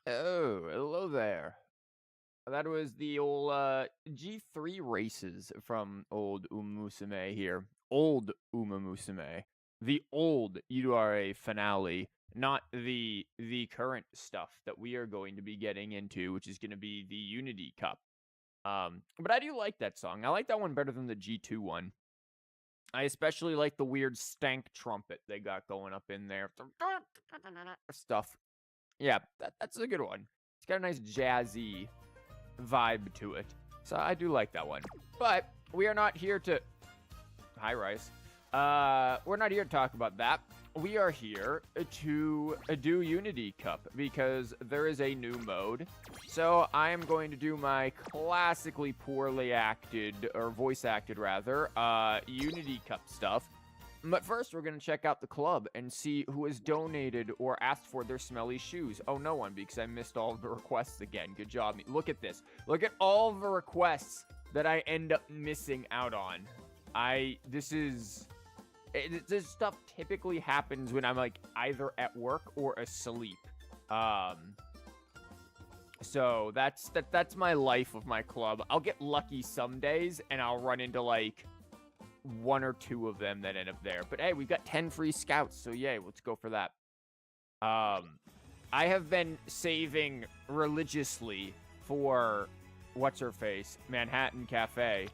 Oh, hello there. That was the old G3 races from old Umamusume here. Old Umamusume. The old URA finale, not the current stuff that we are going to be getting into, which is going to be the Unity Cup. But I do like that song. I like that one better than the G2 one. I especially like the weird stank trumpet they got going up in there. Stuff. Yeah, that's a good one. It's got a nice jazzy vibe to it. So I do like that one. But we are not here to... Hi, Rice. We're not here to talk about that. We are here to do Unity Cup because there is a new mode. So I am going to do my classically poorly acted, or voice acted rather, Unity Cup stuff. But first, we're going to check out the club and see who has donated or asked for their smelly shoes. Oh, no one, because I missed all of the requests again. Good job. Look at this. Look at all the requests that I end up missing out on. This stuff typically happens when I'm, like, either at work or asleep. So that's my life of my club. I'll get lucky some days, and I'll run into, like... one or two of them that end up there. But hey, we've got 10 free scouts, so yay, let's go for that. I have been saving religiously for what's-her-face, Manhattan Cafe.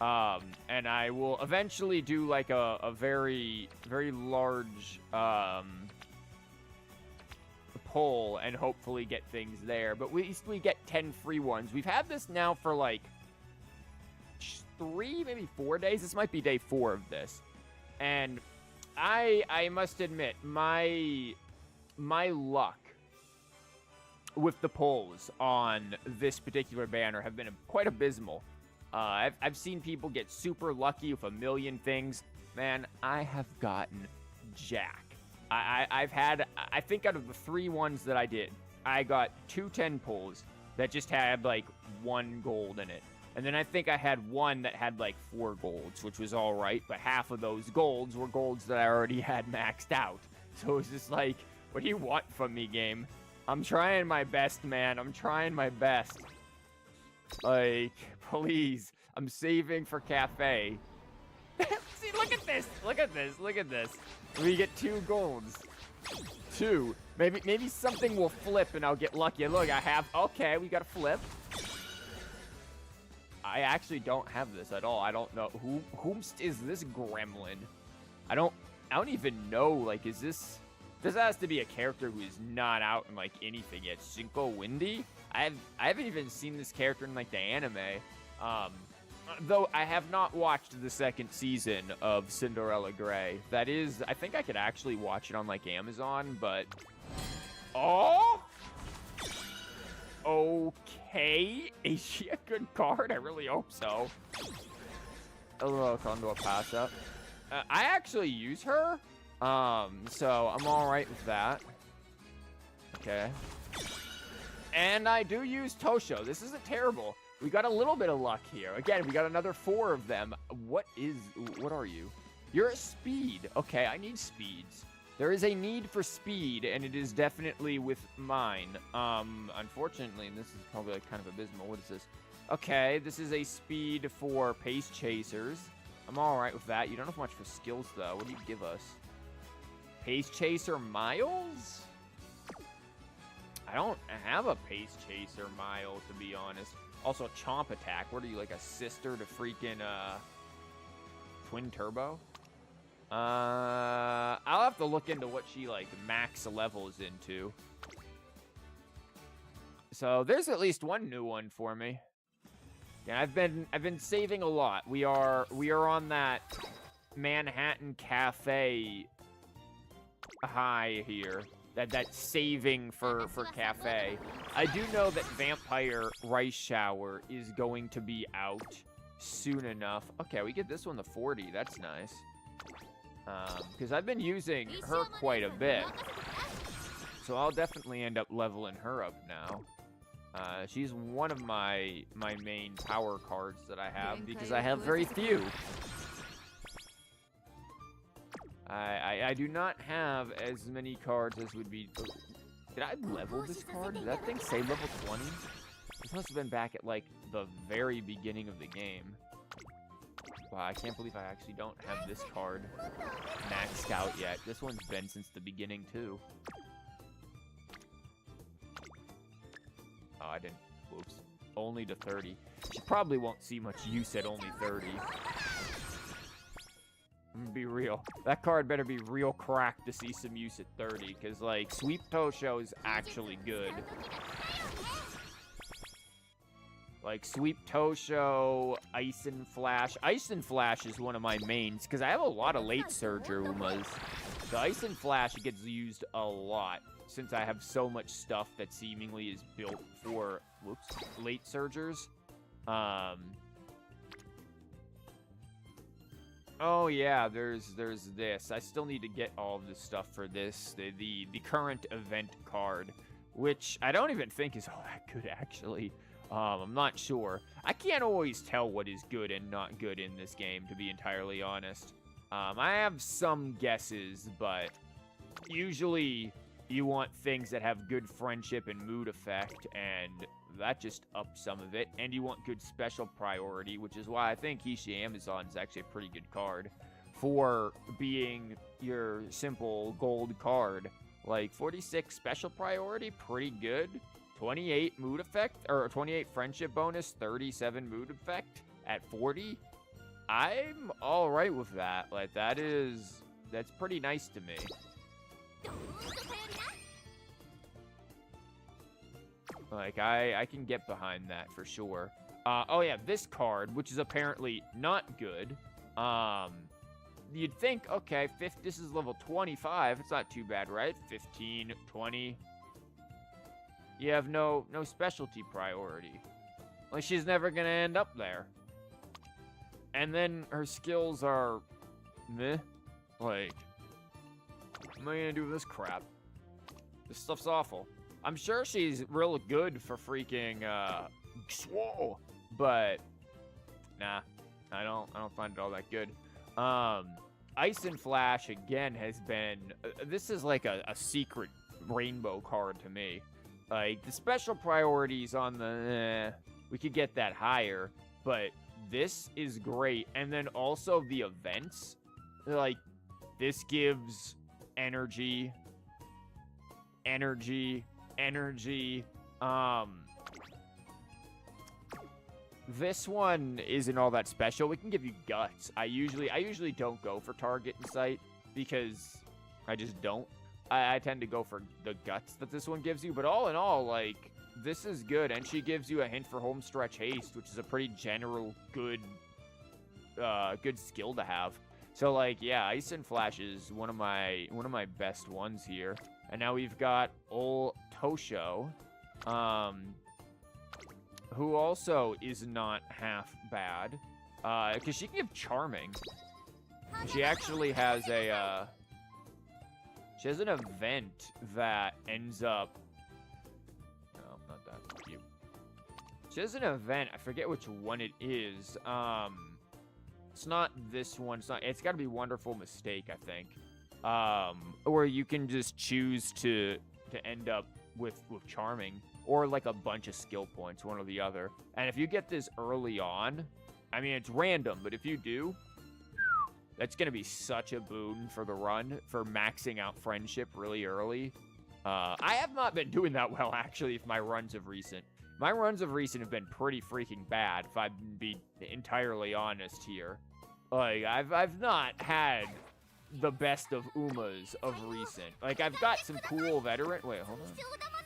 And I will eventually do like a very, very large poll and hopefully get things there. But at least we get 10 free ones. We've had this now for like 3, maybe 4 days. This might be day 4 of this. And I must admit, my luck with the polls on this particular banner have been quite abysmal. I've seen people get super lucky with a million things. Man, I have gotten jack. I think out of the 3 ones that I did, I got 2 10 pulls that just had like 1 gold in it. And then I think I had one that had like 4 golds, which was all right. But half of those golds were golds that I already had maxed out. So it was just like, what do you want from me, game? I'm trying my best, man. I'm trying my best. Like, please. I'm saving for cafe. See, look at this. Look at this. Look at this. We get 2 golds. 2. Maybe something will flip and I'll get lucky. Look, I have... Okay, we got a flip. I actually don't have this at all. I don't know. Whomst is this gremlin? I don't even know. Like, is this... This has to be a character who is not out in, like, anything yet. Shinko Windy? I haven't even seen this character in, like, the anime. Though I have not watched the 2nd season of Cinderella Grey. That is... I think I could actually watch it on, like, Amazon, but... Oh! Okay. Is she a good card? I really hope so. A little Condor pass up. I actually use her. So I'm alright with that. Okay. And I do use Tosho. This isn't terrible. We got a little bit of luck here. Again, we got another 4 of them. What are you? You're a speed. Okay, I need speeds. There is a need for speed, and it is definitely with mine. Unfortunately, and this is probably like kind of abysmal. What is this? Okay, this is a speed for pace chasers. I'm all right with that. You don't have much for skills, though. What do you give us? Pace chaser miles? I don't have a pace chaser mile, to be honest. Also, chomp attack. What are you, like a sister to freaking twin turbo? I'll have to look into what she, like, max levels into. So, there's at least one new one for me. Yeah, I've been saving a lot. We are on that Manhattan Cafe high here. That saving for cafe. I do know that Vampire Rice Shower is going to be out soon enough. Okay, we get this one to 40. That's nice. Because I've been using her quite a bit. So I'll definitely end up leveling her up now. She's one of my main power cards that I have because I have very few. I do not have as many cards as would be... Did I level this card? Did that thing say level 20? This must have been back at, like, the very beginning of the game. Wow, I can't believe I actually don't have this card maxed out yet. This one's been since the beginning, too. Oh, I didn't. Whoops. Only to 30. She probably won't see much use at only 30. I'm gonna be real. That card better be real cracked to see some use at 30, because, like, Sweep Tosho is actually good. Like, Sweep Tosho, Ice and Flash. Ice and Flash is one of my mains, because I have a lot of late Surger Umas. The Ice and Flash gets used a lot, since I have so much stuff that seemingly is built for, whoops, late Surgers. Oh yeah, there's this. I still need to get all of this stuff for this, the current event card, which I don't even think is all that good, actually. I'm not sure. I can't always tell what is good and not good in this game, to be entirely honest. I have some guesses, but usually you want things that have good friendship and mood effect, and that just ups some of it. And you want good special priority, which is why I think Hishi Amazon is actually a pretty good card for being your simple gold card. Like, 46 special priority, pretty good. 28 mood effect, or 28 friendship bonus, 37 mood effect at 40. I'm all right with that. Like, that's pretty nice to me. Like, I can get behind that for sure. Oh yeah, this card, which is apparently not good. You'd think, okay, this is level 25. It's not too bad, right? 15, 20. You have no specialty priority. Like, she's never gonna end up there. And then her skills are meh. Like, what am I gonna do with this crap? This stuff's awful. I'm sure she's real good for freaking Swole, but nah, I don't find it all that good. Ice and Flash again has been this is like a secret rainbow card to me. Like, the special priorities on the we could get that higher, but this is great. And then also the events, like, this gives energy. This one isn't all that special. We can give you guts. I usually don't go for target and sight because I just don't. I tend to go for the guts that this one gives you, but all in all, like, this is good, and she gives you a hint for home stretch haste, which is a pretty general good skill to have. So, like, yeah, Ice and Flash is one of my best ones here. And now we've got old Tosho, who also is not half bad, because she can give Charming. She actually has a she has an event that ends up. No, not that. You. She has an event. I forget which one it is. It's not this one. It's got to be Wonderful Mistake, I think. Or you can just choose to end up with Charming, or like a bunch of skill points, one or the other. And if you get this early on, I mean, it's random, but if you do, that's gonna be such a boon for the run, for maxing out friendship really early. I have not been doing that well, actually, if my runs of recent. My runs of recent have been pretty freaking bad, if I be entirely honest here. Like, I've not had the best of Umas of recent. Like, I've got some cool veteran. Wait, hold on.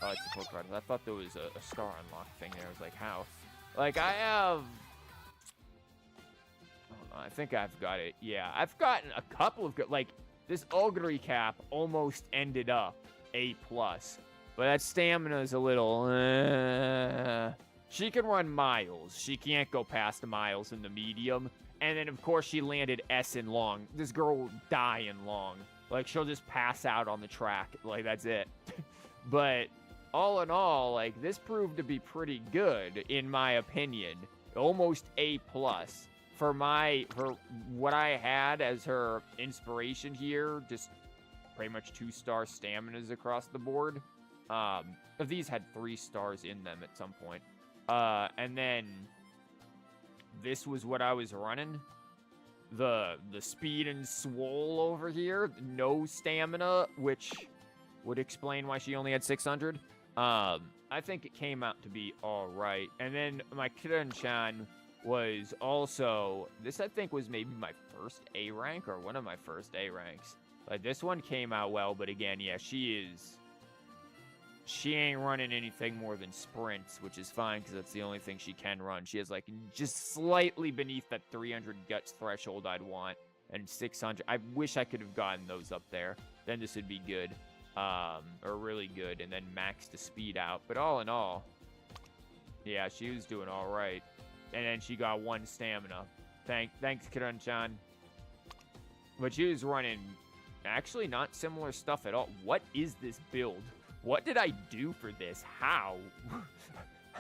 Oh, it's a support card. I thought there was a star unlock thing there. I was like, how? Like, I have. I think I've got it. Yeah, I've gotten a couple of good. Like, this Ogre Cap almost ended up A+, but that stamina is a little. She can run miles. She can't go past the miles in the medium. And then, of course, she landed S in long. This girl will die in long. Like, she'll just pass out on the track. Like, that's it. But all in all, like, this proved to be pretty good, in my opinion. Almost A+. For what I had as her inspiration here, just pretty much 2-star staminas across the board. These had 3 stars in them at some point. And then this was what I was running. The speed and swole over here, no stamina, which would explain why she only had 600. I think it came out to be all right. And then my Kiran-chan was also, this I think was maybe my first A rank or one of my first A ranks. Like this one came out well, but again, yeah, she ain't running anything more than sprints, which is fine because that's the only thing she can run. She has like just slightly beneath that 300 guts threshold I'd want, and 600. I wish I could have gotten those up there. Then this would be good, or really good, and then max the speed out. But all in all, yeah, she was doing all right. And then she got 1 stamina. Thanks, Kiran-chan. But she was running actually not similar stuff at all. What is this build? What did I do for this? How?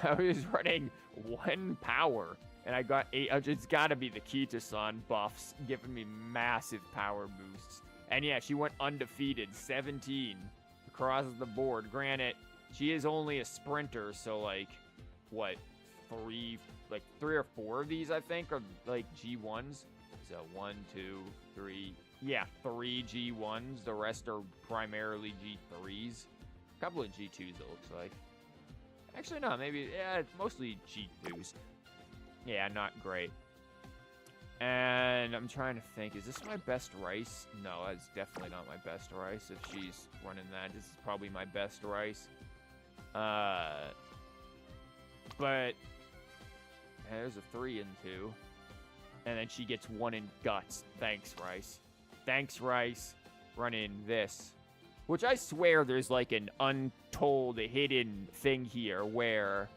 I was running 1 power, and I got 800. It's got to be the Kita-san buffs giving me massive power boosts. And yeah, she went undefeated, 17 across the board. Granted, she is only a sprinter, so like, what, 3 or 4 of these, I think, are like G1s. So 1, 2, 3. Yeah, 3 G1s. The rest are primarily G3s. A couple of G2s, it looks like. Actually, no, maybe, yeah, mostly G2s. Yeah, not great. And I'm trying to think, is this my best rice? No, that's definitely not my best rice. If she's running that, this is probably my best rice. But there's a 3 and 2. And then she gets 1 in guts. Thanks, Rice. Thanks, Rice. Running this. Which I swear there's like an untold hidden thing here where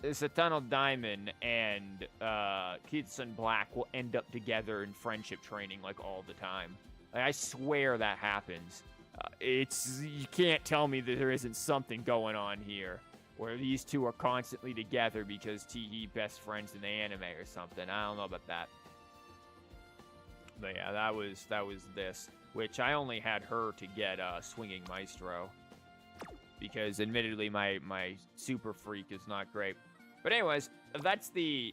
this Eternal Diamond and Kitsun Black will end up together in friendship training like all the time. Like, I swear that happens. You can't tell me that there isn't something going on here where these two are constantly together because Teehee best friends in the anime or something. I don't know about that. But yeah, that was this. Which I only had her to get Swinging Maestro. Because admittedly my Super Freak is not great. But anyways, that's the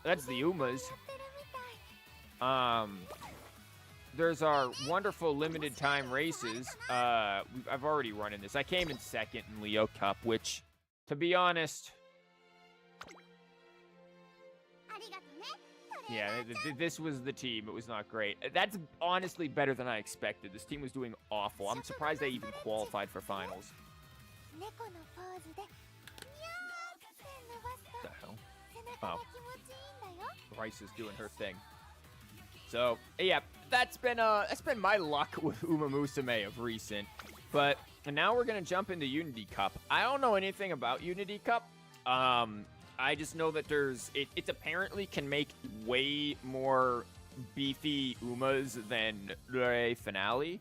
Umas. There's our wonderful limited time races. I've already run in this. I came in second in Leo Cup, which, to be honest, yeah, this was the team. It was not great. That's honestly better than I expected. This team was doing awful. I'm surprised they even qualified for finals. What the hell? Oh. Rice is doing her thing. So, yeah, that's been my luck with Umamusume of recent. But now we're going to jump into Unity Cup. I don't know anything about Unity Cup. I just know that it apparently can make way more beefy Umas than the finale.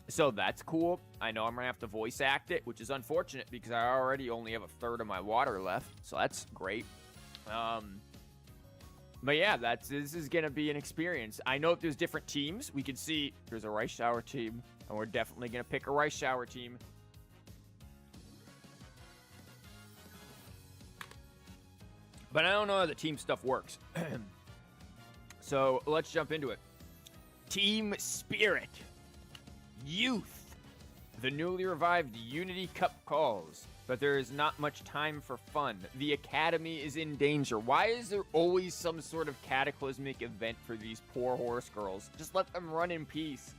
So that's cool. I know I'm going to have to voice act it, which is unfortunate because I already only have a third of my water left. So that's great. But yeah, this is going to be an experience. I know there's different teams. We can see there's a Rice Shower team, and we're definitely going to pick a Rice Shower team. But I don't know how the team stuff works. So let's jump into it. Team Spirit. Youth. The newly revived Unity Cup calls, but there is not much time for fun. The Academy is in danger. Why is there always some sort of cataclysmic event for these poor horse girls? Just let them run in peace.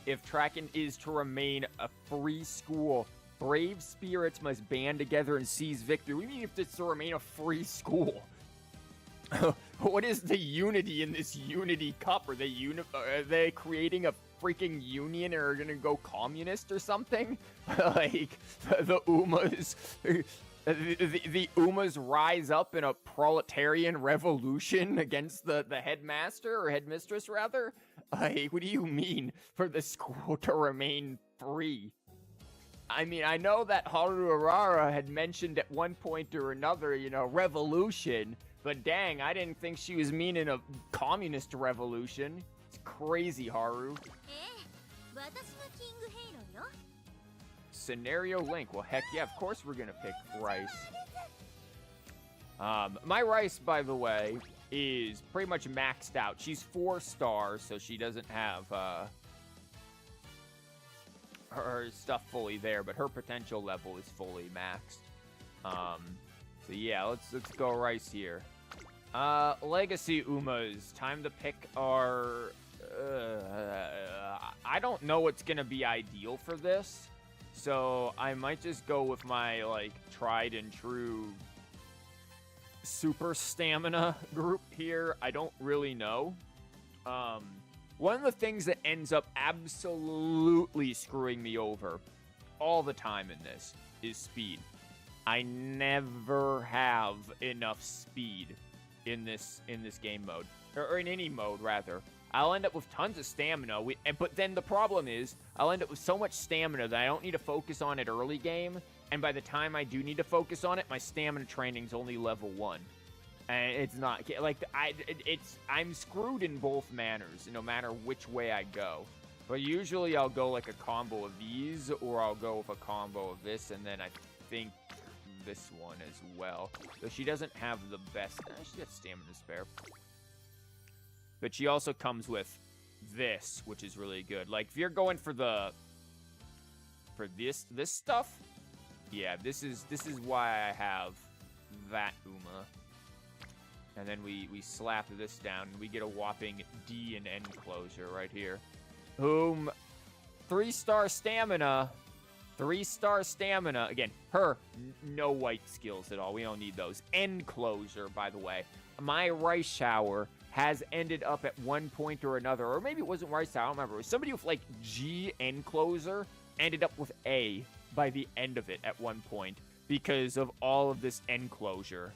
If Traken is to remain a free school, brave spirits must band together and seize victory. We mean if it's to remain a free school. What is the unity in this Unity Cup? Are they creating a freaking union or are gonna go communist or something? Like the Umas, the Umas rise up in a proletarian revolution against the headmaster or headmistress rather. Like, what do you mean for the school to remain free? I mean, I know that Haru Arara had mentioned at one point or another, revolution. But dang, I didn't think she was meaning a communist revolution. It's crazy, Haru. Scenario Link. Well, heck yeah, of course we're gonna pick Rice. My Rice, by the way, is pretty much maxed out. She's 4 stars, so she doesn't have her stuff fully there, but her potential level is fully maxed. So yeah, let's go Rice here. Legacy Umas. Time to pick our... I don't know what's gonna be ideal for this, so I might just go with my, like, tried and true super stamina group here. I don't really know. One of the things that ends up absolutely screwing me over all the time in this is speed. I never have enough speed in this game mode, or in any mode rather. I'll end up with tons of stamina, but then the problem is I'll end up with so much stamina that I don't need to focus on it early game, and by the time I do need to focus on it, my stamina training's only level 1. And it's not, like, I'm screwed in both manners, no matter which way I go. But usually I'll go like a combo of these, or I'll go with a combo of this, and then I think this one as well. So she doesn't have the best, she got stamina spare. But she also comes with this, which is really good. Like, if you're going for this stuff, yeah, this is why I have that Uma. And then we slap this down, and we get a whopping D and N closure right here. 3-star stamina. 3-star stamina. Again, her, no white skills at all. We don't need those. End closure, by the way. My Rice Shower has ended up at one point or another, or maybe it wasn't Rice Shower, I don't remember. It was somebody with, like, G end closer ended up with A by the end of it at one point because of all of this end closure.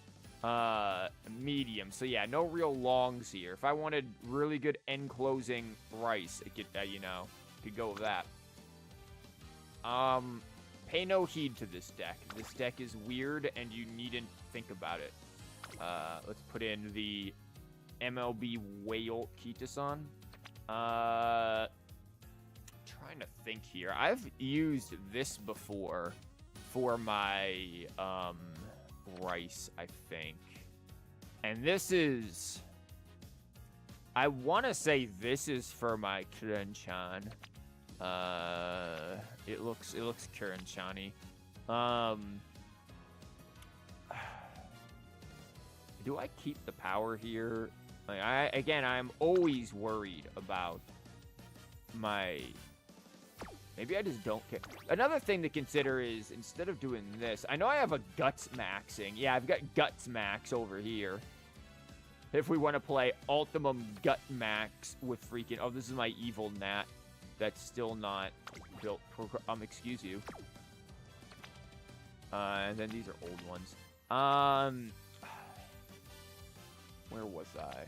Medium. So, yeah, no real longs here. If I wanted really good end closing Rice, it could, you know, could go with that. Pay no heed to this deck. This deck is weird, and you needn't think about it. Let's put in the MLB Whale Kitasan. Trying to think here. I've used this before for my, Rice, I think. And this is... I want to say this is for my Kurenchan. It looks Kurenchan-y. Do I keep the power here? Like, I'm always worried about my... Maybe I just don't care. Another thing to consider is, instead of doing this, I know I have a Guts maxing. Yeah, I've got Guts max over here. If we want to play Ultimum Gut Max with freaking... Oh, this is my Evil Gnat. That's still not built. Excuse you. And then these are old ones. Where was I?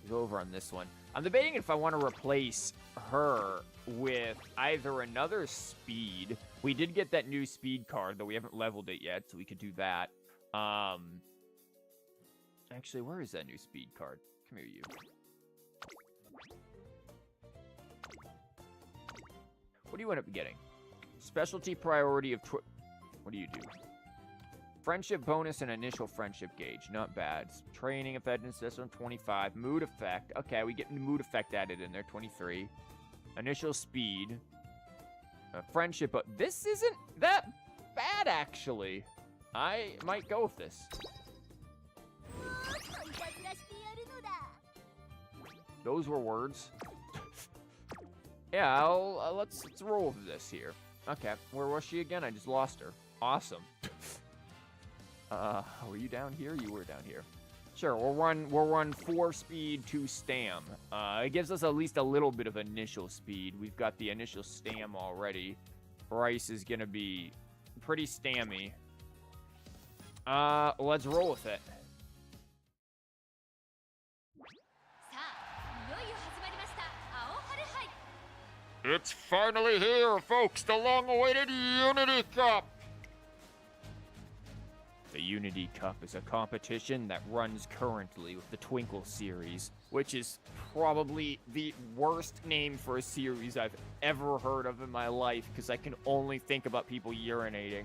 Go over on this one. I'm debating if I want to replace her with either another speed. We did get that new speed card, though we haven't leveled it yet, so we could do that. Actually, where is that new speed card? Come here, you. What do you end up getting? Specialty priority of... What do you do? Friendship bonus and initial friendship gauge. Not bad. Training effectiveness, this one, 25. Mood effect. Okay, we get mood effect added in there, 23. Initial speed. Friendship, but this isn't that bad, actually. I might go with this. Those were words. Yeah, let's roll with this here. Okay, where was she again? I just lost her. Awesome. Were you down here? You were down here. Sure, we'll run 4 speed, 2 stam. It gives us at least a little bit of initial speed. We've got the initial stam already. Rice is gonna be pretty stammy. Let's roll with it. It's finally here, folks, the long-awaited Unity Cup! The Unity Cup is a competition that runs currently with the Twinkle series. which is probably the worst name for a series I've ever heard of in my life, because I can only think about people urinating.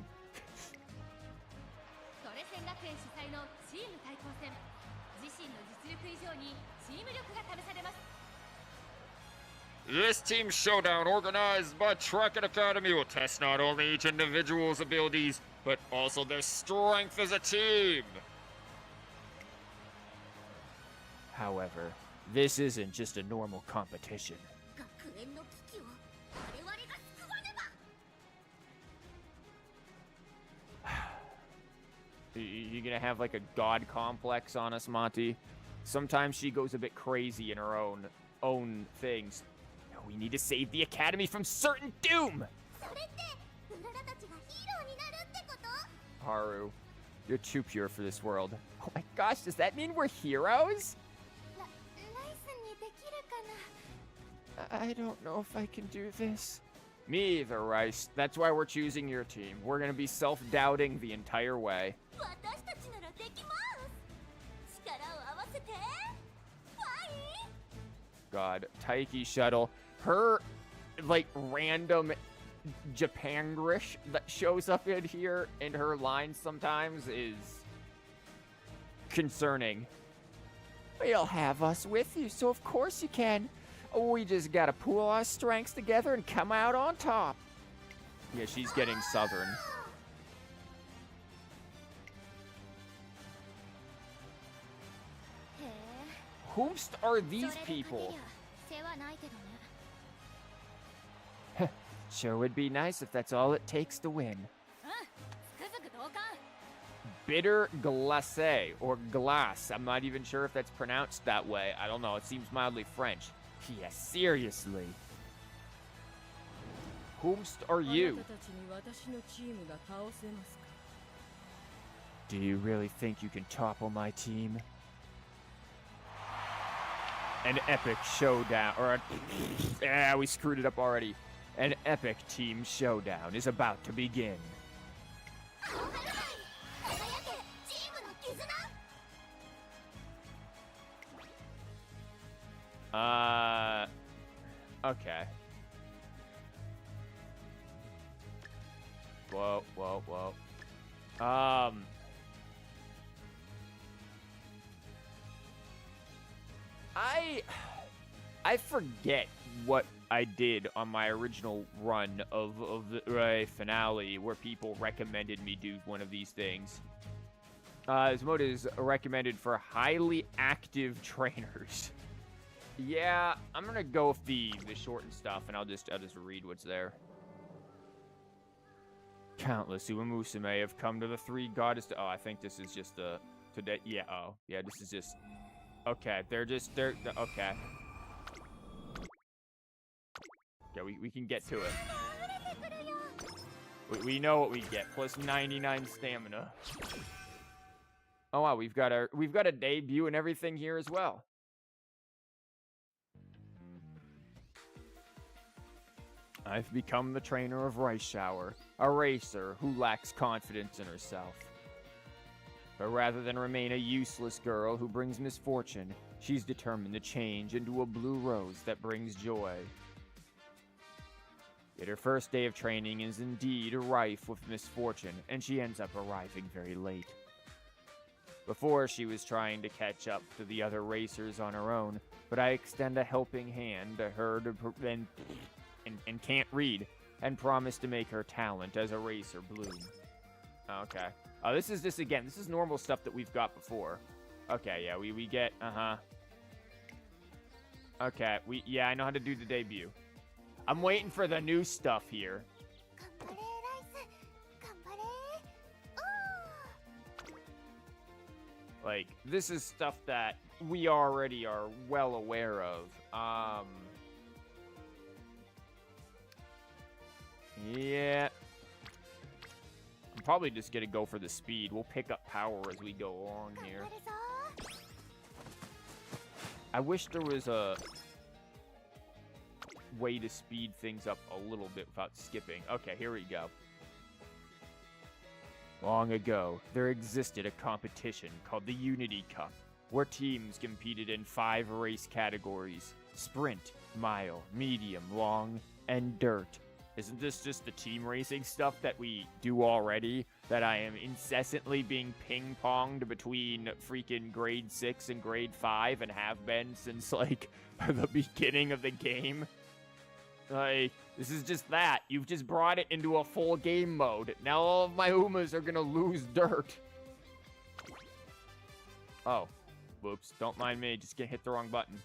This team showdown, organized by Trek Academy, will test not only each individual's abilities, but also their strength as a team. However, this isn't just a normal competition. You gonna have like a god complex on us, Monty? Sometimes she goes a bit crazy in her own things. We need to save the Academy from certain doom! Haru, you're too pure for this world. Oh my gosh, does that mean we're heroes? I don't know if I can do this. Me either, Rice. That's why we're choosing your team. We're gonna be self-doubting the entire way. God, Taiki Shuttle. Her, like, random Japangrish that shows up in here in her lines sometimes is concerning. You'll have us with you, so of course you can. We just gotta pool our strengths together and come out on top. Yeah, she's getting southern. Whomst are these people? Sure would be nice if that's all it takes to win. Bitter glacé, or glace. I'm not even sure if that's pronounced that way. I don't know, it seems mildly French. Yeah, seriously. Whomst are you? Do you really think you can topple my team? An epic showdown, or we screwed it up already. An epic team showdown is about to begin. Okay. Whoa. I forget what I did on my original run of the finale, where people recommended me do one of these things. This mode is recommended for highly active trainers. Yeah, I'm gonna go with the shortened stuff, and I'll just read what's there. Countless Umamusume have come to the three goddess. Oh, I think this is just the today. Yeah. Oh, yeah. This is just. Okay, they're okay. Yeah, we can get to it. We know what we get. Plus 99 stamina. Oh wow, we've got a debut and everything here as well. I've become the trainer of Rice Shower, a racer who lacks confidence in herself. But rather than remain a useless girl who brings misfortune, she's determined to change into a blue rose that brings joy. Yet her first day of training is indeed rife with misfortune, and she ends up arriving very late. Before, she was trying to catch up to the other racers on her own, but I extend a helping hand to her and can't read, and promise to make her talent as a racer bloom. Okay. Oh, this is just, again, this is normal stuff that we've got before. Okay, yeah, we get, Okay, yeah, I know how to do the debut. I'm waiting for the new stuff here. Like, this is stuff that we already are well aware of. Yeah. I'm probably just gonna go for the speed. We'll pick up power as we go along here. I wish there was a way to speed things up a little bit without skipping. Okay, here we go. Long ago, there existed a competition called the Unity Cup. where teams competed in 5 race categories: sprint, mile, medium, long, and dirt. Isn't this just the team racing stuff that we do already, that I am incessantly being ping-ponged between freaking grade 6 and grade 5 and have been since, like, the beginning of the game? Like, this is just that. You've just brought it into a full game mode. Now all of my Umas are gonna lose dirt. Oh. Whoops. Don't mind me. Just hit the wrong button.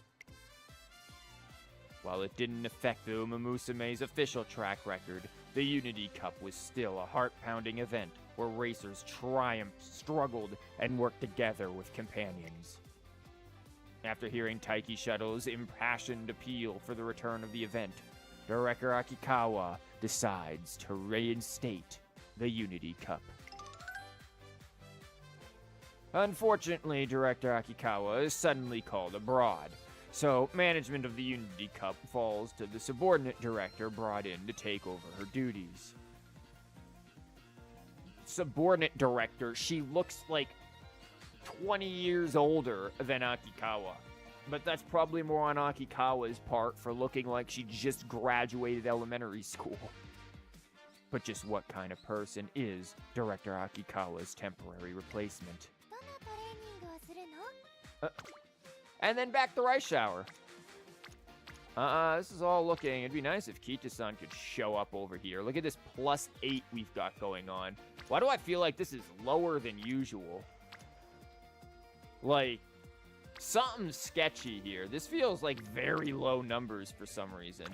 While it didn't affect the Umamusume's official track record, the Unity Cup was still a heart-pounding event where racers triumphed, struggled, and worked together with companions. After hearing Taiki Shuttle's impassioned appeal for the return of the event, Director Akikawa decides to reinstate the Unity Cup. Unfortunately, Director Akikawa is suddenly called abroad, so management of the Unity Cup falls to the subordinate director brought in to take over her duties. Subordinate director, she looks like 20 years older than Akikawa. But that's probably more on Akikawa's part for looking like she just graduated elementary school. But just what kind of person is Director Akikawa's temporary replacement? And then back to Rice Shower. This is all looking... It'd be nice if Kita-san could show up over here. Look at this +8 we've got going on. Why do I feel like this is lower than usual? Like, something's sketchy here. This feels like very low numbers for some reason.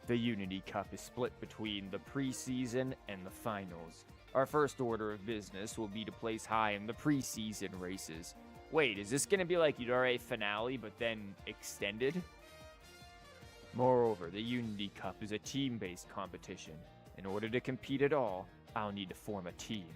The Unity Cup is split between the preseason and the finals. Our first order of business will be to place high in the preseason races. Wait, is this going to be like Yudare finale, but then extended? Moreover, the Unity Cup is a team-based competition. In order to compete at all, I'll need to form a team.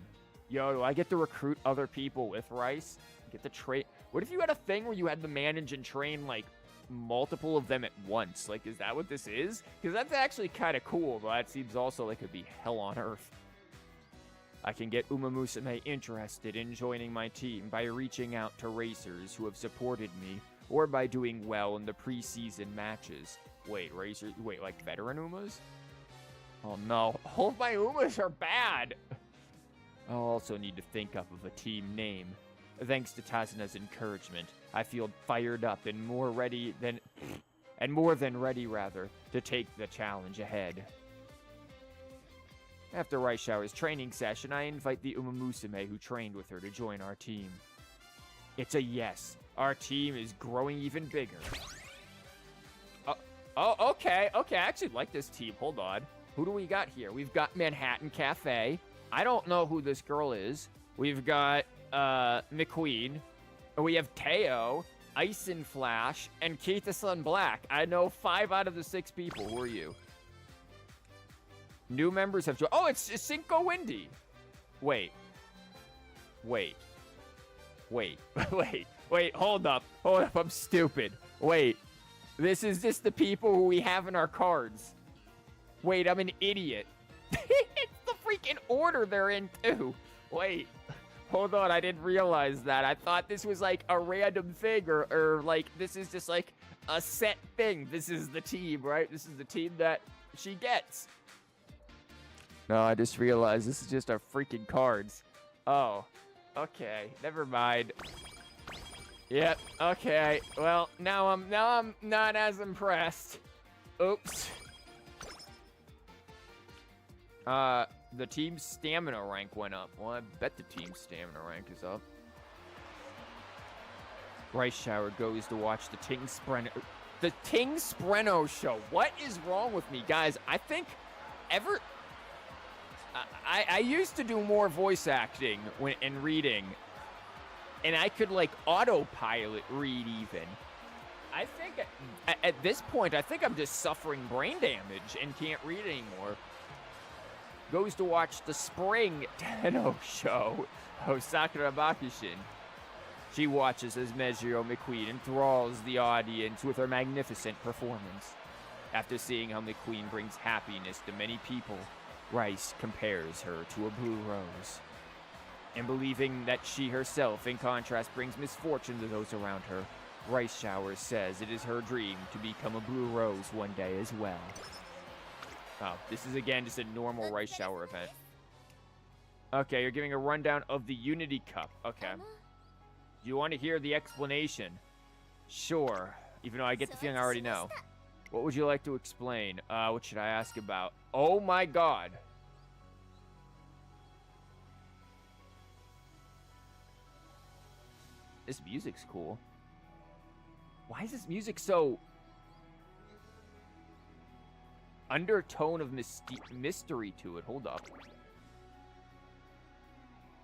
Yo, do I get to recruit other people with Rice? Get the train... What if you had a thing where you had to manage and train, like, multiple of them at once? Like, is that what this is? Because that's actually kind of cool, but that seems also like it'd be hell on earth. I can get Umamusume interested in joining my team by reaching out to racers who have supported me, or by doing well in the preseason matches. Wait, racers? Wait, like veteran Umas? Oh no, all of my Umas are bad! I'll also need to think up of a team name. Thanks to Tazuna's encouragement, I feel fired up and more than ready, to take the challenge ahead. After Rice Shower's training session, I invite the Umamusume who trained with her to join our team. It's a yes. Our team is growing even bigger. Okay, I actually like this team. Hold on. Who do we got here? We've got Manhattan Cafe. I don't know who this girl is. We've got McQueen. We have Teo, Ice and Flash, and Kita-san Black. I know 5 out of the 6 people. Who are you? New members have joined. Oh, it's Cinco Windy. Wait, hold up. I'm stupid. Wait, this is just the people who we have in our cards. Wait, I'm an idiot. It's the freaking order they're in, too. Wait, hold on, I didn't realize that. I thought this was like a random thing, or like, this is just like a set thing. This is the team, right? This is the team that she gets. No, I just realized this is just our freaking cards. Oh, okay, never mind. Yep, okay, well, now I'm not as impressed. Oops. The team's stamina rank went up. Well, I bet the team's stamina rank is up. Rice Shower goes to watch the Ting Spreno show. What is wrong with me, guys? I think I used to do more voice acting and reading, and I could like autopilot read even. I think at this point, I think I'm just suffering brain damage and can't read anymore. Goes to watch the Spring Tenno show of Sakura Bakushin. She watches as Meijiro McQueen enthralls the audience with her magnificent performance. After seeing how McQueen brings happiness to many people, Rice compares her to a blue rose. And believing that she herself, in contrast, brings misfortune to those around her, Rice Showers says it is her dream to become a blue rose one day as well. Oh, this is again just a normal Rice Shower event. Okay, you're giving a rundown of the Unity Cup. Okay. Do you want to hear the explanation? Sure, even though I get the feeling I already know. What would you like to explain? What should I ask about? Oh my god. This music's cool. Why is this music so... undertone of mystery to it? Hold up.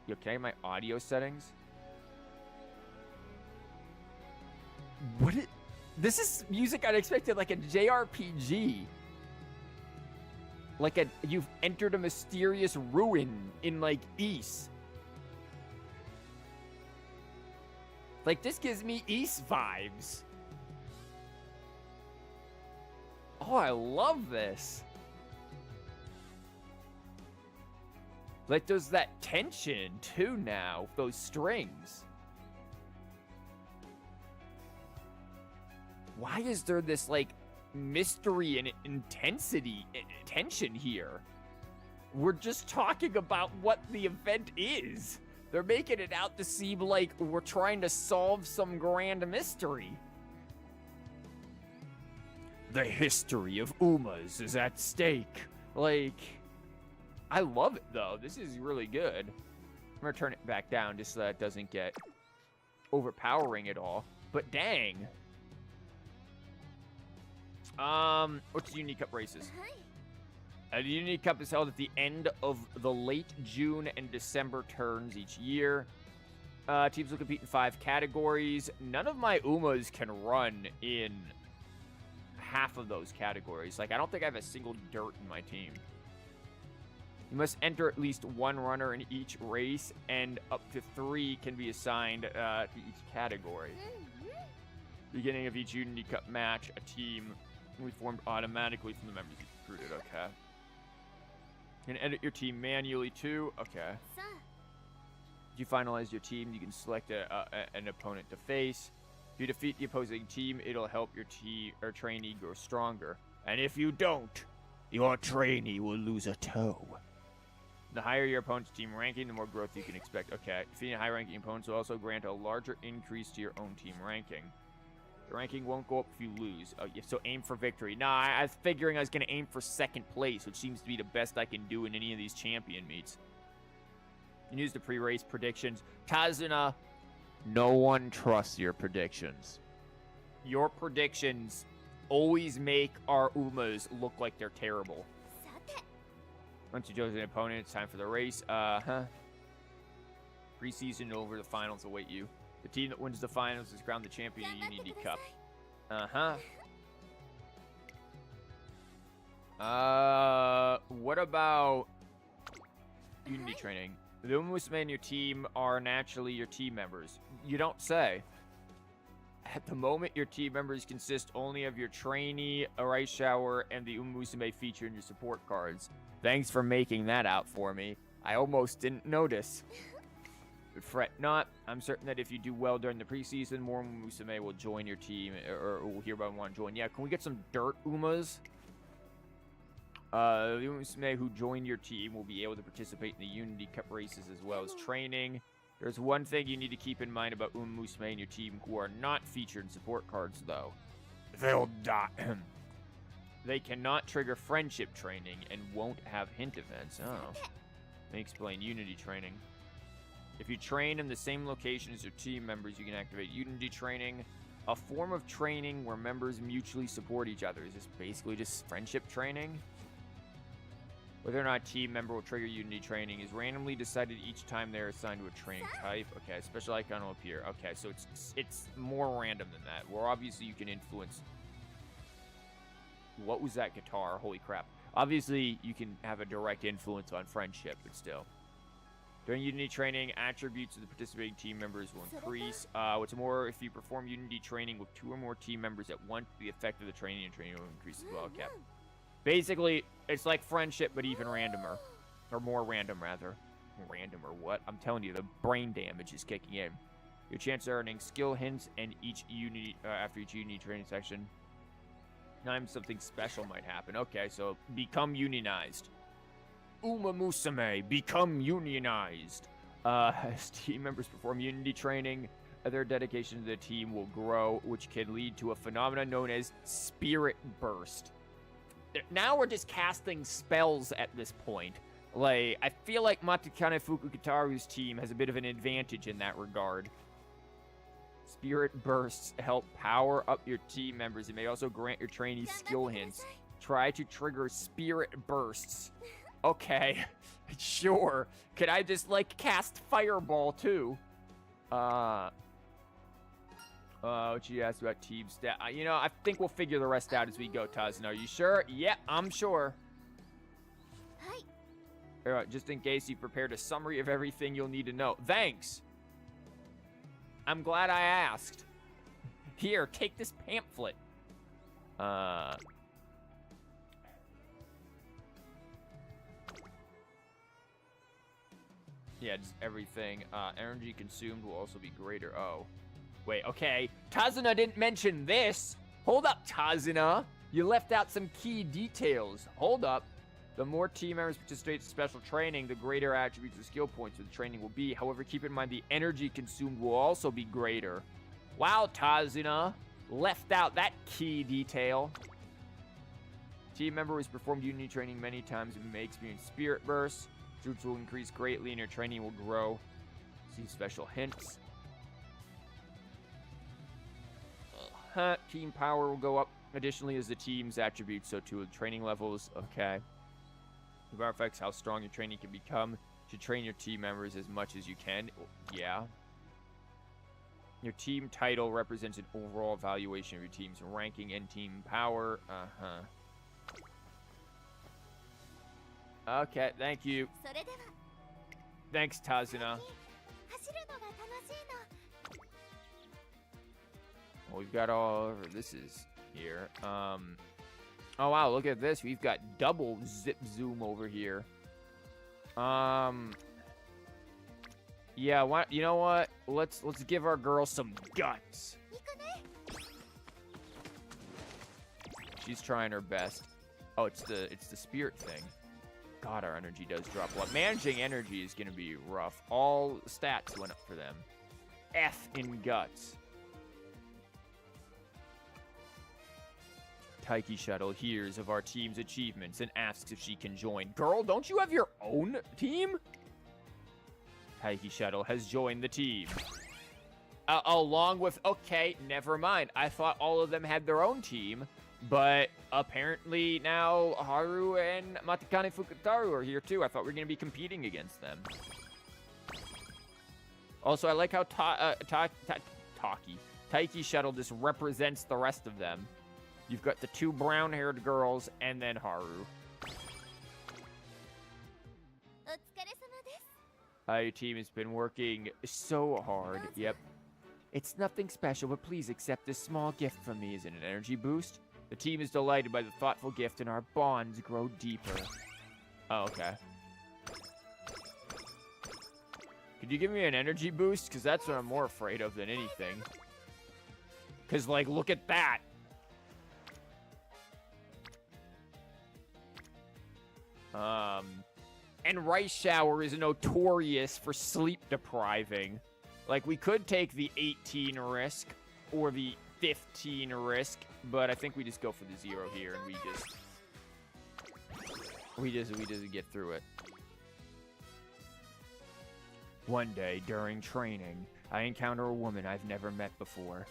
Yo, can I have my audio settings? What is... This is music I'd expected, like a JRPG. Like a... You've entered a mysterious ruin in, like, Ys. Like, this gives me Ys vibes. Oh, I love this. Like, there's that tension, too, now. Those strings. Why is there this, like, mystery and intensity, tension here? We're just talking about what the event is. They're making it out to seem like we're trying to solve some grand mystery. The history of Umas is at stake. Like, I love it, though. This is really good. I'm gonna turn it back down just so that it doesn't get overpowering at all. But dang. What's the Unity Cup races? The Unity Cup is held at the end of the late June and December turns each year. Teams will compete in 5 categories. None of my Umas can run in half of those categories. Like, I don't think I have a single dirt in my team. You must enter at least 1 runner in each race, and up to 3 can be assigned to each category. Beginning of each Unity Cup match, a team will be formed automatically from the members you recruited. Okay. You can edit your team manually too. Okay. If you finalize your team, you can select an opponent to face. If you defeat the opposing team, it'll help your team or trainee grow stronger. And if you don't, your trainee will lose a toe. The higher your opponent's team ranking, the more growth you can expect. Okay. Defeating high-ranking opponents will also grant a larger increase to your own team ranking. The ranking won't go up if you lose. Oh, so aim for victory. Nah, I was figuring I was going to aim for 2nd place, which seems to be the best I can do in any of these champion meets. You can use the pre-race predictions. Kazuna, no one trusts your predictions. Your predictions always make our Umas look like they're terrible. Once you chose an opponent, it's time for the race. Preseason over, the finals await you. The team that wins the finals is crowned the champion of the Unity Cup. What about Unity training? The Umamusume in your team are naturally your team members. You don't say. At the moment, your team members consist only of your trainee, a rice shower, and the Umamusume feature in your support cards. Thanks for making that out for me. I almost didn't notice. But fret not. I'm certain that if you do well during the preseason, more Umamusume will join your team, or will hereby want to join. Yeah, can we get some dirt Umas? The Umamusume who join your team will be able to participate in the Unity Cup races as well as training. There's one thing you need to keep in mind about Umamusume and your team who are not featured in support cards, though. They'll die. They cannot trigger friendship training and won't have hint events. Oh. Let me explain Unity training. If you train in the same location as your team members, you can activate Unity training, a form of training where members mutually support each other. Is this basically just friendship training? Whether or not a team member will trigger Unity training is randomly decided each time they're assigned to a training type. Okay, special icon will appear. Okay, so it's more random than that. Where obviously you can influence. What was that guitar? Holy crap. Obviously, you can have a direct influence on friendship, but still. During Unity training, attributes of the participating team members will increase. What's more, if you perform Unity training with 2 or more team members at once, the effect of the training will increase as well. Okay. Basically, it's like friendship, but even randomer. Or more random, rather. Random or what? I'm telling you, the brain damage is kicking in. Your chance of earning skill hints and after each unity training section. Time something special might happen. Okay, so become unionized. Umamusume, become unionized. As team members perform unity training, their dedication to the team will grow, which can lead to a phenomenon known as spirit burst. Now we're just casting spells at this point. Like, I feel like Matakane Fukukitaru's team has a bit of an advantage in that regard. Spirit bursts help power up your team members. It may also grant your trainees skill hints. Try to trigger spirit bursts. Okay, sure. Could I just, like, cast Fireball, too? What you asked about team stat. You know, I think we'll figure the rest out as we go, Tazuna. Are you sure? Yeah, I'm sure. Just in case you prepared a summary of everything you'll need to know. Thanks! I'm glad I asked. Here, take this pamphlet. Yeah, just everything. Energy consumed will also be greater. Oh. Wait, okay. Tazuna didn't mention this. Hold up, Tazuna. You left out some key details. Hold up. The more team members participate in special training, the greater attributes and skill points of the training will be. However, keep in mind the energy consumed will also be greater. Wow, Tazuna. Left out that key detail. Team member who's performed unity training many times and may experience spirit bursts. Troops will increase greatly and your training will grow. See special hints. Team power will go up. Additionally, as the team's attributes, so too with training levels. Okay. It affects how strong your training can become. You should train your team members as much as you can. Yeah. Your team title represents an overall evaluation of your team's ranking and team power. Okay, thank you. Thanks, Tazuna. Well, we've got all of this is here. Oh wow, look at this. We've got double zip zoom over here. Yeah, you know what? Let's give our girl some guts. She's trying her best. Oh, it's the spirit thing. God, our energy does drop a lot. Managing energy is gonna be rough. All stats went up for them. F in guts. Taiki Shuttle hears of our team's achievements and asks if she can join. Girl, don't you have your own team? Taiki Shuttle has joined the team. Along with... Okay, never mind. I thought all of them had their own team, but apparently now Haru and Matakane Fukutaru are here too. I thought we were going to be competing against them. Also, I like how Taiki Shuttle just represents the rest of them. You've got the two brown-haired girls, and then Haru. Your team has been working so hard. Yep. It's nothing special, but please accept this small gift from me. Is it an energy boost? The team is delighted by the thoughtful gift, and our bonds grow deeper. Oh, okay. Could you give me an energy boost? Because that's what I'm more afraid of than anything. Because, like, look at that. And Rice Shower is notorious for sleep depriving. Like, we could take the 18 risk or the 15 risk, but I think we just go for the 0 here and we just get through it. One day during training, I encounter a woman I've never met before.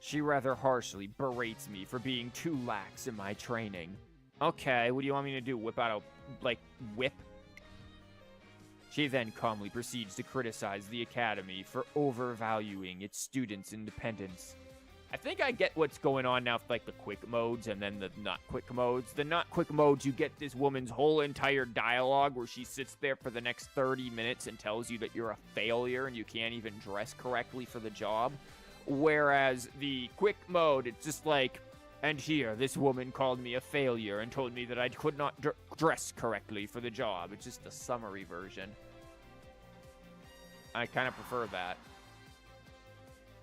She rather harshly berates me for being too lax in my training. Okay, what do you want me to do? Whip out a, like, whip? She then calmly proceeds to criticize the Academy for overvaluing its students' independence. I think I get what's going on now with, like, the quick modes and then the not quick modes. The not quick modes, you get this woman's whole entire dialogue where she sits there for the next 30 minutes and tells you that you're a failure and you can't even dress correctly for the job. Whereas the quick mode, it's just like, And here, this woman called me a failure and told me that I could not dress correctly for the job. It's just the summary version. I kind of prefer that.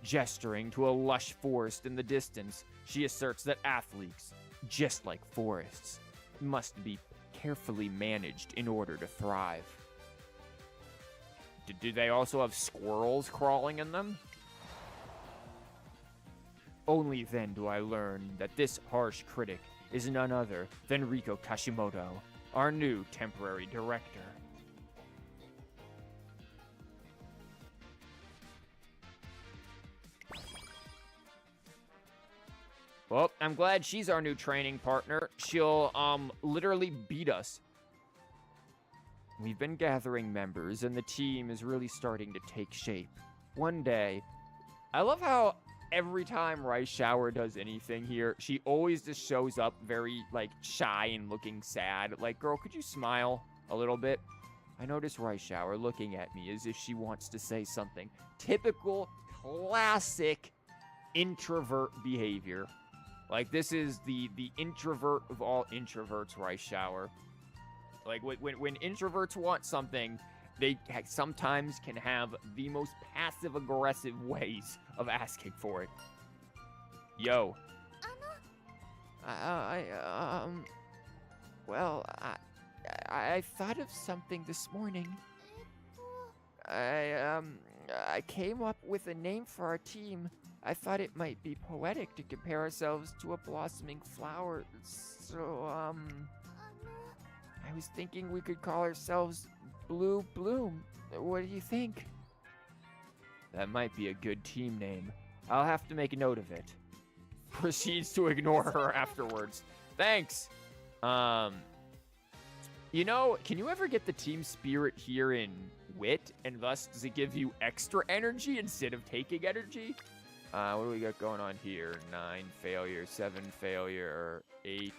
Gesturing to a lush forest in the distance, she asserts that athletes, just like forests, must be carefully managed in order to thrive. Do they also have squirrels crawling in them? Only then do I learn that this harsh critic is none other than Riko Kashimoto, our new temporary director. Well, I'm glad she's our new training partner. She'll, literally beat us. We've been gathering members, and the team is really starting to take shape. One day, I love how every time Rice Shower does anything here, she always just shows up very, like, shy and looking sad. Like, girl, could you smile a little bit? I notice Rice Shower looking at me as if she wants to say something. Typical, classic introvert behavior. Like, this is the introvert of all introverts, Rice Shower. Like, when introverts want something, they sometimes can have the most passive-aggressive ways of asking for it. Yo. Well, I thought of something this morning. I came up with a name for our team. I thought it might be poetic to compare ourselves to a blossoming flower, so, I was thinking we could call ourselves Blue Bloom. What do you think? That might be a good team name. I'll have to make a note of it. Proceeds to ignore her afterwards. Thanks! You know, can you ever get the team spirit here in wit, and thus does it give you extra energy instead of taking energy? What do we got going on here? 9 failure, 7 failure, 8.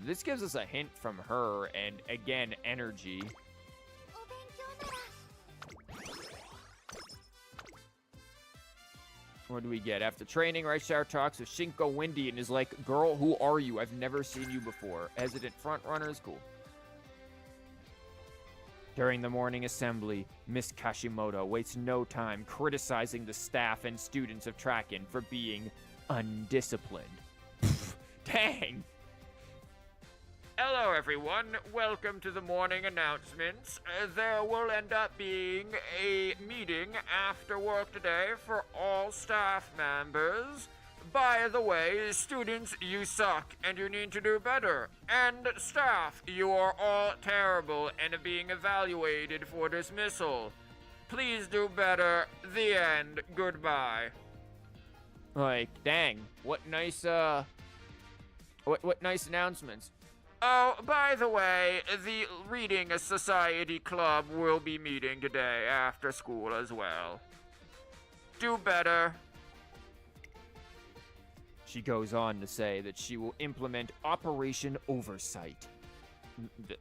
This gives us a hint from her, and again, energy. What do we get? After training, Rice Shower talks with Shinko Windy and is like, girl, who are you? I've never seen you before. Hesitant frontrunner is cool. During the morning assembly, Miss Kashimoto wastes no time criticizing the staff and students of Tracken for being undisciplined. Pfft, dang! Hello, everyone. Welcome to the morning announcements. There will end up being a meeting after work today for all staff members. By the way, students, you suck, and you need to do better. And staff, you are all terrible and are being evaluated for dismissal. Please do better. The end. Goodbye. Like, dang, what nice, what nice announcements. Oh, by the way, the Reading Society Club will be meeting today after school as well. Do better. She goes on to say that she will implement Operation Oversight.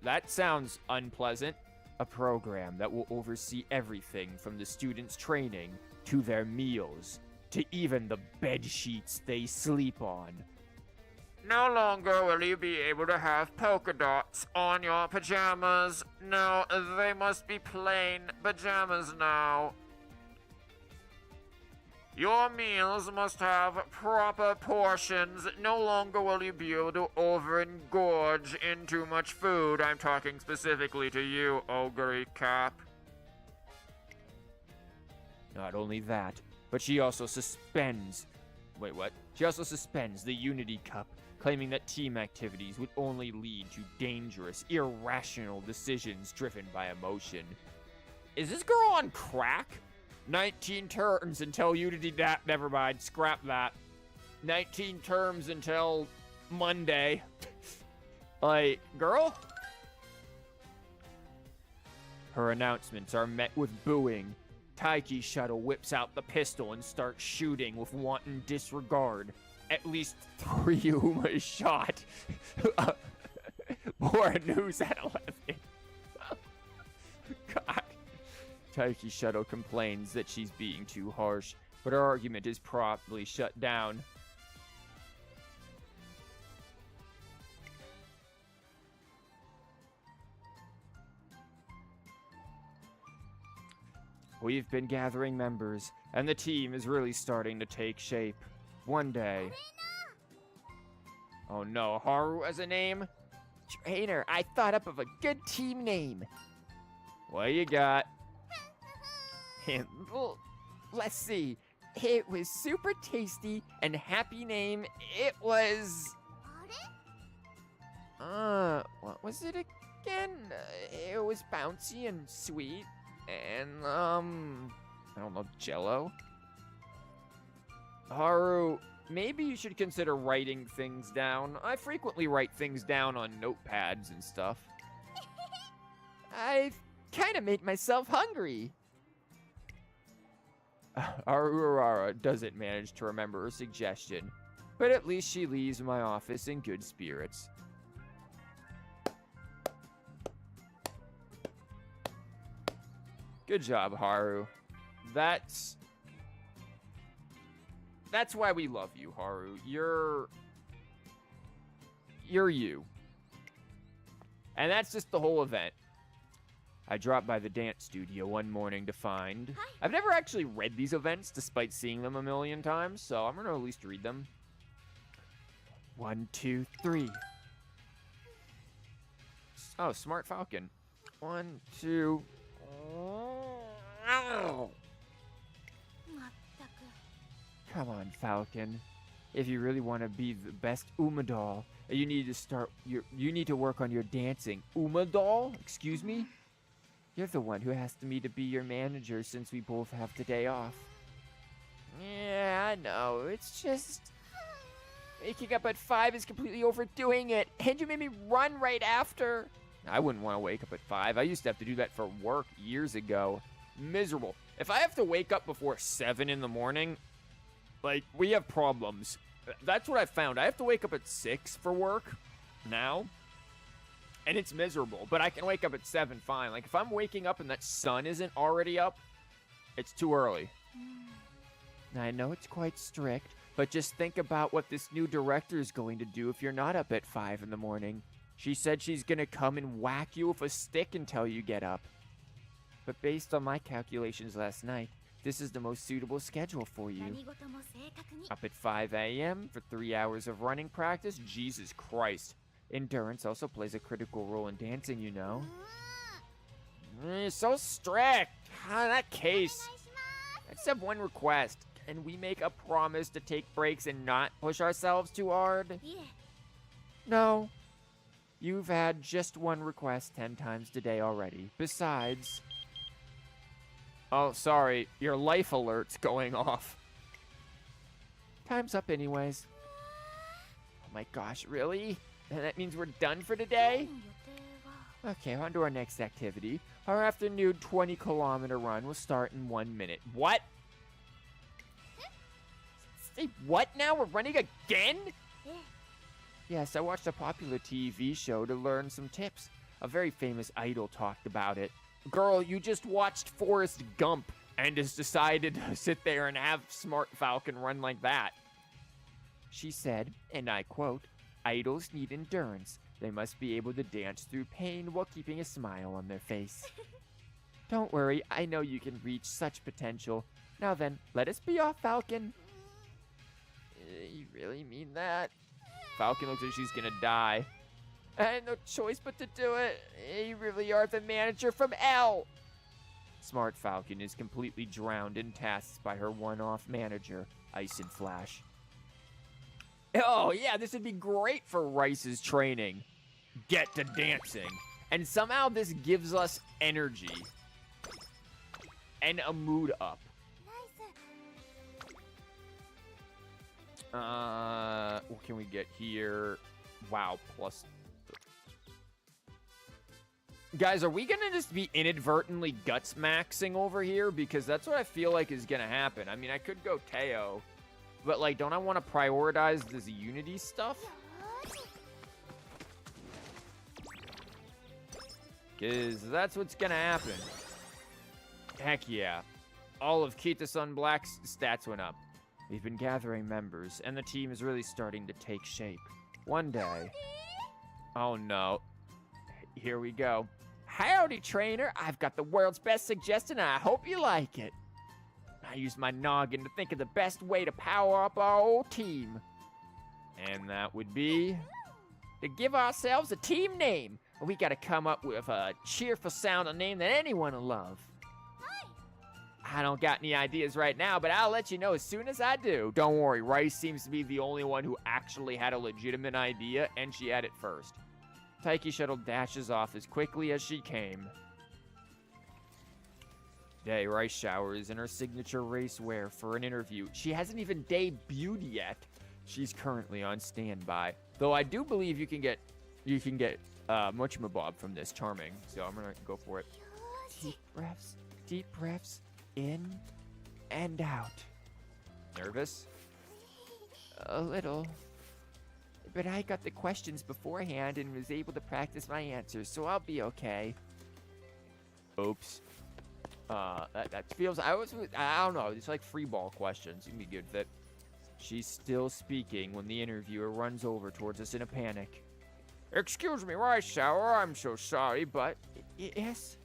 That sounds unpleasant. A program that will oversee everything from the students' training to their meals to even the bed sheets they sleep on. No longer will you be able to have polka dots on your pajamas. No, they must be plain pajamas now. Your meals must have proper portions. No longer will you be able to over-engorge in too much food. I'm talking specifically to you, Ogre Cap. Not only that, but she also suspends... Wait, what? She also suspends the Unity Cup, claiming that team activities would only lead to dangerous, irrational decisions driven by emotion. Is this girl on crack? 19 terms until Unity... Never mind, scrap that. 19 terms until Monday. Like, girl? Her announcements are met with booing. Taiki Shuttle whips out the pistol and starts shooting with wanton disregard. At least 3 Umas shot. More news at 11. God. Taiki Shuttle complains that she's being too harsh, but her argument is promptly shut down. We've been gathering members, and the team is really starting to take shape. One day... Oh no, Haru as a name? Trainer, I thought up of a good team name. What you got? Well, let's see. It was super tasty and happy name. It was... what was it again? It was bouncy and sweet and, I don't know, Jello? Haru, maybe you should consider writing things down. I frequently write things down on notepads and stuff. I've kind of made myself hungry. Arurara doesn't manage to remember her suggestion, but at least she leaves my office in good spirits. Good job, Haru. That's why we love you, Haru. You're you. And that's just the whole event. I dropped by the dance studio one morning to find... I've never actually read these events, despite seeing them a million times, so I'm gonna at least read them. 1, 2, 3. Oh, Smart Falcon. 1, 2... Ow. Come on, Falcon. If you really want to be the best Umadoll, you need to work on your dancing. Umadoll? Excuse me? You're the one who asked me to be your manager since we both have the day off. Yeah, I know. It's just... waking up at 5 is completely overdoing it. And you made me run right after. I wouldn't want to wake up at 5. I used to have to do that for work years ago. Miserable. If I have to wake up before 7 in the morning, like, we have problems. That's what I found. I have to wake up at 6 for work now. And it's miserable, but I can wake up at 7 fine. Like, if I'm waking up and that sun isn't already up, it's too early. I know it's quite strict, but just think about what this new director is going to do if you're not up at 5 in the morning. She said she's going to come and whack you with a stick until you get up. But based on my calculations last night, this is the most suitable schedule for you. Up at 5 a.m. for 3 hours of running practice? Jesus Christ. Endurance also plays a critical role in dancing, you know. You're so strict. In that case, I just have one request. Can we make a promise to take breaks and not push ourselves too hard? No. You've had just one request 10 times today already. Besides... Oh, sorry. Your life alert's going off. Time's up anyways. Oh my gosh, really? That means we're done for today? Okay, on to our next activity. Our afternoon 20-kilometer run will start in 1 minute. What? Say what now? We're running again? Yes, I watched a popular TV show to learn some tips. A very famous idol talked about it. Girl, you just watched Forrest Gump and has decided to sit there and have Smart Falcon run like that. She said, and I quote, "Idols need endurance. They must be able to dance through pain while keeping a smile on their face." Don't worry, I know you can reach such potential. Now then, let us be off, Falcon. You really mean that? Falcon looks like she's gonna die. I had no choice but to do it. You really are the manager from L. Smart Falcon is completely drowned in tasks by her one-off manager, Ice and Flash. Oh yeah, this would be great for Rice's training. Get to dancing. And somehow this gives us energy. And a mood up. What can we get here? Wow, plus... Guys, are we gonna just be inadvertently guts maxing over here? Because that's what I feel like is gonna happen. I mean, I could go Teo, but like, don't I want to prioritize this Unity stuff? Because that's what's gonna happen. Heck yeah. All of Kita-san Black's stats went up. We've been gathering members, and the team is really starting to take shape. One day... Oh no. Here we go. Howdy, trainer. I've got the world's best suggestion, and I hope you like it. I used my noggin to think of the best way to power up our whole team. And that would be to give ourselves a team name. We gotta come up with a cheerful sounding name that anyone will love. I don't got any ideas right now, but I'll let you know as soon as I do. Don't worry, Rice seems to be the only one who actually had a legitimate idea, and she had it first. Taiki Shuttle dashes off as quickly as she came. Today, Rice showers in her signature race wear for an interview. She hasn't even debuted yet. She's currently on standby. Though I do believe you can get Muchmabob from this charming. So I'm gonna go for it. Deep breaths in and out. Nervous? A little. But I got the questions beforehand and was able to practice my answers, so I'll be okay. Oops. That feels, I don't know, it's like free ball questions. You can be good with it. She's still speaking when the interviewer runs over towards us in a panic. Excuse me, Rice Shower, I'm so sorry, but... Yes?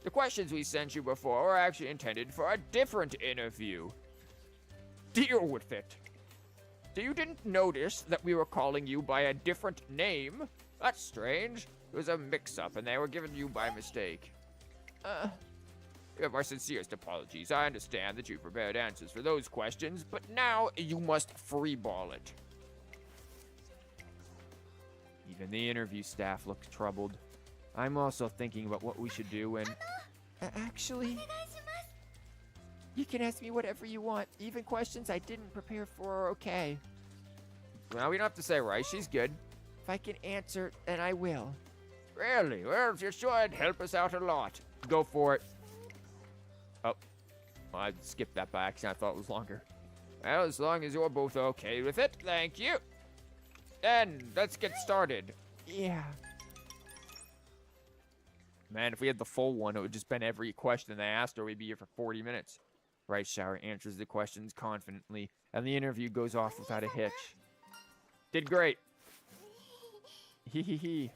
The questions we sent you before were actually intended for a different interview. Deal with it. So you didn't notice that we were calling you by a different name? That's strange. It was a mix-up and they were given you by mistake. We have our sincerest apologies. I understand that you prepared answers for those questions, but now you must freeball it. Even the interview staff looks troubled. I'm also thinking about what we should do and... Actually... You can ask me whatever you want. Even questions I didn't prepare for are okay. Well, we don't have to say Rice. She's good. If I can answer, then I will. Really? Well, if you're sure, it'd help us out a lot. Go for it. Oh. Well, I skipped that by accident. I thought it was longer. Well, as long as you're both okay with it, thank you. Then, let's get started. Yeah. Man, if we had the full one, it would just been every question they asked her. We'd be here for 40 minutes. Rice Shower answers the questions confidently, and the interview goes off without a hitch. Did great. Hee hee hee.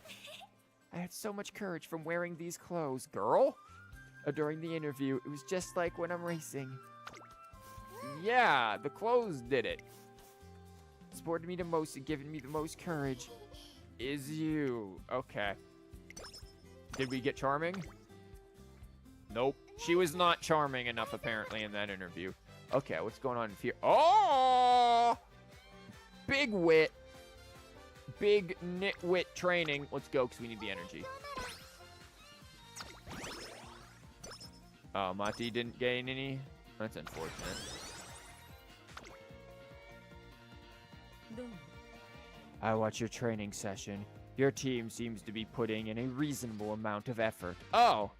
I had so much courage from wearing these clothes, girl. During the interview, it was just like when I'm racing. Yeah, the clothes did it. Supported me the most and given me the most courage is you. Okay. Did we get charming? Nope. She was not charming enough, apparently, in that interview. Okay, what's going on here? Oh! Big wit. Big nitwit training. Let's go, because we need the energy. Oh, Mati didn't gain any? That's unfortunate. I watch your training session. Your team seems to be putting in a reasonable amount of effort. Oh,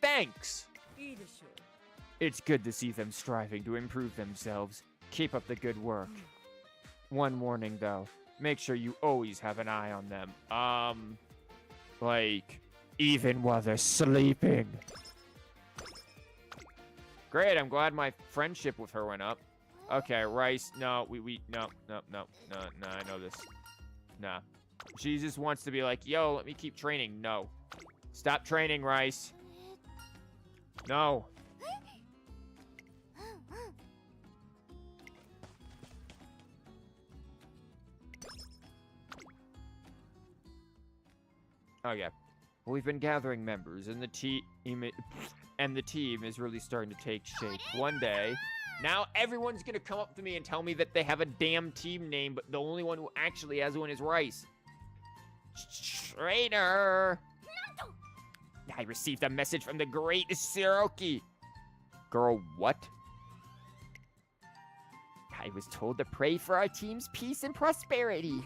thanks! It's good to see them striving to improve themselves. Keep up the good work. One warning, though. Make sure you always have an eye on them. Like, even while they're sleeping. Great, I'm glad my friendship with her went up. Okay, Rice, no, no, I know this. Nah. She just wants to be like, yo, let me keep training. No. Stop training, Rice. No. Okay. We've been gathering members, and the team is really starting to take shape. One day, now everyone's gonna come up to me and tell me that they have a damn team name, but the only one who actually has one is Rice. Trainer! I received a message from the great Siroki. Girl, what? I was told to pray for our team's peace and prosperity.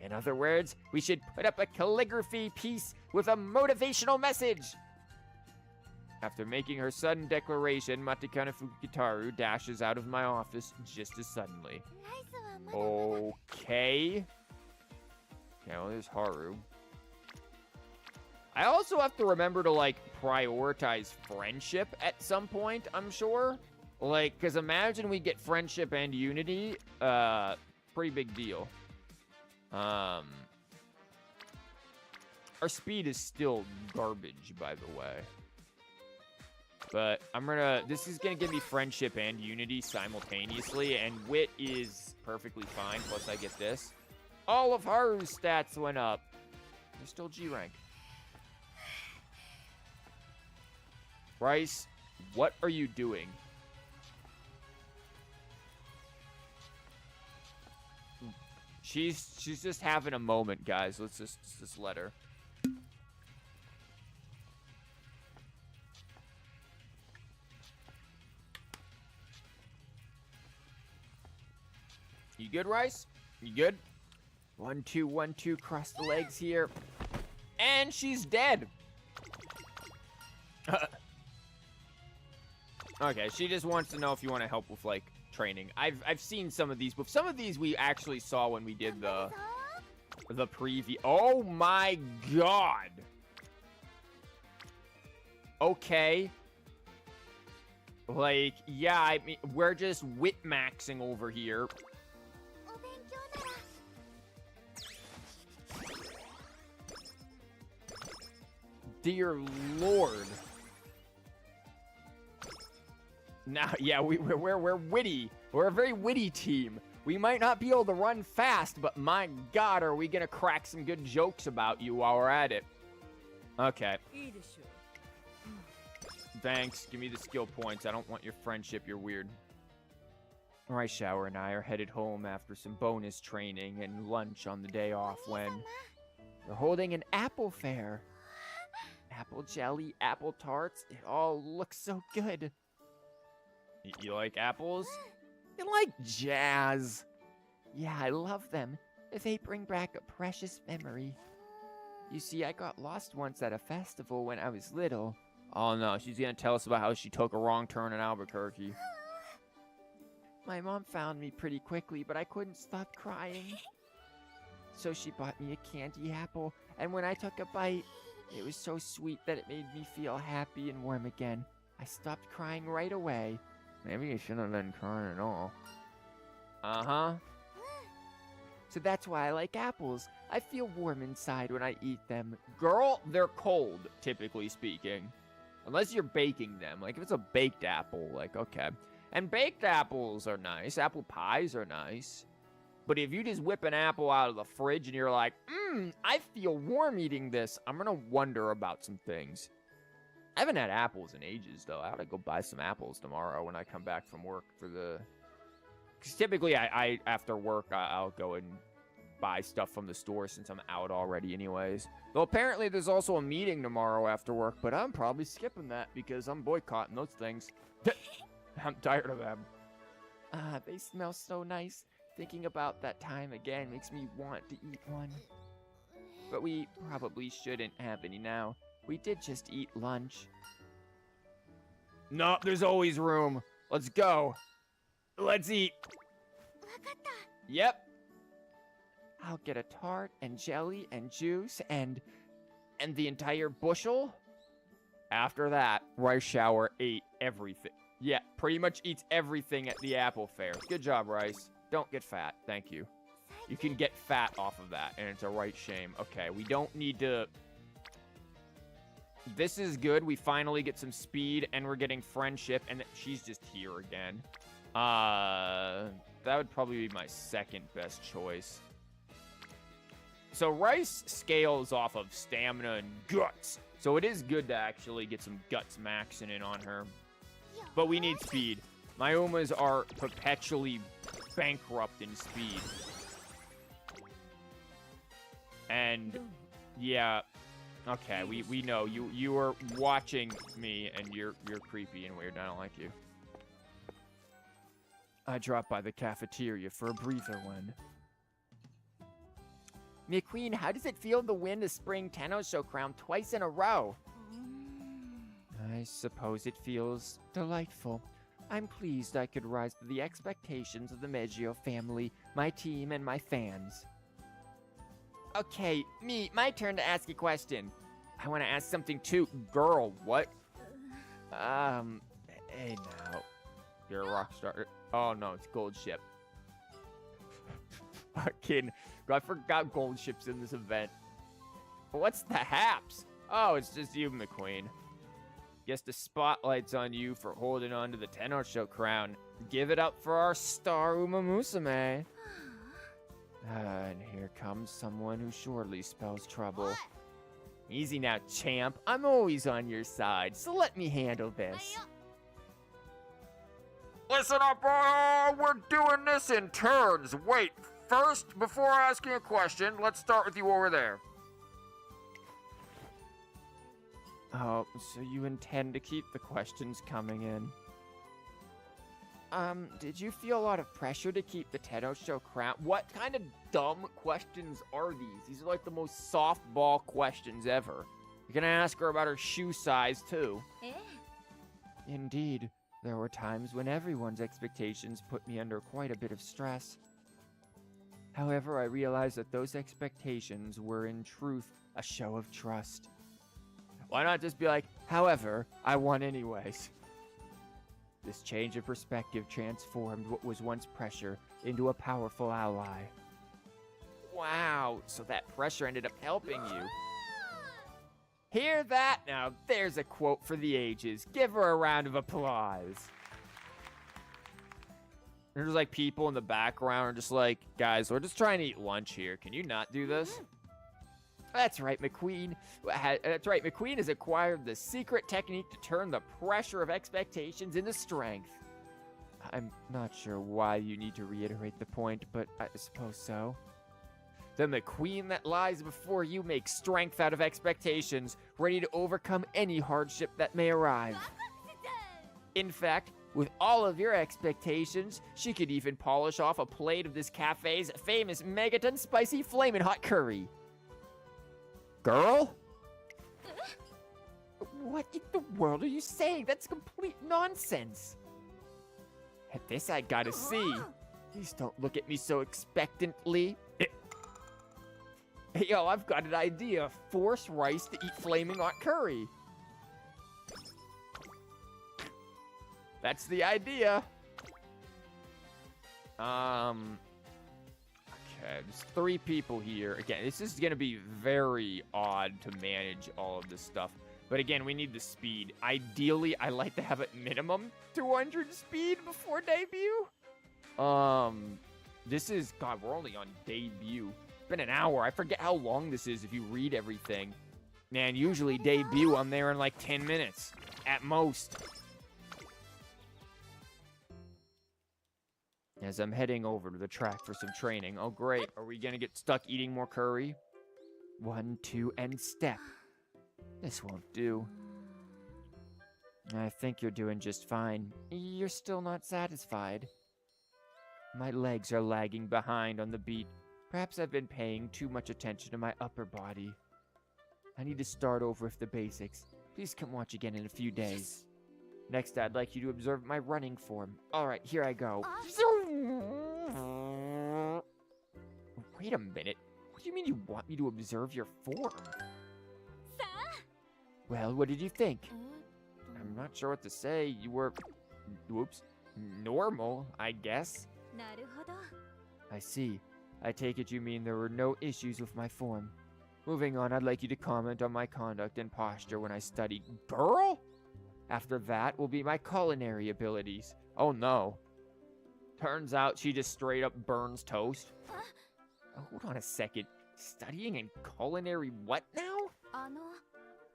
In other words, we should put up a calligraphy piece with a motivational message. After making her sudden declaration, Matikana Fukitaru dashes out of my office just as suddenly. Okay. Okay, well, there's Haru. I also have to remember to, like, prioritize friendship at some point, I'm sure. Like, because imagine we get friendship and unity. Pretty big deal. Our speed is still garbage, by the way. But this is gonna give me friendship and unity simultaneously, and wit is perfectly fine, plus I get this. All of Haru's stats went up. You're still G rank. Rice, what are you doing? She's just having a moment, guys. Let's just let her. You good, Rice? You good? 1, 2, 1, 2, cross the legs here. And she's dead. Okay, she just wants to know if you want to help with, like, training. I've seen some of these, but some of these we actually saw when we did the preview. Oh my god. Okay. Like, yeah, I mean, we're just wit maxing over here. Dear Lord. Now, yeah, we're witty. We're a very witty team. We might not be able to run fast, but my God, are we gonna crack some good jokes about you while we're at it? Okay. Thanks. Give me the skill points. I don't want your friendship. You're weird. Rice Shower and I are headed home after some bonus training and lunch on the day off when we're holding an apple fair. Apple jelly, apple tarts. It all looks so good. You like apples? You like jazz? Yeah, I love them. They bring back a precious memory. You see, I got lost once at a festival when I was little. Oh no, she's gonna tell us about how she took a wrong turn in Albuquerque. My mom found me pretty quickly, but I couldn't stop crying. So she bought me a candy apple, and when I took a bite, it was so sweet that it made me feel happy and warm again. I stopped crying right away. Maybe you shouldn't have been crying at all. Uh-huh. So that's why I like apples. I feel warm inside when I eat them. Girl, they're cold, typically speaking. Unless you're baking them. Like, if it's a baked apple, like, okay. And baked apples are nice. Apple pies are nice. But if you just whip an apple out of the fridge and you're like, I feel warm eating this, I'm gonna wonder about some things. I haven't had apples in ages, though. I ought to go buy some apples tomorrow when I come back from work for the... Because typically, I after work, I'll go and buy stuff from the store since I'm out already anyways. Though apparently there's also a meeting tomorrow after work, but I'm probably skipping that because I'm boycotting those things. I'm tired of them. They smell so nice. Thinking about that time again makes me want to eat one. But we probably shouldn't have any now. We did just eat lunch. No, there's always room. Let's go. Let's eat. Yep. I'll get a tart and jelly and juice and the entire bushel. After that, Rice Shower ate everything. Yeah, pretty much eats everything at the apple fair. Good job, Rice. Don't get fat. Thank you. You can get fat off of that, and it's a right shame. Okay, we don't need to... This is good. We finally get some speed, and we're getting friendship, and she's just here again. That would probably be my second best choice. So Rice scales off of stamina and guts. So it is good to actually get some guts maxing in on her. But we need speed. My Umas are perpetually bankrupt in speed. And yeah, okay, we know you are watching me and you're creepy and weird. I don't like you. I dropped by the cafeteria for a breather when... McQueen, how does it feel to win the Spring Tenno Show crown twice in a row? I suppose it feels delightful. I'm pleased I could rise to the expectations of the Meggio family, my team, and my fans. Okay, my turn to ask a question. I want to ask something too. Girl, what? Hey now. You're a rock star. Oh no, it's Gold Ship. Fucking, I forgot Gold Ship's in this event. What's the haps? Oh, it's just you, McQueen. Guess the spotlight's on you for holding on to the Tenno-sho crown. Give it up for our star Umamusume. And here comes someone who surely spells trouble. What? Easy now, champ. I'm always on your side, so let me handle this. Listen up, all! We're doing this in turns. Wait, first, before asking a question, let's start with you over there. Oh, so you intend to keep the questions coming in? Did you feel a lot of pressure to keep the Tenno-sho crown? What kind of dumb questions are these? These are like the most softball questions ever. You're gonna ask her about her shoe size, too. Indeed, there were times when everyone's expectations put me under quite a bit of stress. However, I realized that those expectations were in truth a show of trust. Why not just be like, however, I won anyways? This change of perspective transformed what was once pressure into a powerful ally. Wow, so that pressure ended up helping you. Hear that? Now, there's a quote for the ages. Give her a round of applause. There's like people in the background are just like, guys, we're just trying to eat lunch here. Can you not do this? That's right, McQueen. That's right, McQueen has acquired the secret technique to turn the pressure of expectations into strength. I'm not sure why you need to reiterate the point, but I suppose so. The McQueen that lies before you makes strength out of expectations, ready to overcome any hardship that may arrive. In fact, with all of your expectations, she could even polish off a plate of this cafe's famous Megaton Spicy Flamin' Hot Curry. Girl? What in the world are you saying? That's complete nonsense. At this I gotta see. Please don't look at me so expectantly. Hey, yo, I've got an idea. Force Rice to eat flaming hot curry. That's the idea. Okay, there's 3 people here. Again, this is gonna be very odd to manage all of this stuff. But again, we need the speed. Ideally, I like to have at minimum 200 speed before debut. This is, God, we're only on debut. It's been an hour. I forget how long this is if you read everything. Man, usually debut, I'm there in like 10 minutes at most. As I'm heading over to the track for some training. Oh, great. Are we gonna get stuck eating more curry? 1, 2, and step. This won't do. I think you're doing just fine. You're still not satisfied. My legs are lagging behind on the beat. Perhaps I've been paying too much attention to my upper body. I need to start over with the basics. Please come watch again in a few days. Next, I'd like you to observe my running form. Alright, here I go. Wait a minute. What do you mean you want me to observe your form? Well, what did you think? I'm not sure what to say. You were... whoops. Normal, I guess. I see. I take it you mean there were no issues with my form. Moving on, I'd like you to comment on my conduct and posture when I studied. Girl? After that will be my culinary abilities. Oh no. Turns out she just straight up burns toast. Hold on a second. Studying in culinary what now?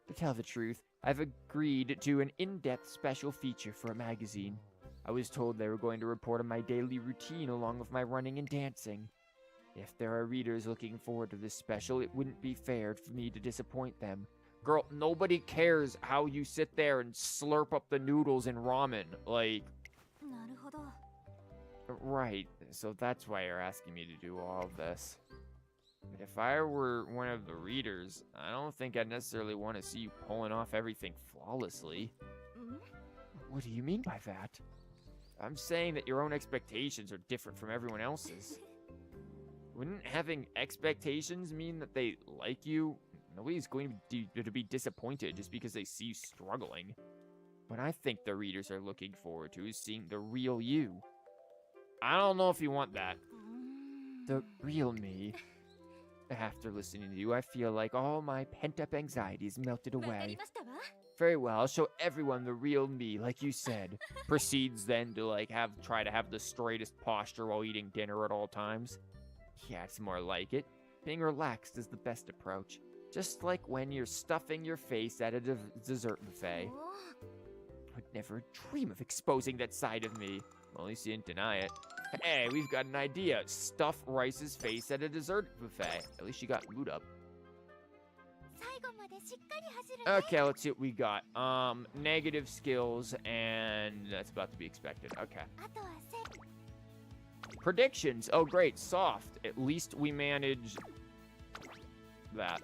To tell the truth, I've agreed to an in-depth special feature for a magazine. I was told they were going to report on my daily routine along with my running and dancing. If there are readers looking forward to this special, it wouldn't be fair for me to disappoint them. Girl, nobody cares how you sit there and slurp up the noodles and ramen. Like... Right, so that's why you're asking me to do all of this. But if I were one of the readers, I don't think I'd necessarily want to see you pulling off everything flawlessly. What do you mean by that? I'm saying that your own expectations are different from everyone else's. Wouldn't having expectations mean that they like you? Nobody's going to be disappointed just because they see you struggling. What I think the readers are looking forward to is seeing the real you. I don't know if you want that. The real me. After listening to you, I feel like all my pent-up anxieties melted away. Very well, I'll show everyone the real me, like you said. Proceeds then to try to have the straightest posture while eating dinner at all times. Yeah, it's more like it. Being relaxed is the best approach. Just like when you're stuffing your face at a dessert buffet. I would never dream of exposing that side of me. Well, at least you didn't deny it. Hey, we've got an idea. Stuff Rice's face at a dessert buffet. At least you got mood up. Okay, let's see what we got. Negative skills, and that's about to be expected. Okay. Predictions. Oh, great. Soft. At least we managed that.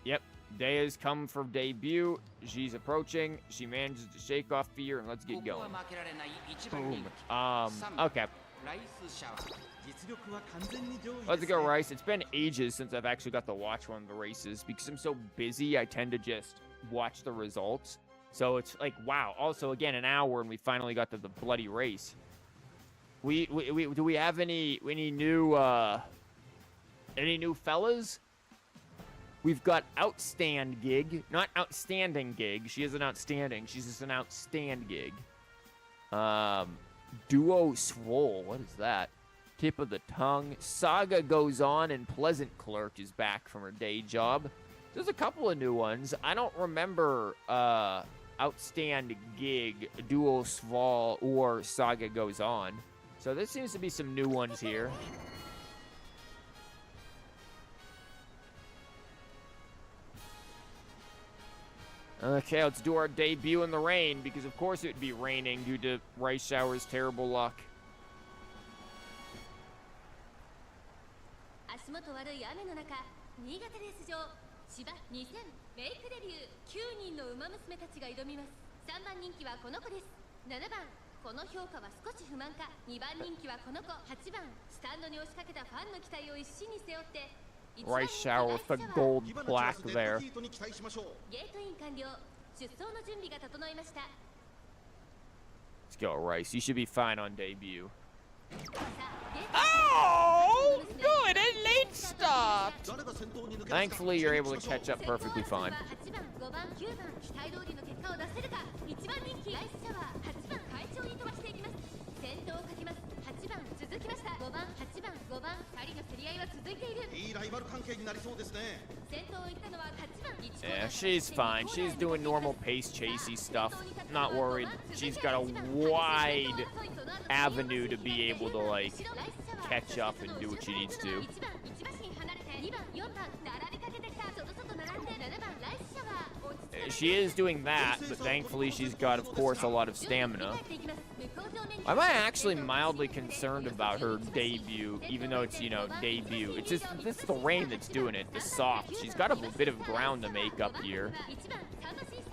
Yep. Day has come for debut. She's approaching. She manages to shake off fear, and let's get going. Boom. Okay. Let's go, Rice. It's been ages since I've actually got to watch one of the races. Because I'm so busy, I tend to just watch the results. So it's like, wow. Also, again, an hour, and we finally got to the bloody race. Do we have any new fellas? We've got Outstand Gig. Not Outstanding Gig. She isn't outstanding. She's just an Outstand Gig. Duo Swole. What is that? Tip of the tongue. Saga Goes On, and Pleasant Clerk is back from her day job. There's a couple of new ones. I don't remember Outstand Gig, Duo Swole, or Saga Goes On. So there seems to be some new ones here. Okay, let's do our debut in the rain, because of course it would be raining due to Rice Shower's terrible luck. Rice Shower with the gold plaque there. Let's go, Rice. You should be fine on debut. Oh, good. A late start. Thankfully, you're able to catch up perfectly fine. Yeah, she's fine. She's doing normal pace chasey stuff. Not worried. She's got a wide avenue to be able to, like, catch up and do what she needs to. She is doing that, but thankfully she's got, of course, a lot of stamina. I'm actually mildly concerned about her debut, even though it's, you know, debut. It's just, this is the rain that's doing it, the soft. She's got a bit of ground to make up here.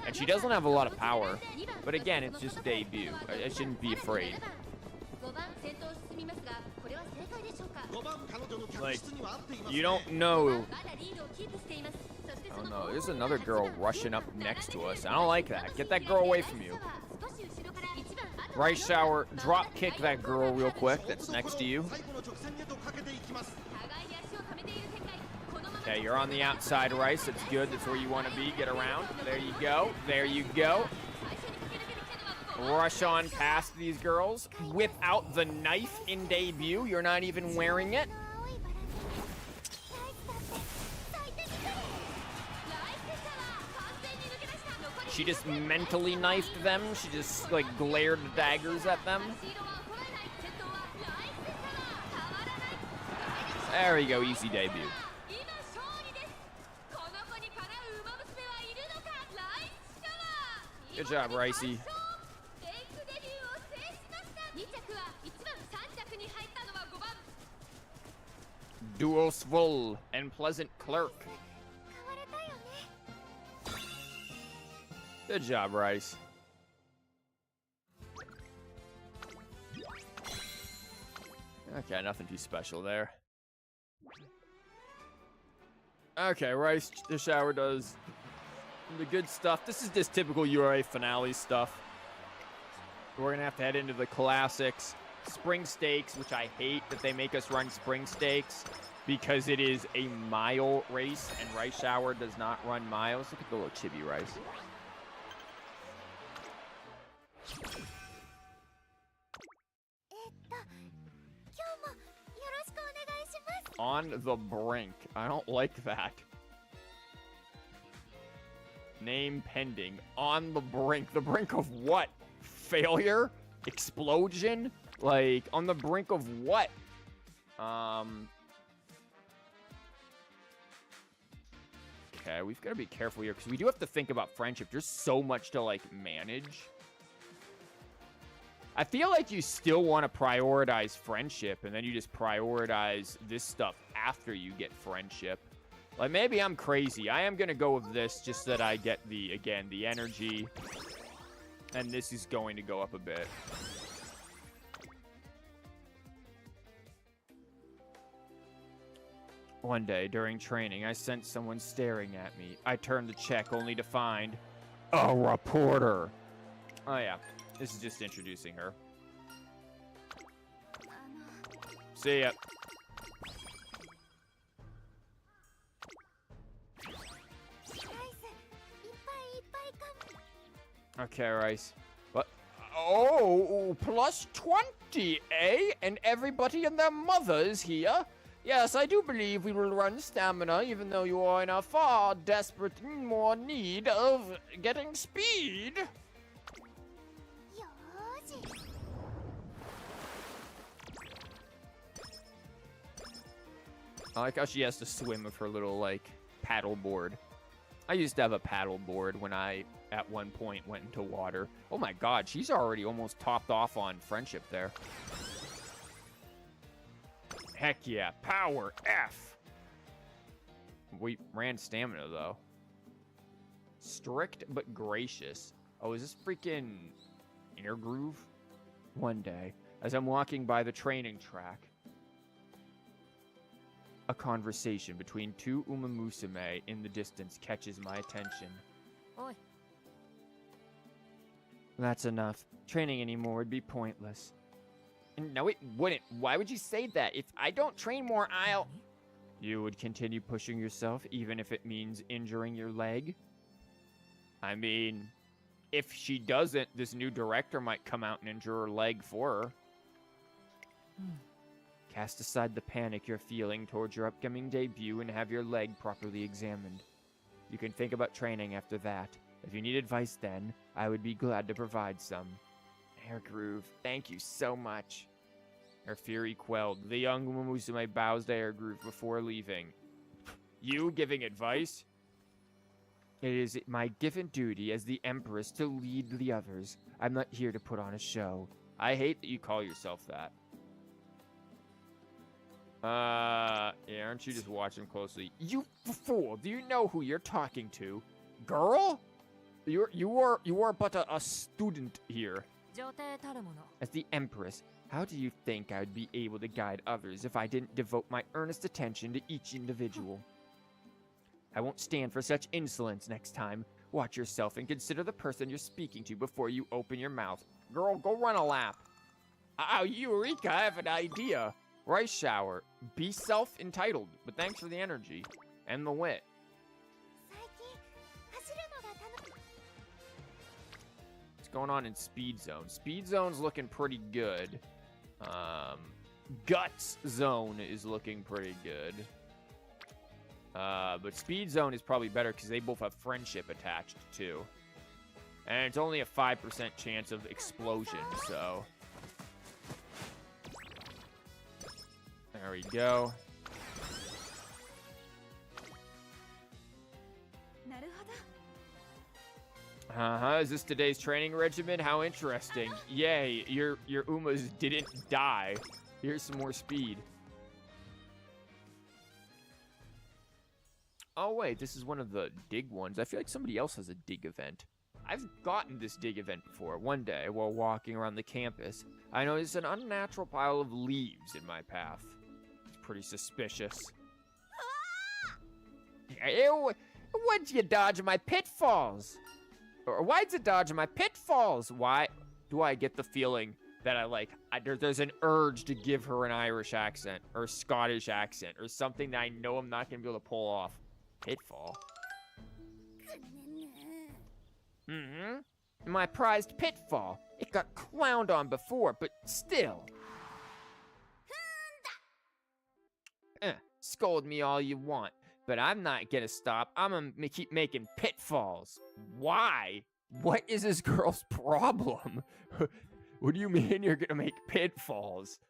And she doesn't have a lot of power. But again, it's just debut. I shouldn't be afraid. Like, you don't know. Oh no, there's another girl rushing up next to us. I don't like that. Get that girl away from you. Rice Shower, drop kick that girl real quick that's next to you. Okay, you're on the outside, Rice. That's good. That's where you want to be. Get around. There you go. There you go. Rush on past these girls. Whip out the knife in debut. You're not even wearing it. She just mentally knifed them. She just, like, glared daggers at them. There we go. Easy debut. Good job, Ricey. Duo Svol and Pleasant Clerk. Good job, Rice. Okay, nothing too special there. Okay, Rice, the shower does the good stuff. This is just typical URA finale stuff. We're gonna have to head into the classics. spring stakes, which I hate that they make us run spring stakes because it is a mile race and Rice Shower does not run miles. Look at the little chibi Rice. On the brink. I don't like that. Name pending. On the brink. The brink of what? Failure? Explosion? Like, on the brink of what? Okay, we've got to be careful here because we do have to think about friendship. There's so much to, like, manage. I feel like you still want to prioritize friendship, and then you just prioritize this stuff after you get friendship. Like, maybe I'm crazy. I am going to go with this just so that I get the energy. And this is going to go up a bit. One day, during training, I sensed someone staring at me. I turned to check, only to find a reporter. Oh, yeah. This is just introducing her. See ya. Okay, Rice. What? Oh, plus 20, eh? And everybody and their mother is here? Yes, I do believe we will run stamina, even though you are in a far desperate more need of getting speed. I like how she has to swim with her little, like, paddle board. I used to have a paddle board when I, at one point, went into water. Oh my god, she's already almost topped off on friendship there. Heck yeah, power F. We ran stamina, though. Strict but gracious. Oh, is this freaking Inner Groove? One day, as I'm walking by the training track, a conversation between two Umamusume in the distance catches my attention. Oi. That's enough. Training anymore would be pointless. No, it wouldn't. Why would you say that? If I don't train more, I'll... You would continue pushing yourself even if it means injuring your leg? I mean, if she doesn't, this new director might come out and injure her leg for her. Cast aside the panic you're feeling towards your upcoming debut and have your leg properly examined. You can think about training after that. If you need advice then, I would be glad to provide some. Air Groove, thank you so much. Her fury quelled. The young Umamusume bows to Air Groove before leaving. You giving advice? It is my given duty as the Empress to lead the others. I'm not here to put on a show. I hate that you call yourself that. Yeah, aren't you just watching closely? You fool! Do you know who you're talking to? Girl? You are but a student here. As the Empress, how do you think I would be able to guide others if I didn't devote my earnest attention to each individual? I won't stand for such insolence next time. Watch yourself and consider the person you're speaking to before you open your mouth. Girl, go run a lap. Oh, Eureka, I have an idea. Rice Shower. Be self-entitled, but thanks for the energy. And the wit. What's going on in Speed Zone? Speed Zone's looking pretty good. Guts Zone is looking pretty good. But Speed Zone is probably better because they both have friendship attached, too. And it's only a 5% chance of explosion, so... There we go. Is this today's training regimen? How interesting. Yay, your Umas didn't die. Here's some more speed. Oh wait, this is one of the dig ones. I feel like somebody else has a dig event. I've gotten this dig event before. One day, while walking around the campus, I noticed an unnatural pile of leaves in my path. It's pretty suspicious. Ew, why'd you dodge my pitfalls? Or why'd you dodge my pitfalls? Why do I get the feeling that I like. There's an urge to give her an Irish accent or Scottish accent or something that I know I'm not going to be able to pull off. Pitfall. My prized pitfall. It got clowned on before, but still. Scold me all you want, but I'm not gonna stop. I'm gonna keep making pitfalls. Why? What is this girl's problem? What do you mean you're gonna make pitfalls?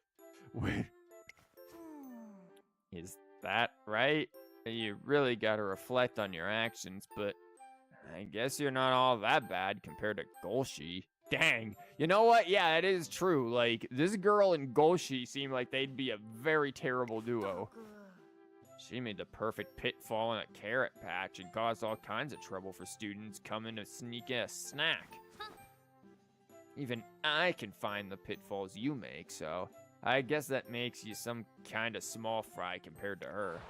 Is that right? You really gotta reflect on your actions, but I guess you're not all that bad compared to Golshi. Dang. You know what? Yeah, it is true. Like, this girl and Golshi seem like they'd be a very terrible duo. She made the perfect pitfall in a carrot patch and caused all kinds of trouble for students coming to sneak in a snack. Even I can find the pitfalls you make, so I guess that makes you some kind of small fry compared to her.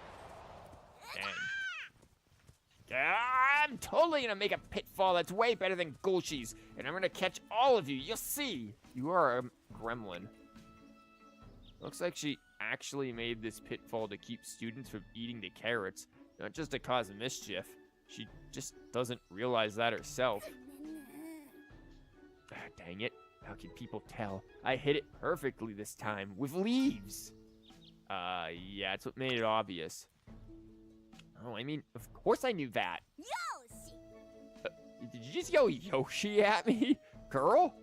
Dang. I'm totally gonna make a pitfall that's way better than Golshi's, and I'm gonna catch all of you. You'll see. You are a gremlin. Looks like she actually made this pitfall to keep students from eating the carrots, not just to cause mischief. She just doesn't realize that herself. Dang it. How can people tell? I hit it perfectly this time, with leaves. Yeah, it's what made it obvious. Oh, I mean, of course I knew that. Yoshi! Did you just yell Yoshi at me? Girl?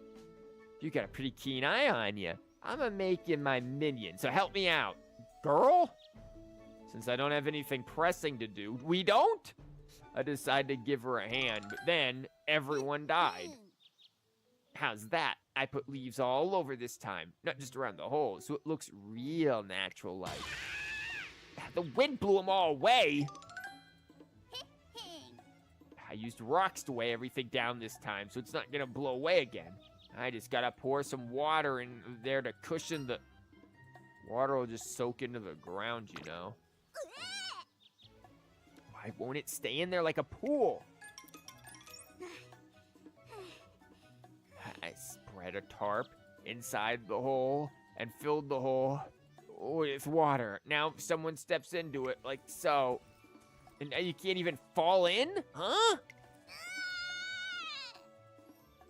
You got a pretty keen eye on you. I'm gonna make you my minion, so help me out. Girl? Since I don't have anything pressing to do, we don't? I decided to give her a hand, but then everyone died. How's that? I put leaves all over this time, not just around the hole, so it looks real natural-like. The wind blew them all away. I used rocks to weigh everything down this time, so it's not gonna blow away again. I just gotta pour some water in there to cushion the... Water will just soak into the ground, you know. Why won't it stay in there like a pool? I spread a tarp inside the hole and filled the hole with water. Now if someone steps into it like so, and now you can't even fall in? Huh?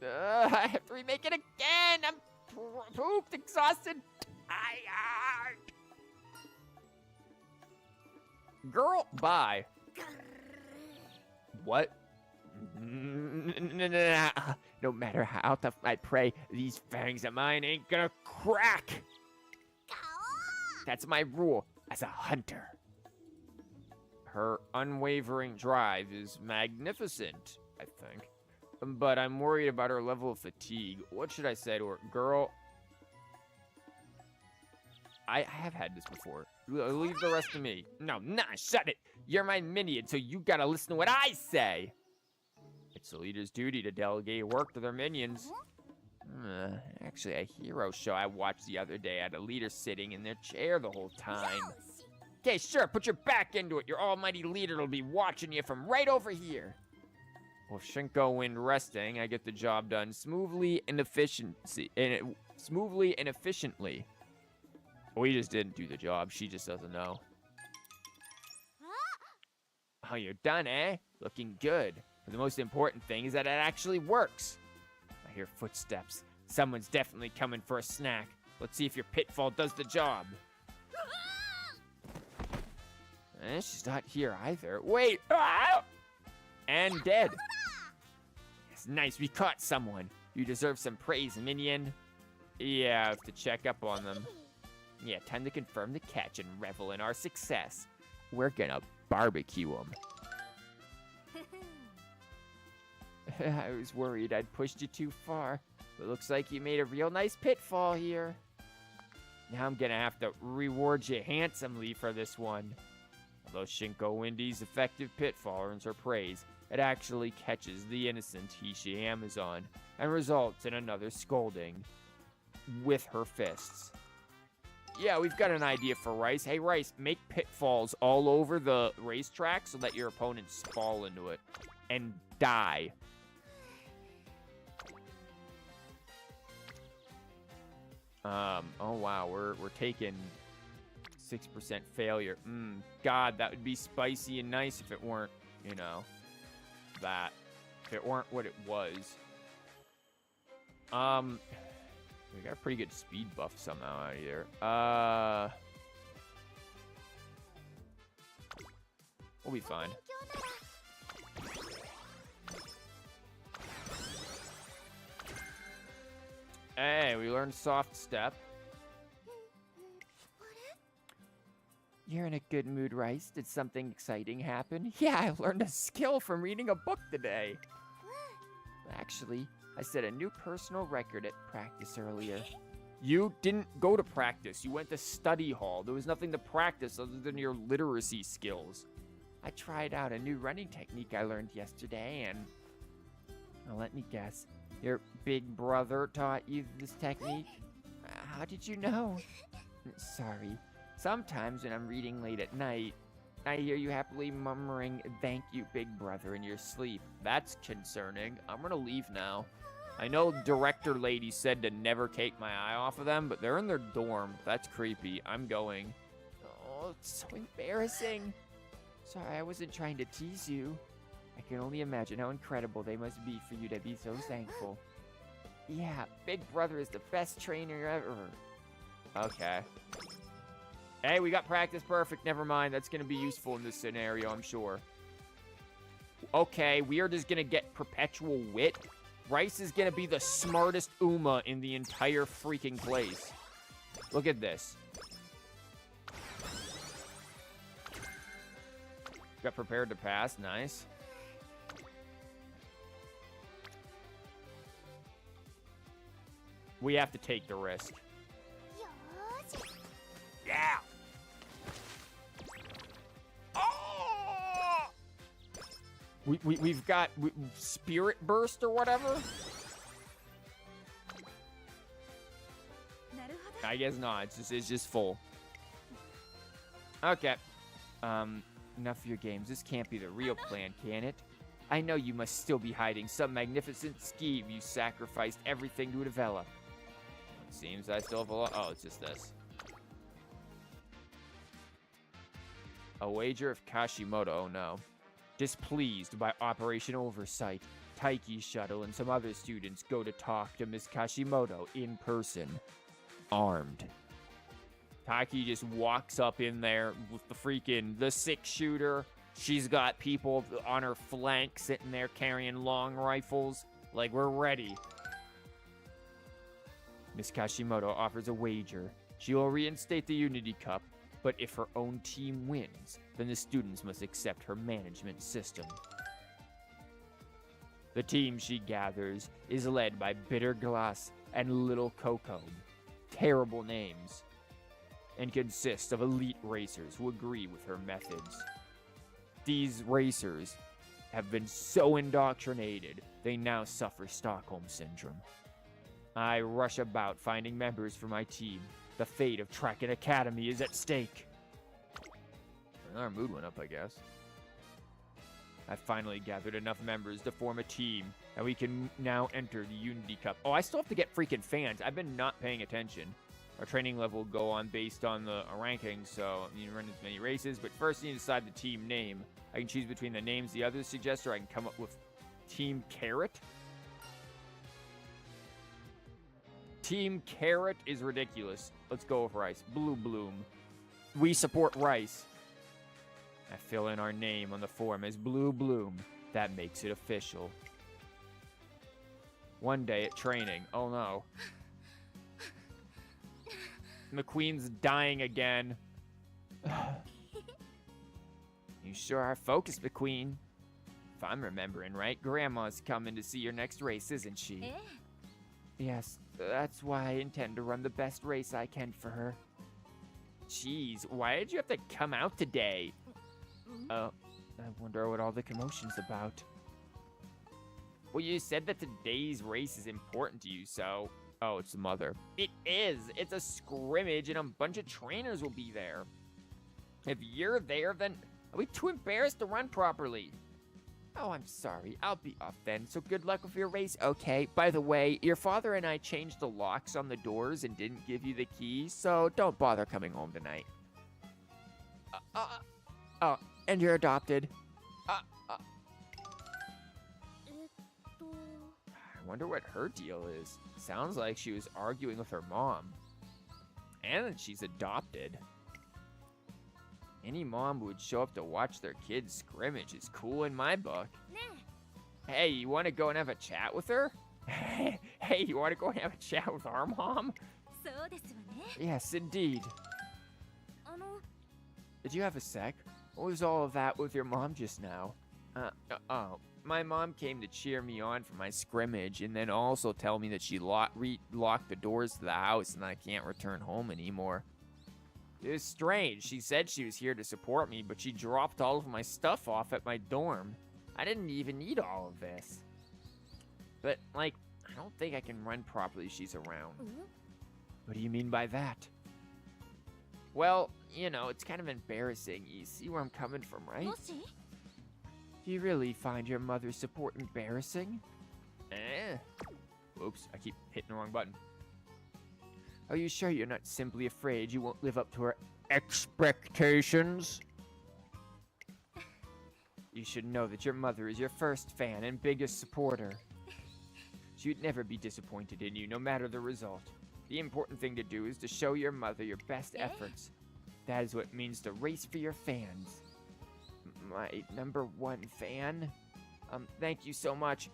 I have to remake it again. I'm pooped, exhausted. Girl, bye. What? No matter how tough I pray, these fangs of mine ain't gonna crack. That's my rule as a hunter. Her unwavering drive is magnificent, I think. But I'm worried about her level of fatigue. What should I say to her? Girl, I have had this before. Leave the rest to me. No, nah, shut it. You're my minion, so you gotta listen to what I say. It's the leader's duty to delegate work to their minions. Actually, a hero show I watched the other day had a leader sitting in their chair the whole time. Okay, sure, put your back into it. Your almighty leader will be watching you from right over here. Well, if Shinko went resting, I get the job done smoothly and efficiently. Well, he just didn't do the job. She just doesn't know. Oh, you're done, eh? Looking good. But the most important thing is that it actually works. I hear footsteps. Someone's definitely coming for a snack. Let's see if your pitfall does the job. She's not here either. Wait! Ah! And dead. It's nice, we caught someone. You deserve some praise, minion. Yeah, I have to check up on them. Yeah, time to confirm the catch and revel in our success. We're gonna barbecue them. I was worried I'd pushed you too far, but looks like you made a real nice pitfall here. Now I'm gonna have to reward you handsomely for this one. Although Shinko Windy's effective pitfall earns her praise, it actually catches the innocent Hishi Amazon and results in another scolding with her fists. Yeah, we've got an idea for Rice. Hey, Rice, make pitfalls all over the racetrack so that your opponents fall into it and die. Oh wow, we're taking 6% failure. God, that would be spicy and nice if it weren't, you know, that. If it weren't what it was. We got a pretty good speed buff somehow out of here. We'll be fine. Hey, we learned soft step. You're in a good mood, Rice. Did something exciting happen? Yeah, I learned a skill from reading a book today. Actually, I set a new personal record at practice earlier. You didn't go to practice. You went to study hall. There was nothing to practice other than your literacy skills. I tried out a new running technique I learned yesterday, and... Now, let me guess. Your big brother taught you this technique? How did you know? Sorry. Sometimes when I'm reading late at night, I hear you happily murmuring, "Thank you, big brother," in your sleep. That's concerning. I'm gonna leave now. I know director lady said to never take my eye off of them, but they're in their dorm. That's creepy. I'm going. Oh, it's so embarrassing. Sorry, I wasn't trying to tease you. I can only imagine how incredible they must be for you to be so thankful. Yeah, big brother is the best trainer ever. Okay. Hey, we got practice perfect. Never mind. That's going to be useful in this scenario, I'm sure. Okay, we are just going to get perpetual wit. Rice is going to be the smartest Uma in the entire freaking place. Look at this. Got prepared to pass. Nice. We have to take the risk. Yeah. Oh! We've got Spirit Burst or whatever. I guess not. It's just full. Okay. Enough of your games. This can't be the real plan, can it? I know you must still be hiding some magnificent scheme you sacrificed everything to develop. It seems I still have a lot. Oh, it's just this. A wager of Kashimoto, oh no. Displeased by Operation Oversight, Taiki's shuttle and some other students go to talk to Miss Kashimoto in person, armed. Taiki just walks up in there with the 6-shooter. She's got people on her flank sitting there carrying long rifles. Like, we're ready. Miss Kashimoto offers a wager. She will reinstate the Unity Cup, but if her own team wins, then the students must accept her management system. The team she gathers is led by Bitter Glass and Little Coco. Terrible names. And consists of elite racers who agree with her methods. These racers have been so indoctrinated, they now suffer Stockholm Syndrome. I rush about finding members for my team. The fate of Tracken Academy is at stake. Our mood went up, I guess. I finally gathered enough members to form a team, and we can now enter the Unity Cup. Oh, I still have to get freaking fans. I've been not paying attention. Our training level will go on based on the rankings, so I need to run as many races. But first, I need to decide the team name. I can choose between the names the others suggest, or I can come up with Team Carrot. Team Carrot is ridiculous. Let's go with Rice. Blue Bloom. We support Rice. I fill in our name on the form as Blue Bloom. That makes it official. One day at training. Oh no. McQueen's dying again. You sure are focused, McQueen. If I'm remembering right, Grandma's coming to see your next race, isn't she? Yes, that's why I intend to run the best race I can for her. Jeez, why did you have to come out today? I wonder what all the commotion's about. Well, you said that today's race is important to you, so... Oh, it's the mother. It is! It's a scrimmage and a bunch of trainers will be there. If you're there, then are we too embarrassed to run properly? Oh, I'm sorry. I'll be off then. So good luck with your race, okay? By the way, your father and I changed the locks on the doors and didn't give you the keys, so don't bother coming home tonight. Oh, and you're adopted. I wonder what her deal is. Sounds like she was arguing with her mom. And that she's adopted. Any mom who would show up to watch their kids scrimmage is cool in my book. Hey, you want to go and have a chat with her? Hey, you want to go and have a chat with our mom? Yes, indeed. Did you have a sec? What was all of that with your mom just now? My mom came to cheer me on for my scrimmage and then also tell me that she locked the doors to the house and I can't return home anymore. It was strange. She said she was here to support me, but she dropped all of my stuff off at my dorm. I didn't even need all of this. But, like, I don't think I can run properly if she's around. What do you mean by that? Well, you know, it's kind of embarrassing. You see where I'm coming from, right? Do you really find your mother's support embarrassing? Oops, I keep hitting the wrong button. Are you sure you're not simply afraid you won't live up to her expectations? You should know that your mother is your first fan and biggest supporter. She would never be disappointed in you, no matter the result. The important thing to do is to show your mother your best efforts. That is what it means to race for your fans. My #1 fan? Thank you so much.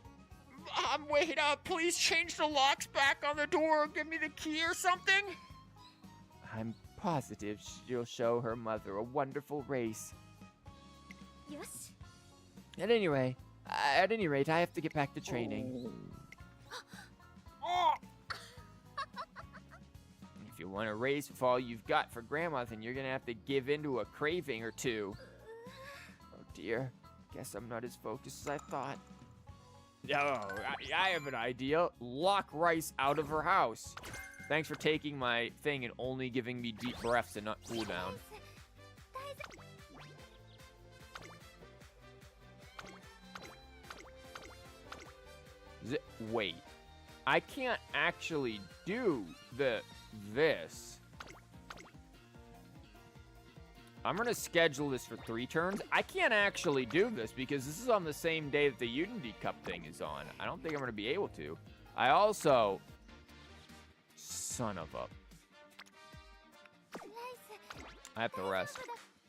Wait up, please change the locks back on the door. Give me the key or something. I'm positive she'll show her mother a wonderful race. Yes. At any rate, I have to get back to training. If you want to race with all you've got for Grandma, then you're gonna have to give in to a craving or two. Oh dear, guess I'm not as focused as I thought. Oh, I have an idea. Lock Rice out of her house. Thanks for taking my thing and only giving me deep breaths and not cool down. Wait. I can't actually do this. I'm gonna schedule this for 3 turns. I can't actually do this because this is on the same day that the Unity Cup thing is on. I don't think I'm gonna be able to. I also... Son of a... I have to rest.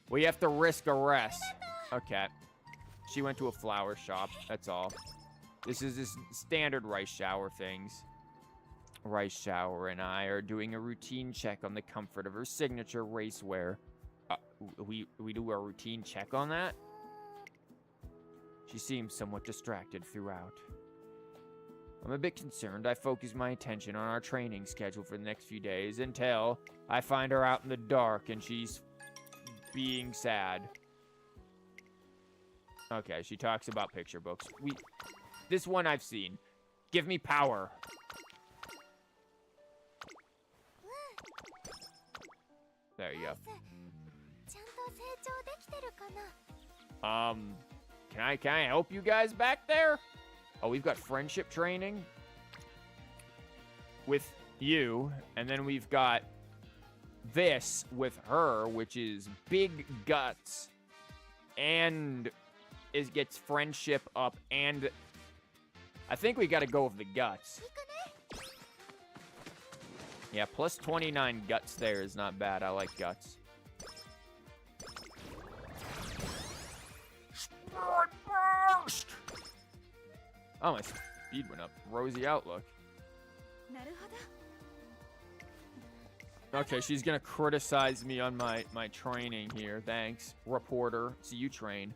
We have to risk a rest. Okay. She went to a flower shop, that's all. This is this standard Rice Shower things. Rice Shower and I are doing a routine check on the comfort of her signature racewear. We do a routine check on that? She seems somewhat distracted throughout. I'm a bit concerned. I focus my attention on our training schedule for the next few days until I find her out in the dark and she's being sad. Okay, she talks about picture books. This one I've seen. Give me power. There you go. Can I help you guys back there? Oh, we've got friendship training with you, and then we've got this with her, which is big guts, and it gets friendship up, and I think we got to go with the guts. Yeah, plus 29 guts there is not bad. I like guts. Burst! Oh, my speed went up. Rosy outlook. Okay, she's gonna criticize me on my training here. Thanks, reporter. So you train.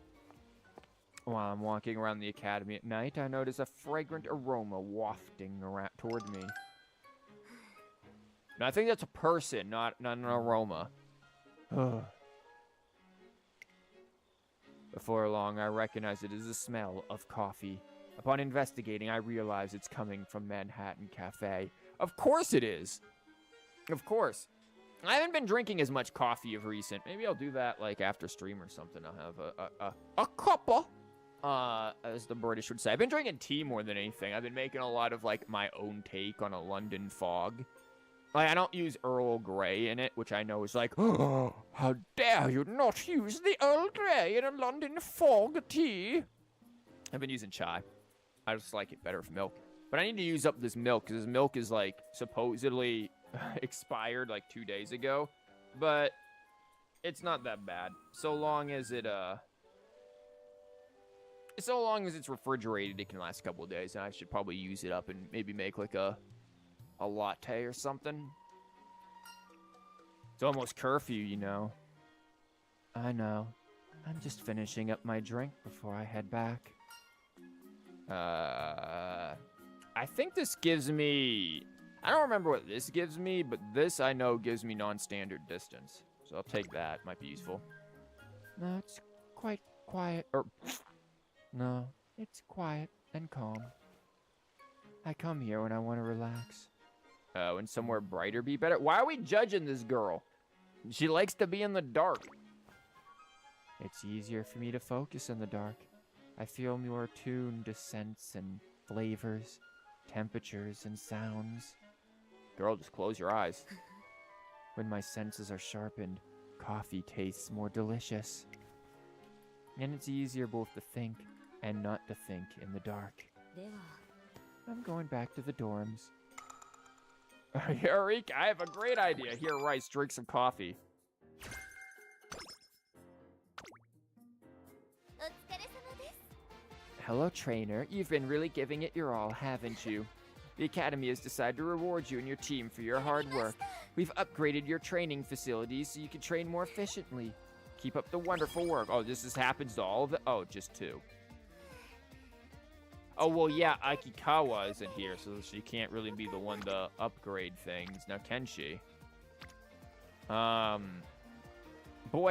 While I'm walking around the academy at night, I notice a fragrant aroma wafting around toward me. Now, I think that's a person, not an aroma. Before long, I recognize it as the smell of coffee. Upon investigating, I realize it's coming from Manhattan Cafe. Of course it is. Of course. I haven't been drinking as much coffee of recent. Maybe I'll do that like after stream or something. I'll have a cuppa. as the British would say. I've been drinking tea more than anything. I've been making a lot of, like, my own take on a London fog. Like, I don't use Earl Grey in it, which I know is like, oh, how dare you not use the Earl Grey in a London fog tea? I've been using chai. I just like it better with milk. But I need to use up this milk, because this milk is, like, supposedly expired, like, 2 days ago. But it's not that bad. So long as it's refrigerated, it can last a couple of days. And I should probably use it up and maybe make, like, a latte or something. It's almost curfew, you know. I know. I'm just finishing up my drink before I head back. I think this gives me... I don't remember what this gives me, but this I know gives me non-standard distance. So I'll take that. Might be useful. No, it's quite quiet. No, it's quiet and calm. I come here when I want to relax. And somewhere brighter be better? Why are we judging this girl? She likes to be in the dark. It's easier for me to focus in the dark. I feel more attuned to scents and flavors, temperatures and sounds. Girl, just close your eyes. When my senses are sharpened, coffee tastes more delicious. And it's easier both to think and not to think in the dark. I'm going back to the dorms. Eureka, I have a great idea. Here, Rice, drink some coffee. Hello, trainer. You've been really giving it your all, haven't you? The Academy has decided to reward you and your team for your hard work. We've upgraded your training facilities so you can train more efficiently. Keep up the wonderful work. Oh, this happens to all of it? Oh, just 2. Oh, well, yeah, Akikawa isn't here, so she can't really be the one to upgrade things. Now, can she? Boy,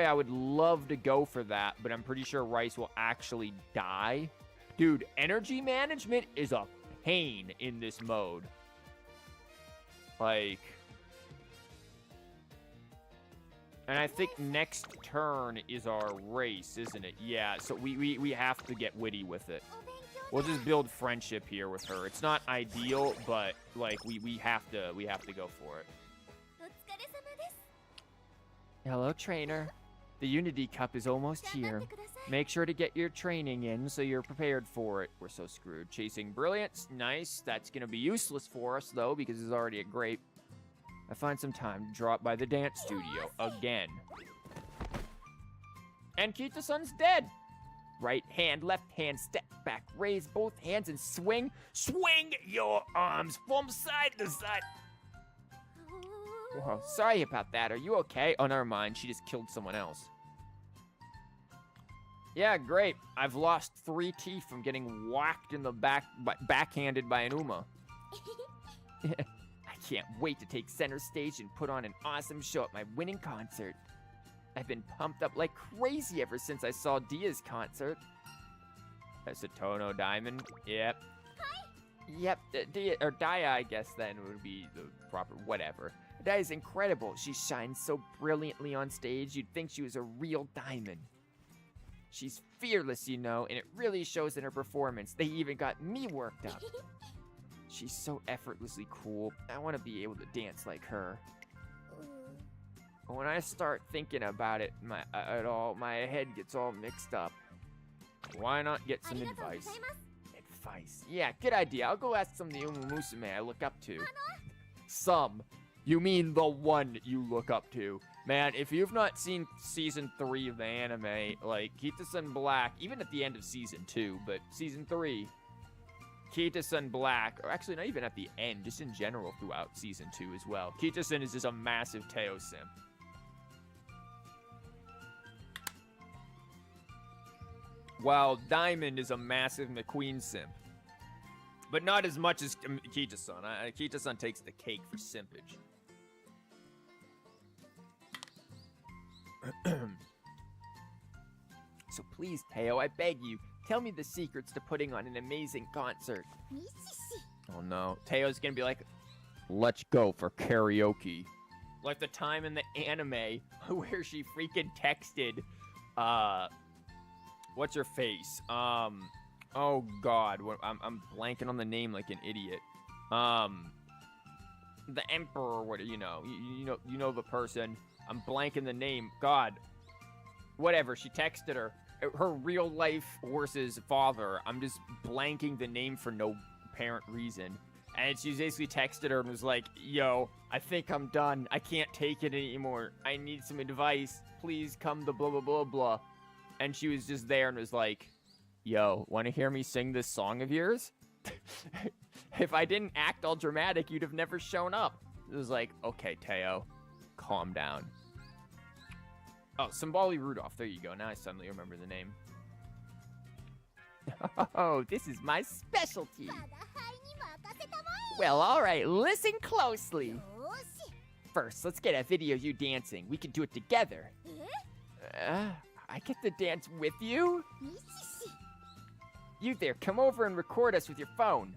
I would love to go for that, but I'm pretty sure Rice will actually die. Dude, energy management is a pain in this mode. Like... And I think next turn is our race, isn't it? Yeah, so we have to get witty with it. We'll just build friendship here with her. It's not ideal, but like we have to go for it. Hello, trainer. The Unity Cup is almost here. Make sure to get your training in so you're prepared for it. We're so screwed. Chasing Brilliance, nice. That's gonna be useless for us though because it's already a grape. I find some time to drop by the dance studio again. And Kita-san's dead. Right hand, left hand, step back, raise both hands and swing. Swing your arms from side to side. Whoa, sorry about that. Are you okay? Oh, never mind. She just killed someone else. Yeah, great. I've lost 3 teeth from getting whacked in the backhanded by an Uma. I can't wait to take center stage and put on an awesome show at my winning concert. I've been pumped up like crazy ever since I saw Dia's concert. Satono Diamond. Yep. Hi. Yep. Dia, or Dia, I guess then would be the proper whatever. Dia's incredible. She shines so brilliantly on stage, you'd think she was a real diamond. She's fearless, you know, and it really shows in her performance. They even got me worked up. She's so effortlessly cool. I want to be able to dance like her. When I start thinking about it at all, my head gets all mixed up. Why not get some advice? Advice? Yeah, good idea. I'll go ask some of the Umamusume I look up to. Some. You mean the one you look up to. Man, if you've not seen Season 3 of the anime, like, Kita-san Black, even at the end of Season 2, but Season 3, Kita-san Black, or actually not even at the end, just in general throughout Season 2 as well. Kita-san is just a massive Teo simp. While Diamond is a massive McQueen simp. But not as much as Kita-san. Kita-san takes the cake for simpage. So please, Teo, I beg you, tell me the secrets to putting on an amazing concert. Oh no, Teo's gonna be like, let's go for karaoke. Like the time in the anime where she freaking texted, What's her face? Oh God, I'm blanking on the name like an idiot. The Emperor, what you know, you know the person. I'm blanking the name. God, whatever. She texted her real life horse's father. I'm just blanking the name for no apparent reason. And she basically texted her and was like, yo, I think I'm done. I can't take it anymore. I need some advice. Please come to blah, blah, blah, blah. And she was just there and was like, yo, want to hear me sing this song of yours? If I didn't act all dramatic, you'd have never shown up. It was like, okay, Teo, calm down. Oh, Symboli Rudolph. There you go. Now I suddenly remember the name. Oh, this is my specialty. Well, all right, listen closely. First, let's get a video of you dancing. We can do it together. I get to dance with you? You there, come over and record us with your phone.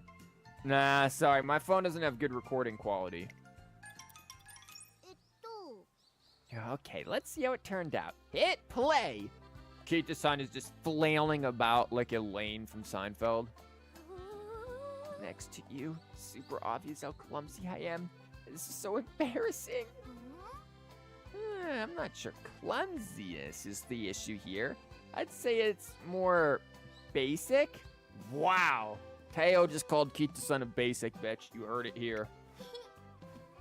Nah, sorry, my phone doesn't have good recording quality. Okay, let's see how it turned out. Hit play! Kita-san is just flailing about like Elaine from Seinfeld. Next to you, super obvious how clumsy I am. This is so embarrassing. I'm not sure clumsiness is the issue here. I'd say it's more basic. Wow. Teo just called Kita-san a basic bitch. You heard it here.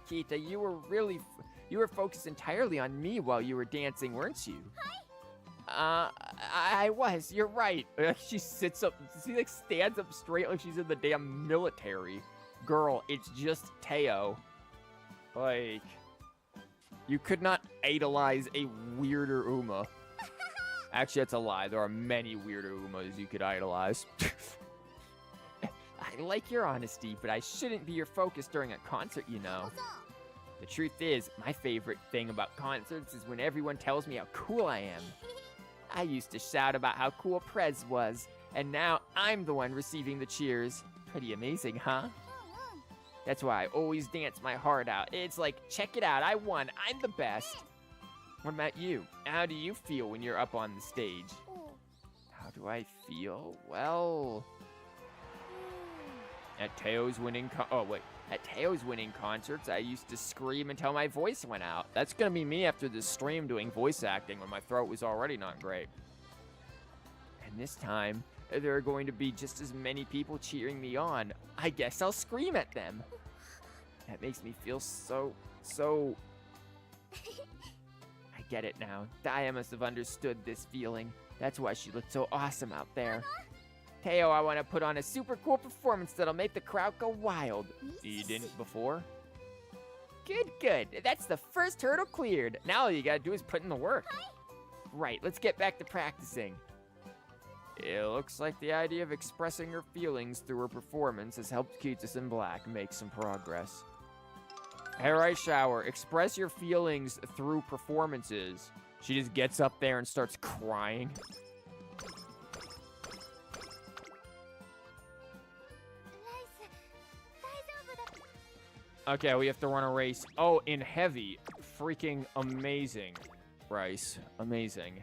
Kita, you were focused entirely on me while you were dancing, weren't you? I was. You're right. She sits up. She like stands up straight like she's in the damn military. Girl, it's just Teo. Like, you could not idolize a weirder Uma. Actually, that's a lie. There are many weirder Umas you could idolize. I like your honesty, but I shouldn't be your focus during a concert, you know. The truth is, my favorite thing about concerts is when everyone tells me how cool I am. I used to shout about how cool Prez was, and now I'm the one receiving the cheers. Pretty amazing, huh? That's why I always dance my heart out. It's like, check it out, I won, I'm the best. What about you? How do you feel when you're up on the stage? How do I feel? Well, at Teo's winning concerts, I used to scream until my voice went out. That's gonna be me after this stream doing voice acting when my throat was already not great. And this time, there are going to be just as many people cheering me on. I guess I'll scream at them. That makes me feel so... I get it now. Dia must have understood this feeling. That's why she looked so awesome out there. Teo, I want to put on a super cool performance that'll make the crowd go wild. You didn't before? Good, good. That's the first hurdle cleared. Now all you gotta do is put in the work. Right, let's get back to practicing. It looks like the idea of expressing her feelings through her performance has helped Kita-san Black make some progress. Alright, Shower, express your feelings through performances. She just gets up there and starts crying. Okay, we have to run a race. Oh, in heavy. Freaking amazing. Rice. Amazing.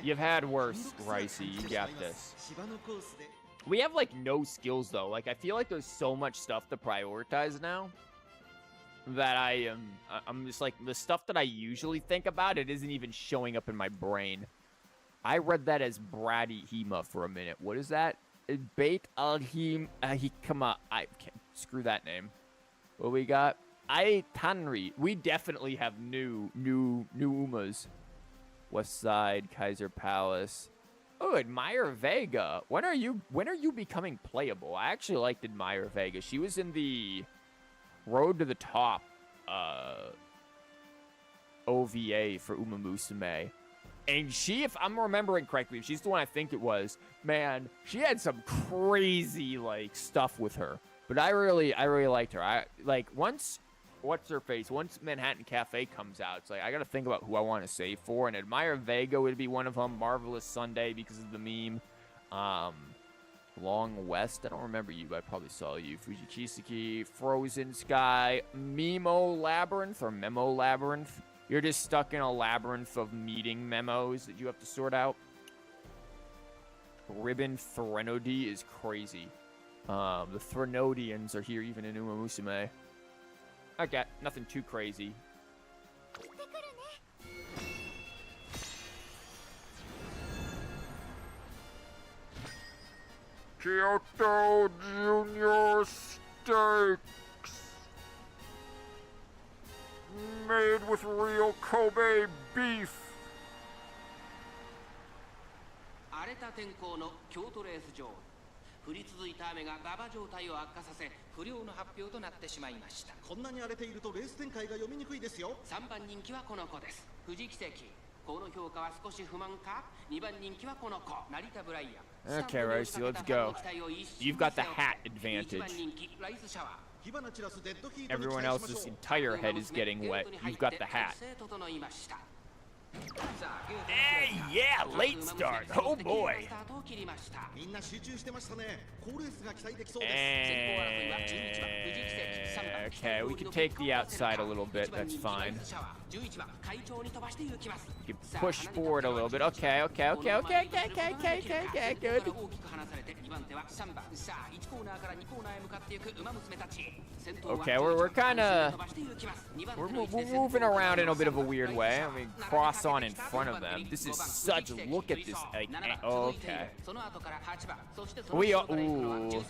You've had worse, Ricey. You got this. We have, like, no skills, though. Like, I feel like there's so much stuff to prioritize now that I'm just, like, the stuff that I usually think about, it isn't even showing up in my brain. I read that as Brady Hema for a minute. What is that? Bait al-Him Hikama. Screw that name. What we got? Tanri. We definitely have new Umas. West Side, Kaiser Palace. Oh, Admire Vega. When are you becoming playable? I actually liked Admire Vega. She was in the Road to the Top OVA for Umamusume. And she, if I'm remembering correctly, if she's the one I think it was, man, she had some crazy, like, stuff with her. But I really liked her. Once Manhattan Cafe comes out, it's like, I gotta think about who I want to save for, and Admire Vega would be one of them, Marvelous Sunday because of the meme. Long West. I don't remember you, but I probably saw you. Fujikiseki, Frozen Sky, Memo Labyrinth or Memo Labyrinth. You're just stuck in a labyrinth of meeting memos that you have to sort out. Ribbon Threnody is crazy. The Threnodians are here even in Umamusume. Okay, nothing too crazy. Kyoto Junior Steaks. Made with real Kobe beef. 荒れた天候の京都レース場。降り続いた雨が馬場状態を悪化させ、不良の発表となってしまいました。こんなに荒れているとレース展開が読みにくいですよ。3番人気はこの子です。藤木関。この評価は少し不満か ?2 番人気はこの子、成田ブライアン。Okay, Rice, let's go. You've got the hat advantage. Everyone else's entire head is getting wet. You've got the hat. Hey, yeah, late start. Oh boy. Okay, we can take the outside a little bit. That's fine. You can push forward a little bit. Okay, good. Okay, we're kind of we're moving around in a bit of a weird way. I mean, cross on in front of them. This is such. Look at this. Like, okay. We are. Ooh.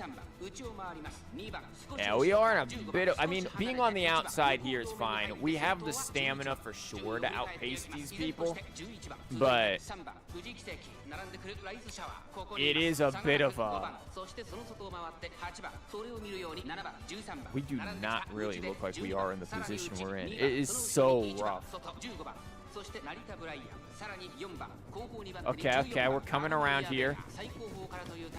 Yeah, we are in a bit of. I mean, being on the outside here is fine. We have the stamina for sure to outpace these people, but it is a bit of a. We do not really look like we are in the position we're in. It is so rough. Okay, we're coming around here.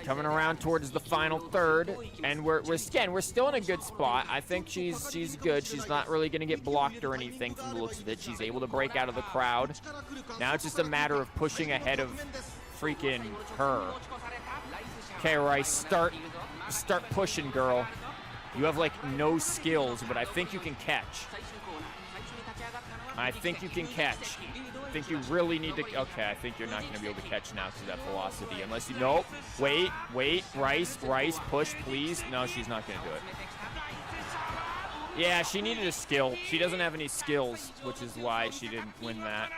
Coming around towards the final third, and we're still in a good spot. I think she's good. She's not really gonna get blocked or anything from the looks of it. She's able to break out of the crowd. Now it's just a matter of pushing ahead of freaking her. Okay, Rice, start pushing, girl. You have like no skills, but I think you can catch. I think you can catch. I think you really need to. Okay, I think you're not going to be able to catch now because of that velocity. Unless you. Nope. Wait. Rice, push, please. No, she's not going to do it. Yeah, she needed a skill. She doesn't have any skills, which is why she didn't win that.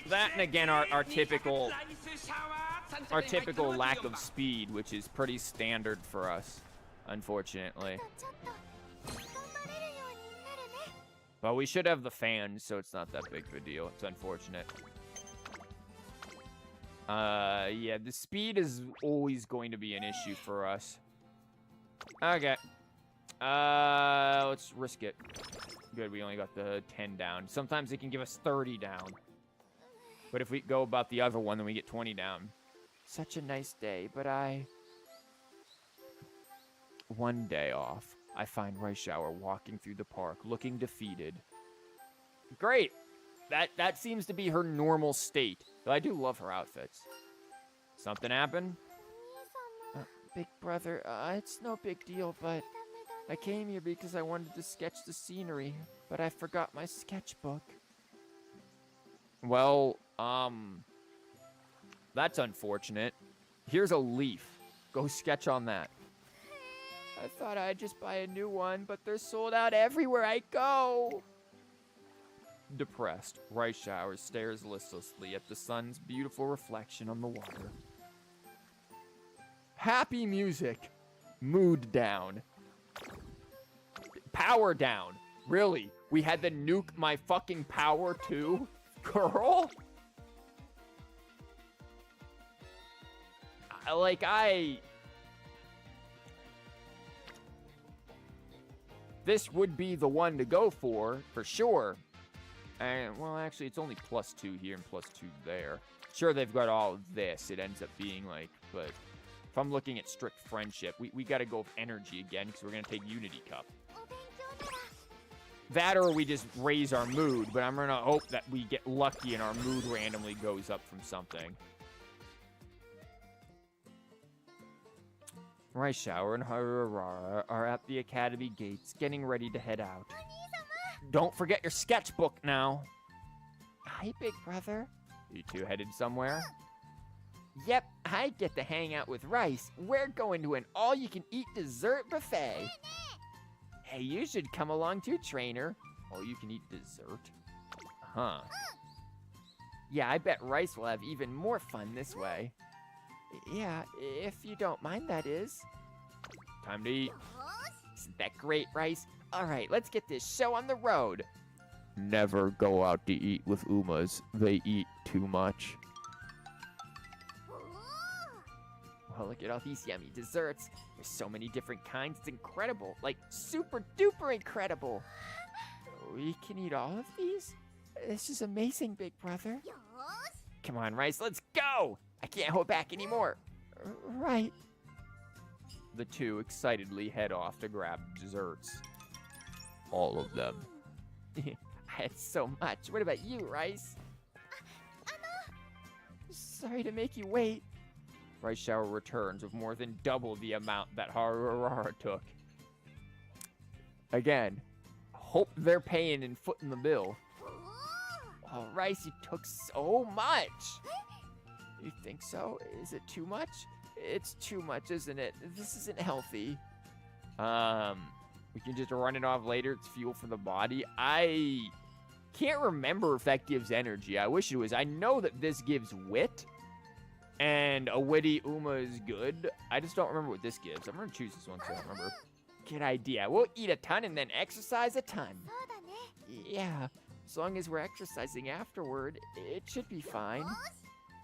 That and again, our typical lack of speed, which is pretty standard for us, unfortunately. Well, we should have the fans, so it's not that big of a deal. It's unfortunate. Yeah, the speed is always going to be an issue for us. Okay. Let's risk it. Good, we only got the 10 down. Sometimes it can give us 30 down. But if we go about the other one, then we get 20 down. Such a nice day, but one day off. I find Reischauer walking through the park, looking defeated. Great! That seems to be her normal state. Though I do love her outfits. Something happened? Big brother, it's no big deal, but I came here because I wanted to sketch the scenery, but I forgot my sketchbook. Well, that's unfortunate. Here's a leaf. Go sketch on that. I thought I'd just buy a new one, but they're sold out everywhere I go. Depressed, Reischauer stares listlessly at the sun's beautiful reflection on the water. Happy music. Mood down. Power down. Really? We had to nuke my fucking power too? Girl? This would be the one to go for sure. And, well, actually, it's only +2 here and +2 there. Sure, they've got all of this. It ends up being like, but if I'm looking at strict friendship, we got to go with energy again because we're going to take Unity Cup. That or we just raise our mood, but I'm going to hope that we get lucky and our mood randomly goes up from something. Raishower and Harurara are at the academy gates, getting ready to head out. Don't forget your sketchbook now. Hi, big brother. You two headed somewhere? Yep, I get to hang out with Rice. We're going to an all-you-can-eat dessert buffet. Hey, you should come along too, trainer. All-you-can-eat dessert? Huh. Yeah, I bet Rice will have even more fun this way. Yeah, if you don't mind, that is. Time to eat. Isn't that great, Rice? All right, let's get this show on the road. Never go out to eat with Umas. They eat too much. Well, look at all these yummy desserts. There's so many different kinds. It's incredible. Like, super duper incredible. We can eat all of these? This is amazing, big brother. Come on, Rice, let's go! I can't hold back anymore. Right. The two excitedly head off to grab desserts. All of them. I had so much. What about you, Rice? Sorry to make you wait. Rice Shower returns with more than double the amount that Harurara took. Again, hope they're paying and footing the bill. Oh, Rice, you took so much. You think so? Is it too much? It's too much, isn't it? This isn't healthy. We can just run it off later. It's fuel for the body. I can't remember if that gives energy. I wish it was. I know that this gives wit. And a witty Uma is good. I just don't remember what this gives. I'm going to choose this one so I remember. Good idea. We'll eat a ton and then exercise a ton. Yeah. As long as we're exercising afterward, it should be fine.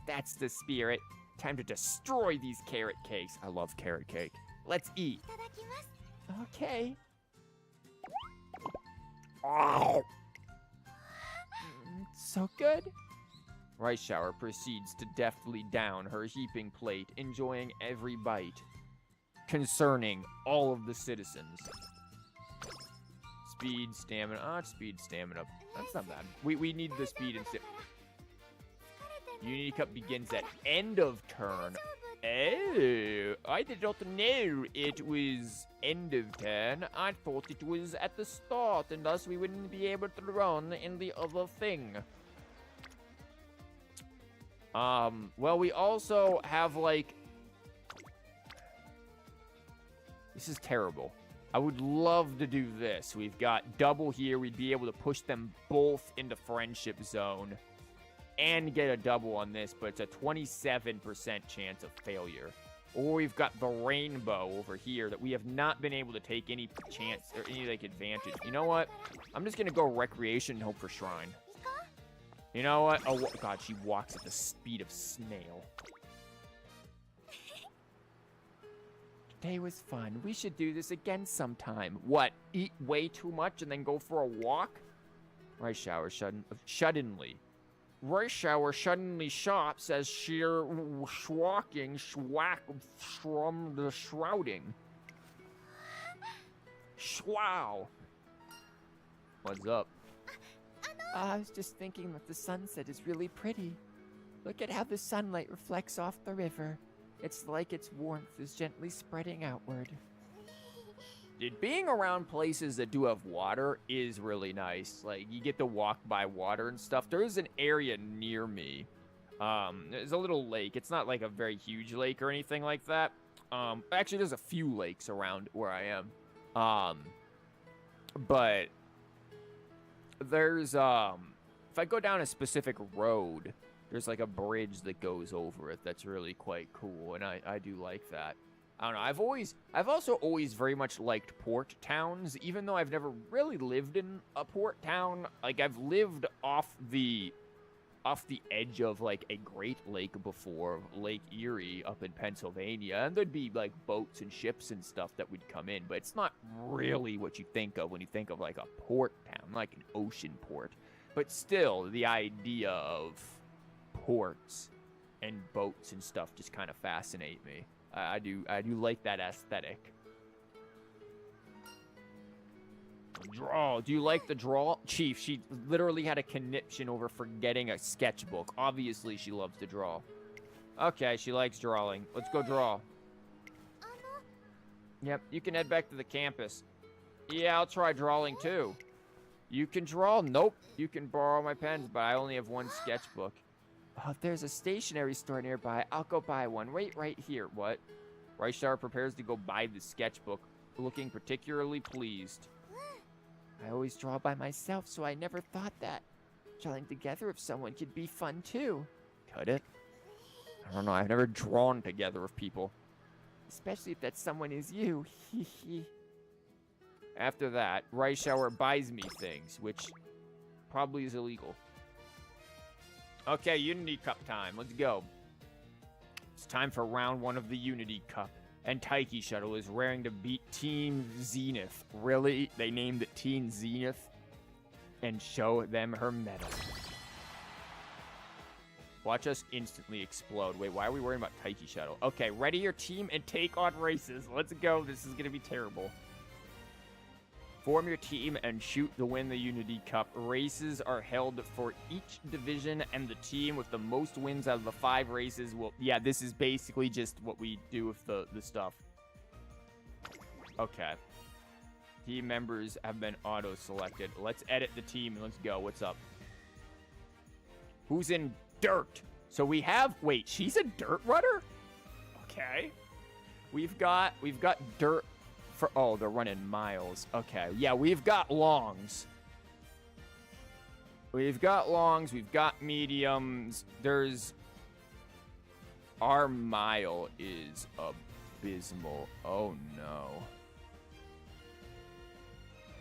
That's the spirit. Time to destroy these carrot cakes. I love carrot cake. Let's eat. Okay. Oh. So good. Rice Shower proceeds to deftly down her heaping plate, enjoying every bite. Concerning all of the citizens. Speed, stamina. Speed, stamina. That's not bad. We need the speed and stamina. Unity Cup begins at end of turn. Oh, I did not know it was end of turn. I thought it was at the start, and thus we wouldn't be able to run in the other thing. Well, we also have, like... This is terrible. I would love to do this. We've got double here. We'd be able to push them both into friendship zone and get a double on this, but it's a 27% chance of failure. Or we've got the rainbow over here that we have not been able to take any chance or any, like, advantage. You know what? I'm just going to go recreation and hope for shrine. You know what? Oh, God, she walks at the speed of snail. Today was fun. We should do this again sometime. What? Eat way too much and then go for a walk? Rice Shower suddenly. Rice Shower suddenly shops as sheer swalking schwack from the shrouding. Schwow. What's up? I was just thinking that the sunset is really pretty. Look at how the sunlight reflects off the river. It's like its warmth is gently spreading outward. Dude, being around places that do have water is really nice. Like, you get to walk by water and stuff. There is an area near me. There's a little lake. It's not like a very huge lake or anything like that. Actually, there's a few lakes around where I am. But there's, if I go down a specific road, there's like a bridge that goes over it that's really quite cool, and I do like that. I don't know, I've also always very much liked port towns, even though I've never really lived in a port town. Like, I've lived off the edge of, like, a Great Lake before, Lake Erie up in Pennsylvania, and there'd be, like, boats and ships and stuff that would come in, but it's not really what you think of when you think of, like, a port town, like an ocean port. But still, the idea of ports and boats and stuff just kind of fascinate me. I do like that aesthetic. Draw. Do you like the draw? Chief, she literally had a conniption over forgetting a sketchbook. Obviously, she loves to draw. Okay, she likes drawing. Let's go draw. Yep, you can head back to the campus. Yeah, I'll try drawing too. You can draw? Nope. You can borrow my pens, but I only have one sketchbook. Oh, there's a stationery store nearby. I'll go buy one. Wait right here. What? Reichauer prepares to go buy the sketchbook, looking particularly pleased. I always draw by myself, so I never thought that drawing together with someone could be fun too. Could it? I don't know. I've never drawn together with people. Especially if that someone is you. After that, Reichauer buys me things, which probably is illegal. Okay, Unity Cup time. Let's go. It's time for round 1 of the Unity Cup. And Taiki Shuttle is raring to beat Team Zenith. Really? They named it Team Zenith? And show them her medal. Watch us instantly explode. Wait, why are we worrying about Taiki Shuttle? Okay, ready your team and take on races. Let's go. This is going to be terrible. Form your team and shoot to win the Unity Cup. Races are held for each division, and the team with the most wins out of the 5 races will... Yeah, this is basically just what we do with the stuff. Okay. Team members have been auto-selected. Let's edit the team and let's go. What's up? Who's in dirt? So we have... Wait, she's a dirt runner? Okay. We've got dirt... Oh, they're running miles. Okay, yeah, we've got longs. We've got mediums. Our mile is abysmal. Oh, no.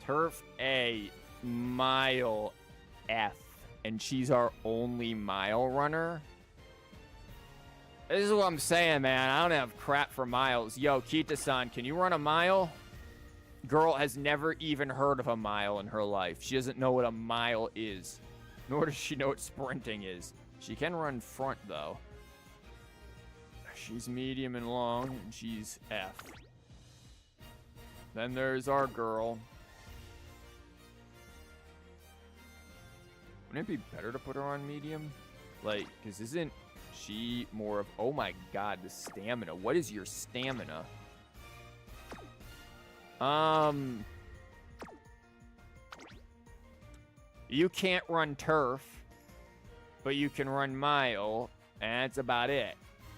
Turf A, mile F. And she's our only mile runner? This is what I'm saying, man. I don't have crap for miles. Yo, Kita-san, can you run a mile? Girl has never even heard of a mile in her life. She doesn't know what a mile is. Nor does she know what sprinting is. She can run front, though. She's medium and long, and she's F. Then there's our girl. Wouldn't it be better to put her on medium? Like, because isn't... she more of... Oh my god, the stamina. What is your stamina? You can't run turf, but you can run mile, and that's about it.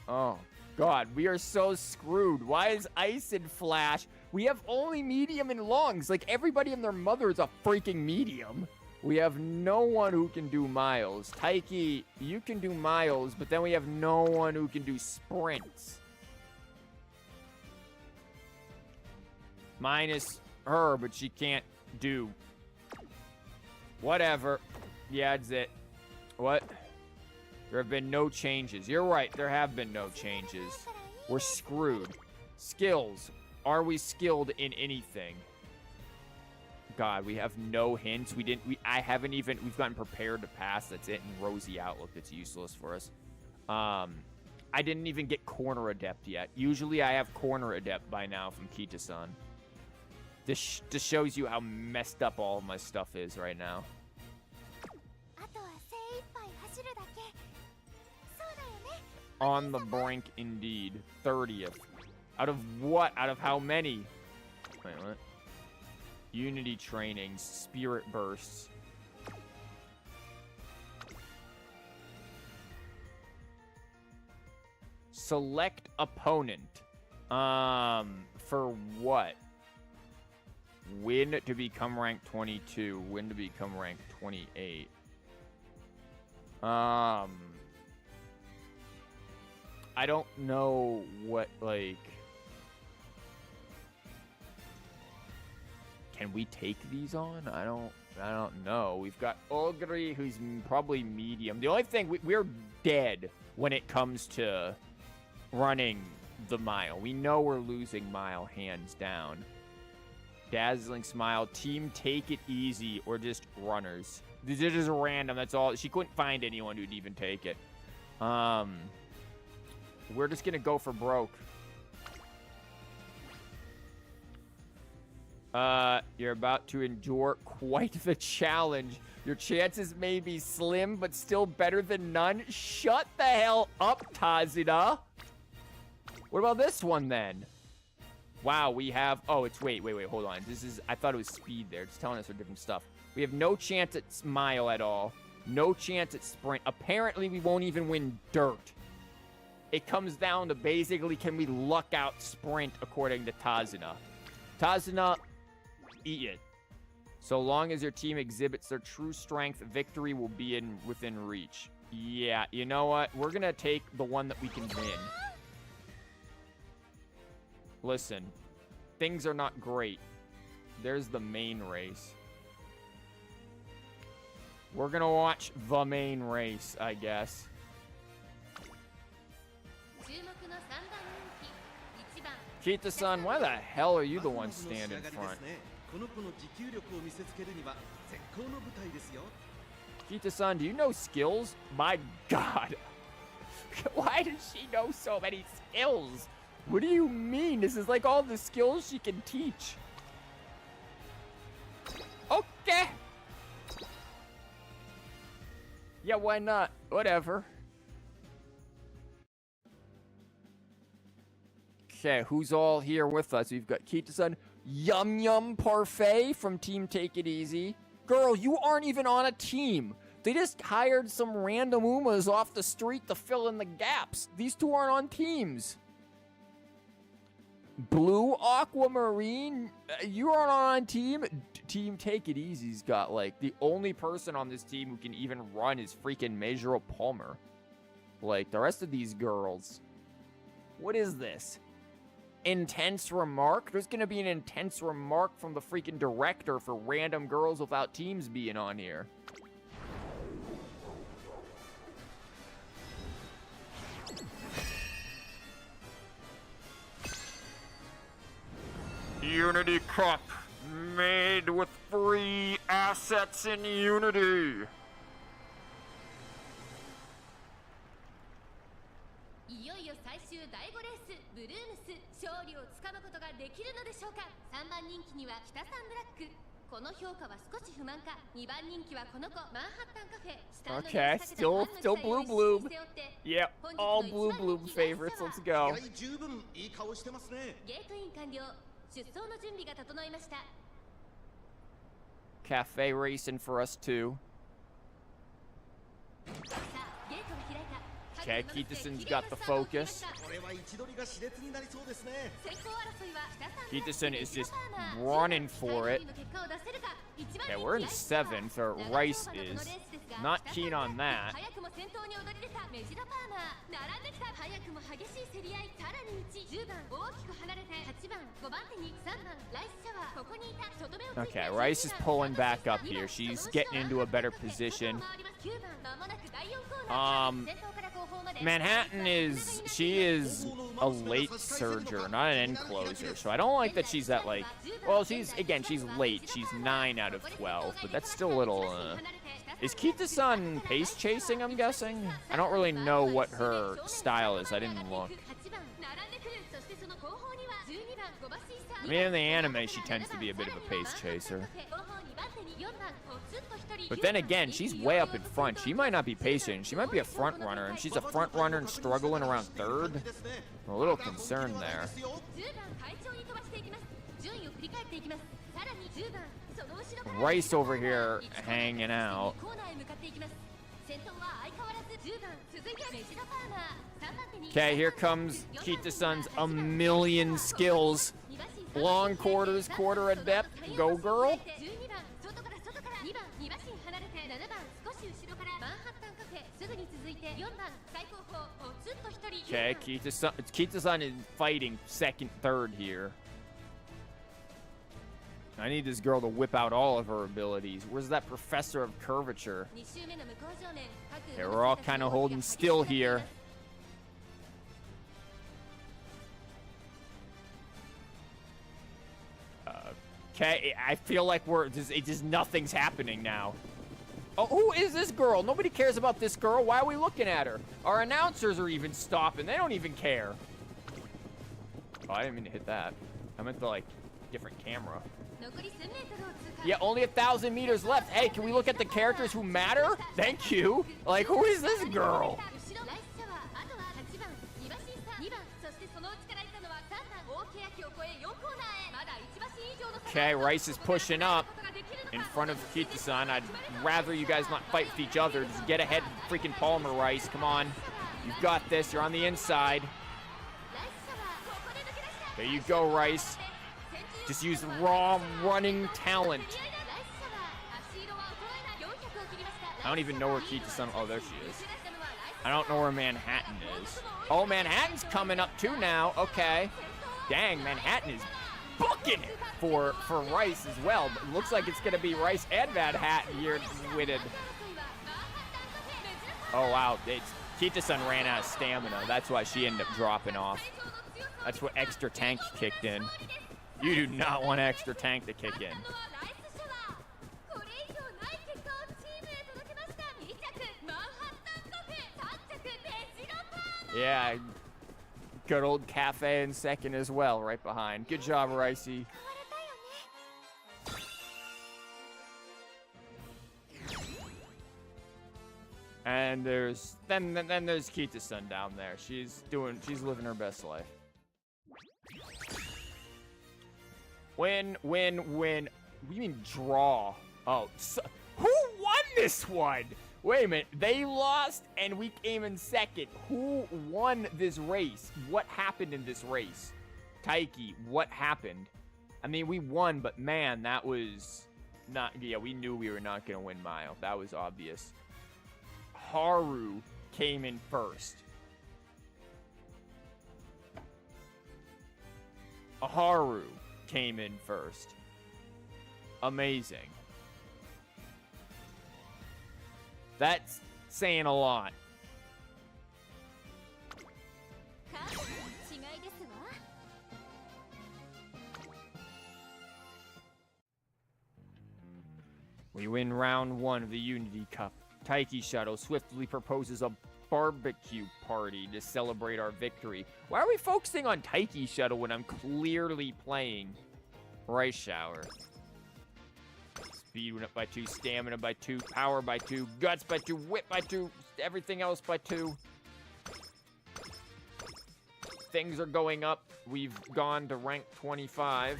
Oh god, we are so screwed. Why is Ice and Flash... We have only medium and longs. Like, everybody and their mother is a freaking medium. We have no one who can do miles. Taiki, you can do miles, but then we have no one who can do sprints. Minus her, but she can't do. Whatever. Yeah, that's it. What? There have been no changes. You're right, there have been no changes. We're screwed. Skills. Are we skilled in anything? God, we have no hints. We've gotten prepared to pass. That's it. And Rosy Outlook, that's useless for us. I didn't even get Corner Adept yet. Usually I have Corner Adept by now from Kita-san. This just shows you how messed up all of my stuff is right now. On the brink, indeed. 30th. Out of what? Out of how many? Wait, what? Unity trainings, spirit bursts. Select opponent. For what? Win to become rank 22. Win to become rank 28. I don't know what, like... Can we take these on? I don't know. We've got Ogre, who's probably medium. The only thing, we're dead when it comes to running the mile. We know we're losing mile, hands down. Dazzling Smile, team take it easy, or just runners. These are just random, that's all. She couldn't find anyone who'd even take it. We're just gonna go for broke. You're about to endure quite the challenge. Your chances may be slim, but still better than none. Shut the hell up, Tazida. What about this one, then? Wow, we have... Oh, it's... Wait, hold on. This is... I thought it was speed there. It's telling us for different stuff. We have no chance at mile at all. No chance at sprint. Apparently, we won't even win dirt. It comes down to basically, can we luck out sprint according to Tazuna. Tazuna, eat it. So long as your team exhibits their true strength, victory will be within reach. Yeah, you know what? We're going to take the one that we can win. Listen, things are not great. There's the main race. We're going to watch the main race, I guess. Kita-san, why the hell are you the one standing in front? Kita-san, do you know skills? My God. Why does she know so many skills? What do you mean? This is like all the skills she can teach. Okay. Yeah, why not? Whatever. Okay, who's all here with us? We've got Kita-san, Yum Yum Parfait from Team Take It Easy. Girl, you aren't even on a team. They just hired some random Umas off the street to fill in the gaps. These two aren't on teams. Blue Aquamarine, you aren't on team. Team Take It Easy's got, like, the only person on this team who can even run is freaking Meijiro Palmer. Like, the rest of these girls. What is this? Intense remark? There's gonna be an intense remark from the freaking director for random girls without teams being on here. Unity Cup, made with free assets in Unity. いよいよ最終第5レースブルームス勝利をつかむことができるのでしょうか。3番人気には北サンブラック。この評価は少し不満か。2番人気はこの子マンハッタンカフェ。Okay, still blue bloom. Yep, all blue bloom favorites. Let's go. 十分いい顔してますね。ゲートイン完了。出走の準備が整いました。Cafe racing for us too. さあ、ゲートが開いた。Okay, Kita-san's got the focus. これは位置取りが熾烈になりそうですね。 Kita-san is just running for it. Okay, we're in 7th, or Rice is. Not keen on that. Okay, Rice is pulling back up here. She's getting into a better position. Manhattan she is a late surger, not an end closer. So I don't like that she's at, like, well, she's late. She's 9 out of 12, but that's still a little, Is Kita-san pace chasing, I'm guessing? I don't really know what her style is. I didn't look. I mean, in the anime, she tends to be a bit of a pace chaser. But then again, she's way up in front. She might not be pacing. She might be a front runner, and she's a front runner and struggling around 3rd. I'm a little concerned there. Rice over here hanging out. Okay, here comes Kita-san's a million skills. Long quarters, quarter adept. Go, girl. Okay, Kita-san is fighting 2nd, 3rd here. I need this girl to whip out all of her abilities. Where's that professor of curvature? Okay, we're all kind of holding still here. Okay, I feel like nothing's happening now. Oh, who is this girl? Nobody cares about this girl. Why are we looking at her? Our announcers are even stopping. They don't even care. Oh, I didn't mean to hit that. I meant the, like, different camera. Yeah, only 1,000 meters left. Hey, can we look at the characters who matter? Thank you. Like, who is this girl? Okay, Rice is pushing up in front of Kita-san. I'd rather you guys not fight with each other. Just get ahead, freaking Palmer, Rice. Come on. You've got this. You're on the inside. There you go, Rice. Just use raw running talent. I don't even know where Kita-san... Oh, there she is. I don't know where Manhattan is. Oh, Manhattan's coming up too now. Okay. Dang, Manhattan is booking it for Rice as well. But it looks like it's going to be Rice and Manhattan here with it. Oh, wow. Kita-san ran out of stamina. That's why she ended up dropping off. That's what extra tank kicked in. You do not want extra tank to kick in. Yeah, good old Cafe in second as well, right behind. Good job, Ricey. And there's then there's Kita-san down there. She's living her best life. Win. We mean draw. Oh, so, who won this one? Wait a minute, they lost and we came in second. Who won this race? What happened in this race? Taiki, what happened? I mean, we won, but man, that was not... Yeah, we knew we were not going to win Mile. That was obvious. Haru came in first. Haru came in first. Amazing. That's saying a lot. We win round 1 of the Unity Cup. Taiki Shuttle swiftly proposes a barbecue party to celebrate our victory. Why are we focusing on Taiki Shuttle when I'm clearly playing Rice Shower? Speed went up by 2, stamina by 2, power by 2, guts by 2, whip by 2, everything else by 2. Things are going up. We've gone to rank 25.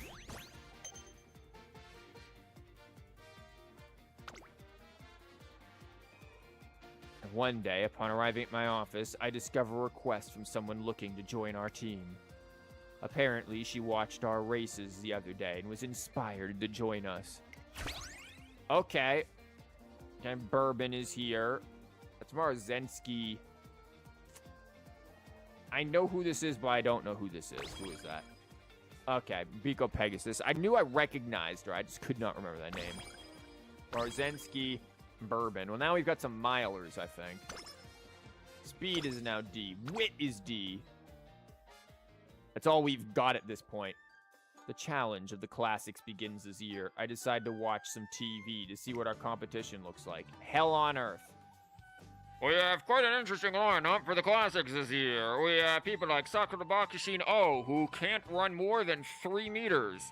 One day, upon arriving at my office, I discover a request from someone looking to join our team. Apparently, she watched our races the other day and was inspired to join us. Okay. And Bourbon is here. That's Marzensky. I know who this is, but I don't know who this is. Who is that? Okay, Biko Pegasus. I knew I recognized her. I just could not remember that name. Marzensky, Bourbon. Well, now we've got some milers, I think. Speed is now D. Wit is D. That's all we've got at this point. The challenge of the classics begins this year. I decide to watch some TV to see what our competition looks like. Hell on Earth. We have quite an interesting lineup for the classics this year. We have people like Sakura Bakishin O, who can't run more than 3 meters.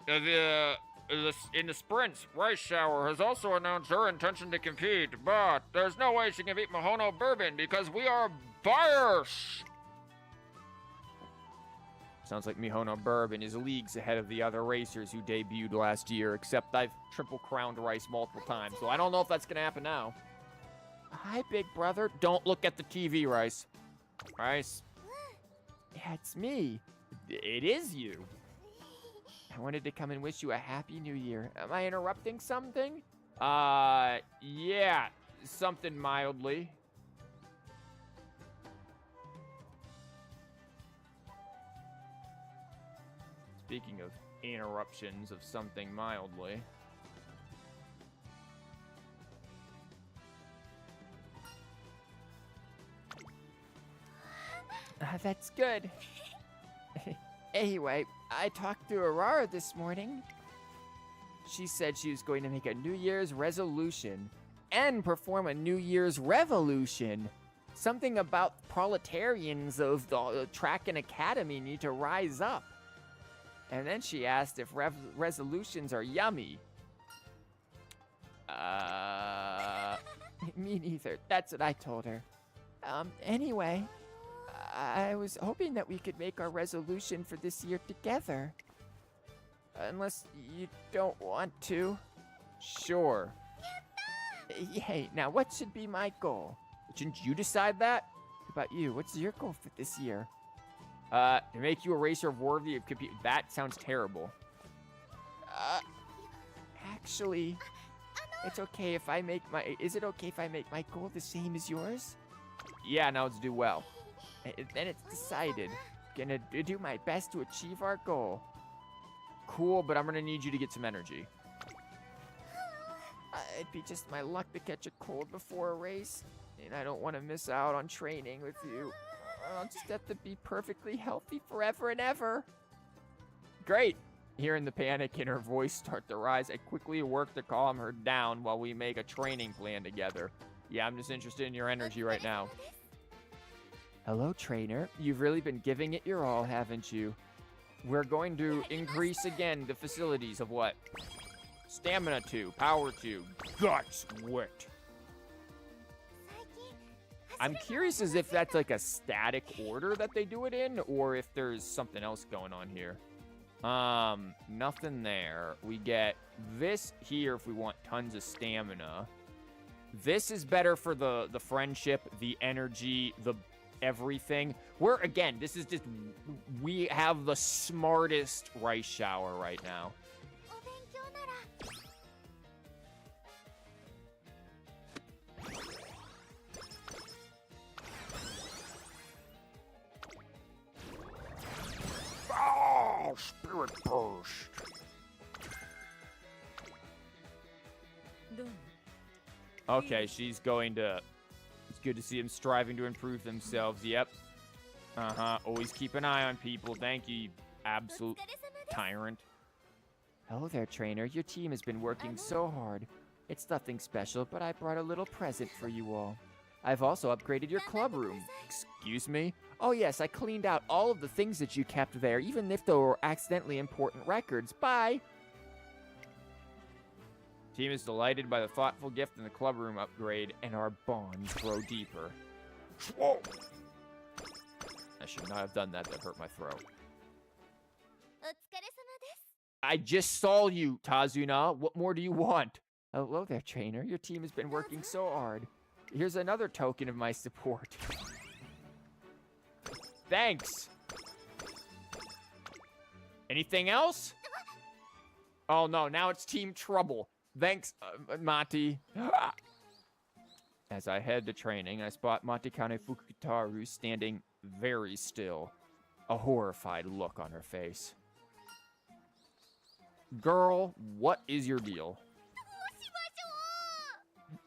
In the sprints, Rice Shower has also announced her intention to compete, but there's no way she can beat Mihono Bourbon because we are buyers. Sounds like Mihono Bourbon is leagues ahead of the other racers who debuted last year, except I've triple crowned Rice multiple times, so I don't know if that's gonna happen now. Hi, big brother. Don't look at the TV, Rice. Rice. Yeah, it's me. It is you. I wanted to come and wish you a happy new year. Am I interrupting something? Yeah. Something mildly. Speaking of interruptions of something mildly. That's good. Anyway, I talked to Aurora this morning. She said she was going to make a New Year's resolution and perform a New Year's revolution. Something about proletarians of the track and academy need to rise up. And then she asked if resolutions are yummy. Me neither. That's what I told her. Anyway, I was hoping that we could make our resolution for this year together. Unless you don't want to. Sure. Yay, now what should be my goal? Shouldn't you decide that? How about you? What's your goal for this year? To make you a racer worthy of compete. That sounds terrible. Actually, it's okay if I make my. Is it okay if I make my goal the same as yours? Yeah, now let's do well. Then it's decided. Gonna do my best to achieve our goal. Cool, but I'm gonna need you to get some energy. It'd be just my luck to catch a cold before a race, and I don't want to miss out on training with you. I'll just have to be perfectly healthy forever and ever. Great. Hearing the panic in her voice start to rise, I quickly work to calm her down while we make a training plan together. Yeah, I'm just interested in your energy right now. Hello, trainer. You've really been giving it your all, haven't you? We're going to increase again the facilities of what? Stamina 2, power 2, guts wit. I'm curious as if that's like a static order that they do it in, or if there's something else going on here. Nothing there. We get this here if we want tons of stamina. This is better for the friendship, the energy, the everything. We're, again, this is just, we have the smartest rice shower right now. Oh, spirit burst. Okay, she's going to... It's good to see them striving to improve themselves. Yep. Always keep an eye on people. Thank you, absolute tyrant. Hello there, trainer. Your team has been working so hard. It's nothing special, but I brought a little present for you all. I've also upgraded your club room. Excuse me? Oh yes, I cleaned out all of the things that you kept there, even if they were accidentally important records. Bye! Team is delighted by the thoughtful gift and the club room upgrade, and our bonds grow deeper. Whoa! I should not have done that. That hurt my throat. I just saw you, Tazuna. What more do you want? Hello there, trainer. Your team has been working so hard. Here's another token of my support. Thanks. Anything else? Oh no, now it's team trouble. Thanks, Mati. As I head to training, I spot Matikane Fukutaru standing very still, a horrified look on her face. Girl, what is your deal?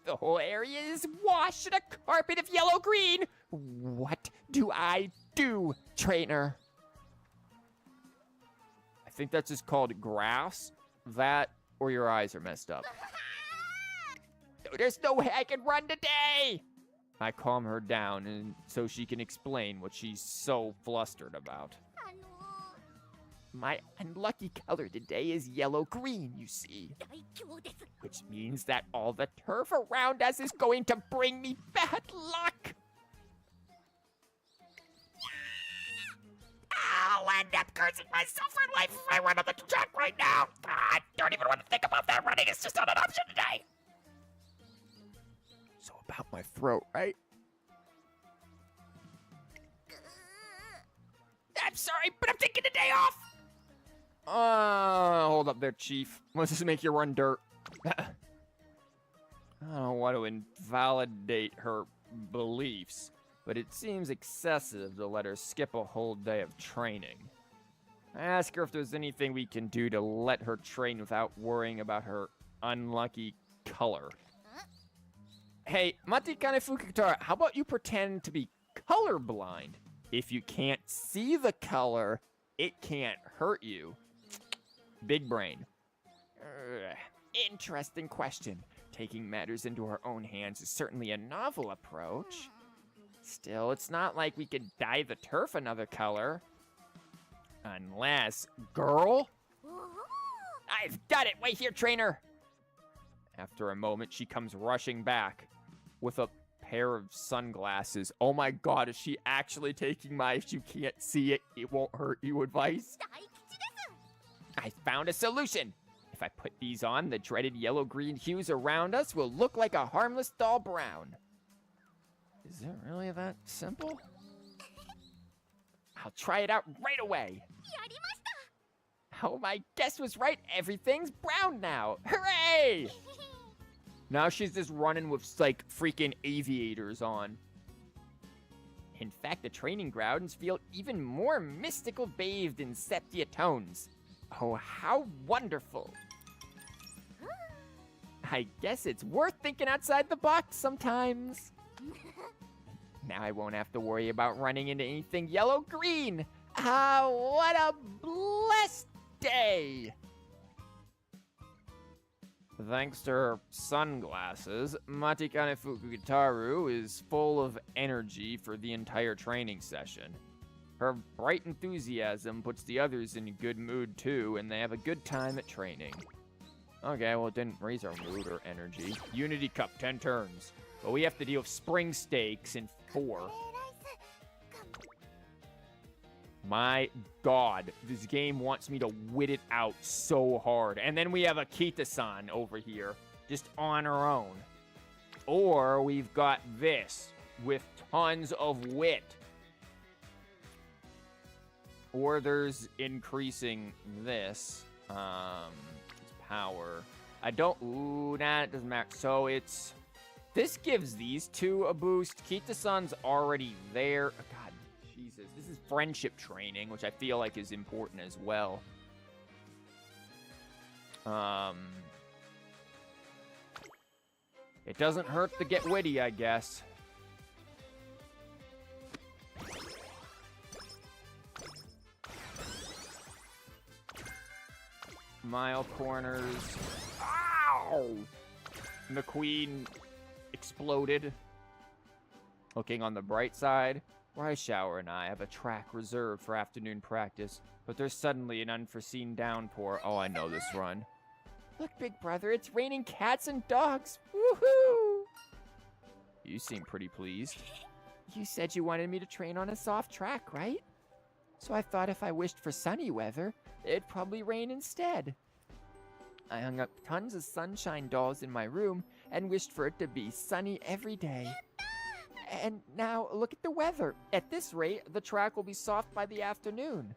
The whole area is washed in a carpet of yellow-green. What do I do, trainer? I think that's just called grass. That or your eyes are messed up. There's no way I can run today! I calm her down and so she can explain what she's so flustered about. My unlucky color today is yellow-green, you see. Which means that all the turf around us is going to bring me bad luck. I'll end up cursing myself for life if I run on the track right now. I don't even want to think about that. Running is just not an option today. So about my throat, right? I'm sorry, but I'm taking the day off. Hold up there, Chief. Let's just make you run dirt. I don't want to invalidate her beliefs, but it seems excessive to let her skip a whole day of training. I ask her if there's anything we can do to let her train without worrying about her unlucky color. Hey, Matikane Fukutara, how about you pretend to be colorblind? If you can't see the color, it can't hurt you. Big brain. Interesting question. Taking matters into our own hands is certainly a novel approach. Still, it's not like we could dye the turf another color. Unless, girl? I've got it! Wait here, trainer! After a moment, she comes rushing back with a pair of sunglasses. Oh my god, is she actually taking my if you can't see it, it won't hurt you advice? 大吉です。 I found a solution! If I put these on, the dreaded yellow-green hues around us will look like a harmless dull brown. Is it really that simple? I'll try it out right away. やりました Oh, my guess was right. Everything's brown now. Hooray! Now she's just running with, like, freaking aviators on. In fact, the training grounds feel even more mystical bathed in sepia tones. Oh, how wonderful. I guess it's worth thinking outside the box sometimes. Now I won't have to worry about running into anything yellow-green. Ah, what a blessed day! Thanks to her sunglasses, Matikane Fukugitaru is full of energy for the entire training session. Her bright enthusiasm puts the others in a good mood too, and they have a good time at training. Okay, well, it didn't raise our mood or energy. Unity Cup, 10 turns. But we have to deal with spring stakes in 4. カレーライスか My god, this game wants me to wit it out so hard. And then we have Akita-san over here, just on her own. Or we've got this, with tons of wit. Or there's increasing this, it's power. I don't, ooh, nah, it doesn't matter. So it's, this gives these two a boost. Kita-san's already there. Oh, god, Jesus. This is friendship training, which I feel like is important as well. It doesn't hurt to get witty, I guess. Mile corners. Ow! And the queen exploded. Looking on the bright side, Shower and I have a track reserved for afternoon practice, but there's suddenly an unforeseen downpour. Oh, I know this run. Look, big brother, it's raining cats and dogs. Woohoo! You seem pretty pleased. You said you wanted me to train on a soft track, right? So I thought if I wished for sunny weather, it'd probably rain instead. I hung up tons of sunshine dolls in my room and wished for it to be sunny every day. And now, look at the weather. At this rate, the track will be soft by the afternoon.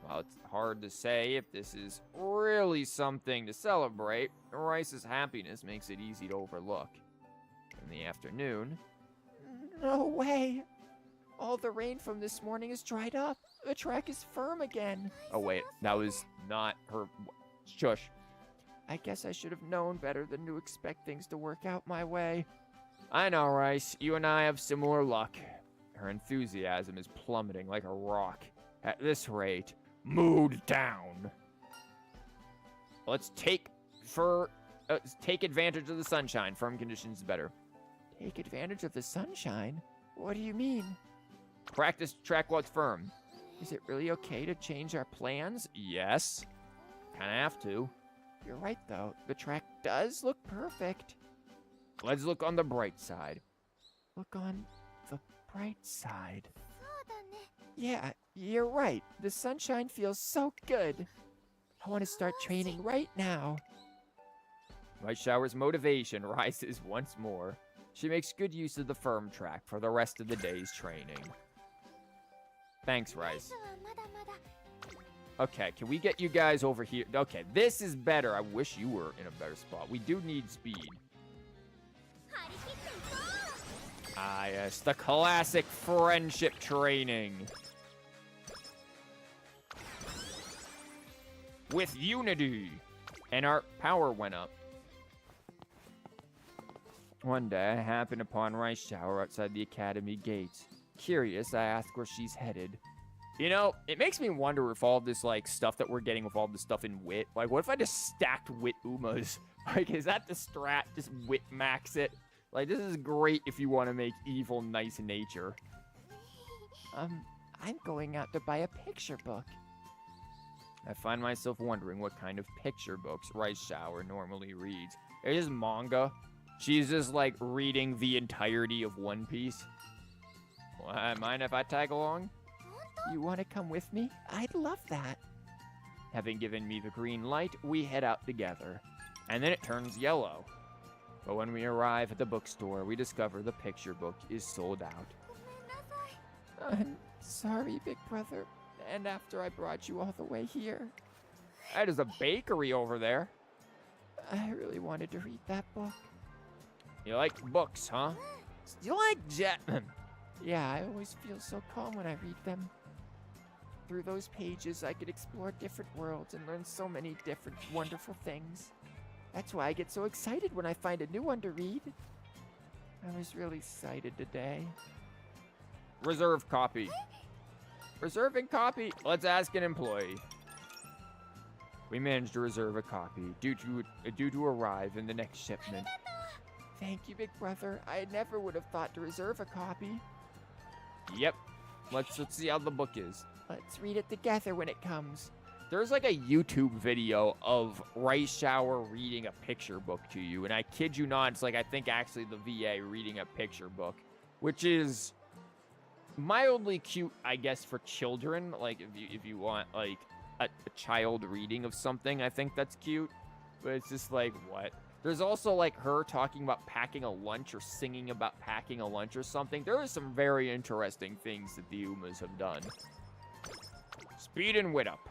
Well, it's hard to say if this is really something to celebrate. Rice's happiness makes it easy to overlook. In the afternoon... No way! All the rain from this morning is dried up. The track is firm again. Oh, wait. That was not her... Shush. I guess I should have known better than to expect things to work out my way. I know, Rice. You and I have similar luck. Her enthusiasm is plummeting like a rock. At this rate, mood down. Let's take advantage of the sunshine. Firm conditions better. Take advantage of the sunshine? What do you mean? Practice track while it's firm. Is it really okay to change our plans? Yes. Kinda have to. You're right, though. The track does look perfect. Let's look on the bright side. Look on the bright side. そうだね Yeah, you're right. The sunshine feels so good. I want to start training right now. Rice Shower's motivation rises once more. She makes good use of the firm track for the rest of the day's training. Thanks, ライ Rice. スはまだまだ Okay, can we get you guys over here? Okay, this is better. I wish you were in a better spot. We do need speed. 張り切っていこう Ah, yes, the classic friendship training. With unity. And our power went up. One day, I happened upon Rice Shower outside the academy gates. Curious, I asked where she's headed. You know, it makes me wonder if all this, like, stuff that we're getting with all this stuff in wit, like, what if I just stacked wit Umas? Like, is that the strat? Just wit max it? Like, this is great if you want to make evil nice nature. I'm going out to buy a picture book. I find myself wondering what kind of picture books Rice Shower normally reads. It is manga. She's just like reading the entirety of One Piece. Mind if I tag along? You want to come with me? I'd love that. Having given me the green light, we head out together. And then it turns yellow. But when we arrive at the bookstore, we discover the picture book is sold out. I'm sorry, big brother. And after I brought you all the way here. That is a bakery over there. I really wanted to read that book. You like books, huh? You like Jetman? Yeah, I always feel so calm when I read them. Through those pages, I could explore different worlds and learn so many different wonderful things. That's why I get so excited when I find a new one to read. I was really excited today. Reserve copy. Reserving copy. Let's ask an employee. We managed to reserve a copy due to arrive in the next shipment. Thank you, big brother. I never would have thought to reserve a copy. Yep. Let's see how the book is. Let's read it together when it comes. There's like a YouTube video of Rice Shower reading a picture book to you, and I kid you not, it's like I think actually the VA reading a picture book, which is mildly cute, I guess, for children. Like if you want like a child reading of something, I think that's cute. But it's just like, what? There's also like her talking about packing a lunch or singing about packing a lunch or something. There are some very interesting things that the Umas have done. Speed and wit up.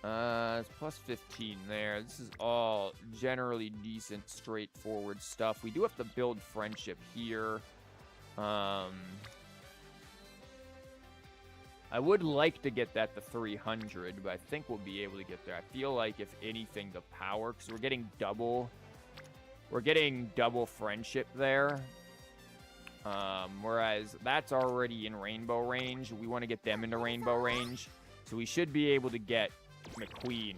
It's plus 15 there. This is all generally decent, straightforward stuff. We do have to build friendship here. I would like to get that to 300, but I think we'll be able to get there. I feel like, if anything, the power, because we're getting double friendship there. Whereas that's already in rainbow range. We want to get them into rainbow range. So we should be able to get McQueen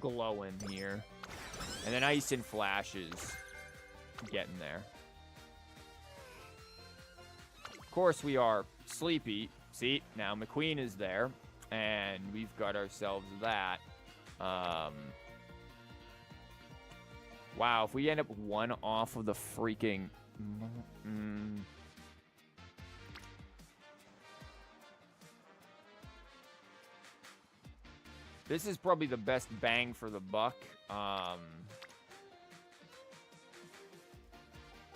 glowing here. And then Ice and Flashes getting there. Of course we are sleepy. See, now McQueen is there. And we've got ourselves that. Wow, if we end up one off of the freaking... This is probably the best bang for the buck.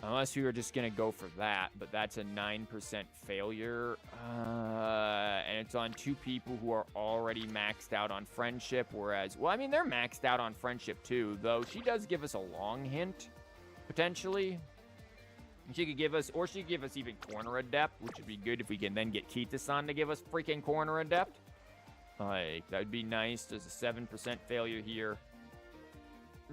Unless we were just going to go for that. But that's a 9% failure. And it's on 2 people who are already maxed out on friendship. Whereas, well, I mean, they're maxed out on friendship too. Though she does give us a long hint, potentially. She could give us, or she could give us even Corner Adept, which would be good if we can then get Kita-san to give us freaking Corner Adept. Like, that would be nice. There's a 7% failure here.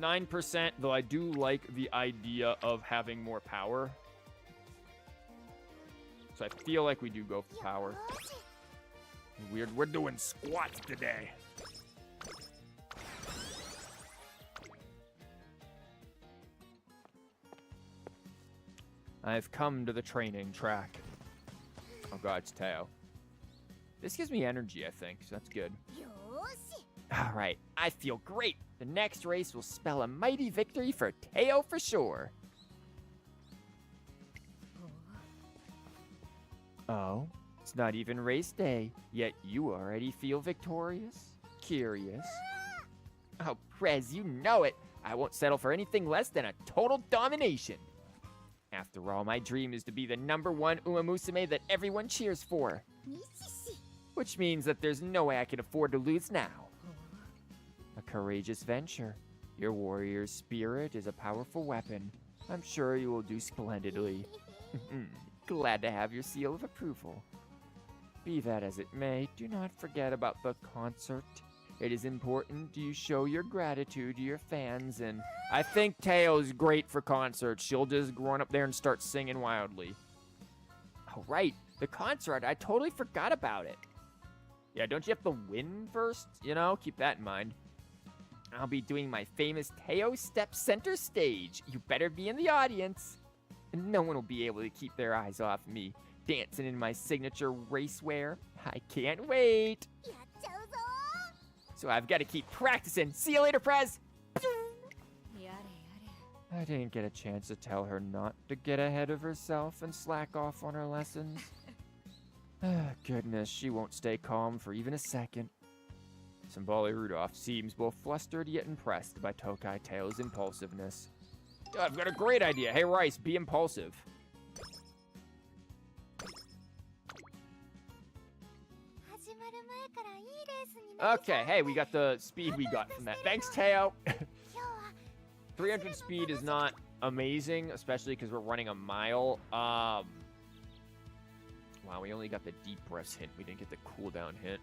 9%, though I do like the idea of having more power. So I feel like we do go for power. We're doing squats today. I've come to the training track. Oh god, it's Teo. This gives me energy, I think, so that's good. Alright, I feel great. The next race will spell a mighty victory for Teo for sure. Oh, it's not even race day, yet you already feel victorious? Curious. Oh, Prez, you know it. I won't settle for anything less than a total domination. After all, my dream is to be the #1 Umamusume that everyone cheers for. Which means that there's no way I can afford to lose now. A courageous venture. Your warrior's spirit is a powerful weapon. I'm sure you will do splendidly. Glad to have your seal of approval. Be that as it may, do not forget about the concert. It is important you show your gratitude to your fans, and I think Teo's great for concerts. She'll just run up there and start singing wildly. Oh, right. The concert. I totally forgot about it. Yeah, don't you have to win first? You know, keep that in mind. I'll be doing my famous Teo Step center stage. You better be in the audience. And no one will be able to keep their eyes off me, dancing in my signature racewear. I can't wait. So I've got to keep practicing. See you later, Prez. I didn't get a chance to tell her not to get ahead of herself and slack off on her lessons. Goodness, she won't stay calm for even a second. Symboli Rudolph seems both flustered yet impressed by Tokai Tail's impulsiveness. I've got a great idea. Hey, Rice, be impulsive. Okay, hey, we got the speed we got from that. Thanks, Teo. 300 speed is not amazing, especially because we're running a mile. Wow, we only got the deep breaths hint. We didn't get the cooldown hint.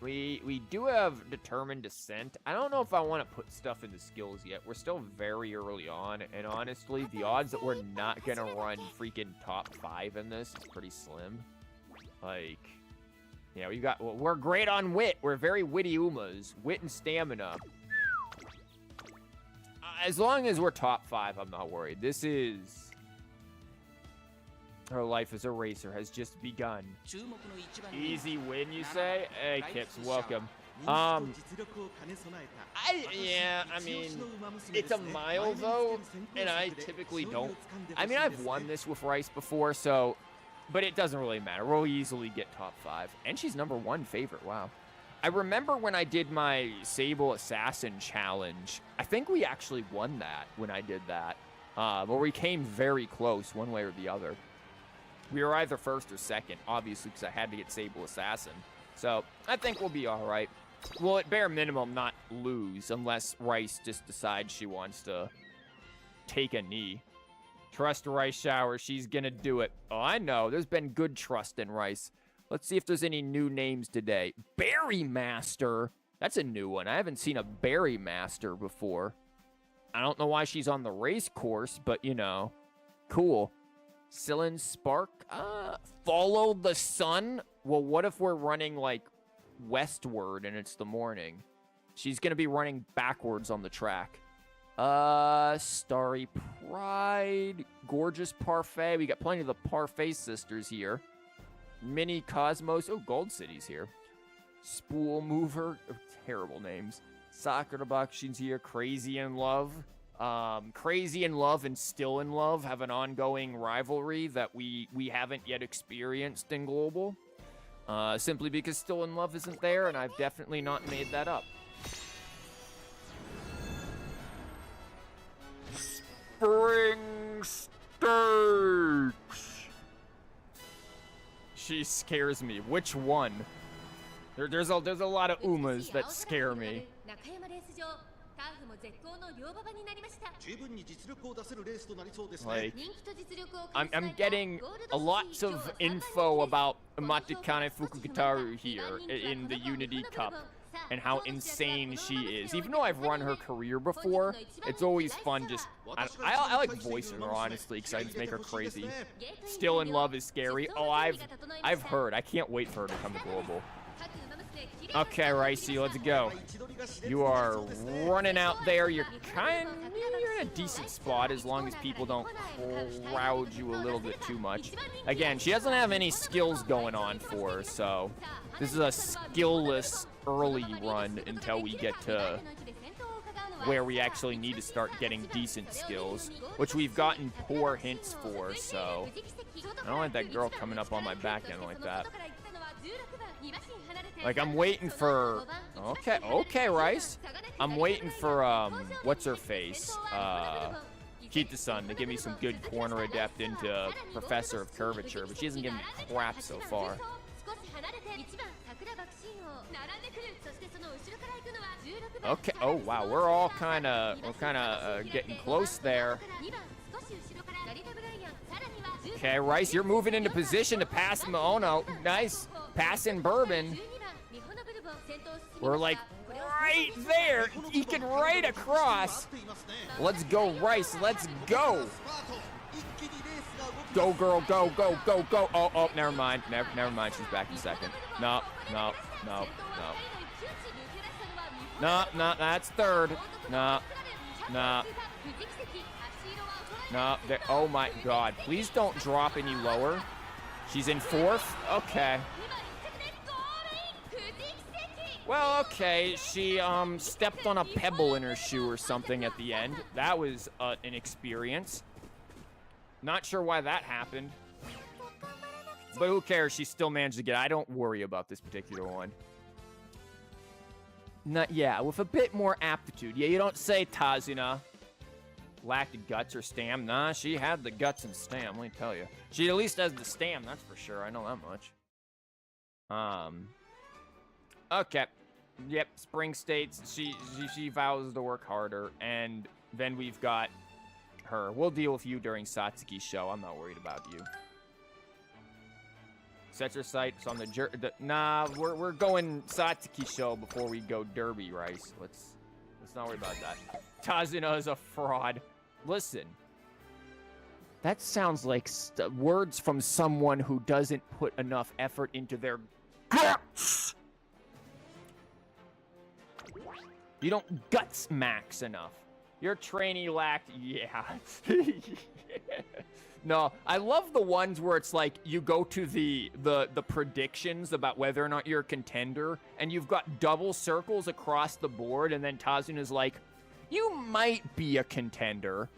We do have determined descent. I don't know if I want to put stuff in the skills yet. We're still very early on, and honestly, the odds that we're not gonna run freaking top 5 in this is pretty slim. Like, yeah, we're great on wit. We're very witty Umas. Wit and stamina. As long as we're top 5, I'm not worried. This is... Her life as a racer has just begun. Easy win, you say? Hey, Kips, welcome. I mean, it's a mile, though, and I typically don't... I mean, I've won this with Rice before, so... But it doesn't really matter. We'll easily get top 5. And she's #1 favorite, wow. I remember when I did my Sable Assassin challenge, I think we actually won that when I did that. Or we came very close, one way or the other. We were either first or second, obviously, because I had to get Sable Assassin. So, I think we'll be all right. We'll, at bare minimum, not lose, unless Rice just decides she wants to take a knee. Trust Rice Shower, she's gonna do it. Oh, I know, there's been good trust in Rice. Let's see if there's any new names today. Berry Master. That's a new one. I haven't seen a Berry Master before. I don't know why she's on the race course, but, you know, cool. Cyllin Spark. Follow the sun. Well, what if we're running, like, westward and it's the morning? She's going to be running backwards on the track. Starry Pride. Gorgeous Parfait. We got plenty of the Parfait sisters here. Mini Cosmos. Oh, Gold City's here. Spool Mover. Oh, terrible names. Sakura Bakushin's here. Crazy in Love. Crazy in Love and Still in Love have an ongoing rivalry that we haven't yet experienced in Global. Simply because Still in Love isn't there, and I've definitely not made that up. Spring Stakes! She scares me. Which one? There's a lot of Umas that scare me. Like, I'm getting lots of info about Matikane Fukugitaru here in the Unity Cup and how insane she is. Even though I've run her career before, it's always fun just... I like voicing her, honestly, because I just make her crazy. Still in Love is scary. Oh, I've heard. I can't wait for her to come to Global. Okay, Ricey, let's go. You are running out there. You're in a decent spot as long as people don't crowd you a little bit too much. Again, she doesn't have any skills going on for her, so this is a skill-less early run until we get to where we actually need to start getting decent skills, which we've gotten poor hints for, so I don't like that girl coming up on my back end like that. Like, I'm waiting for... Okay, Rice. I'm waiting for, what's-her-face? Kita-san to give me some good corner adept into Professor of Curvature, but she hasn't given me crap so far. Okay, oh, wow, we're kind of getting close there. Okay, Rice, you're moving into position to pass him. Oh, no, nice. Passing Bourbon. We're like right there, eking right across. Let's go, Rice. Let's go. Go, girl. Go, go, go, go. Oh, never mind. Never mind. She's back in second. No. That's third. No. Oh my God. Please don't drop any lower. She's in fourth. Okay. Well, okay, she stepped on a pebble in her shoe or something at the end. That was an experience. Not sure why that happened. But who cares? She still managed to get it. I don't worry about this particular one. Yeah, with a bit more aptitude. Yeah, you don't say Tazuna lacked guts or stam. Nah, she had the guts and stam, let me tell you. She at least has the stam, that's for sure. I know that much. Okay. Yep, Spring states she vows to work harder, and then we've got her. We'll deal with you during Satsuki's show. I'm not worried about you. Set your sights on the nah, we're going Satsuki show before we go Derby Rice. Let's not worry about that. Tazuna is a fraud. Listen. That sounds like words from someone who doesn't put enough effort into their guts. You don't guts max enough. Your trainee lacked, yeah. No, I love the ones where it's like you go to the predictions about whether or not you're a contender, and you've got double circles across the board, and then Tazuna's like, you might be a contender.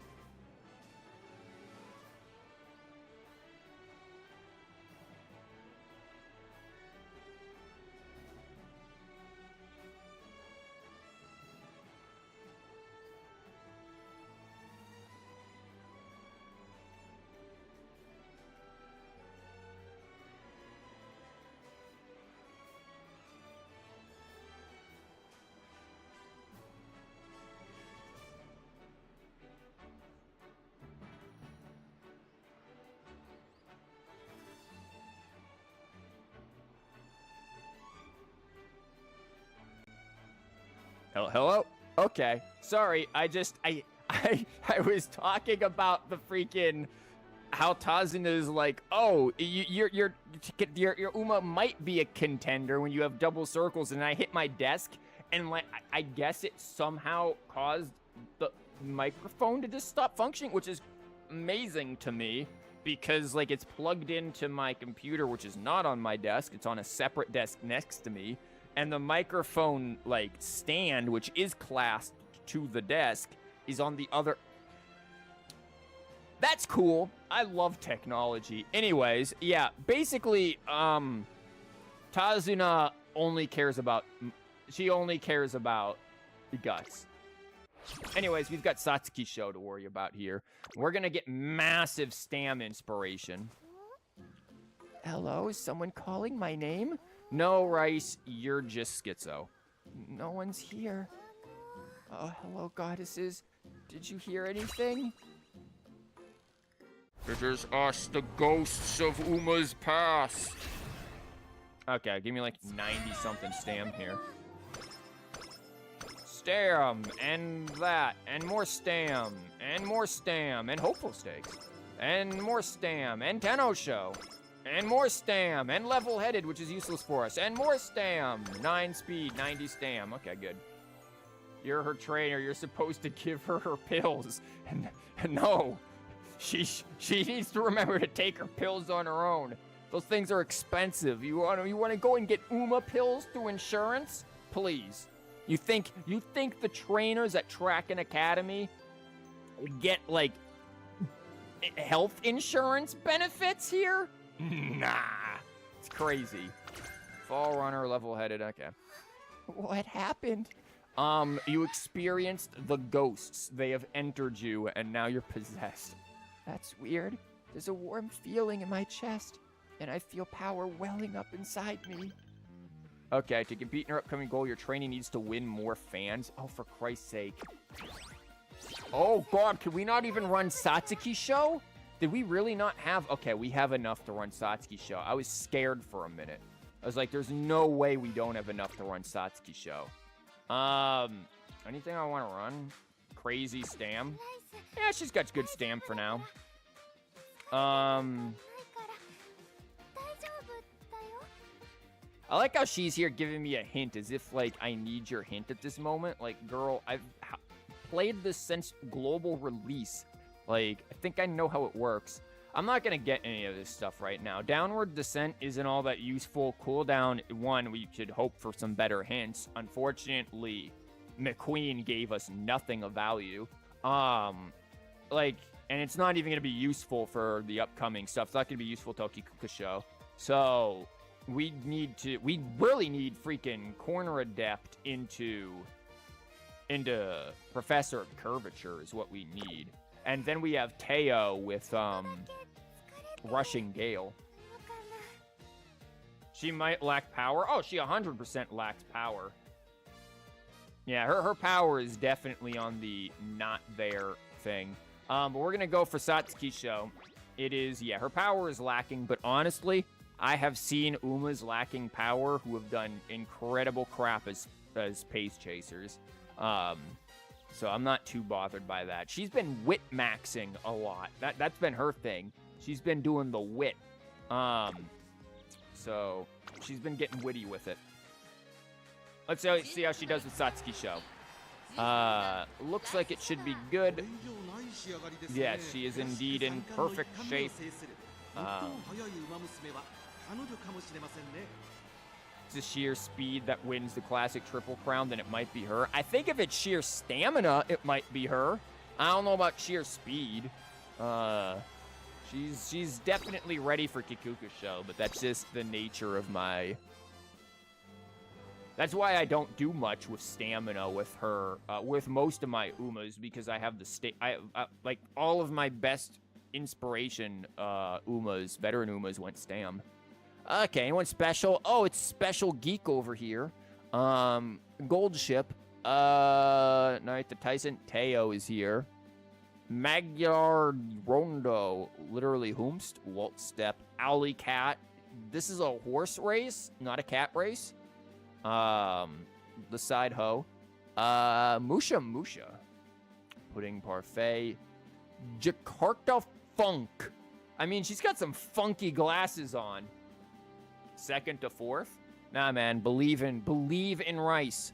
Hello? Okay. Sorry, I was talking about the freaking how Tazuna is like, oh, your Uma might be a contender when you have double circles, and I hit my desk, and like I guess it somehow caused the microphone to just stop functioning, which is amazing to me because like it's plugged into my computer, which is not on my desk. It's on a separate desk next to me. And the microphone, like, stand, which is clasped to the desk, is on the other... That's cool. I love technology. Anyways, yeah, basically, Tazuna only cares about... She only cares about the guts. Anyways, we've got Satsuki's show to worry about here. We're gonna get massive stam inspiration. Hello, is someone calling my name? No, Rice, you're just schizo. No one's here. Oh, hello, goddesses. Did you hear anything? It is us, the ghosts of Uma's past. Okay, give me like 90-something stam here. Stam, and that, and more stam, and more stam, and hopeful stakes, and more stam, and Tenno show. And more stam, and level-headed, which is useless for us, and more stam. 9 speed, 90 stam. Okay, good. You're her trainer. You're supposed to give her her pills. And no, she needs to remember to take her pills on her own. Those things are expensive. You want to go and get Uma pills through insurance? Please. You think the trainers at Tracken Academy get like health insurance benefits here? Nah, it's crazy. Fall runner, level-headed, okay. What happened? You experienced the ghosts. They have entered you, and now you're possessed. That's weird. There's a warm feeling in my chest, and I feel power welling up inside me. Okay, to compete in your upcoming goal, your training needs to win more fans. Oh, for Christ's sake. Oh, God, can we not even run Satsuki's show? Did we really not have... Okay, we have enough to run Satsuki's show. I was scared for a minute. I was like, there's no way we don't have enough to run Satsuki's show. Anything I want to run? Crazy stam? Yeah, she's got good stam for now. I like how she's here giving me a hint, as if, like, I need your hint at this moment. Like, girl, I've played this since global release. Like, I think I know how it works. I'm not going to get any of this stuff right now. Downward Descent isn't all that useful. Cooldown 1, we should hope for some better hints. Unfortunately, McQueen gave us nothing of value. And it's not even going to be useful for the upcoming stuff. It's not going to be useful till Kikukusho. So, we really need freaking Corner Adept into Professor of Curvature is what we need. And then we have Teo with, Rushing Gale. She might lack power. Oh, she 100% lacks power. Yeah, her power is definitely on the not there thing. But we're going to go for Satsuki-sho. It is, yeah, her power is lacking, but honestly, I have seen Umas lacking power who have done incredible crap as pace chasers. So I'm not too bothered by that. She's been wit maxing a lot. That's been her thing. She's been doing the wit. So she's been getting witty with it. Let's see how she does with Satsuki-sho. Looks like it should be good. Yes, she is indeed in perfect shape. It's the sheer speed that wins the classic Triple Crown, then it might be her. I think if it's sheer stamina, it might be her. I don't know about sheer speed. She's definitely ready for Kikukusho, but that's just the nature of my... That's why I don't do much with stamina with her, with most of my Umas, because I have the like all of my best inspiration Umas, veteran Umas went stam. Okay, anyone special? Oh, it's Special Geek over here. Gold Ship. Night the Tyson. Teo is here. Magyar Rondo. Literally Whomst. Walt Step. Owly Cat. This is a horse race, not a cat race. The Side Ho. Musha Musha. Pudding Parfait. Jakarta Funk. I mean, she's got some funky glasses on. Second to fourth? Nah, man. Believe in Rice.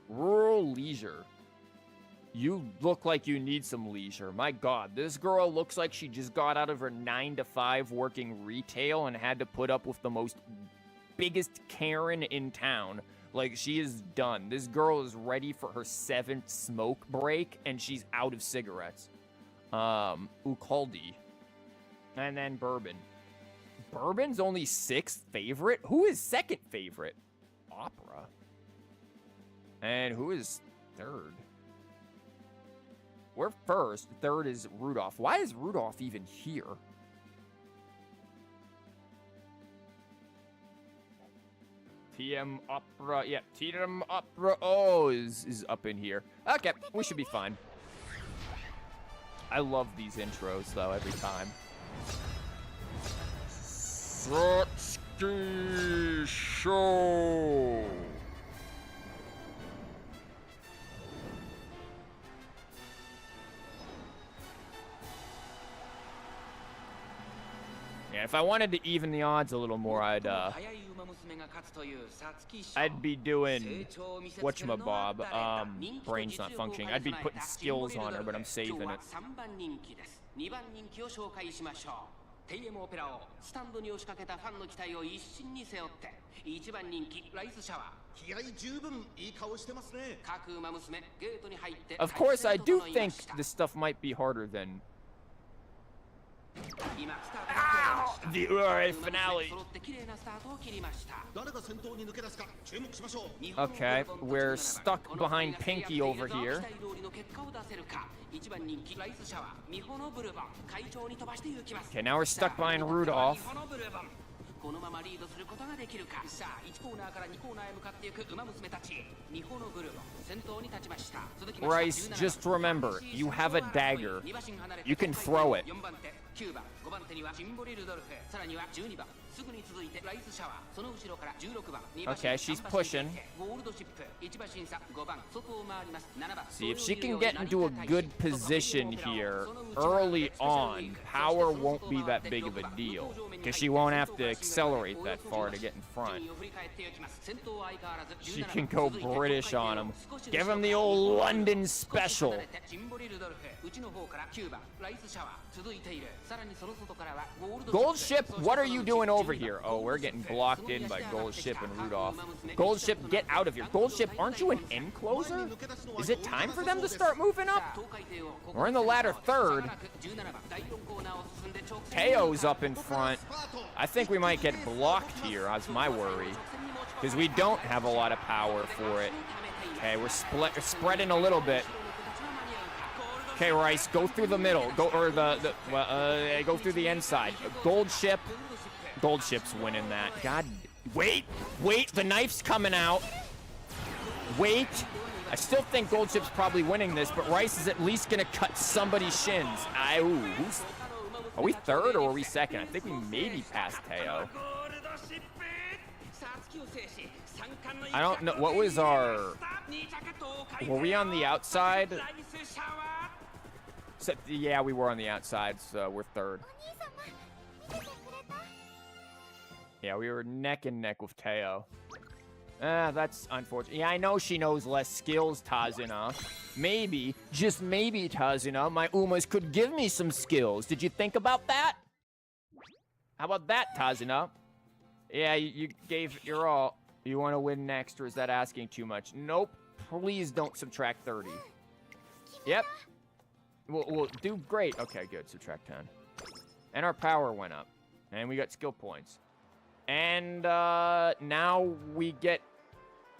Rural Leisure. You look like you need some leisure. My God, this girl looks like she just got out of her 9-to-5 working retail and had to put up with the biggest Karen in town. Like, she is done. This girl is ready for her 7th smoke break, and she's out of cigarettes. Ukaldi. And then Bourbon. Bourbon's only 6th favorite? Who is 2nd favorite? Opera. And who is 3rd? We're 1st. 3rd is Rudolph. Why is Rudolph even here? TM Opera. Yeah, TM Opera. Oh, is up in here. Okay, we should be fine. I love these intros, though, every time. Satsuki Show. Yeah, if I wanted to even the odds a little more, I'd be doing whatchamabob. Brain's not functioning. I'd be putting skills on her, but I'm saving it. テイエムオペラをスタンドに押しかけたファンの期待を一身に背負って1番人気ライズシャワー気合十分いい顔してますね各馬娘ゲートに入って Of course, I do think this stuff might be harder than the finale. Okay, we're stuck behind Pinky over here. Okay, now we're stuck behind Rudolph. Rice, just remember, you have a dagger. You can throw it. Okay, she's pushing. See, if she can get into a good position here early on, power won't be that big of a deal. Because she won't have to accelerate that far to get in front. She can go British on him. Give him the old London special. Gold Ship, what are you doing over here? Oh, we're getting blocked in by Gold Ship and Rudolph. Gold Ship, get out of here. Gold Ship, aren't you an end closer? Is it time for them to start moving up? We're in the ladder third. Teo's up in front. I think we might get blocked here, that's my worry. Because we don't have a lot of power for it. Okay, we're spreading a little bit. Okay, Rice, go through the middle. Go through the inside. Gold Ship's winning that. God, wait, the knife's coming out. Wait. I still think Gold Ship's probably winning this, but Rice is at least gonna cut somebody's shins. Are we third or are we second? I think we maybe passed Teo. I don't know. What was our... Were we on the outside? Yeah, we were on the outside, so we're third. Yeah, we were neck and neck with Teo. That's unfortunate. Yeah, I know she knows less skills, Tazuna. Maybe, just maybe, Tazuna, my Umas could give me some skills. Did you think about that? How about that, Tazuna? Yeah, you gave your all. You want to win next, or is that asking too much? Nope. Please don't subtract 30. Yep. We'll do great. Okay, good. Subtract 10. And our power went up. And we got skill points. And now we get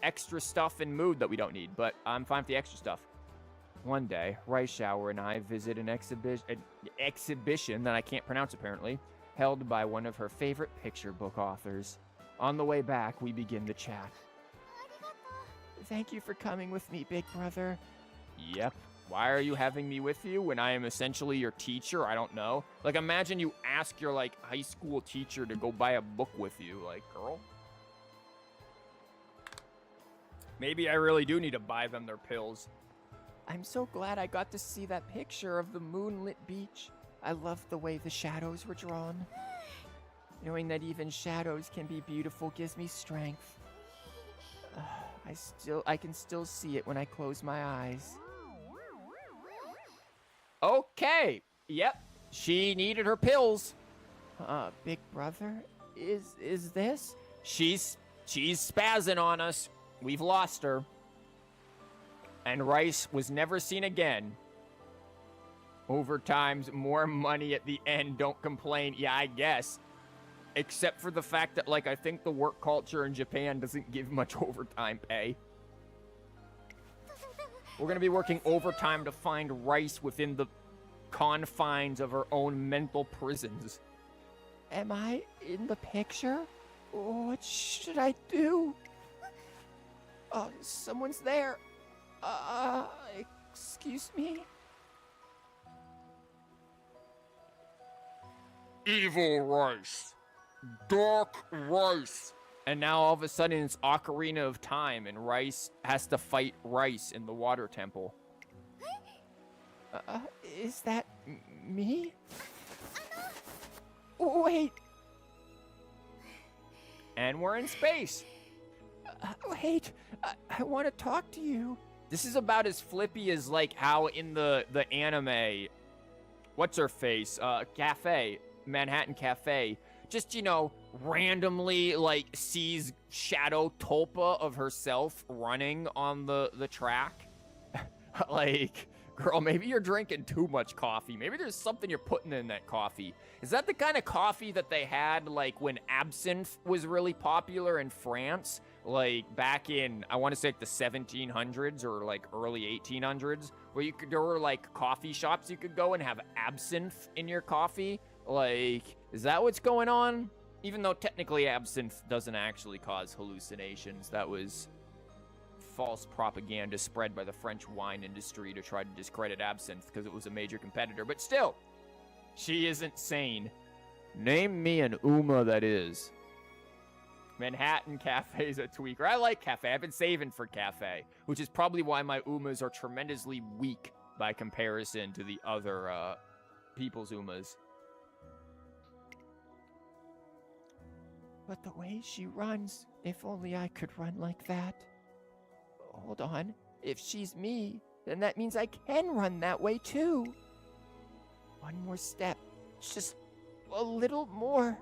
extra stuff in mood that we don't need, but I'm fine with the extra stuff. One day, Rice Shower and I visit an exhibition that I can't pronounce apparently, held by one of her favorite picture book authors. On the way back, we begin the chat. Thank you for coming with me, big brother. Yep. Why are you having me with you when I am essentially your teacher? I don't know. Like, imagine you ask your, like, high school teacher to go buy a book with you. Like, girl? Maybe I really do need to buy them their pills. I'm so glad I got to see that picture of the moonlit beach. I love the way the shadows were drawn. Knowing that even shadows can be beautiful gives me strength. I can still see it when I close my eyes. Okay. Yep. She needed her pills. Big brother, is this? She's spazzing on us. We've lost her. And Rice was never seen again. Overtime's more money at the end. Don't complain. Yeah, I guess. Except for the fact that, like, I think the work culture in Japan doesn't give much overtime pay. We're going to be working overtime to find Rice within the confines of her own mental prisons. Am I in the picture? What should I do? Oh, someone's there. Excuse me? Evil Rice. Dark Rice. And now all of a sudden it's Ocarina of Time and Rice has to fight Rice in the water temple. Is that me? Wait. And we're in space. Wait, I want to talk to you. This is about as flippy as, like, how in the anime, what's her face? Cafe, Manhattan Cafe, just, you know, randomly, like, sees Shadow Tulpa of herself running on the track. Like, girl, maybe you're drinking too much coffee. Maybe there's something you're putting in that coffee. Is that the kind of coffee that they had, like, when absinthe was really popular in France? Like, back in, I want to say, like, the 1700s or, like, early 1800s, where there were, like, coffee shops you could go and have absinthe in your coffee? Like, is that what's going on? Even though technically absinthe doesn't actually cause hallucinations. That was false propaganda spread by the French wine industry to try to discredit absinthe because it was a major competitor. But still, she isn't sane. Name me an Uma that is. Manhattan Cafe's a tweaker. I like Cafe. I've been saving for Cafe, which is probably why my Umas are tremendously weak by comparison to the other people's Umas. But the way she runs, if only I could run like that. Hold on. If she's me, then that means I can run that way too. One more step. Just a little more.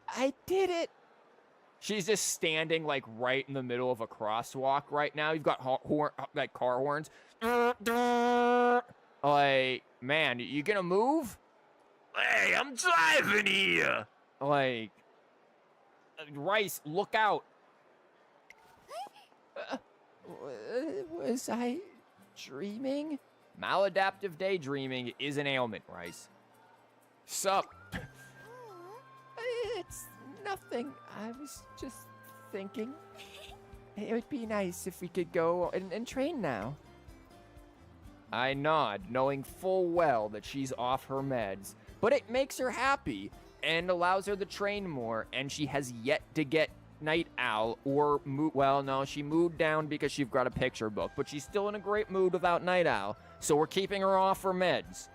I did it! She's just standing like right in the middle of a crosswalk right now. You've got like car horns. Like, man, you gonna move? Hey, I'm driving here! Like, Rice, look out. Was I dreaming? Maladaptive daydreaming is an ailment, Rice. Sup? It's nothing. I was just thinking. It would be nice if we could go and train now. I nod, knowing full well that she's off her meds, but it makes her happy and allows her to train more, and she has yet to get Night Owl or she moved down because she's got a picture book, but she's still in a great mood without Night Owl, so we're keeping her off her meds.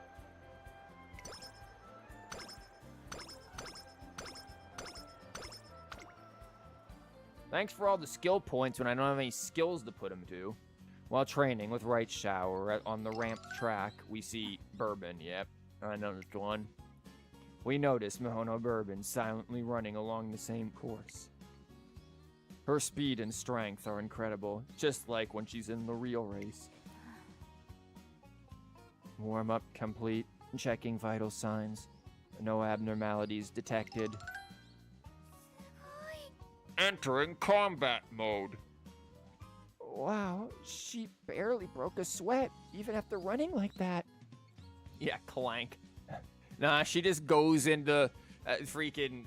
Thanks for all the skill points when I don't have any skills to put them to. While training with Right Shower on the ramped track, we see Bourbon. Yep, I know this one. We notice Mihono Bourbon silently running along the same course. Her speed and strength are incredible, just like when she's in the real race. Warm-up complete, checking vital signs. No abnormalities detected. Entering combat mode. Wow, she barely broke a sweat, even after running like that. Yeah, clank. Nah, she just goes into freaking...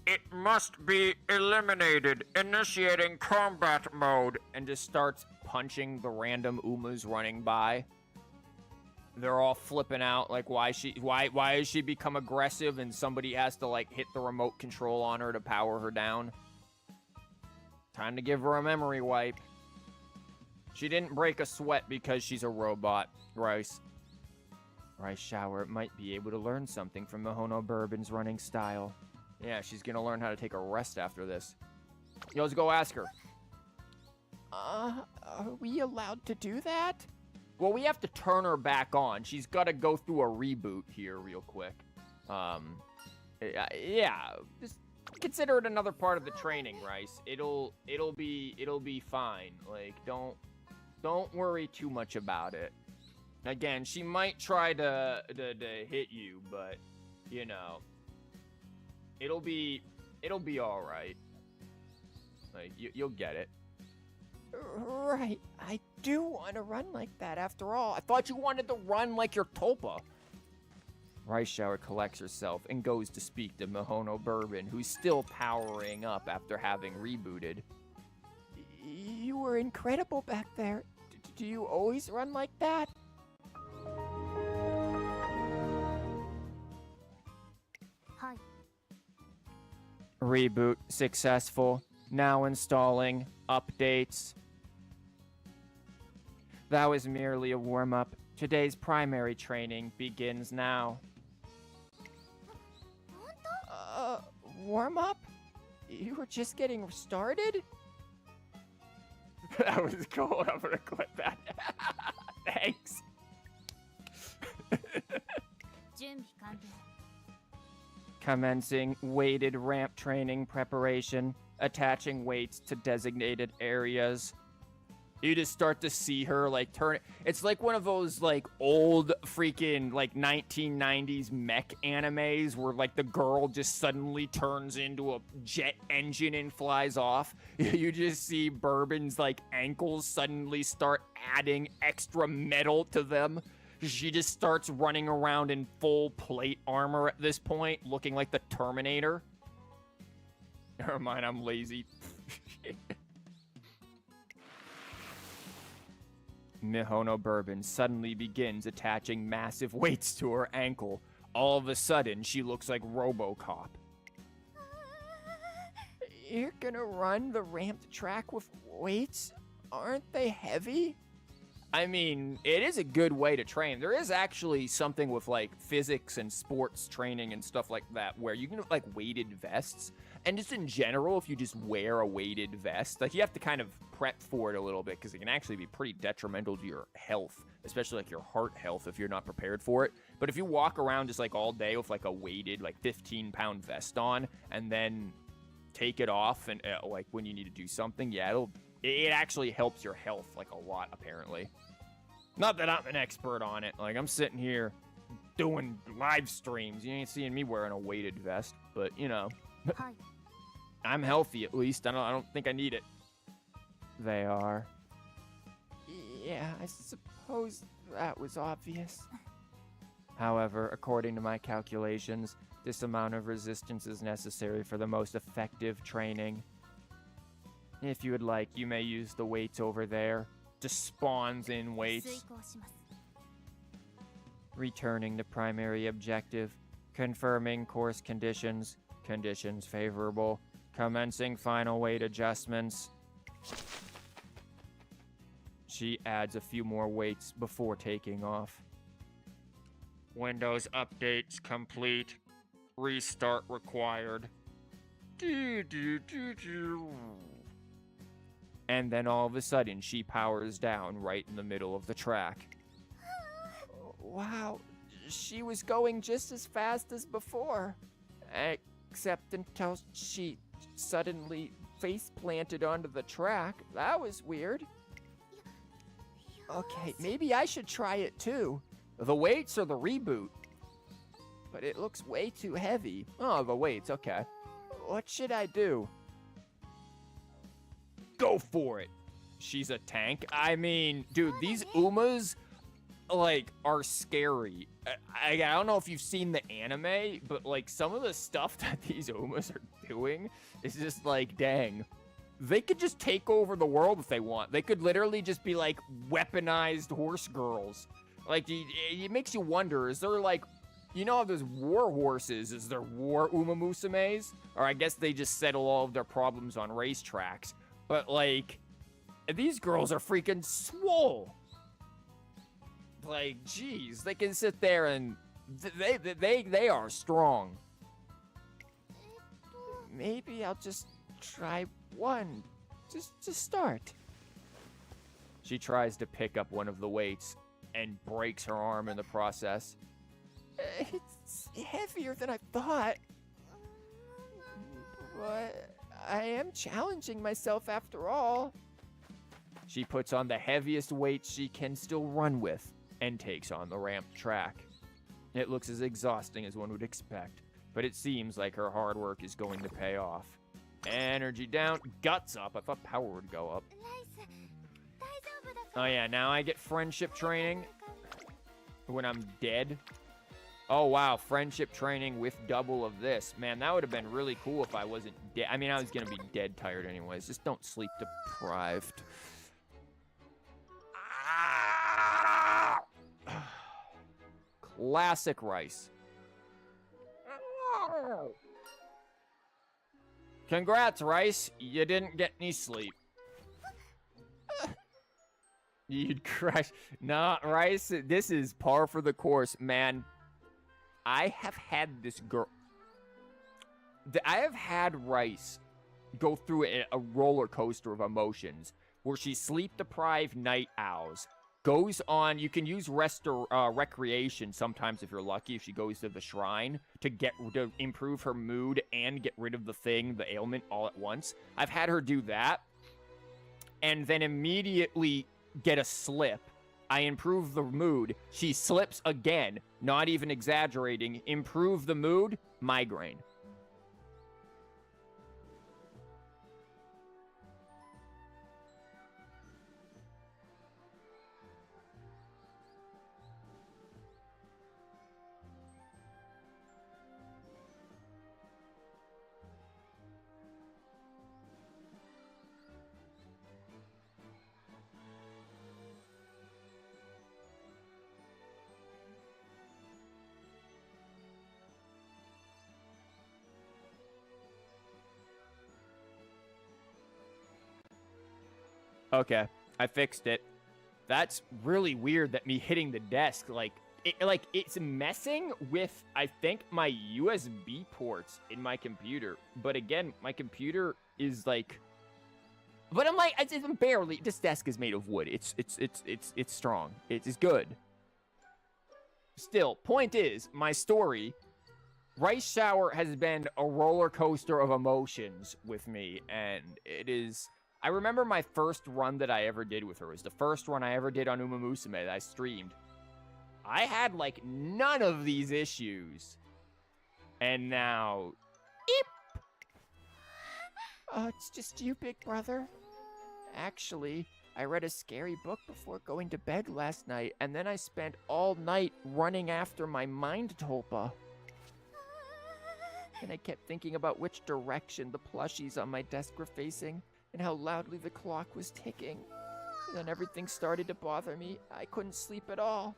It must be eliminated, initiating combat mode, and just starts punching the random Umas running by. They're all flipping out, like why has she become aggressive and somebody has to like hit the remote control on her to power her down. Time to give her a memory wipe. She didn't break a sweat because she's a robot, Rice. Rice Shower might be able to learn something from Mihono Bourbon's running style. Yeah, she's gonna learn how to take a rest after this. Yo, let's go ask her. Are we allowed to do that? Well, we have to turn her back on. She's got to go through a reboot here real quick. Yeah, just consider it another part of the training, Rice. It'll be fine. Like, don't worry too much about it. Again, she might try to hit you, but you know, it'll be all right. Like, you'll get it. Right, I do want to run like that after all. I thought you wanted to run like your Tulpa. Rice Shower collects herself and goes to speak to Mihono Bourbon, who's still powering up after having rebooted. You were incredible back there. Do you always run like that? Hi. Reboot successful. Now installing updates. That was merely a warm-up. Today's primary training begins now. Warm-up? You were just getting started? That was cool. I'm gonna clip that. Thanks. Commencing weighted ramp training preparation. Attaching weights to designated areas. You just start to see her like turn. It's like one of those like old freaking like 1990s mech animes where like the girl just suddenly turns into a jet engine and flies off. You just see Bourbon's like ankles suddenly start adding extra metal to them. She just starts running around in full plate armor at this point, looking like the Terminator. Never mind, I'm lazy. Mihono Bourbon suddenly begins attaching massive weights to her ankle. All of a sudden, she looks like RoboCop. You're gonna run the ramped track with weights? Aren't they heavy? I mean, it is a good way to train. There is actually something with like physics and sports training and stuff like that where you can get like weighted vests. And just in general, if you just wear a weighted vest, like you have to kind of prep for it a little bit because it can actually be pretty detrimental to your health, especially like your heart health if you're not prepared for it. But if you walk around just like all day with like a weighted like 15-pound vest on and then take it off and like when you need to do something, yeah, it actually helps your health like a lot apparently. Not that I'm an expert on it. Like, I'm sitting here doing live streams. You ain't seeing me wearing a weighted vest, but, you know. I'm healthy, at least. I don't think I need it. They are. Yeah, I suppose that was obvious. However, according to my calculations, this amount of resistance is necessary for the most effective training. If you would like, you may use the weights over there. Just spawns in weights. Returning to primary objective. Confirming course conditions. Conditions favorable. Commencing final weight adjustments. She adds a few more weights before taking off. Windows updates complete. Restart required. And then all of a sudden, she powers down right in the middle of the track. Wow, she was going just as fast as before. Except until she suddenly face planted onto the track. That was weird. Okay, maybe I should try it too. The weights or the reboot? But it looks way too heavy. Oh, the weights, okay. What should I do? Go for it. She's a tank. I mean, dude, these Umas, like, are scary. I don't know if you've seen the anime, but, like, some of the stuff that these Umas are doing is just like, dang. They could just take over the world if they want. They could literally just be, like, weaponized horse girls. Like, it makes you wonder, is there, like, you know how there's war horses? Is there war Umamusumes? Or I guess they just settle all of their problems on racetracks. But, like, these girls are freaking swole. Like, geez, they can sit there and they are strong. Maybe I'll just try one, just to start. She tries to pick up one of the weights and breaks her arm in the process. It's heavier than I thought. But I am challenging myself after all. She puts on the heaviest weight she can still run with and takes on the ramped track. It looks as exhausting as one would expect, but it seems like her hard work is going to pay off. Energy down, guts up. I thought power would go up. Oh yeah, now I get friendship training when I'm dead. Oh wow, friendship training with double of this. Man, that would have been really cool if I wasn't dead. I mean, I was gonna be dead tired anyways. Just don't sleep deprived. Classic Rice. Congrats, Rice. You didn't get any sleep. You'd crash. Nah, Rice, this is par for the course, man. I have had this girl. I have had Rice go through a roller coaster of emotions where she's sleep-deprived night owls. Goes on, you can use recreation sometimes if you're lucky, if she goes to the shrine to improve her mood and get rid of the ailment all at once. I've had her do that and then immediately get a slip. I improve the mood. She slips again, not even exaggerating. Improve the mood, migraine. Okay, I fixed it. That's really weird that me hitting the desk, it's messing with, I think, my USB ports in my computer. But again, my computer is like, but I'm like, it's barely. This desk is made of wood. It's strong. It's good. Still, point is, my story, Rice Shower has been a roller coaster of emotions with me, and it is. I remember my first run that I ever did with her. It was the first run I ever did on Umamusume that I streamed. I had, like, none of these issues. And now... Eep! Oh, it's just you, big brother. Actually, I read a scary book before going to bed last night, and then I spent all night running after my mind tulpa. And I kept thinking about which direction the plushies on my desk were facing, and how loudly the clock was ticking. And then everything started to bother me. I couldn't sleep at all.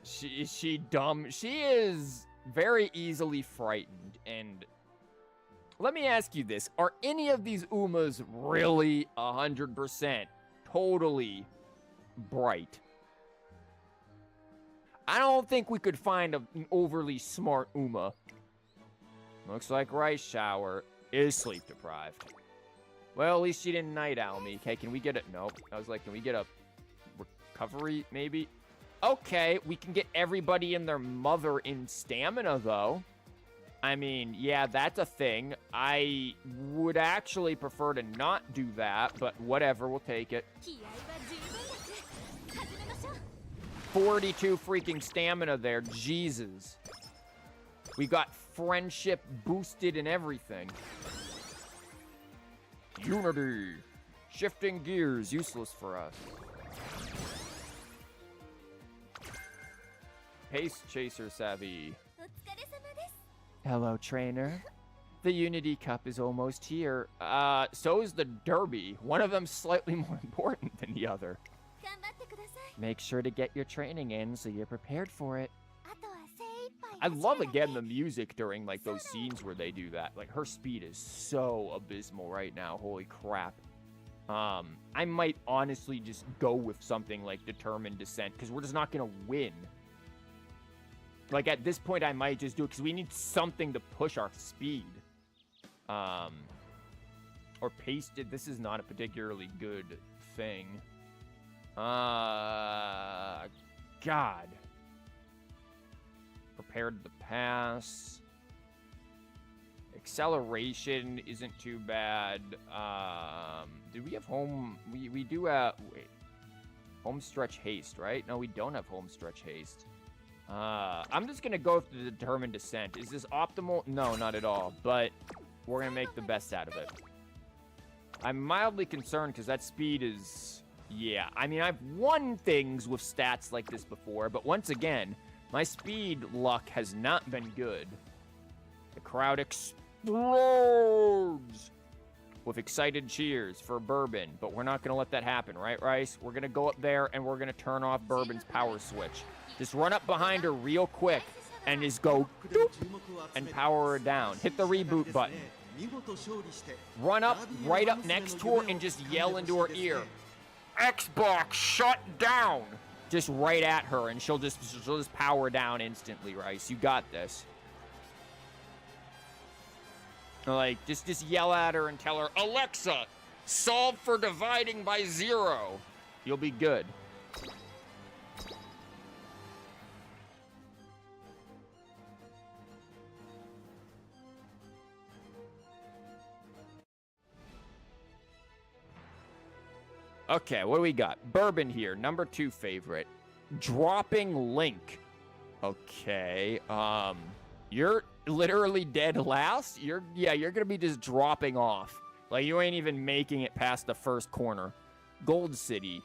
She dumb. She is very easily frightened. And let me ask you this. Are any of these Umas really 100% totally bright? I don't think we could find an overly smart Uma. Looks like Rice Shower is sleep deprived. Well, at least she didn't night owl me. Okay, can we get it? Nope. I was like, can we get a recovery, maybe? Okay, we can get everybody and their mother in stamina, though. I mean, yeah, that's a thing. I would actually prefer to not do that, but whatever, we'll take it. 42 freaking stamina there, Jesus. We got friendship boosted and everything. Unity. Shifting gears, useless for us. Pace Chaser savvy. Hello, trainer. The Unity Cup is almost here. So is the Derby. One of them's slightly more important than the other. Make sure to get your training in so you're prepared for it. I love, again, the music during, like, those scenes where they do that. Like, her speed is so abysmal right now. Holy crap. I might honestly just go with something like Determined Descent, because we're just not going to win. Like, at this point, I might just do it, because we need something to push our speed. Or Pasted. This is not a particularly good thing. God. Prepared to pass. Acceleration isn't too bad. Do we have home? We do wait. Home stretch haste, right? No, we don't have home stretch haste. I'm just gonna go with the Determined Descent. Is this optimal? No, not at all. But we're gonna make the best out of it. I'm mildly concerned because that speed is... Yeah, I mean, I've won things with stats like this before, but once again, my speed luck has not been good. The crowd explodes with excited cheers for Bourbon, but we're not going to let that happen, right, Rice? We're going to go up there, and we're going to turn off Bourbon's power switch. Just run up behind her real quick and just go doop, and power her down. Hit the reboot button. Run up, right up next to her, and just yell into her ear, Xbox, shut down! Just right at her, and she'll just power down instantly, Rice. You got this. Like, just yell at her and tell her, Alexa, solve for dividing by 0. You'll be good. Okay, what do we got? Bourbon here, number 2 favorite. Dropping Link. Okay, you're literally dead last? You're gonna be just dropping off. Like, you ain't even making it past the first corner. Gold City.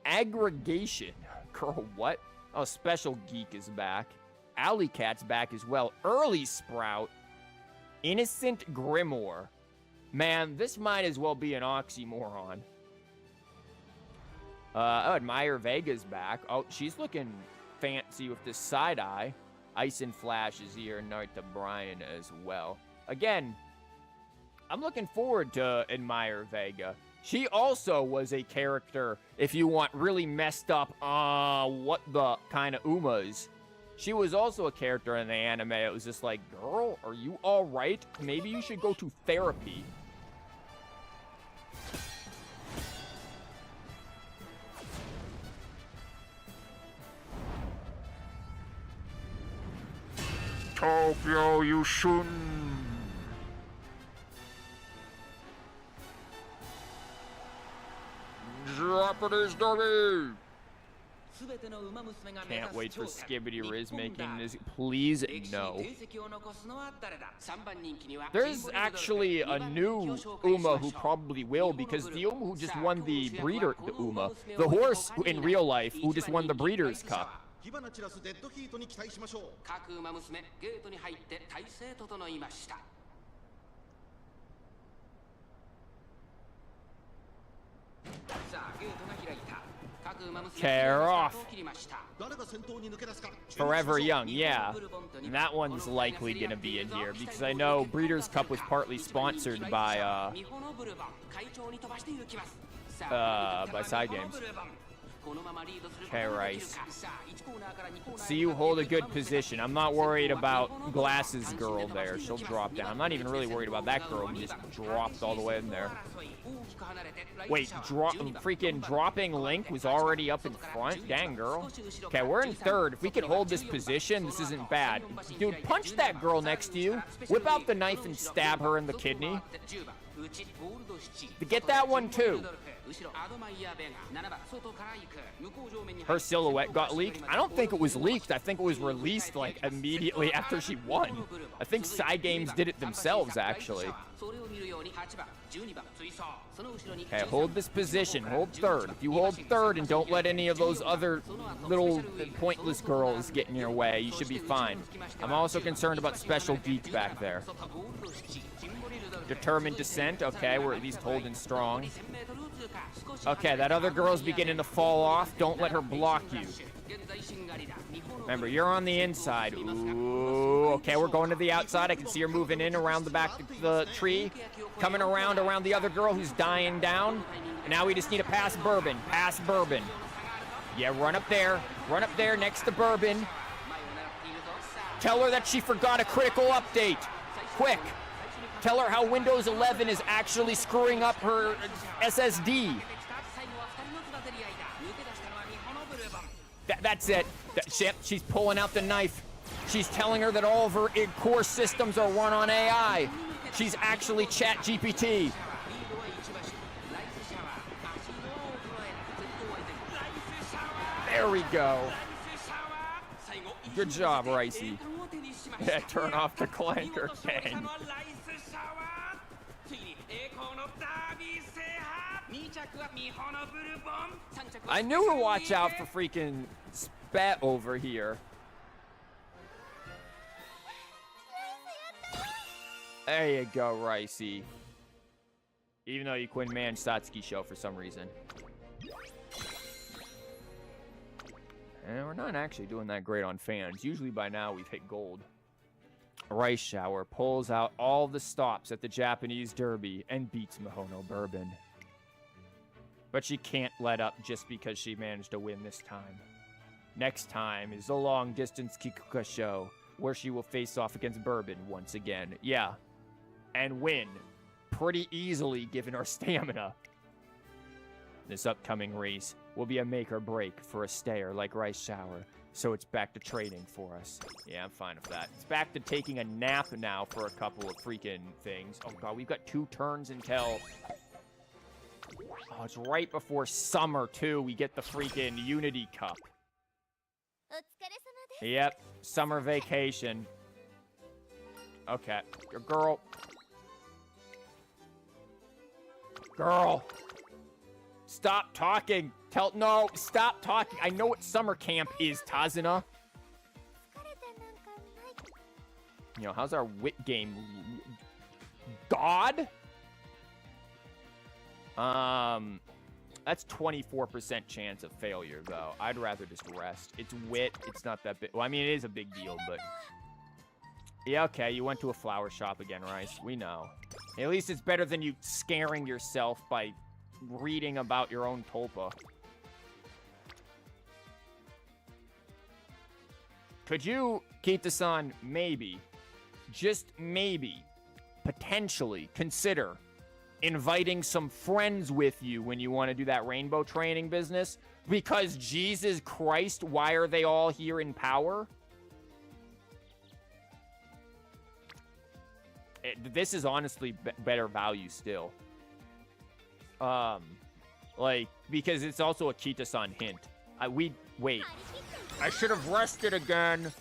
Aggregation. Girl, what? Oh, Special Geek is back. Alley Cat's back as well. Early Sprout. Innocent Grimoire. Man, this might as well be an oxymoron. Admire Vega's back. Oh, she's looking fancy with this side eye. Ice and Flash is here. Narita Brian as well. Again, I'm looking forward to Admire Vega. She also was a character, if you want really messed up, what the kind of Umas. She was also a character in the anime. It was just like, girl, are you all right? Maybe you should go to therapy. Tokyo, you shouldn't. Japanese derby. Can't wait for Skibidi Riz making this. Please, no. There's actually a new Uma who probably will, because the Uma who just won the breeder, the Uma, the horse in real life who just won the Breeders' Cup. 火花散らすデッドヒートに期待しましょう。各馬娘ゲートに入って体勢整いました。さあゲートが開いた。各馬娘 Tear off. 切りました。 誰が先頭に抜け出すか。 Forever Young, yeah. And that one's likely gonna be in here because I know Breeders' Cup was partly sponsored by Side Games. Okay, Rice. See you hold a good position. I'm not worried about Glasses girl there. She'll drop down. I'm not even really worried about that girl who just dropped all the way in there. Wait, freaking dropping Link was already up in front? Dang, girl. Okay, we're in third. If we can hold this position, this isn't bad. Dude, punch that girl next to you. Whip out the knife and stab her in the kidney. Get that one, too. Her silhouette got leaked? I don't think it was leaked. I think it was released, like, immediately after she won. I think Side Games did it themselves, actually. Okay, hold this position. Hold third. If you hold third and don't let any of those other little pointless girls get in your way, you should be fine. I'm also concerned about Special Geek back there. Determined Descent. Okay, we're at least holding strong. Okay, that other girl's beginning to fall off. Don't let her block you. Remember, you're on the inside. Ooh, okay, we're going to the outside. I can see her moving in around the back of the tree. Coming around the other girl who's dying down. And now we just need to pass Bourbon. Pass Bourbon. Yeah, run up there. Run up there next to Bourbon. Tell her that she forgot a critical update. Quick. Tell her how Windows 11 is actually screwing up her SSD. That's it. She's pulling out the knife. She's telling her that all of her core systems are run on AI. She's actually ChatGPT. There we go. Good job, Ricey. Yeah, turn off the clanker, Kang. I knew to watch out for freaking Spat over here. There you go, Ricey. Even though you quit Man Satsuki show for some reason. And we're not actually doing that great on fans. Usually by now we've hit gold. Rice Shower pulls out all the stops at the Japanese Derby and beats Mihono Bourbon. But she can't let up just because she managed to win this time. Next time is the long distance Kikuka show, where she will face off against Bourbon once again. Yeah. And win. Pretty easily given our stamina. This upcoming race will be a make or break for a stayer like Rice Shower. So it's back to training for us. Yeah, I'm fine with that. It's back to taking a nap now for a couple of freaking things. Oh god, we've got 2 turns until... Oh, it's right before summer, too. We get the freaking Unity Cup. Yep, summer vacation. Okay, girl. Girl. Stop talking. No, stop talking. I know what summer camp is, Tazuna. You know, how's our wit game? God? That's 24% chance of failure, though. I'd rather just rest. It's wit. It's not that big. Well, I mean, it is a big deal, but... Yeah, okay, you went to a flower shop again, Rice. We know. At least it's better than you scaring yourself by reading about your own tulpa. Could you, Kita-san, maybe, just maybe, potentially consider inviting some friends with you when you want to do that rainbow training business? Because Jesus Christ, why are they all here in power? This is honestly better value still. Like, because it's also a Kita-san hint. Wait. I should have rested again.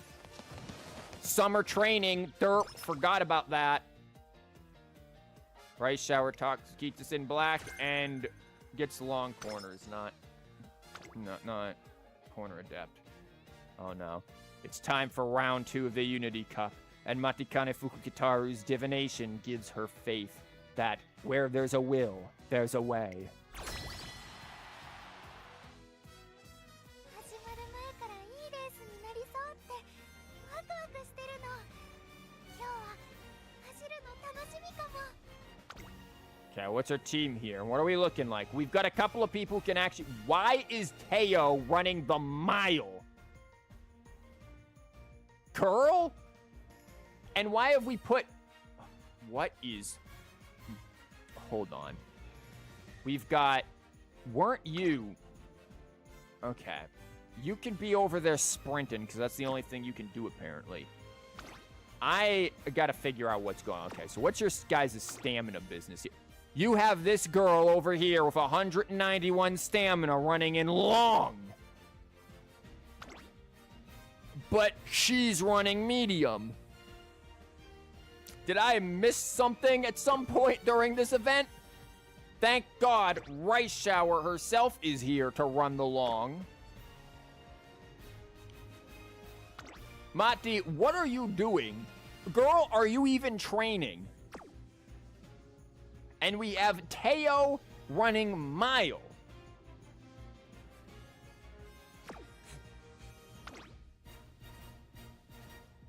Summer training. Derp. Forgot about that. Rice shower talks Kitas in black and gets long corners, not corner adept. Oh no. It's time for round 2 of the Unity Cup, and Matikane Fukukitaru's divination gives her faith that where there's a will, there's a way. 始まる前からいいレースになりそうってワクワクしてるの。今日は走るの楽しみかも。 Okay, what's our team here? What are we looking like? We've got a couple of people who can actually... Why is Teo running the mile? Curl? And why have we put... What is... Hold on. We've got... Weren't you... Okay. You can be over there sprinting, because that's the only thing you can do, apparently. I gotta figure out what's going on. Okay, so what's your guys' stamina business here? You have this girl over here with 191 stamina running in long. But she's running medium. Did I miss something at some point during this event? Thank God Rice Shower herself is here to run the long. Mati, what are you doing? Girl, are you even training? And we have Teo running mile.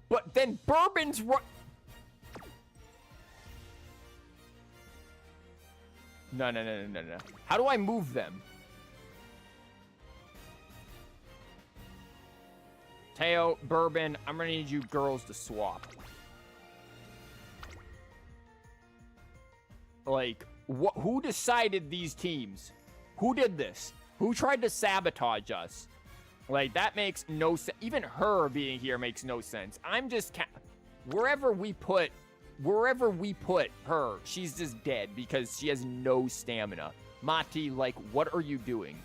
But then Bourbon's No. How do I move them? Teo, Bourbon, I'm gonna need you girls to swap. Like, who decided these teams? Who did this? Who tried to sabotage us? Like, that makes no sense. Even her being here makes no sense. I'm just... Wherever we put her, she's just dead because she has no stamina. Mati, like, what are you doing?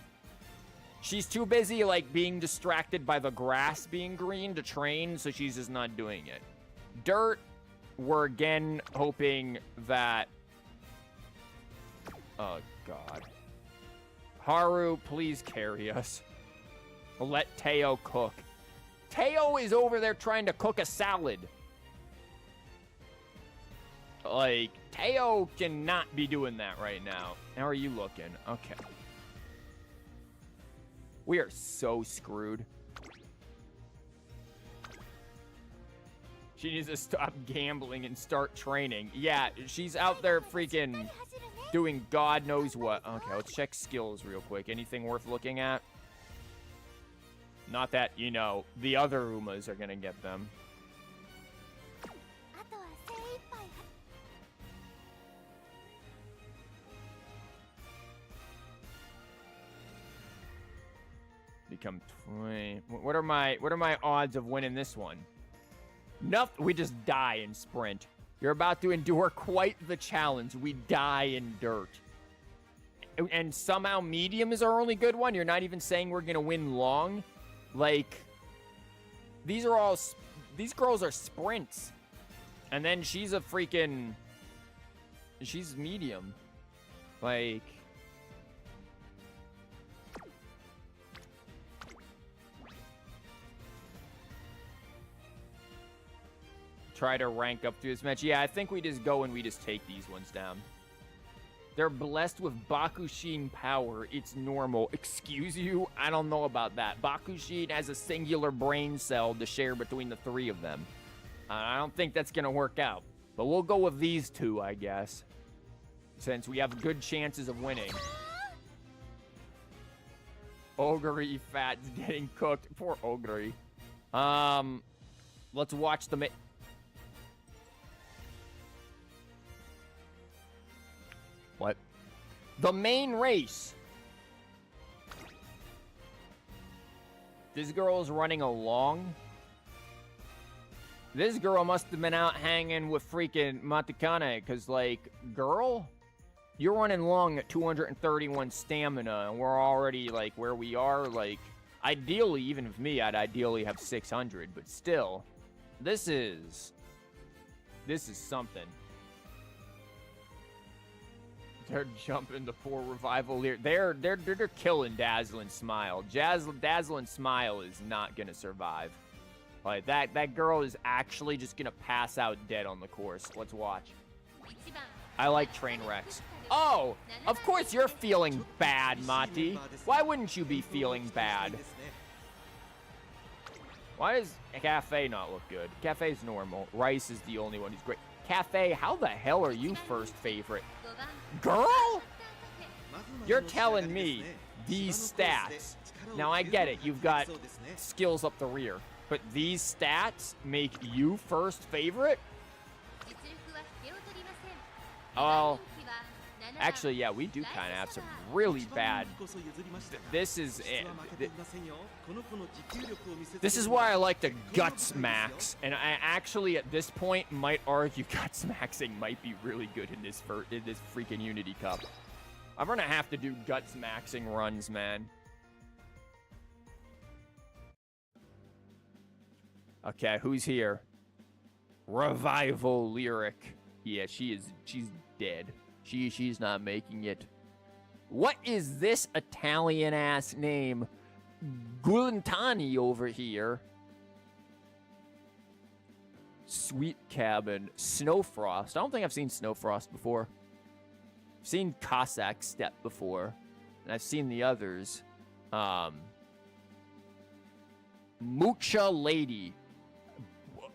She's too busy, like, being distracted by the grass being green to train, so she's just not doing it. Dirt, we're again hoping that... Oh, God. Haru, please carry us. Let Teo cook. Teo is over there trying to cook a salad. Like, Teo cannot be doing that right now. How are you looking? Okay. We are so screwed. She needs to stop gambling and start training. Yeah, she's out there freaking doing God knows what. Okay, let's check skills real quick. Anything worth looking at? Not that, you know, the other Umas are gonna get them. Become 20. What are my odds of winning this one? Nothing. We just die in sprint. You're about to endure quite the challenge. We die in dirt. And somehow medium is our only good one? You're not even saying we're gonna win long? Like, these girls are sprints. And then she's a freaking... She's medium. Like... Try to rank up through this match. Yeah, I think we just go and we just take these ones down. They're blessed with Bakushin power. It's normal. Excuse you? I don't know about that. Bakushin has a singular brain cell to share between the 3 of them. I don't think that's going to work out. But we'll go with these 2, I guess. Since we have good chances of winning. Ogre fat's getting cooked. Poor Ogre. Let's watch the What? The main race. This girl's running along. This girl must have been out hanging with freaking Matakane, because, like, girl, you're running long at 231 stamina, and we're already, like, where we are. Like, ideally, even with me, I'd ideally have 600, but still, this is something. They're jumping the poor revival here. They're killing Dazzling Smile. Dazzling Smile is not gonna survive. Like that girl is actually just gonna pass out dead on the course. Let's watch. I like train wrecks. Oh, of course you're feeling bad, Mati. Why wouldn't you be feeling bad? Why does Cafe not look good? Cafe's normal. Rice is the only one who's great. Cafe, how the hell are you first favorite? Girl? You're telling me these stats. Now I get it, you've got skills up the rear, but these stats make you first favorite? Oh, actually, yeah, we do kind of have some really bad. This is why I like the Guts Max, and I actually at this point might argue Guts Maxing might be really good in this freaking Unity Cup. I'm gonna have to do Guts Maxing runs, man. Okay, who's here? Revival Lyric. Yeah, she's dead. She's not making it. What is this Italian-ass name? Gulantani over here. Sweet Cabin. Snowfrost. I don't think I've seen Snowfrost before. I've seen Cossack Step before. And I've seen the others. Mucha Lady.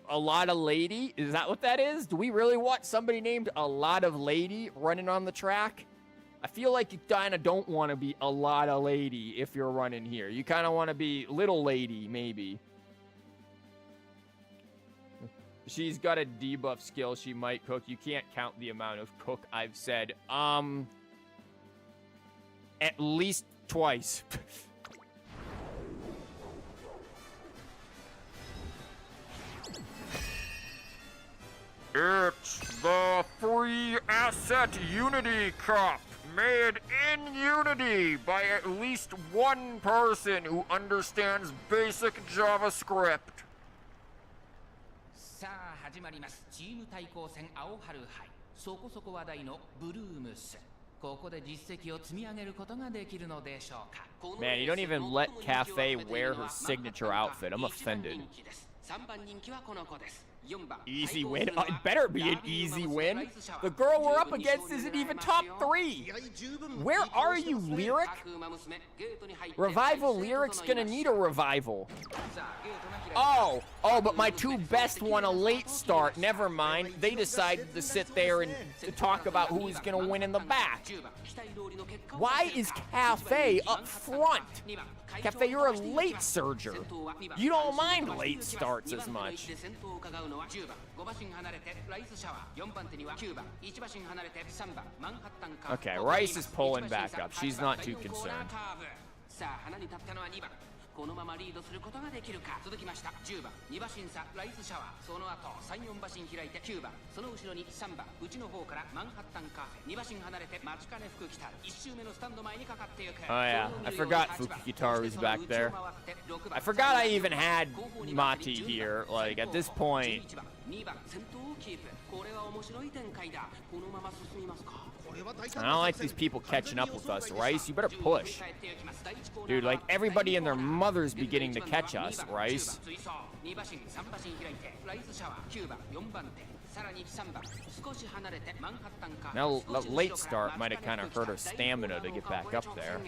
A lot of lady? Is that what that is? Do we really want somebody named a lot of lady running on the track? I feel like you kind of don't want to be a lot of lady if you're running here. You kind of want to be little lady, maybe. She's got a debuff skill. She might cook. You can't count the amount of cook I've said. At least twice. It's the free asset Unity Cup, made in Unity by at least one person who understands basic JavaScript. さあ始まります。チーム対抗戦青春杯。そこそこ話題のブルームス。ここで実績を積み上げることができるのでしょうか。Man, you don't even let Cafe wear her signature outfit. I'm offended. 3番人気はこの子です。 Easy win? It better be an easy win. The girl we're up against isn't even top 3. Where are you, Lyric? Revival Lyric's gonna need a revival. Oh, but my two best won a late start. Never mind. They decided to sit there and talk about who's gonna win in the back. Why is Cafe up front? Cafe, you're a late surger. You don't mind late starts as much. Okay, Rice is pulling back up. She's not too concerned. このままリードすることができるか。続きました10番2馬身差ライズシャワー。その後3、4馬身開いて9番。その後ろに3番内の方からマンハッタンカフェ。2馬身離れて待ちかね福来たる。1周目のスタンド前にかかっていく。Oh yeah, I forgot Fukikitaru was back there. I forgot I even had Mati here. Like at this point. 2番先頭をキープ。これは面白い展開だ。このまま進みますか。 I don't like these people catching up with us, Rice. You better push. Dude, like, everybody and their mother's beginning to catch us, Rice. Now, the late start might have kind of hurt her stamina to get back up there.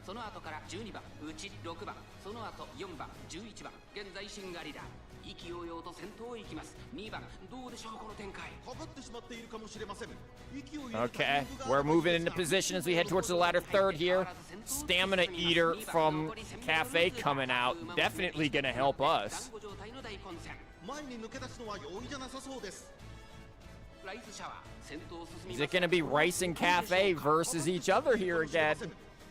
その後から12番内6番その後4番11番現在シンガリラ意気揚々と先頭へ行きます2番どうでしょうこの展開かかってしまっているかもしれません息を入れる Okay, we're moving into position as we head towards the latter third here. Stamina Eater from Cafe coming out. Definitely gonna help us. 団子状態の大混戦前に抜け出すのは容易じゃなさそうです。ライスシャワー先頭を進み Is it gonna be Rice and Cafe versus each other here again?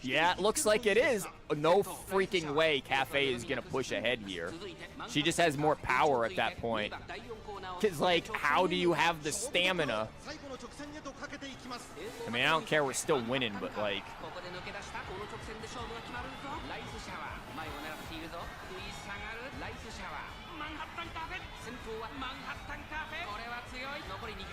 Yeah, it looks like it is. No freaking way Cafe is gonna push ahead here. She just has more power at that point. Cause like, how do you have the stamina? 最後の直線へとかけていきます。 I mean, I don't care, we're still winning, but like... ここで抜け出したこの直線で勝負が決まるぞライスシャワー前を狙っているぞ食い下がるライスシャワーマンハッタンカフェ先頭はマンハッタンカフェこれは強い残り200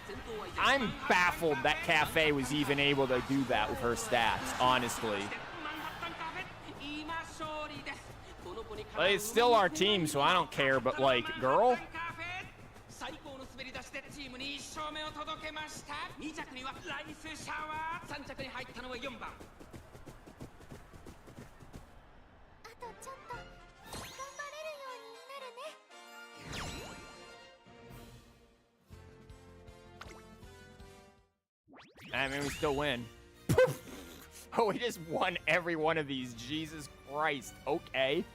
先頭は I'm baffled that Cafe was even able to do that with her stats, honestly. マンハッタンカフェ今勝利ですこの子に But it's still our team, so I don't care, but like, girl? 最高の滑り出しでチームに1勝目を届けました2着にはライスシャワー3着に入ったのは4番あとちょっと頑張れるようになるね。 I mean, we still win. Oh, we just won every one of these. Jesus Christ. Okay.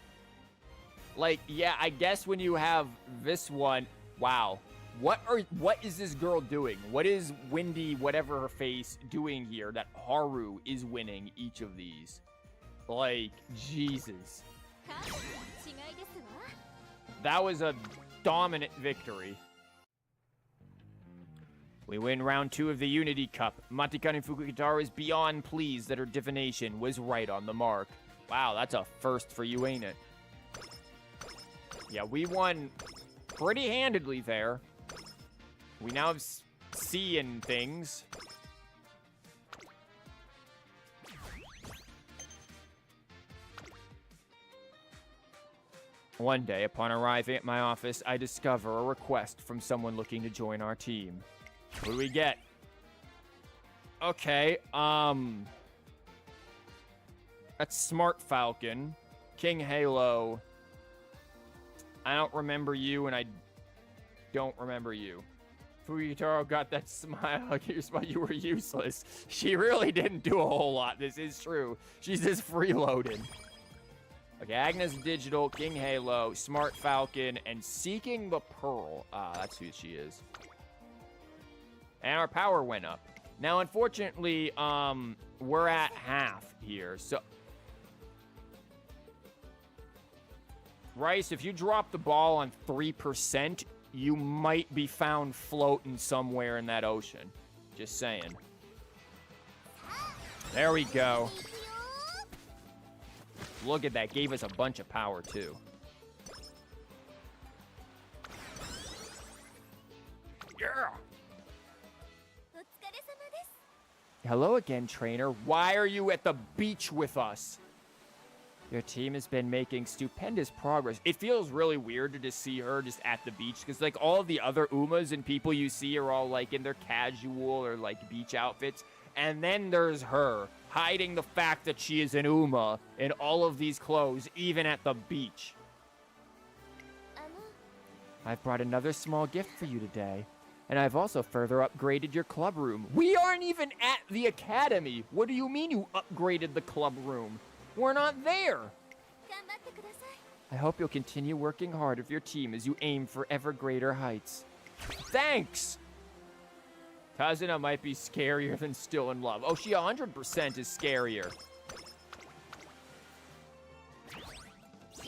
Like, yeah, I guess when you have this one, wow. What is this girl doing? What is Windy, whatever her face, doing here that Haru is winning each of these? Like, Jesus. 違いですわ。 That was a dominant victory. We win round 2 of the Unity Cup. Matikani Fukukitaro is beyond pleased that her divination was right on the mark. Wow, that's a first for you, ain't it? Yeah, we won pretty handedly there. We now have C and things. One day, upon arriving at my office, I discover a request from someone looking to join our team. What do we get? Okay, that's Smart Falcon. King Halo. I don't remember you, and I don't remember you. Fukitaro got that smile. Here's why you were useless. She really didn't do a whole lot. This is true. She's just freeloading. Okay, Agnes Digital, King Halo, Smart Falcon, and Seeking the Pearl. Ah, that's who she is. And our power went up. Now, unfortunately, we're at half here, so... Rice, if you drop the ball on 3%, you might be found floating somewhere in that ocean. Just saying. There we go. Look at that. Gave us a bunch of power, too. Yeah! お疲れ様です。 Hello again, trainer. Why are you at the beach with us? Your team has been making stupendous progress. It feels really weird to just see her just at the beach, because like all of the other Umas and people you see are all like in their casual or like beach outfits. And then there's her, hiding the fact that she is an Uma in all of these clothes, even at the beach. あの、 I've brought another small gift for you today. And I've also further upgraded your club room. We aren't even at the academy. What do you mean you upgraded the club room? We're not there. 頑張ってください。 I hope you'll continue working hard with your team as you aim for ever greater heights. Thanks! Kazuna might be scarier than Still in Love. Oh, she 100% is scarier. ナイ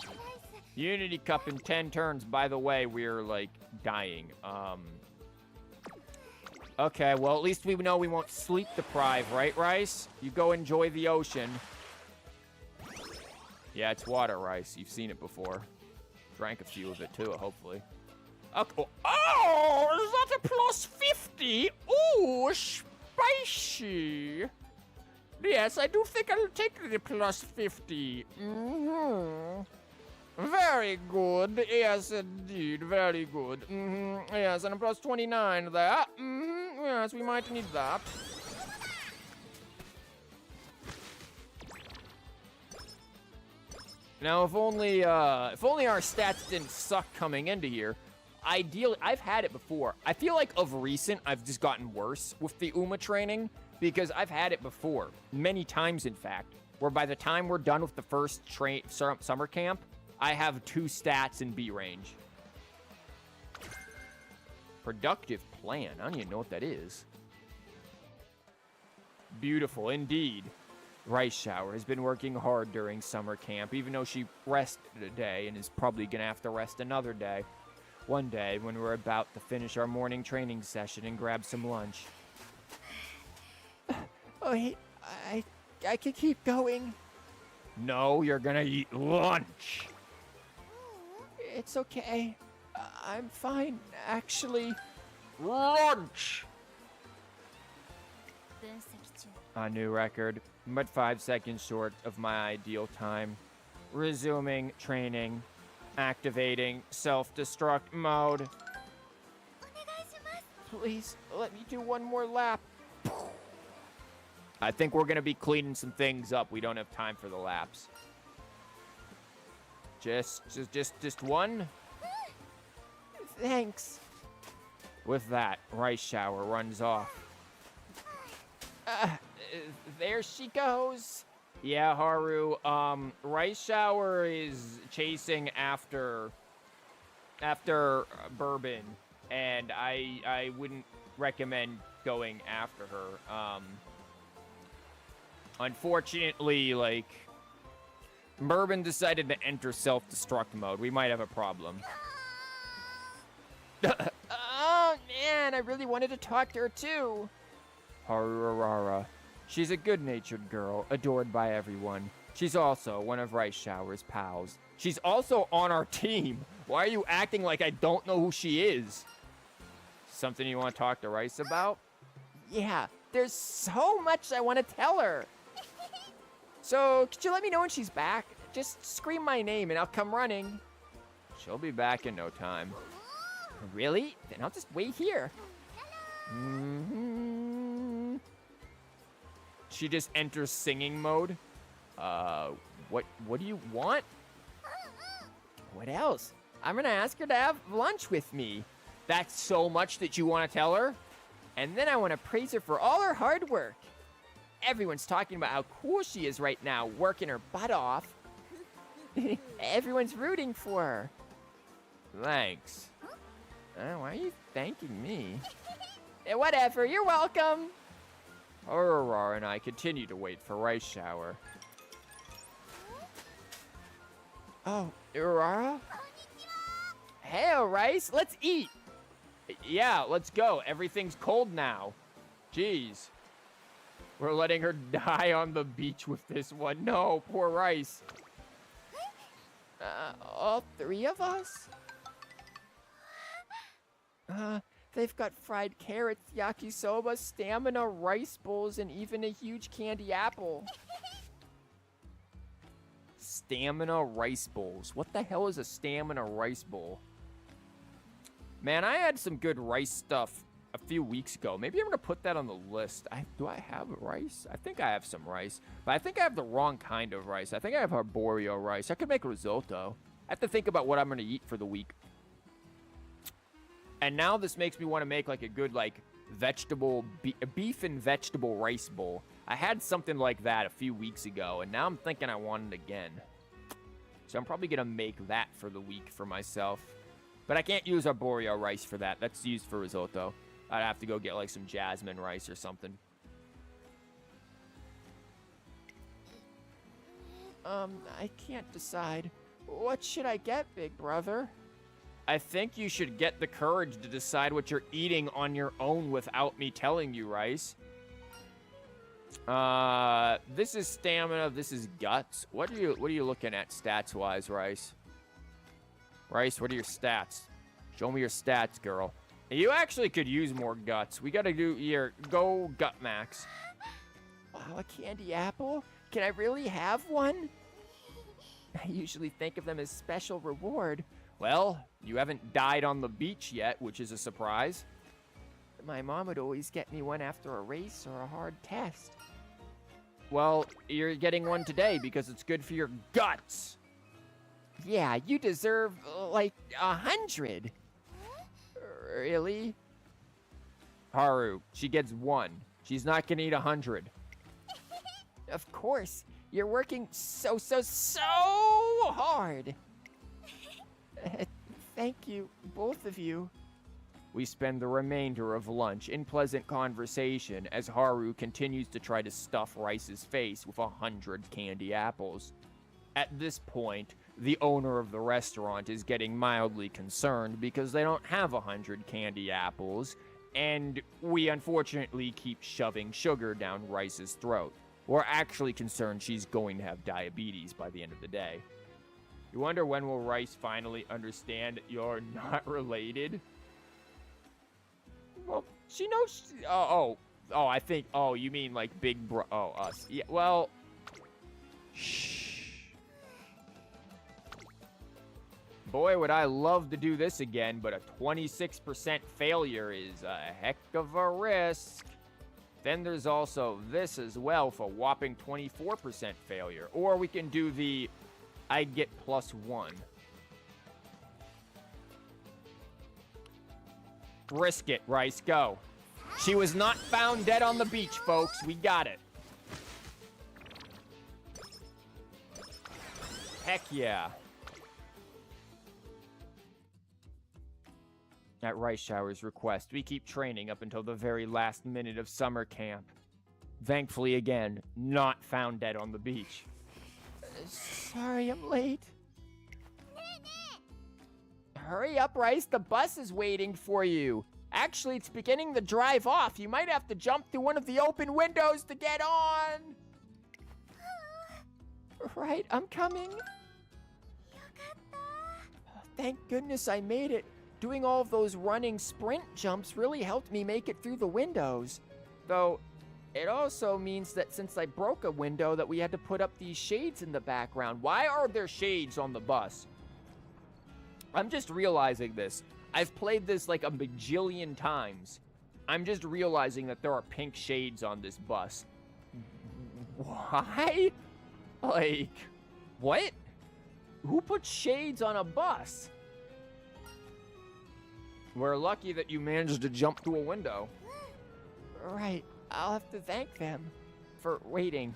ス。 Unity Cup in 10 turns. By the way, we're, like, dying. Okay, well, at least we know we won't sleep deprive, right, Rice? You go enjoy the ocean. Yeah, it's water, Rice. You've seen it before. Drank a few of it, too, hopefully. Okay. Oh, is that a plus 50? Ooh, spicy. Yes, I do think I'll take the plus 50. Very good. Yes, indeed. Very good. Yes, and a plus 29 there. Yes, we might need that. Now, if only our stats didn't suck coming into here. Ideally, I've had it before. I feel like of recent, I've just gotten worse with the Uma training because I've had it before, many times in fact, where by the time we're done with the first summer camp, I have 2 stats in B range. Productive plan. I don't even know what that is. Beautiful indeed. Rice Shower has been working hard during summer camp, even though she rested a day and is probably going to have to rest another day. One day, when we're about to finish our morning training session and grab some lunch. Oh, I could keep going. No, you're gonna eat lunch. It's okay. I'm fine, actually. Lunch! 分析中 A new record, but 5 seconds short of my ideal time. Resuming training. Activating self-destruct mode. お願いします Please, let me do one more lap. I think we're gonna be cleaning some things up. We don't have time for the laps. Just one? Thanks. With that, Rice Shower runs off. There she goes. Yeah, Haru, Rice Shower is chasing after Bourbon, and I wouldn't recommend going after her. Unfortunately, like, Bourbon decided to enter self-destruct mode. We might have a problem. Oh, man, I really wanted to talk to her, too. Harurara. She's a good-natured girl, adored by everyone. She's also one of Rice Shower's pals. She's also on our team. Why are you acting like I don't know who she is? Something you want to talk to Rice about? Yeah, there's so much I want to tell her. So, could you let me know when she's back? Just scream my name and I'll come running. She'll be back in no time. Really? Then I'll just wait here. Mm-hmm. She just enters singing mode. What do you want? What else? I'm gonna ask her to have lunch with me. That's so much that you want to tell her? And then I want to praise her for all her hard work. Everyone's talking about how cool she is right now, working her butt off. Everyone's rooting for her. Thanks. Why are you thanking me? Whatever, you're welcome. Aurora and I continue to wait for Rice Shower. Oh, Aurora? Hey, Rice, let's eat. Yeah, let's go. Everything's cold now. Jeez. We're letting her die on the beach with this one. No, poor Rice. All 3 of us? They've got fried carrots, yakisoba, stamina, rice bowls, and even a huge candy apple. Stamina rice bowls. What the hell is a stamina rice bowl? Man, I had some good rice stuff a few weeks ago. Maybe I'm gonna put that on the list. Do I have rice? I think I have some rice, but I think I have the wrong kind of rice. I think I have arborio rice. I could make risotto. I have to think about what I'm gonna eat for the week. And now this makes me want to make like a good like beef and vegetable rice bowl. I had something like that a few weeks ago, and now I'm thinking I want it again. So I'm probably gonna make that for the week for myself. But I can't use arborio rice for that. That's used for risotto. I'd have to go get like some jasmine rice or something. I can't decide. What should I get, big brother? I think you should get the courage to decide what you're eating on your own without me telling you, Rice. This is stamina, this is guts. What are you looking at stats-wise, Rice? Rice, what are your stats? Show me your stats, girl. You actually could use more guts. We gotta do here. Go gut max. Wow, a candy apple? Can I really have one? I usually think of them as special reward. Well, you haven't died on the beach yet, which is a surprise. My mom would always get me one after a race or a hard test. Well, you're getting one today because it's good for your guts. Yeah, you deserve, like, 100. Really? Haru, she gets 1. She's not gonna eat 100. Of course. You're working so hard. Thank you, both of you. We spend the remainder of lunch in pleasant conversation as Haru continues to try to stuff Rice's face with 100 candy apples. At this point, the owner of the restaurant is getting mildly concerned because they don't have 100 candy apples, and we unfortunately keep shoving sugar down Rice's throat. We're actually concerned she's going to have diabetes by the end of the day. You wonder when will Rice finally understand that you're not related? Well, she knows. I think. Oh, you mean like Big Bro? Oh, us. Yeah. Well. Shh. Boy, would I love to do this again, but a 26% failure is a heck of a risk. Then there's also this as well for a whopping 24% failure. Or we can do the I get +1. Risk it, Rice, go. She was not found dead on the beach, folks. We got it. Heck yeah. At Rice Shower's request, we keep training up until the very last minute of summer camp. Thankfully, again, not found dead on the beach. Sorry, I'm late. Hurry up, Rice. The bus is waiting for you. Actually, it's beginning to drive off. You might have to jump through one of the open windows to get on. Right, I'm coming. Thank goodness I made it. Doing all of those running sprint jumps really helped me make it through the windows. Though, it also means that since I broke a window that we had to put up these shades in the background. Why are there shades on the bus? I'm just realizing this. I've played this like a bajillion times. I'm just realizing that there are pink shades on this bus. Why? Like, what? Who put shades on a bus? We're lucky that you managed to jump through a window. Right. I'll have to thank them for waiting.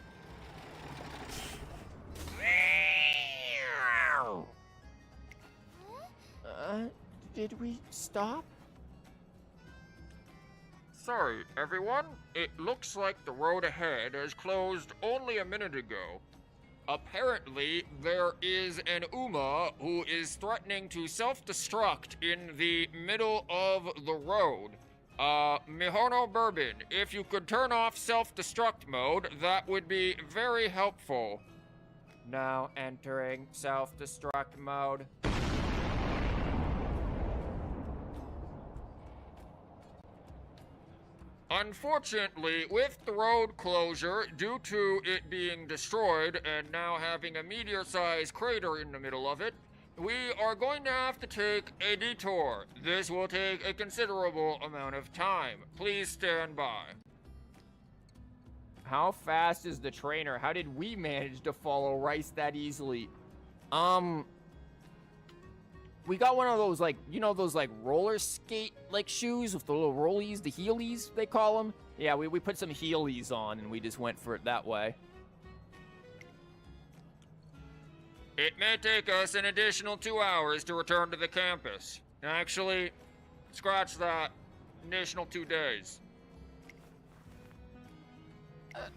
Did we stop? Sorry, everyone. It looks like the road ahead has closed only a minute ago. Apparently, there is an Uma who is threatening to self-destruct in the middle of the road. Mihono Bourbon, if you could turn off self-destruct mode, that would be very helpful. Now entering self-destruct mode. Unfortunately, with the road closure, due to it being destroyed and now having a meteor-sized crater in the middle of it, we are going to have to take a detour. This will take a considerable amount of time. Please stand by. How fast is the trainer? How did we manage to follow Rice that easily? We got one of those, like, you know, those, like, roller skate, like, shoes with the little rollies, the heelies, they call them. Yeah, we put some heelies on, and we just went for it that way. It may take us an additional 2 hours to return to the campus. Actually, scratch that. Additional 2 days. I'm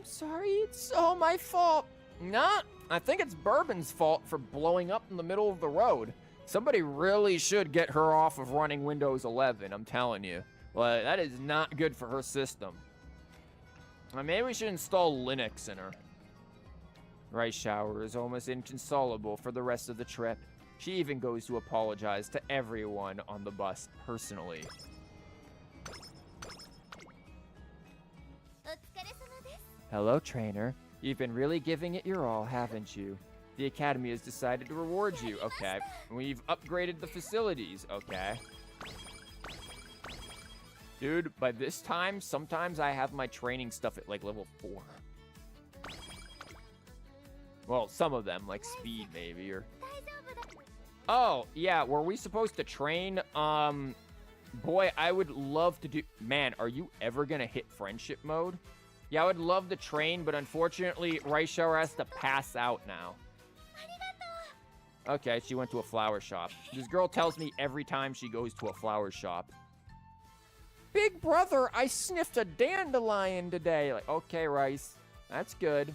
sorry, it's all my fault. Nah, I think it's Bourbon's fault for blowing up in the middle of the road. Somebody really should get her off of running Windows 11, I'm telling you. Well, that is not good for her system. Maybe we should install Linux in her. Rice Shower is almost inconsolable for the rest of the trip. She even goes to apologize to everyone on the bus personally. Hello, trainer. You've been really giving it your all, haven't you? The Academy has decided to reward you, okay. We've upgraded the facilities, okay. Dude, by this time, sometimes I have my training stuff at like level 4. Well, some of them, like speed maybe, or... 大丈夫だ。 Oh, yeah, were we supposed to train? Boy, I would love to do... Man, are you ever gonna hit friendship mode? Yeah, I would love to train, but unfortunately, Raishower has to pass out now. ありがとう。 Okay, she went to a flower shop. This girl tells me every time she goes to a flower shop. Big brother, I sniffed a dandelion today. Like, okay, Rice, that's good.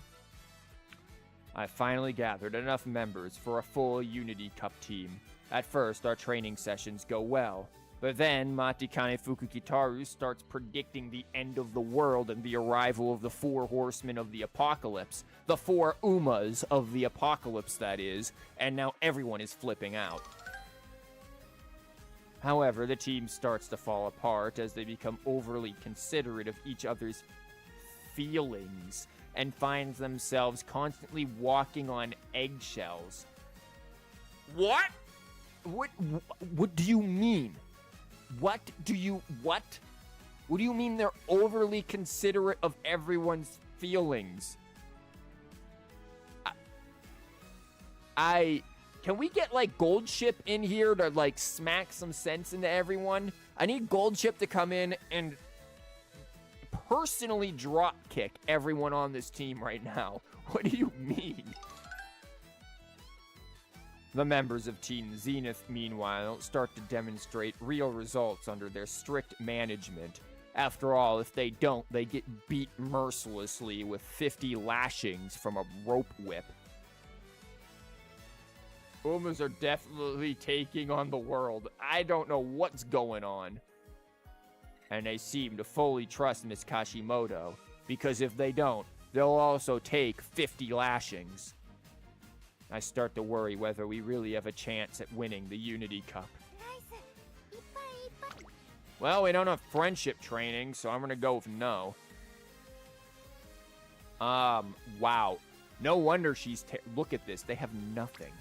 I finally gathered enough members for a full Unity Cup team. At first, our training sessions go well. But then, Matikane Fukukitaru starts predicting the end of the world and the arrival of the 4 horsemen of the apocalypse. The 4 Umas of the apocalypse, that is. And now everyone is flipping out. However, the team starts to fall apart as they become overly considerate of each other's feelings and finds themselves constantly walking on eggshells. What? What do you mean? What do you mean they're overly considerate of everyone's feelings? Can we get, like, Gold Ship in here to, like, smack some sense into everyone? I need Gold Ship to come in and personally drop kick everyone on this team right now. What do you mean? The members of Team Zenith, meanwhile, start to demonstrate real results under their strict management. After all, if they don't, they get beat mercilessly with 50 lashings from a rope whip. Umas are definitely taking on the world. I don't know what's going on. And they seem to fully trust Miss Kashimoto, because if they don't, they'll also take 50 lashings. I start to worry whether we really have a chance at winning the Unity Cup. ナイス。いっぱいいっぱい。 Well, we don't have friendship training, so I'm gonna go with no. Wow. No wonder she's... Look at this. They have nothing.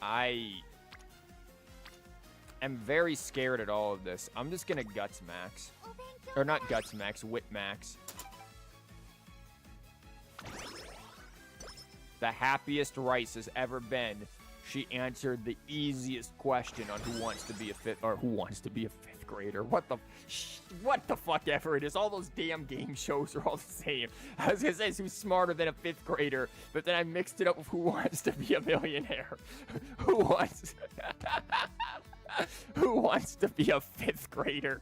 I am very scared at all of this. I'm just gonna Guts Max. お勉強。 Or not Guts Max, Wit Max. The happiest Rice has ever been. She answered the easiest question on who wants to be a fifth grader. What the fuck ever it is. All those damn game shows are all the same. I was gonna say who's smarter than a 5th grader, but then I mixed it up with who wants to be a millionaire. Who wants who wants to be a 5th grader?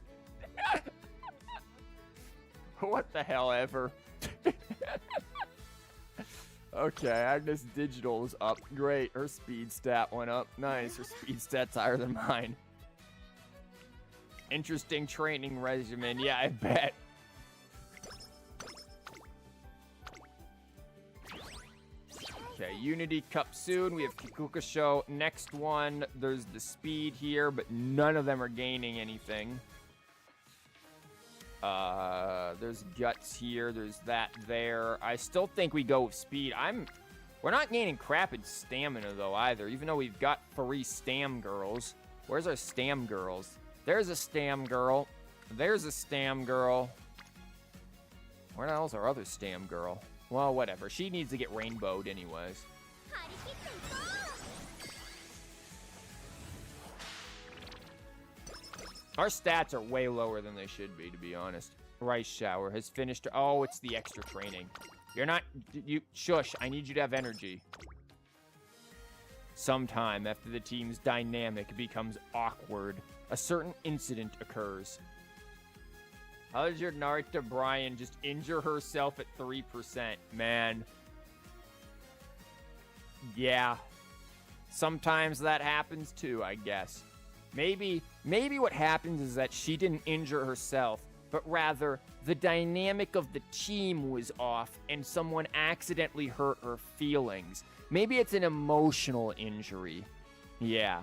What the hell ever. Okay, Agnes Digital is up. Great, her speed stat went up. Nice, her speed stat's higher than mine. Interesting training regimen, yeah, I bet. Okay, Unity Cup soon. We have Kikukusho. Next one, there's the speed here, but none of them are gaining anything. There's Guts here. There's that there. I still think we go with speed. We're not gaining crap in stamina, though, either, even though we've got 3 Stam girls. Where's our Stam girls? There's a Stam girl. There's a Stam girl. Where the hell's our other Stam girl? Well, whatever. She needs to get rainbowed anyways. 張り切っていこう。 Our stats are way lower than they should be, to be honest. Rice Shower has finished. Oh, it's the extra training. You're not... Shush, I need you to have energy. Sometime after the team's dynamic becomes awkward, a certain incident occurs. How does your Narita Brian just injure herself at 3%? Man. Yeah. Sometimes that happens too, I guess. Maybe what happens is that she didn't injure herself, but rather the dynamic of the team was off and someone accidentally hurt her feelings. Maybe it's an emotional injury. Yeah.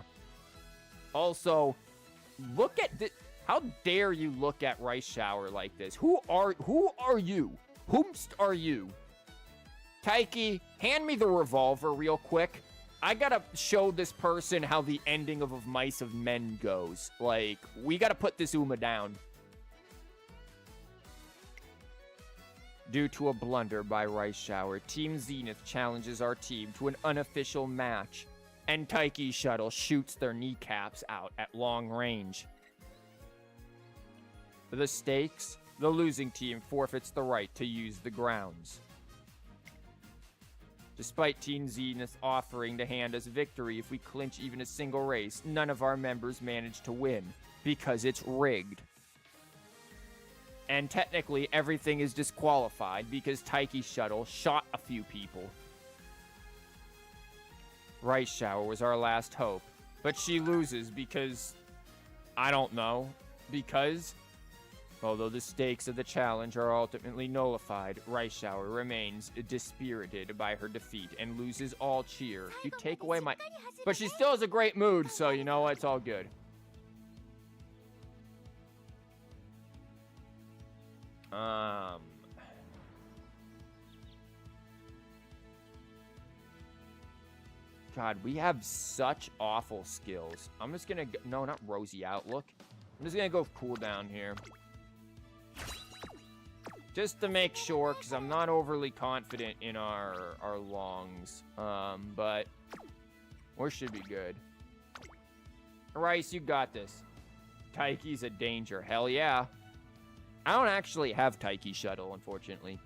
Also, look at this. How dare you look at Rice Shower like this? Who are you? Whomst are you? Taiki, hand me the revolver real quick. I gotta show this person how the ending of Mice of Men goes. Like, we gotta put this Uma down. Due to a blunder by Rice Shower, Team Zenith challenges our team to an unofficial match, and Taiki Shuttle shoots their kneecaps out at long range. The stakes: the losing team forfeits the right to use the grounds. Despite Team Zenith offering to hand us victory if we clinch even a single race, none of our members manage to win, because it's rigged. And technically, everything is disqualified because Taiki Shuttle shot a few people. Rice Shower was our last hope, but she loses because... I don't know. Because... Although the stakes of the challenge are ultimately nullified, Rice Shower remains dispirited by her defeat and loses all cheer. You take away my... But she still has a great mood, so you know what? It's all good. God, we have such awful skills. I'm just gonna go... No, not rosy outlook. I'm just gonna go cooldown here. Just to make sure, because I'm not overly confident in our longs. But we should be good. Rice, you got this. Taiki's a danger. Hell yeah. I don't actually have Taiki Shuttle, unfortunately.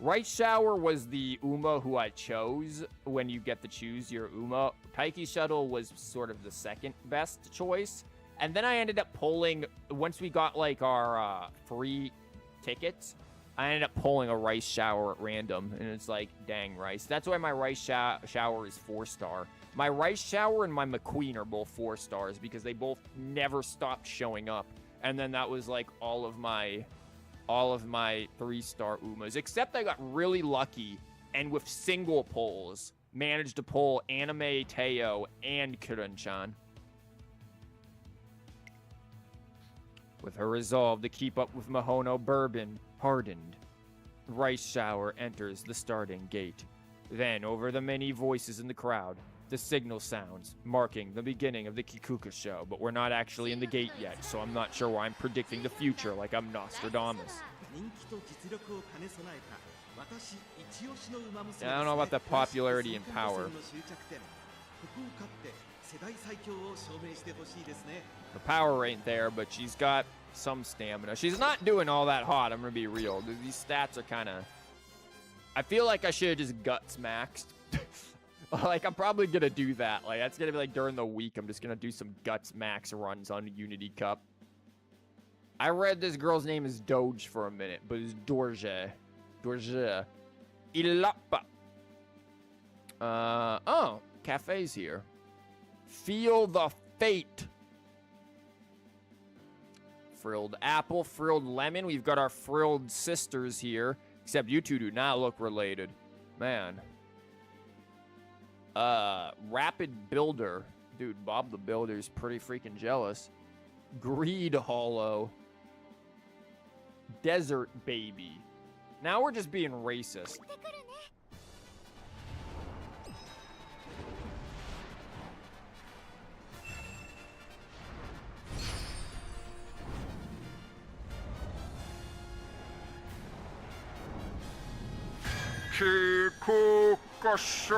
Rice Shower was the Uma who I chose when you get to choose your Uma. Taiki Shuttle was sort of the second best choice. And then I ended up pulling, once we got like our free tickets, I ended up pulling a Rice Shower at random. And it's like, dang, Rice. That's why my Rice Shower is 4-star. My Rice Shower and my McQueen are both 4 stars because they both never stopped showing up. And then that was like all of my 3-star Umas. Except I got really lucky and with single pulls managed to pull Anime Teo and Kuren-chan. With her resolve to keep up with Mihono Bourbon hardened, Rice Shower enters the starting gate. Then, over the many voices in the crowd, the signal sounds, marking the beginning of the Kikuka show, but we're not actually in the gate yet, so I'm not sure why I'm predicting the future like I'm Nostradamus. Yeah, I don't know about the popularity and power. The power ain't there, but she's got some stamina. She's not doing all that hot, I'm gonna be real. These stats are kind of... I feel like I should have just guts maxed. Like, I'm probably gonna do that. Like, that's gonna be like during the week, I'm just gonna do some guts max runs on Unity Cup. I read this girl's name is Doge for a minute, but it's Dorje. Dorje. Ilapa. Oh, cafe's here. Feel the fate. Frilled apple, frilled lemon. We've got our frilled sisters here. Except you two do not look related. Man. Rapid Builder. Dude, Bob the Builder's pretty freaking jealous. Greed Hollow. Desert Baby. Now we're just being racist. Kikuka Show!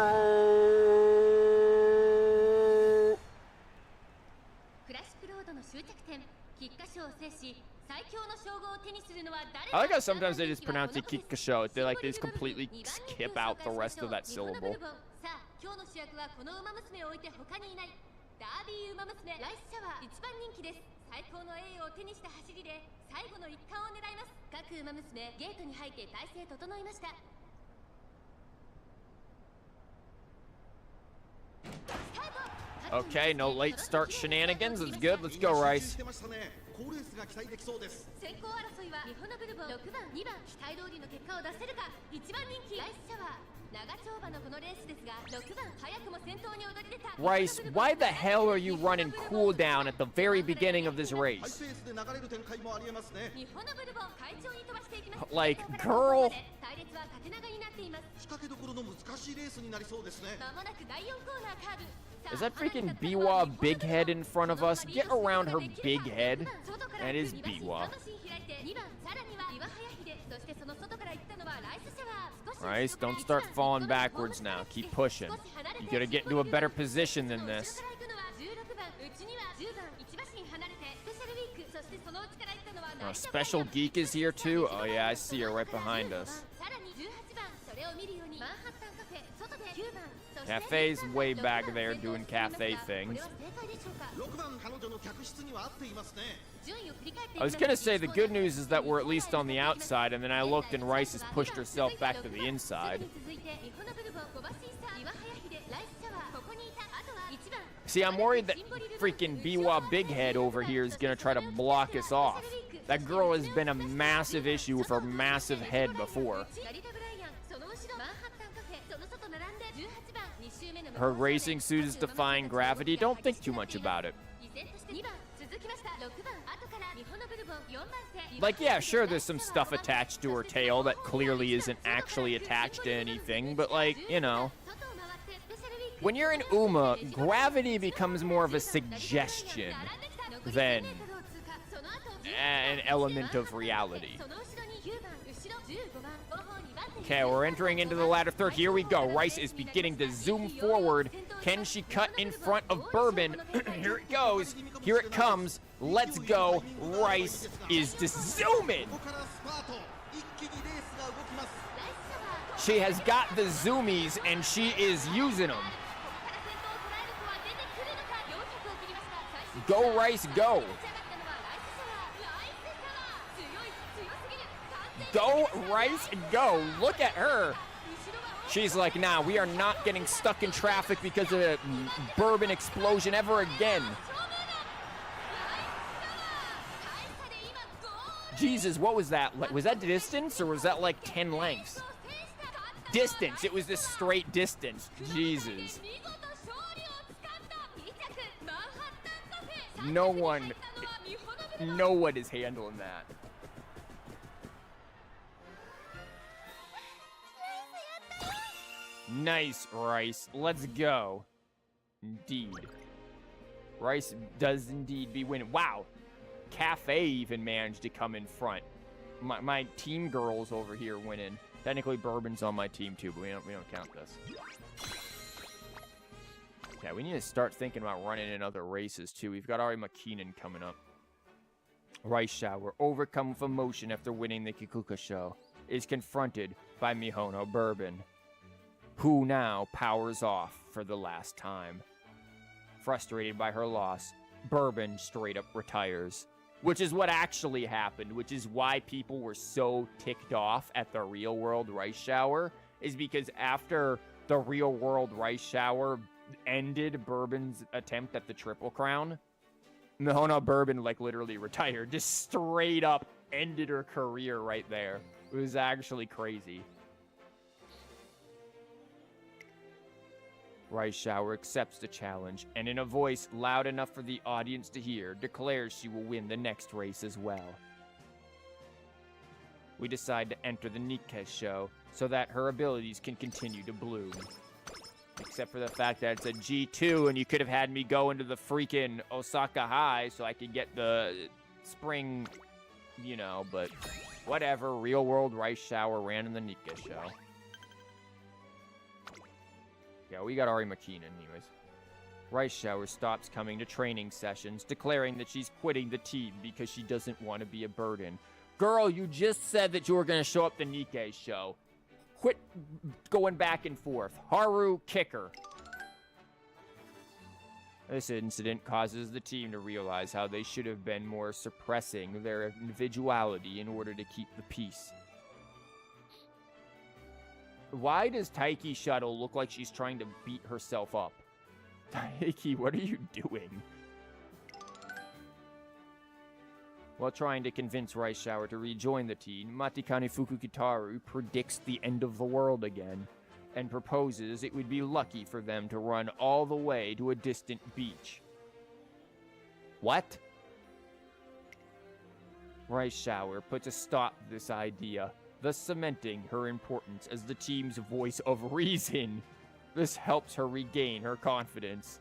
クラシックロードの終着点菊花賞を制し最強の称号を手にするのは誰 I like how sometimes they just pronounce it Kikasho. They like they just completely skip out the rest of that syllable. さあ今日の主役はこの馬娘を置いて他にいないダービー馬娘ライスシャワー一番人気です。最高の栄誉を手にした走りで最後の一冠を狙います。各馬娘ゲートに入って体勢整いました。 Okay, no late start shenanigans. It's good. Let's go, Rice. 先行争いは日本のブルボン6番2番期待通りの結果を出せるか1番人気ライスシャワー長丁場のこのレースですが6番早くも先頭に躍り出た Rice, why the hell are you running cooldown at the very beginning of this race? 日本のブルボン快調に飛ばしていきます Like, girl. 隊列は縦長になっています仕掛けどころの難しいレースになりそうですね。まもなく第4コーナーカーブ Is that freaking Biwa big head in front of us? Get around her big head. That is Biwa. Rice, don't start falling backwards now. Keep pushing. You gotta get into a better position than this. Special Geek is here too? Oh yeah, I see her right behind us. Cafe's way back there doing cafe things. I was gonna say the good news is that we're at least on the outside, and then I looked and Rice has pushed herself back to the inside. See, I'm worried that freaking Biwa Big Head over here is gonna try to block us off. That girl has been a massive issue with her massive head before. Her racing suit is defying gravity. Don't think too much about it. Like, yeah, sure, there's some stuff attached to her tail that clearly isn't actually attached to anything, but like, you know. When you're in Uma, gravity becomes more of a suggestion than an element of reality. Okay, we're entering into the latter third. Here we go. Rice is beginning to zoom forward. Can she cut in front of Bourbon? Here it goes. Here it comes. Let's go. Rice is just zooming. She has got the zoomies, and she is using them. Go, Rice, go. Go, Rice, go. Look at her. She's like, nah, we are not getting stuck in traffic because of a Bourbon explosion ever again. Jesus, what was that? Was that distance or was that like 10 lengths? Distance. It was this straight distance. Jesus. No one is handling that. Nice, Rice. Let's go. Indeed. Rice does indeed be winning. Wow. Cafe even managed to come in front. My team girls over here winning. Technically, Bourbon's on my team too, but we don't count this. Okay, we need to start thinking about running in other races too. We've got Ari McKeenan coming up. Rice Shower, overcome with emotion after winning the Kikuka show, is confronted by Mihono Bourbon, who now powers off for the last time. Frustrated by her loss, Bourbon straight up retires. Which is what actually happened, which is why people were so ticked off at the Real World Rice Shower, is because after the Real World Rice Shower ended Bourbon's attempt at the Triple Crown, Mihono Bourbon, like, literally retired. Just straight up ended her career right there. It was actually crazy. Rice Shower accepts the challenge, and in a voice loud enough for the audience to hear, declares she will win the next race as well. We decide to enter the Nikkei show so that her abilities can continue to bloom. Except for the fact that it's a G2, and you could have had me go into the freaking Osaka High so I could get the spring, you know, but whatever. Real World Rice Shower ran in the Nikkei show. Yeah, we got Ari McKeenan anyways. Rice Shower stops coming to training sessions, declaring that she's quitting the team because she doesn't want to be a burden. Girl, you just said that you were going to show up the Nikkei show. Quit going back and forth. Haru, kick her. This incident causes the team to realize how they should have been more suppressing their individuality in order to keep the peace. Why does Taiki Shuttle look like she's trying to beat herself up? Taiki, what are you doing? While trying to convince Rice Shower to rejoin the team, Matikani Fukukitaru predicts the end of the world again, and proposes it would be lucky for them to run all the way to a distant beach. What? Rice Shower puts a stop to this idea, thus cementing her importance as the team's voice of reason. This helps her regain her confidence.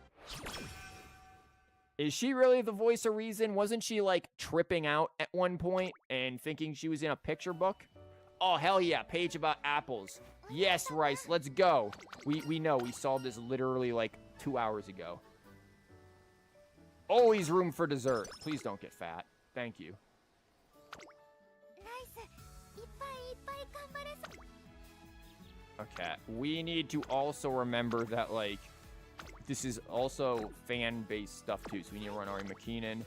Is she really the voice of reason? Wasn't she, like, tripping out at one point and thinking she was in a picture book? Oh, hell yeah, page about apples. Yes, Rice, let's go. We know, we solved this literally, like, 2 hours ago. Always room for dessert. Please don't get fat. Thank you. ライスいっぱいいっぱい頑張れそう。 Okay, we need to also remember that, like, this is also fan-based stuff, too, so we need to run Ari McKinnon.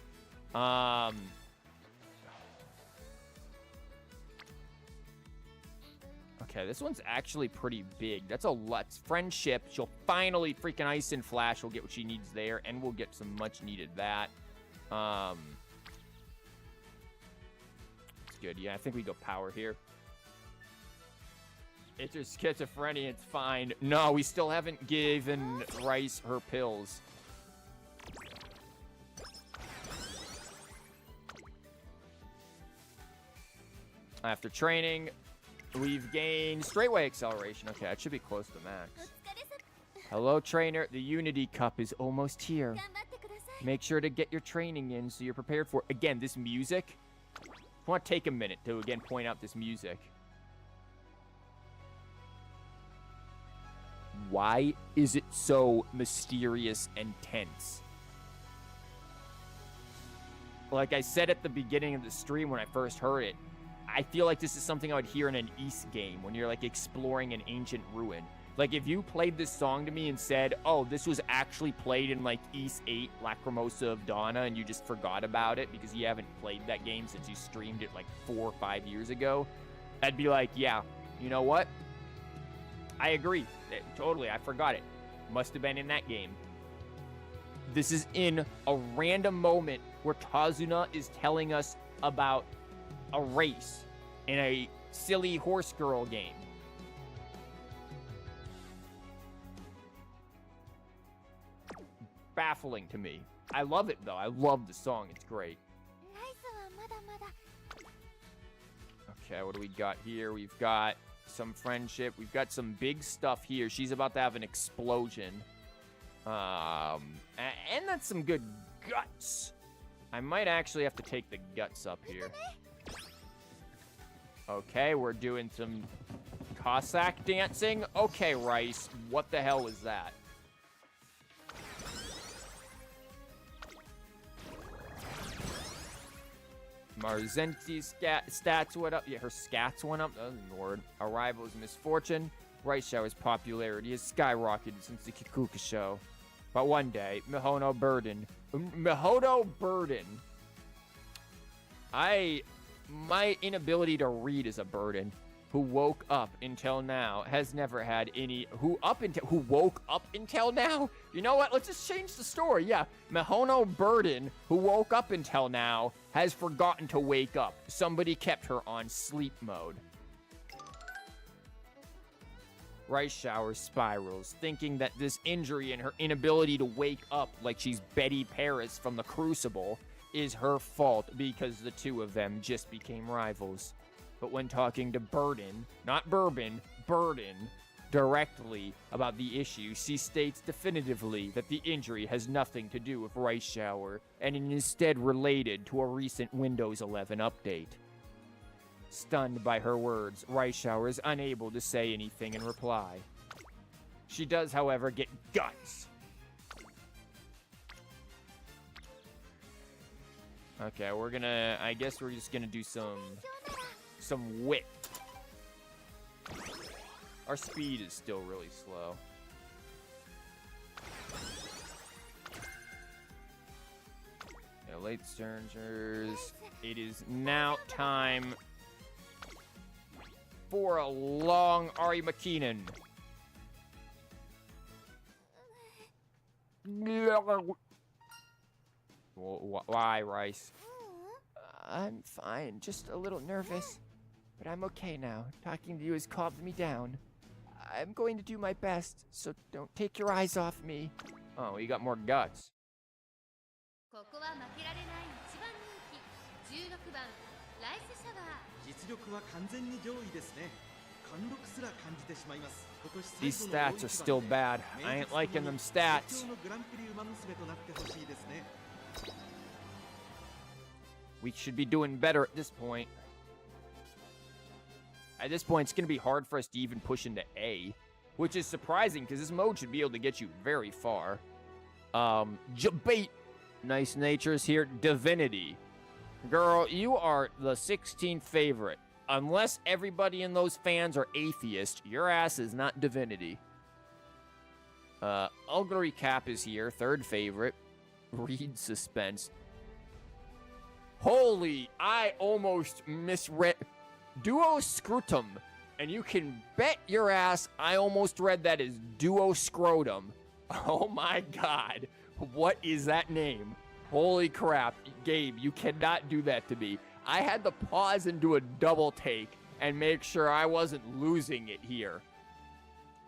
Okay, this one's actually pretty big. That's a lot. Friendship. She'll finally freaking Ice and Flash. We'll get what she needs there, and we'll get some much-needed that. It's good. Yeah, I think we go power here. It's just schizophrenia. It's fine. No, we still haven't given Rice her pills. After training, we've gained straightway acceleration. Okay, that should be close to max. お疲れ様。 Hello, trainer. The Unity Cup is almost here. 頑張ってください。 Make sure to get your training in so you're prepared for it. Again, this music. I want to take a minute to, again, point out this music. Why is it so mysterious and tense? Like I said at the beginning of the stream when I first heard it, I feel like this is something I would hear in an Ys game when you're like exploring an ancient ruin. Like if you played this song to me and said, oh, this was actually played in like Ys 8 Lacrimosa of Donna and you just forgot about it because you haven't played that game since you streamed it like 4 or 5 years ago, I'd be like, yeah, you know what? I agree. Totally, I forgot it. Must have been in that game. This is in a random moment where Tazuna is telling us about a race in a silly horse girl game. Baffling to me. I love it though. I love the song. It's great. ライスはまだまだ。 Okay, what do we got here? We've got some friendship. We've got some big stuff here. She's about to have an explosion. And that's some good guts. I might actually have to take the guts up here. Okay, we're doing some Cossack dancing. Okay, Rice, what the hell was that? Marzenti's stats went up. Yeah, her scats went up. Oh, Lord. Arrival's misfortune. Rice Shower's popularity has skyrocketed since the Kikuka show. But one day, Mihono Burden. My inability to read is a burden. Who woke up until now has never had any. Who woke up until now? You know what? Let's just change the story. Yeah, Mihono Burden, who woke up until now, has forgotten to wake up. Somebody kept her on sleep mode. Rice Shower spirals, thinking that this injury and her inability to wake up like she's Betty Paris from the Crucible is her fault because the two of them just became rivals. But when talking to Burden, not Bourbon, Burden, directly about the issue, she states definitively that the injury has nothing to do with Rice Shower and is instead related to a recent Windows 11 update. Stunned by her words, Rice Shower is unable to say anything in reply. She does, however, get guts. Okay, I guess we're just gonna do some wit. Our speed is still really slow. Yeah, late surgers. It is now time for a long Ari McKinnon. Why, Rice? I'm fine, just a little nervous. But I'm okay now. Talking to you has calmed me down. I'm going to do my best, so don't take your eyes off me. Oh, you got more guts. ここは負けられない一番人気16番ライスシャワー。実力は完全に上位ですね。These stats are still bad. I ain't liking them stats. We should be doing better at this point. At this point, it's going to be hard for us to even push into A, which is surprising because this mode should be able to get you very far. Debate. Nice natures here. Divinity. Girl, you are the 16th favorite. Unless everybody in those fans are atheist, your ass is not Divinity. Ugly Cap is here, 3rd favorite. Read Suspense. Holy, I almost misread. Duo Scrotum. And you can bet your ass I almost read that as Duo Scrotum. Oh my god. What is that name? Holy crap. Gabe, you cannot do that to me. I had to pause and do a double take and make sure I wasn't losing it here.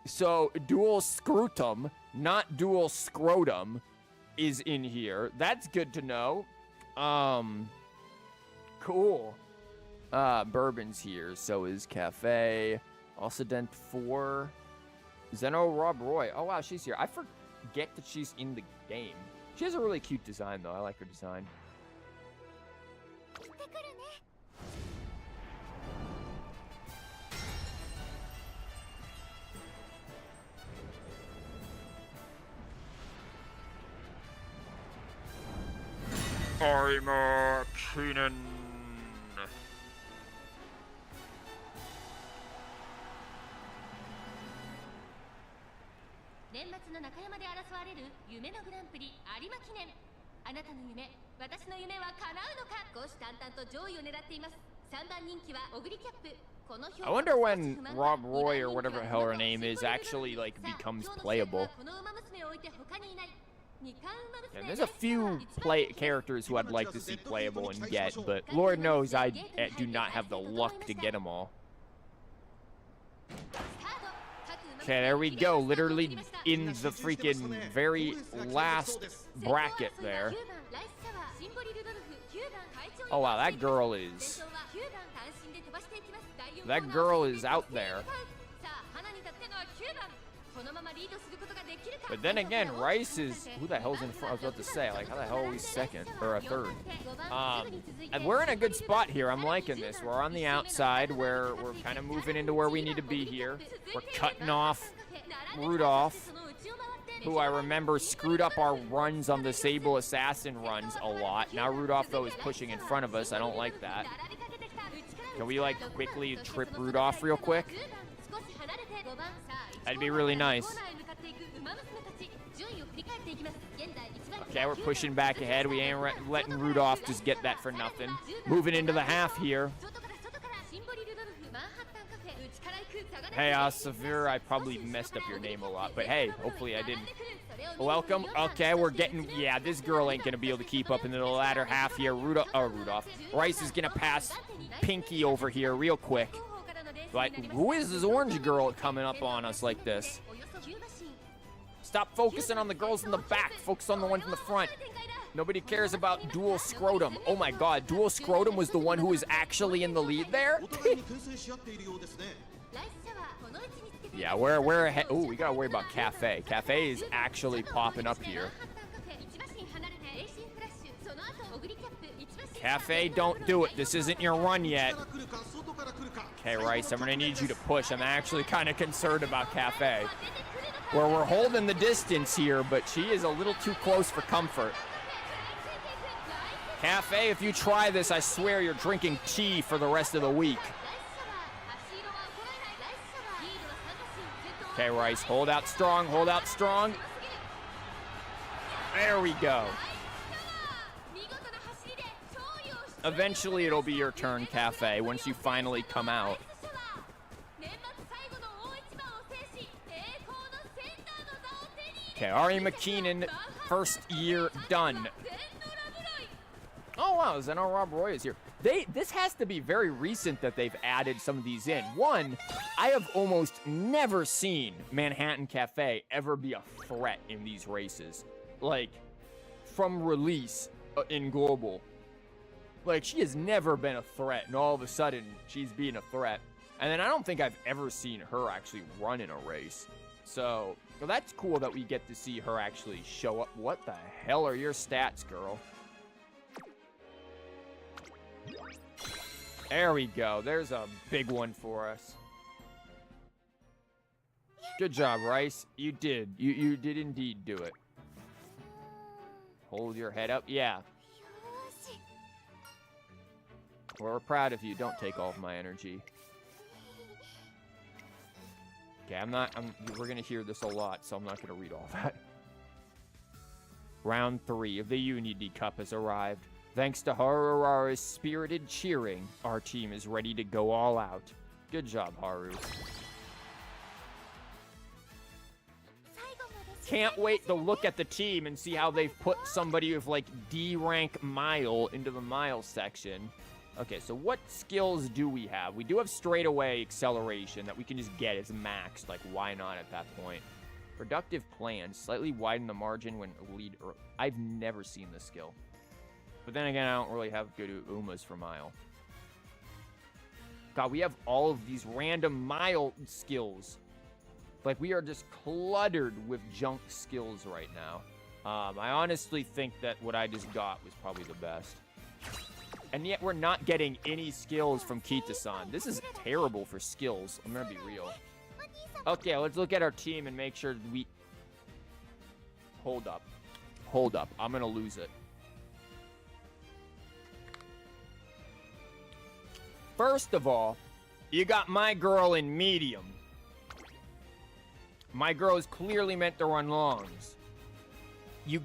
So, Dual Scrotum, not Dual Scrotum, is in here. That's good to know. Cool. Bourbon's here. So is Cafe. Occident 4. Zeno Rob Roy. Oh, wow, she's here. I forget that she's in the game. She has a really cute design, though. I like her design. I'm Keenan. 年末の中山で争われる夢のグランプリ有馬記念。あなたの夢、私の夢は叶うのか。虎視眈々と上位を狙っています。3番人気はオグリキャップ。 I wonder when Rob Roy or whatever the hell her name is actually like becomes playable. And there's a few characters who I'd like to see playable and get, but Lord knows I do not have the luck to get them all. Okay, there we go. Literally in the freaking very last bracket there. Oh wow, that girl is out there. But then again, Rice is... Who the hell's in front? I was about to say, like, how the hell are we second? Or a third? And we're in a good spot here. I'm liking this. We're on the outside. We're kind of moving into where we need to be here. We're cutting off Rudolph, who I remember screwed up our runs on the Sable Assassin runs a lot. Now Rudolph, though, is pushing in front of us. I don't like that. Can we, like, quickly trip Rudolph real quick? That'd be really nice. Okay, we're pushing back ahead. We ain't letting Rudolph just get that for nothing. Moving into the half here. Hey, Severe, I probably messed up your name a lot, but hey, hopefully I didn't. Welcome. Okay, we're getting... Yeah, this girl ain't going to be able to keep up into the latter half here. Rudolph. Rice is going to pass Pinky over here real quick. Like, who is this orange girl coming up on us like this? Stop focusing on the girls in the back. Focus on the ones in the front. Nobody cares about Dual Scrotum. Oh my god, Dual Scrotum was the one who was actually in the lead there? Yeah, we're ahead. Oh, we gotta worry about Cafe. Cafe is actually popping up here. Cafe, don't do it. This isn't your run yet. Okay, Rice, I'm gonna need you to push. I'm actually kind of concerned about Cafe. Where we're holding the distance here, but she is a little too close for comfort. Cafe, if you try this, I swear you're drinking tea for the rest of the week. Okay, Rice, hold out strong, hold out strong. There we go. Eventually, it'll be your turn, Cafe, once you finally come out. Okay, Ari McKeenan, first year done. Oh, wow, Zeno Rob Roy is here. This has to be very recent that they've added some of these in. One, I have almost never seen Manhattan Cafe ever be a threat in these races. Like, from release in Global. Like, she has never been a threat, and all of a sudden, she's being a threat. And then I don't think I've ever seen her actually run in a race. So, well, that's cool that we get to see her actually show up. What the hell are your stats, girl? There we go. There's a big one for us. Good job, Rice. You did. You did indeed do it. Hold your head up. Yeah. よーし We're proud of you. Don't take all of my energy. Okay, we're gonna hear this a lot, so I'm not gonna read all that. Round 3 of the Unity Cup has arrived. Thanks to Harurara's spirited cheering, our team is ready to go all out. Good job, Haru. 最後まで Can't wait to look at the team and see how they've put somebody with like D rank mile into the mile section. Okay, so what skills do we have? We do have straightaway acceleration that we can just get as maxed. Like, why not at that point? Productive plans. Slightly widen the margin when lead. I've never seen this skill. But then again, I don't really have good Umas for mile. God, we have all of these random mile skills. Like, we are just cluttered with junk skills right now. I honestly think that what I just got was probably the best. And yet we're not getting any skills from Kita-san. This is terrible for skills. I'm gonna be real. Okay, let's look at our team and make sure we... Hold up. Hold up. I'm gonna lose it. First of all, you got my girl in medium. My girl is clearly meant to run longs. You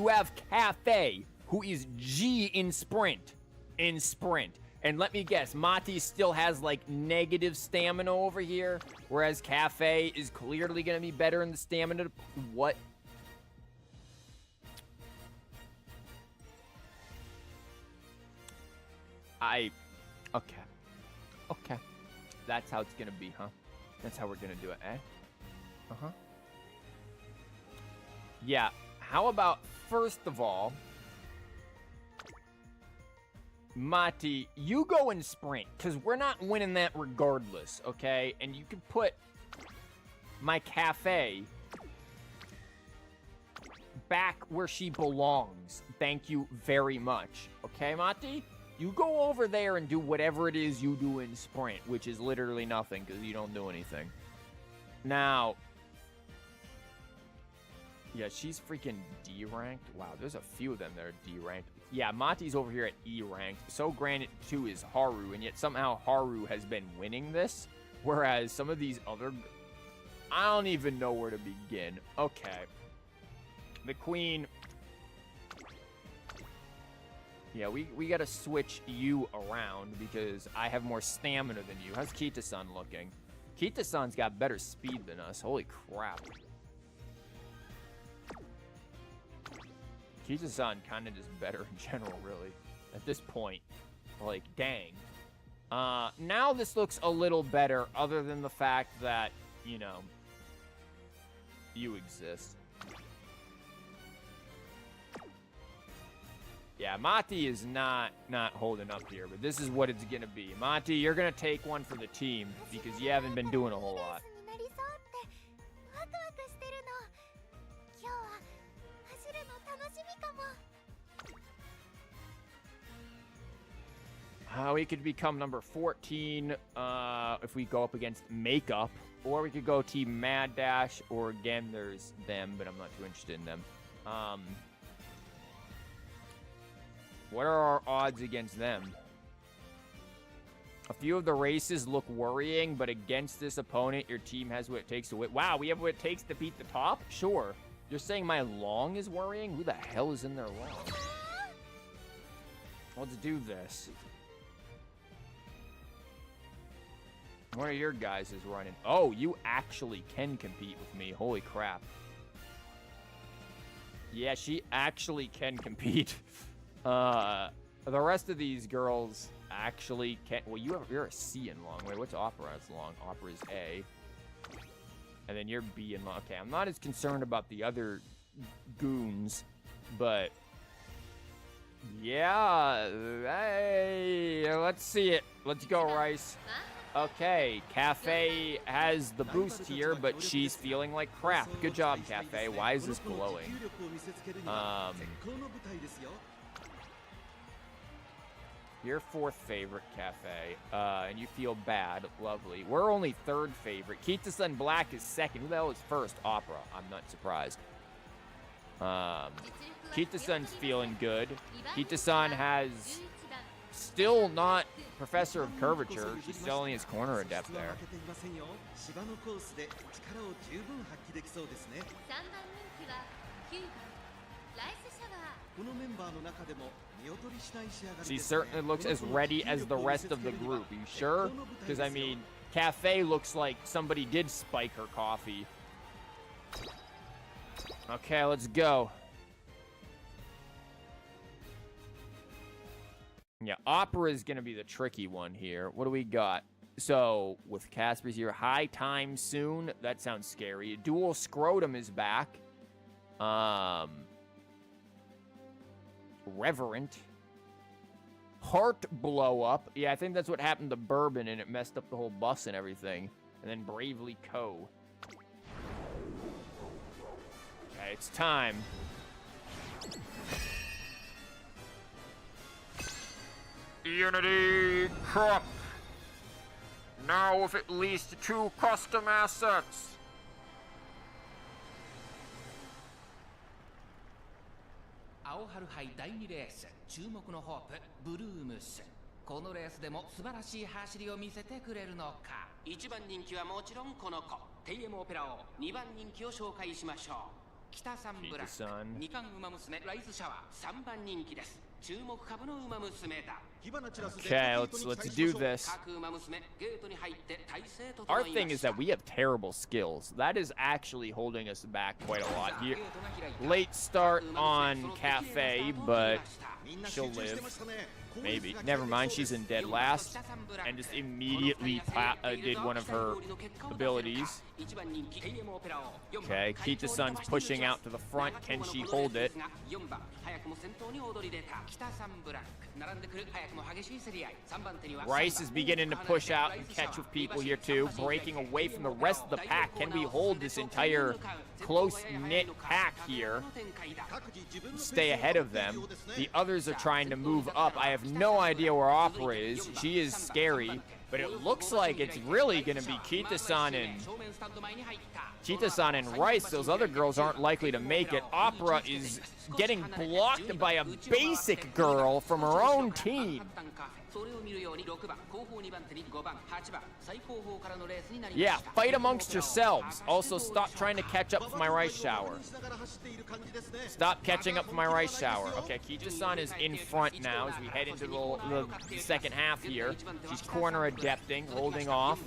have Cafe, who is G in sprint. And let me guess, Mati still has, like, negative stamina over here, whereas Cafe is clearly going to be better in the stamina. What? Okay. Okay. That's how it's going to be, huh? That's how we're going to do it, eh? Uh-huh. Yeah. How about, first of all... Mati, you go and sprint, because we're not winning that regardless, okay? And you can put my Cafe back where she belongs. Thank you very much. Okay, Mati? You go over there and do whatever it is you do in sprint, which is literally nothing, because you don't do anything. Now... Yeah, she's freaking D-ranked. Wow, there's a few of them that are D-ranked. Yeah, Mati's over here at E-ranked. So granted, too, is Haru, and yet somehow Haru has been winning this, whereas some of these other... I don't even know where to begin. Okay. The Queen... Yeah, we gotta switch you around, because I have more stamina than you. How's Kita-san looking? Kita-san's got better speed than us. Holy crap. Kita-san kind of just better in general, really. At this point. Like, dang. Now this looks a little better, other than the fact that, you know, you exist. Yeah, Mati is not holding up here, but this is what it's gonna be. Mati, you're gonna take one for the team, because you haven't been doing a whole lot. になりそうってワクワクしてるの。今日は走るの楽しみかも。 We could become number 14 if we go up against Makeup, or we could go Team Mad Dash, or again, there's them, but I'm not too interested in them. What are our odds against them? A few of the races look worrying, but against this opponent, your team has what it takes to win. Wow, we have what it takes to beat the top? Sure. You're saying my long is worrying? Who the hell is in their long? Let's do this. One of your guys is running. Oh, you actually can compete with me. Holy crap. Yeah, she actually can compete. The rest of these girls actually can't. Well, you're a C in long. Wait, what's Opera's long? Opera's A. And then you're B in long. Okay, I'm not as concerned about the other goons, but Yeah, hey, let's see it. Let's go, Rice. Okay, Cafe has the boost here, but she's feeling like crap. Good job, Cafe. Why is this glowing? You're fourth favorite, Cafe, and you feel bad. Lovely. We're only third favorite. Kita-san Black is second. Who the hell is first? Opera. I'm not surprised. Kita-san's feeling good. Kita-san has still not Professor of Curvature. She's still only his corner adept there. She certainly looks as ready as the rest of the group. Are you sure? Because, I mean, Cafe looks like somebody did spike her coffee. Okay, let's go. Yeah, Opera is going to be the tricky one here. What do we got? So, with Casper's here, high time soon. That sounds scary. Dual Scrotum is back. Reverent. Heart blow up. Yeah, I think that's what happened to Bourbon, and it messed up the whole bus and everything. And then Bravely Co. Okay, it's time. Unity Cup. Now with at least 2 custom assets. 青春杯第2レース、注目のホープブルームス。このレースでも素晴らしい走りを見せてくれるのか。1番人気はもちろんこの子、テイエムオペラ王。2番人気を紹介しましょう。北三ブラック、2冠ウマ娘ライズシャワー、3番人気です。注目株のウマ娘だ。Okay, let's do this. Our thing is that we have terrible skills. That is actually holding us back quite a lot here. Late start on Cafe, but she'll live. Maybe. Never mind, she's in dead last. And just immediately did one of her abilities. Okay, Kita-san's pushing out to the front. Can she hold it? Rice is beginning to push out and catch with people here too, breaking away from the rest of the pack. Can we hold this entire close-knit pack here? Stay ahead of them. The others are trying to move up. I have no idea where Opera is. She is scary, but it looks like it's really going to be Kita-san and Rice. Those other girls aren't likely to make it. Opera is getting blocked by a basic girl from her own team. Yeah, fight amongst yourselves. Also, stop trying to catch up for my rice shower. Stop catching up for my rice shower. Okay, Kita-san is in front now as we head into the second half here. She's corner adepting, holding off.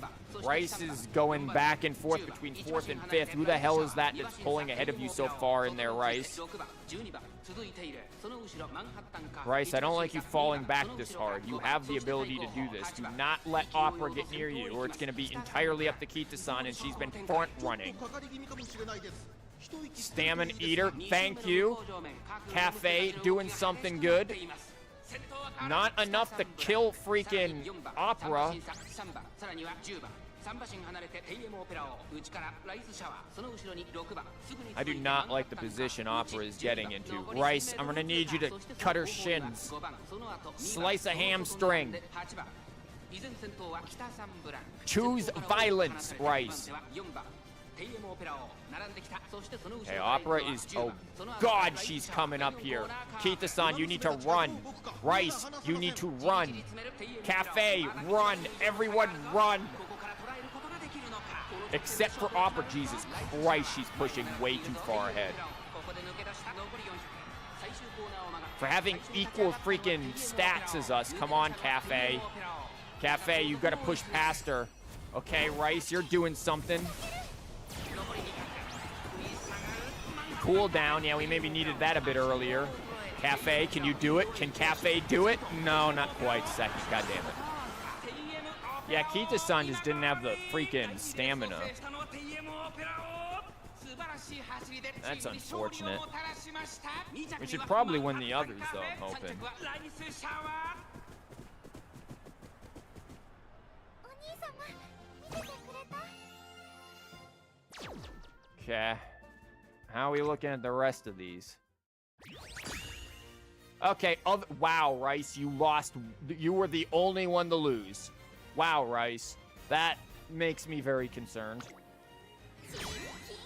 Rice is going back and forth between 4th and 5th. Who the hell is that that's pulling ahead of you so far in there, Rice? Rice, I don't like you falling back this hard. You have the ability to do this. Do not let Opera get near you, or it's going to be entirely up to Kita-san, and she's been front-running. Stamina Eater, thank you. Cafe, doing something good. Not enough to kill freaking Opera. I do not like the position Opera is getting into. Rice, I'm gonna need you to cut her shins. Slice a hamstring. Choose violence, Rice. Okay, Opera is... Oh, God, she's coming up here. Kita-san, you need to run. Rice, you need to run. Cafe, run. Everyone, run. Except for Opera. Jesus Christ, she's pushing way too far ahead. For having equal freaking stats as us. Come on, Cafe. Cafe, you gotta push past her. Okay, Rice, you're doing something. Cool down. Yeah, we maybe needed that a bit earlier. Cafe, can you do it? Can Cafe do it? No, not quite. Second. God damn it. Yeah, Kita-san just didn't have the freaking stamina. That's unfortunate. We should probably win the others, though, I'm hoping. お兄様見ててくれた Okay. How are we looking at the rest of these? Okay, wow, Rice, you lost. You were the only one to lose. Wow, Rice. That makes me very concerned. キン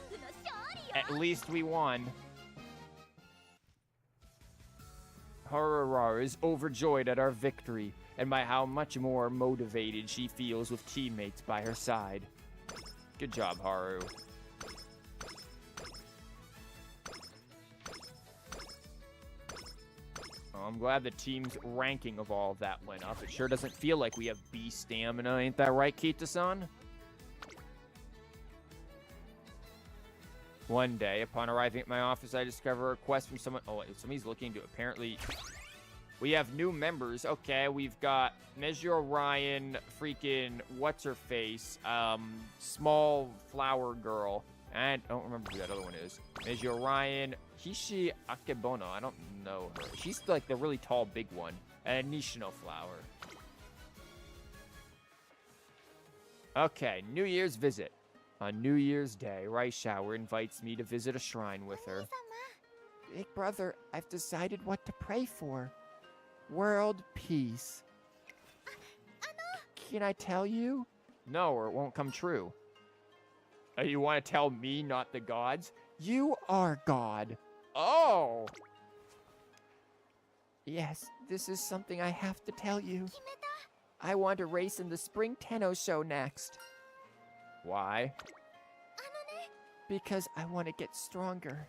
グの勝利よ At least we won. Harara is overjoyed at our victory and by how much more motivated she feels with teammates by her side. Good job, Haru. Oh, I'm glad the team's ranking of all of that went up. It sure doesn't feel like we have B stamina, ain't that right, Kita-san? One day, upon arriving at my office, I discover a request from someone. Oh, wait, somebody's looking to apparently. We have new members. Okay, we've got Measure Ryan, freaking what's her face, small flower girl. I don't remember who that other one is. Measure Ryan, Hishi Akebono. I don't know her. She's like the really tall, big one. And Nishino flower. Okay, New Year's visit. On New Year's Day, Raishower invites me to visit a shrine with her. Big brother, I've decided what to pray for. World peace. Can I tell you? No, or it won't come true. You want to tell me, not the gods? You are God. Oh! Yes, this is something I have to tell you. I want to race in the Spring Tenno show next. Why? Because I want to get stronger.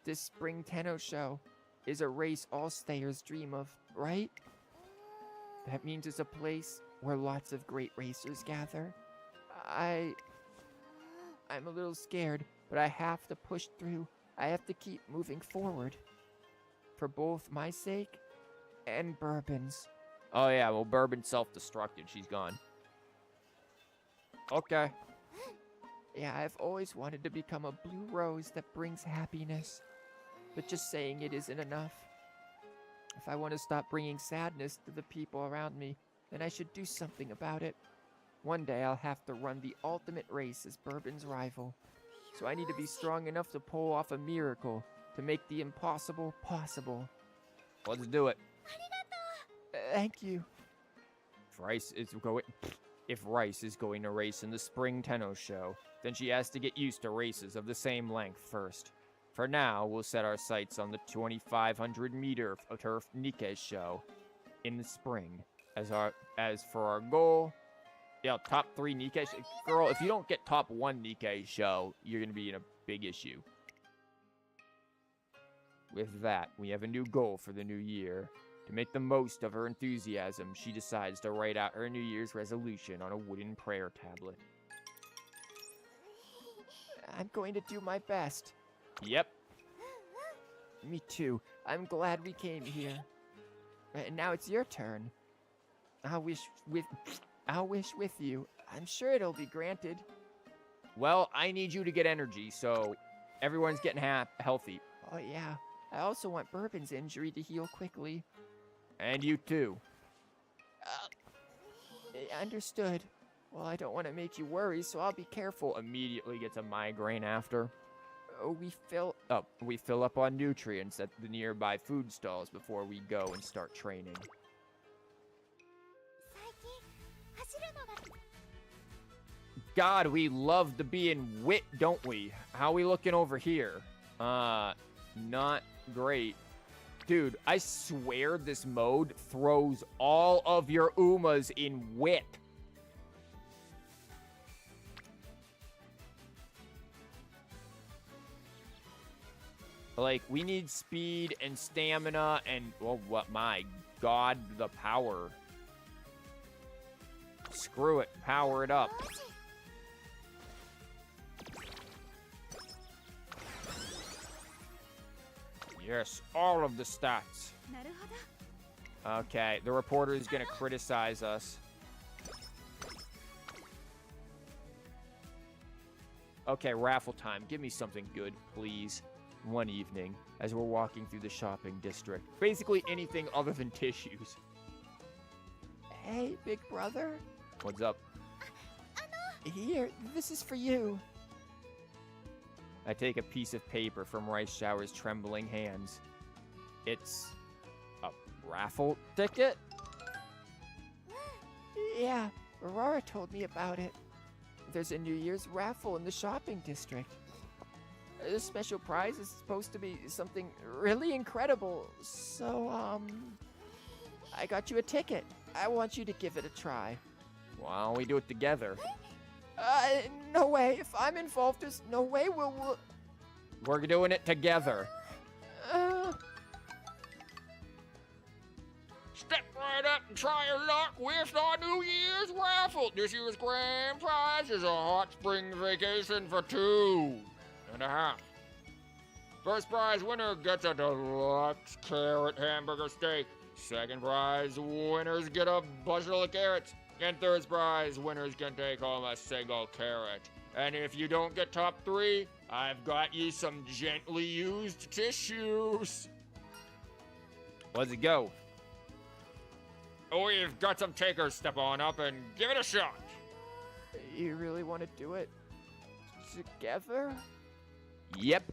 This Spring Tenno show is a race all stayers dream of, right? That means it's a place where lots of great racers gather. I'm a little scared, but I have to push through. I have to keep moving forward. For both my sake and Bourbon's. Oh yeah, well Bourbon's self-destructed. She's gone. Okay. Yeah, I've always wanted to become a blue rose that brings happiness. But just saying it isn't enough. If I want to stop bringing sadness to the people around me, then I should do something about it. One day I'll have to run the ultimate race as Bourbon's rival. So I need to be strong enough to pull off a miracle, to make the impossible possible. Let's do it. Thank you. If Rice is going to race in the Spring Tenno show, then she has to get used to races of the same length first. For now, we'll set our sights on the 2,500-meter turf Nikkei show in the spring. As for our goal, yeah, top 3 Nikkei. Girl, if you don't get top 1 Nikkei show, you're gonna be in a big issue. With that, we have a new goal for the new year. To make the most of her enthusiasm, she decides to write out her New Year's resolution on a wooden prayer tablet. I'm going to do my best. Yep. Me too. I'm glad we came here. And now it's your turn. I'll wish with you. I'm sure it'll be granted. Well, I need you to get energy, so everyone's getting healthy. Oh yeah. I also want Bourbon's injury to heal quickly. And you too. Understood. Well, I don't want to make you worry, so I'll be careful. Immediately gets a migraine after. We fill up on nutrients at the nearby food stalls before we go and start training. God, we love to be in wit, don't we? How we looking over here? Not great. Dude, I swear this mode throws all of your Umas in wit. Like, we need speed and stamina and, well, what, my God, the power. Screw it, power it up. Yes, all of the stats. Okay, the reporter is gonna criticize us. Okay, raffle time. Give me something good, please. One evening, as we're walking through the shopping district. Basically anything other than tissues. Hey, big brother. What's up? Here, this is for you. I take a piece of paper from Rice Shower's trembling hands. It's a raffle ticket? Yeah, Aurora told me about it. There's a New Year's raffle in the shopping district. This special prize is supposed to be something really incredible, so, I got you a ticket. I want you to give it a try. Why don't we do it together? No way. If I'm involved, there's no way we'll... We're doing it together. Step right up and try your luck with our New Year's raffle. This year's grand prize is a hot spring vacation for 2.5. First prize winner gets a deluxe carrot hamburger steak. Second prize winners get a bushel of carrots. And third prize winners can take home a single carrot. And if you don't get top 3, I've got you some gently used tissues. Let's go. We've got some takers. Step on up and give it a shot. You really want to do it together? Yep.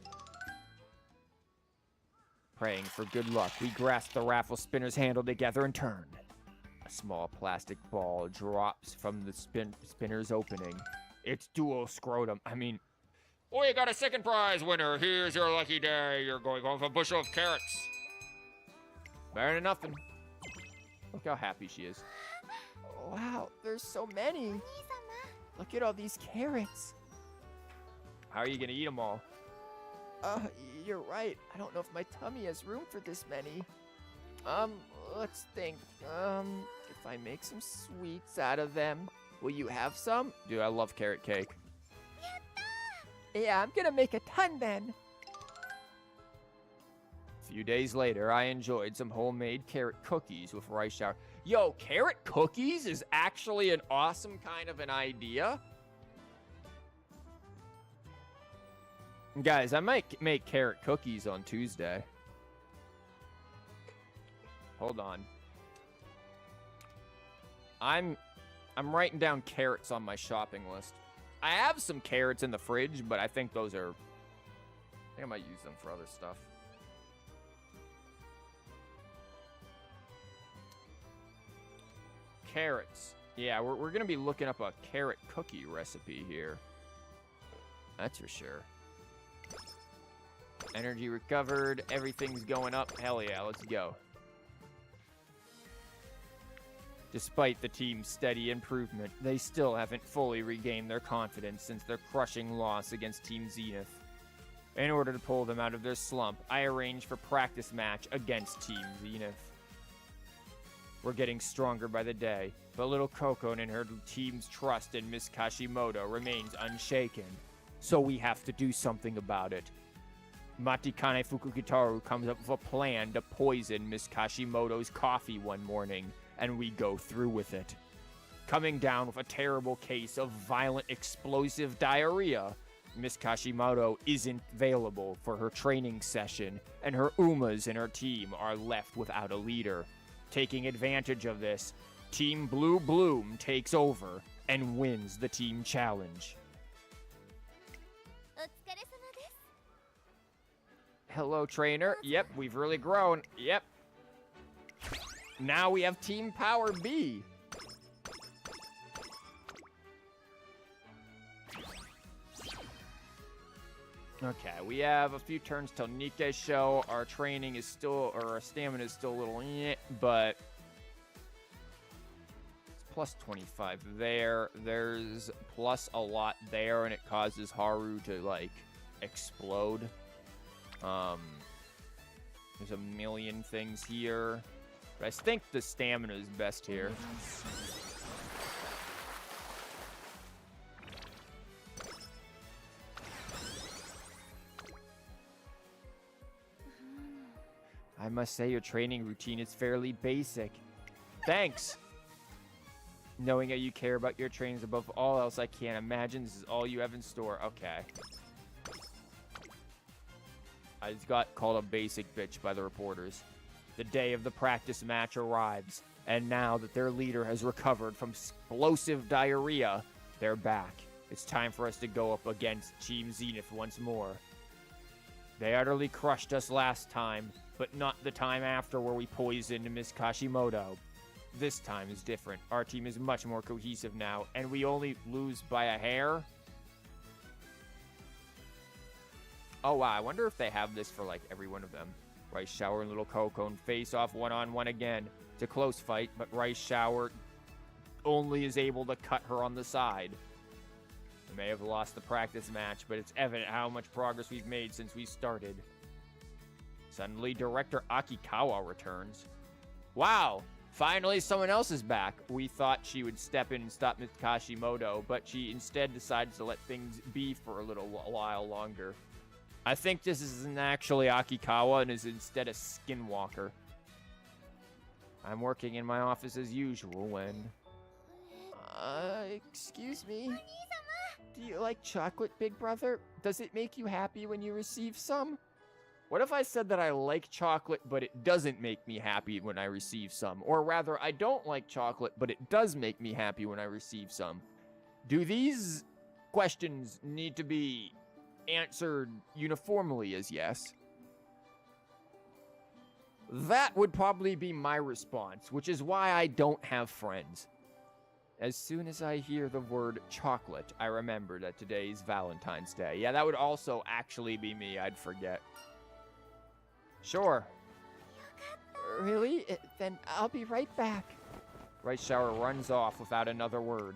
Praying for good luck, we grasp the raffle spinner's handle together and turn. A small plastic ball drops from the spinner's opening. It's dual scrotum. We got a second prize winner. Here's your lucky day. You're going home with a bushel of carrots. Better than nothing. Look how happy she is. Wow, there's so many. Look at all these carrots. How are you gonna eat them all? You're right. I don't know if my tummy has room for this many. Let's think. If I make some sweets out of them, will you have some? Dude, I love carrot cake. Yeah, I'm gonna make a ton then. A few days later, I enjoyed some homemade carrot cookies with rice shower. Yo, carrot cookies is actually an awesome kind of an idea. Guys, I might make carrot cookies on Tuesday. Hold on. I'm writing down carrots on my shopping list. I have some carrots in the fridge, but I think those are... I think I might use them for other stuff. Carrots. Yeah, we're going to be looking up a carrot cookie recipe here. That's for sure. Energy recovered. Everything's going up. Hell yeah, let's go. Despite the team's steady improvement, they still haven't fully regained their confidence since their crushing loss against Team Zenith. In order to pull them out of their slump, I arranged for practice match against Team Zenith. We're getting stronger by the day, but little Coco and her team's trust in Miss Kashimoto remains unshaken. So we have to do something about it. Matikane Fukukitaru comes up with a plan to poison Miss Kashimoto's coffee one morning, and we go through with it. Coming down with a terrible case of violent explosive diarrhea, Miss Kashimoto isn't available for her training session, and her Umas and her team are left without a leader. Taking advantage of this, Team Blue Bloom takes over and wins the team challenge. Hello, trainer. Yep, we've really grown. Yep. Now we have Team Power B. Okay, we have a few turns till Nike's show. Our training is still, or our stamina is still a little, but it's plus 25 there. There's plus a lot there, and it causes Haru to, like, explode. There's a million things here, but I think the stamina is best here. I must say your training routine is fairly basic. Thanks. Knowing that you care about your trainings above all else, I can't imagine this is all you have in store. Okay. I just got called a basic bitch by the reporters. The day of the practice match arrives, and now that their leader has recovered from explosive diarrhea, they're back. It's time for us to go up against Team Zenith once more. They utterly crushed us last time, but not the time after where we poisoned Miss Kashimoto. This time is different. Our team is much more cohesive now, and we only lose by a hair. Oh, wow. I wonder if they have this for, like, every one of them. Rice Shower and Little Coco face off one-on-one again. It's a close fight, but Rice Shower only is able to cut her on the side. We may have lost the practice match, but it's evident how much progress we've made since we started. Suddenly, Director Akikawa returns. Wow! Finally, someone else is back. We thought she would step in and stop Miss Kashimoto, but she instead decided to let things be for a little while longer. I think this isn't actually Akikawa and is instead a skinwalker. I'm working in my office as usual when... excuse me? Do you like chocolate, big brother? Does it make you happy when you receive some? What if I said that I like chocolate, but it doesn't make me happy when I receive some? Or rather, I don't like chocolate, but it does make me happy when I receive some. Do these questions need to be answered uniformly as yes? That would probably be my response, which is why I don't have friends. As soon as I hear the word chocolate, I remember that today's Valentine's Day. Yeah, that would also actually be me. I'd forget. Sure. Really? Then I'll be right back. Rice Shower runs off without another word.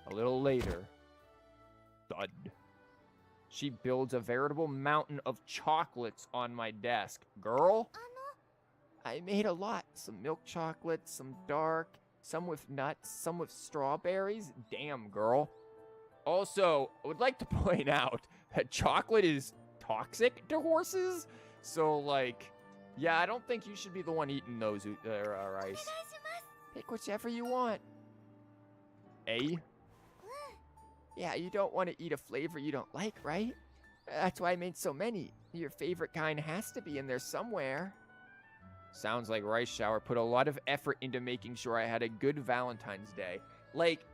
A little later. Thud. She builds a veritable mountain of chocolates on my desk. Girl? I made a lot. Some milk chocolates, some dark, some with nuts, some with strawberries. Damn, girl. Also, I would like to point out that chocolate is toxic to horses. So, like, yeah, I don't think you should be the one eating those rice. Pick whichever you want. Eh? Yeah, you don't want to eat a flavor you don't like, right? That's why I made so many. Your favorite kind has to be in there somewhere. Sounds like Rice Shower put a lot of effort into making sure I had a good Valentine's Day. Like,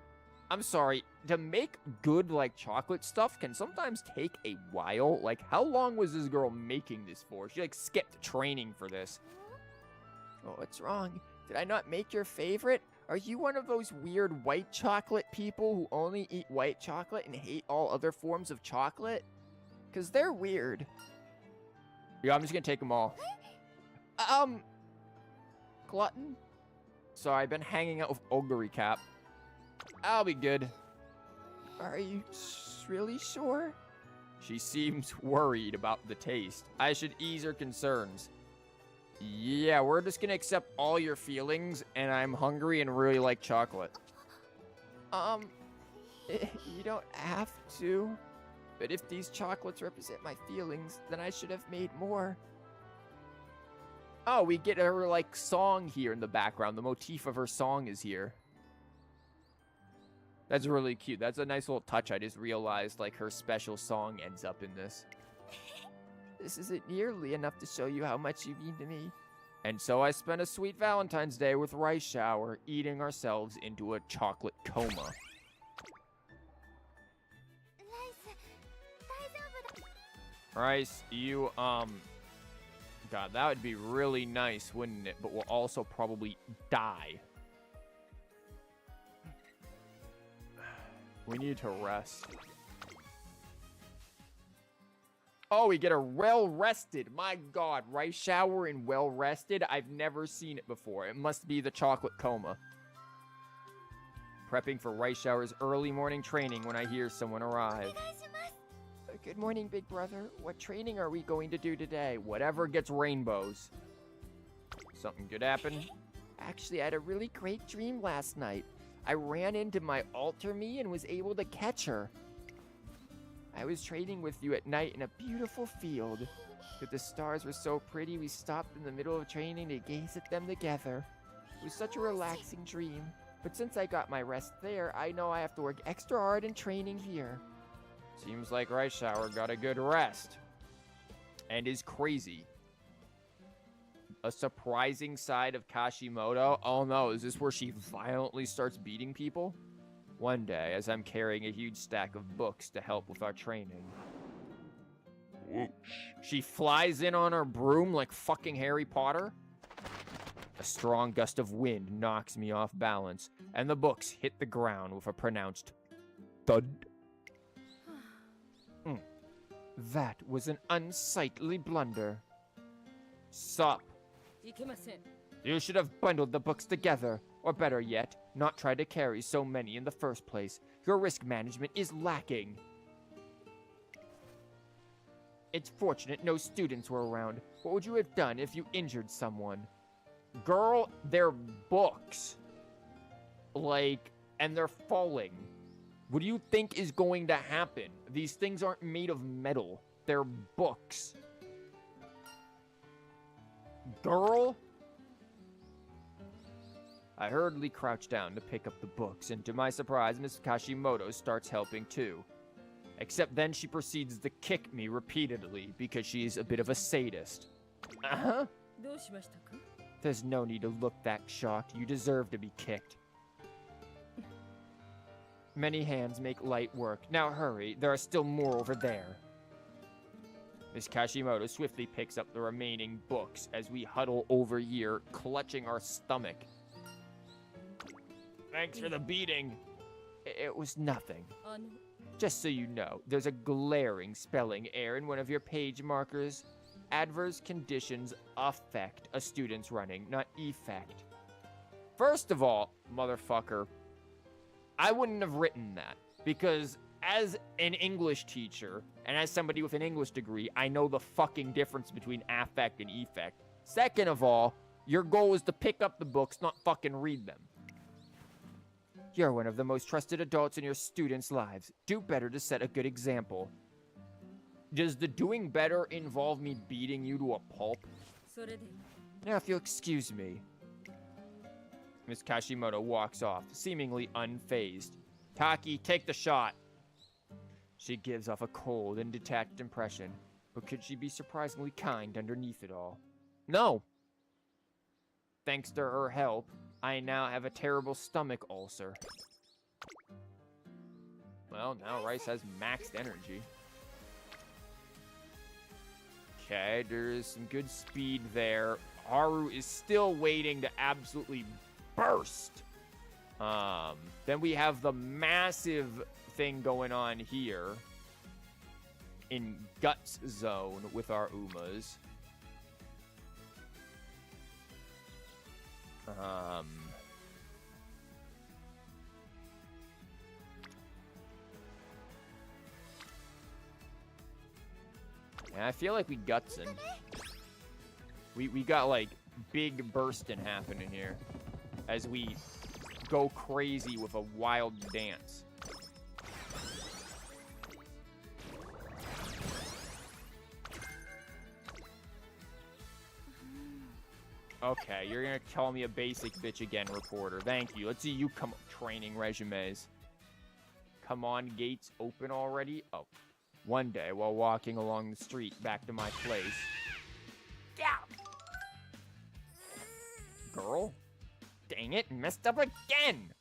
I'm sorry, to make good, like, chocolate stuff can sometimes take a while. Like, how long was this girl making this for? She, like, skipped training for this. Oh, what's wrong? Did I not make your favorite? Are you one of those weird white chocolate people who only eat white chocolate and hate all other forms of chocolate? Because they're weird. Yeah, I'm just gonna take them all. Glutton? Sorry, I've been hanging out with Ogre Cap. I'll be good. Are you really sure? She seems worried about the taste. I should ease her concerns. Yeah, we're just gonna accept all your feelings, and I'm hungry and really like chocolate. You don't have to. But if these chocolates represent my feelings, then I should have made more. Oh, we get her, like, song here in the background. The motif of her song is here. That's really cute. That's a nice little touch. I just realized, like, her special song ends up in this. This isn't nearly enough to show you how much you mean to me. And so I spent a sweet Valentine's Day with Rice Shower, eating ourselves into a chocolate coma. Rice, you, God, that would be really nice, wouldn't it? But we'll also probably die. We need to rest. Oh, we get a well-rested. My God, Rice Shower and well-rested. I've never seen it before. It must be the chocolate coma. Prepping for Rice Shower's early morning training when I hear someone arrive. Good morning, big brother. What training are we going to do today? Whatever gets rainbows. Something good happened? Actually, I had a really great dream last night. I ran into my alter me and was able to catch her. I was training with you at night in a beautiful field. But the stars were so pretty, we stopped in the middle of training to gaze at them together. It was such a relaxing dream. But since I got my rest there, I know I have to work extra hard in training here. Seems like Reischauer got a good rest. And is crazy. A surprising side of Kashimoto? Oh no, is this where she violently starts beating people? One day, as I'm carrying a huge stack of books to help with our training. Whoosh. She flies in on her broom like fucking Harry Potter. A strong gust of wind knocks me off balance, and the books hit the ground with a pronounced thud. That was an unsightly blunder. Sup? You should have bundled the books together, or better yet, not tried to carry so many in the first place. Your risk management is lacking. It's fortunate no students were around. What would you have done if you injured someone? Girl, they're books. Like, and they're falling. What do you think is going to happen? These things aren't made of metal. They're books. Girl? I hurriedly crouch down to pick up the books, and to my surprise, Miss Kashimoto starts helping too. Except then she proceeds to kick me repeatedly because she's a bit of a sadist. Uh-huh. There's no need to look that shocked. You deserve to be kicked. Many hands make light work. Now hurry, there are still more over there. Miss Kashimoto swiftly picks up the remaining books as we huddle over here, clutching our stomach. Thanks for the beating. It was nothing. Just so you know, there's a glaring spelling error in one of your page markers. Adverse conditions affect a student's running, not effect. First of all, motherfucker, I wouldn't have written that, because as an English teacher, and as somebody with an English degree, I know the fucking difference between affect and effect. Second of all, your goal is to pick up the books, not fucking read them. You're one of the most trusted adults in your students' lives. Do better to set a good example. Does the doing better involve me beating you to a pulp? Now, if you'll excuse me. Miss Kashimoto walks off, seemingly unfazed. Taki, take the shot. She gives off a cold and detached impression, but could she be surprisingly kind underneath it all? No. Thanks to her help, I now have a terrible stomach ulcer. Well, now Rice has maxed energy. Okay, there's some good speed there. Haru is still waiting to absolutely burst. Then we have the massive thing going on here in Guts Zone with our Umas. And I feel like we Gutsin. We got like big bursting happening here as we go crazy with a wild dance. Okay, you're gonna call me a basic bitch again, reporter. Thank you. Let's see you come up training resumes. Come on, gates open already? Oh. One day, while walking along the street back to my place. Yeah. Girl? Dang it, messed up again!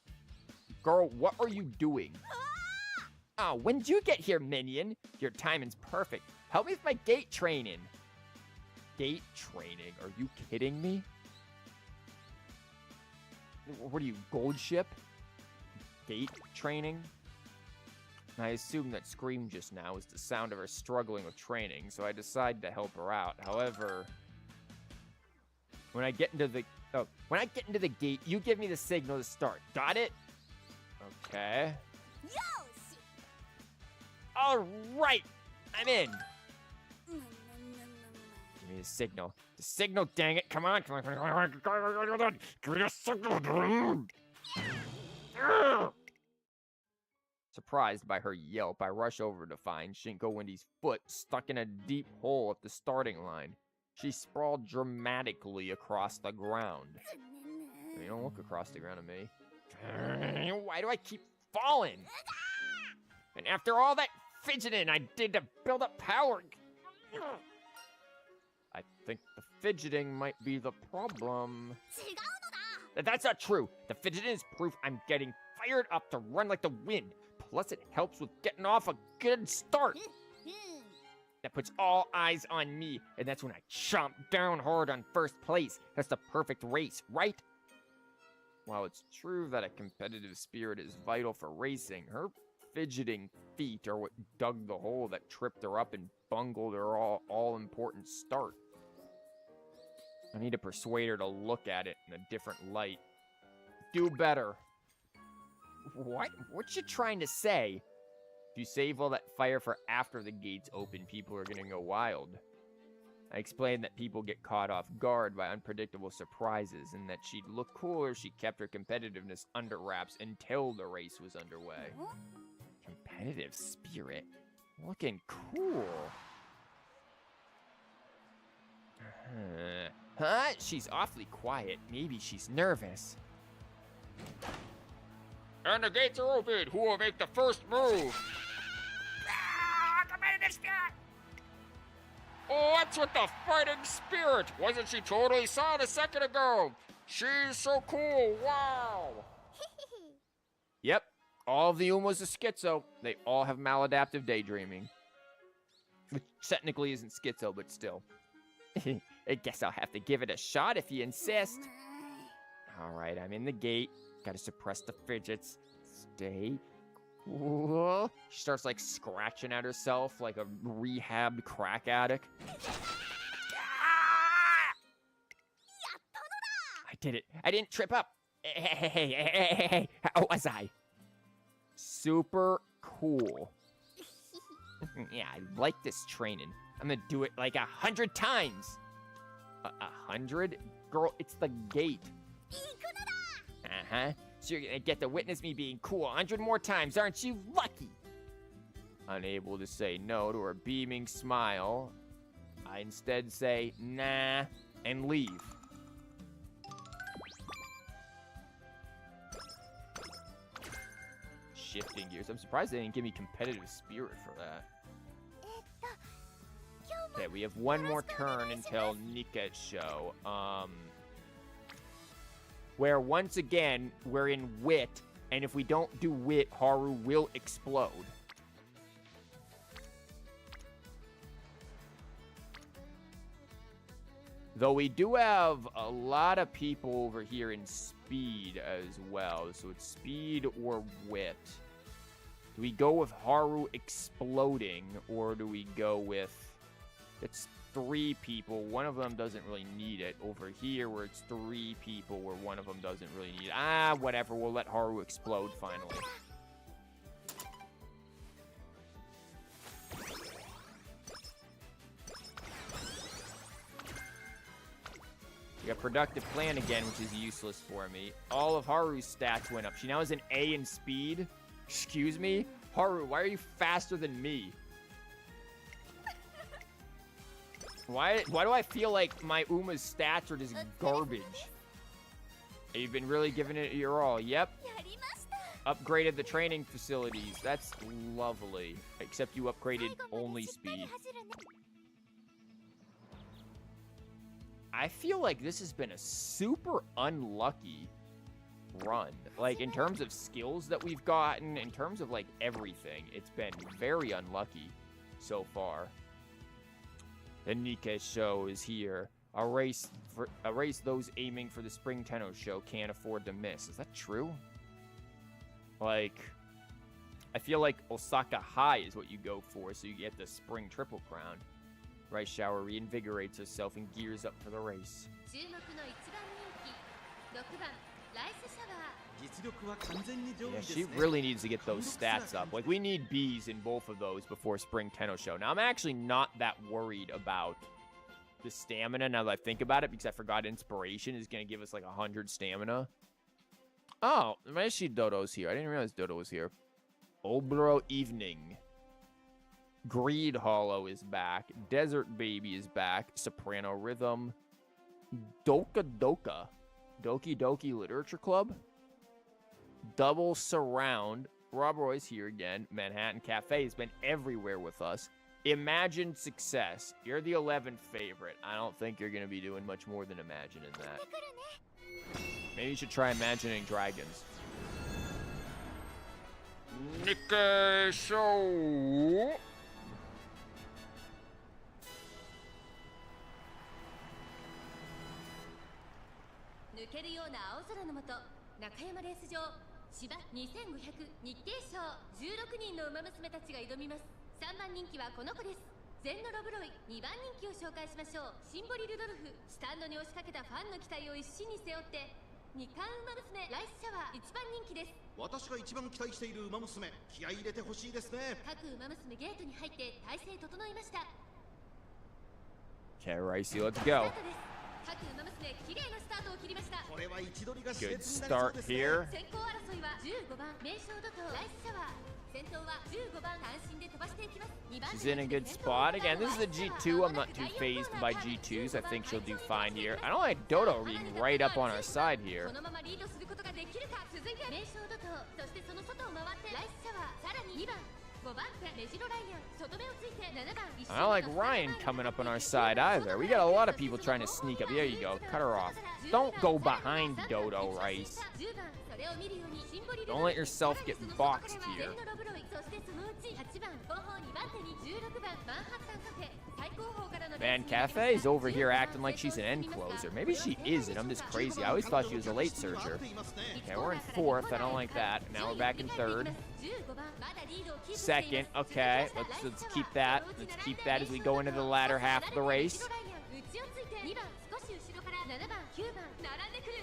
Girl, what are you doing? Oh, when did you get here, minion? Your timing's perfect. Help me with my gate training. Gate training? Are you kidding me? What are you, gold ship? Gate training? I assume that scream just now is the sound of her struggling with training, so I decide to help her out. However, when I get into the gate, you give me the signal to start. Got it? Okay. All right, I'm in. Give me the signal. The signal, dang it! Come on, come on. Give me the signal. Surprised by her yelp, I rush over to find Shinko Wendy's foot stuck in a deep hole at the starting line. She sprawled dramatically across the ground. You don't look across the ground to me. Why do I keep falling? And after all that fidgeting I did to build up power. I think the fidgeting might be the problem. 違うのだ That's not true. The fidgeting is proof I'm getting fired up to run like the wind. Plus, it helps with getting off a good start. うん That puts all eyes on me, and that's when I chomp down hard on first place. That's the perfect race, right? While it's true that a competitive spirit is vital for racing, her fidgeting feet are what dug the hole that tripped her up and bungled her all-important start. I need to persuade her to look at it in a different light. Do better. What? What you trying to say? If you save all that fire for after the gates open, people are gonna go wild. I explained that people get caught off guard by unpredictable surprises and that she'd look cooler if she kept her competitiveness under wraps until the race was underway. Competitive spirit? Looking cool. Huh? She's awfully quiet. Maybe she's nervous. And the gates are open. Who will make the first move? Competitive spirit! Oh, what's with the fighting spirit? Wasn't she totally solid a second ago? She's so cool. Wow. Yep, all of the Umos are schizo. They all have maladaptive daydreaming. Which technically isn't schizo, but still. I guess I'll have to give it a shot if you insist. Alright, I'm in the gate. Gotta suppress the fidgets. Stay cool. She starts like scratching at herself like a rehabbed crack addict. I did it. I didn't trip up. Hey, how was I? Super cool. Yeah, I like this training. I'm gonna do it like 100 times. 100? Girl, it's the gate. 行くのだ Uh-huh. So you're gonna get to witness me being cool 100 more times, aren't you lucky? Unable to say no to her beaming smile, I instead say, nah, and leave. Shifting gears. I'm surprised they didn't give me competitive spirit for that. 今日も Okay, we have one more turn until Nika's show. Where once again, we're in wit, and if we don't do wit, Haru will explode. Though we do have a lot of people over here in speed as well, so it's speed or wit. Do we go with Haru exploding, or do we go with... It's 3 people. One of them doesn't really need it. Over here, where it's 3 people, where one of them doesn't really need it. Whatever. We'll let Haru explode finally. We got productive plan again, which is useless for me. All of Haru's stats went up. She now has an A in speed. Excuse me? Haru, why are you faster than me? Why do I feel like my Uma's stats are just garbage? You've been really giving it your all. Yep. やりました Upgraded the training facilities. That's lovely. Except you upgraded 最後まで only しっかり speed. 走るね I feel like this has been a super unlucky run. Like, in terms of skills that we've gotten, in terms of, like, everything, it's been very unlucky so far. The Nikkei show is here. A race those aiming for the Spring Tenno show can't afford to miss. Is that true? Like, I feel like Osaka High is what you go for, so you get the Spring Triple Crown. Rice Shower reinvigorates herself and gears up for the race. 注目の一番人気6番ライスシャワー 実力は完全に上位 Yeah, ですね she really needs to get those stats up. Like, we need Bs in both of those before Spring Tenno show. Now, I'm actually not that worried about the stamina now that I think about it, because I forgot Inspiration is going to give us, like, 100 stamina. Oh, I see Dodo's here. I didn't realize Dodo was here. Obro Evening. Greed Hollow is back. Desert Baby is back. Soprano Rhythm. Doka Doka. Doki Doki Literature Club? Double surround. Rob Roy's here again. Manhattan Cafe has been everywhere with us. Imagine success. You're the 11th favorite. I don't think you're going to be doing much more than imagining that. Maybe you should try imagining dragons. Nikkei Show. 抜けるような青空の下、中山レース場芝2500日経賞16人の馬娘たちが挑みます。3番人気はこの子です。ゼンノロブロイ。2番人気を紹介しましょう。シンボリルドルフ。スタンドに押しかけたファンの期待を一身に背負って2冠馬娘ライスシャワー1番人気です。私が一番期待している馬娘、気合い入れてほしいですね。各馬娘ゲートに入って体勢整いました。 Okay, Ricey, let's go. 各馬娘綺麗なスタートを切りました。これは位置取りが熾 Good 烈になりそう start ですね。 here. 先行争いは15番名称怒涛ライスシャワー。先頭は15番単身で飛ばしていきます。2番 She's in a good spot. Again, this is a G2. I'm not too phased by G2s. I think she'll do fine here. I don't like Dodo being right up on our side here. このままリードすることができるか。続いて名称怒涛。そしてその外を回ってライスシャワー。さらに2番5番手メジロライアン。外目をついて7番 I don't like Ryan coming up on our side either. We got a lot of people trying to sneak up. There you go. Cut her off. Don't go behind Dodo, Rice. Don't let yourself get boxed here. Man, Cafe is over here acting like she's an end closer. Maybe she isn't. I'm just crazy. I always thought she was a late searcher. Okay, we're in 4th. I don't like that. Now we're back in 3rd. 2nd. Okay, let's keep that. Let's keep that as we go into the latter half of the race.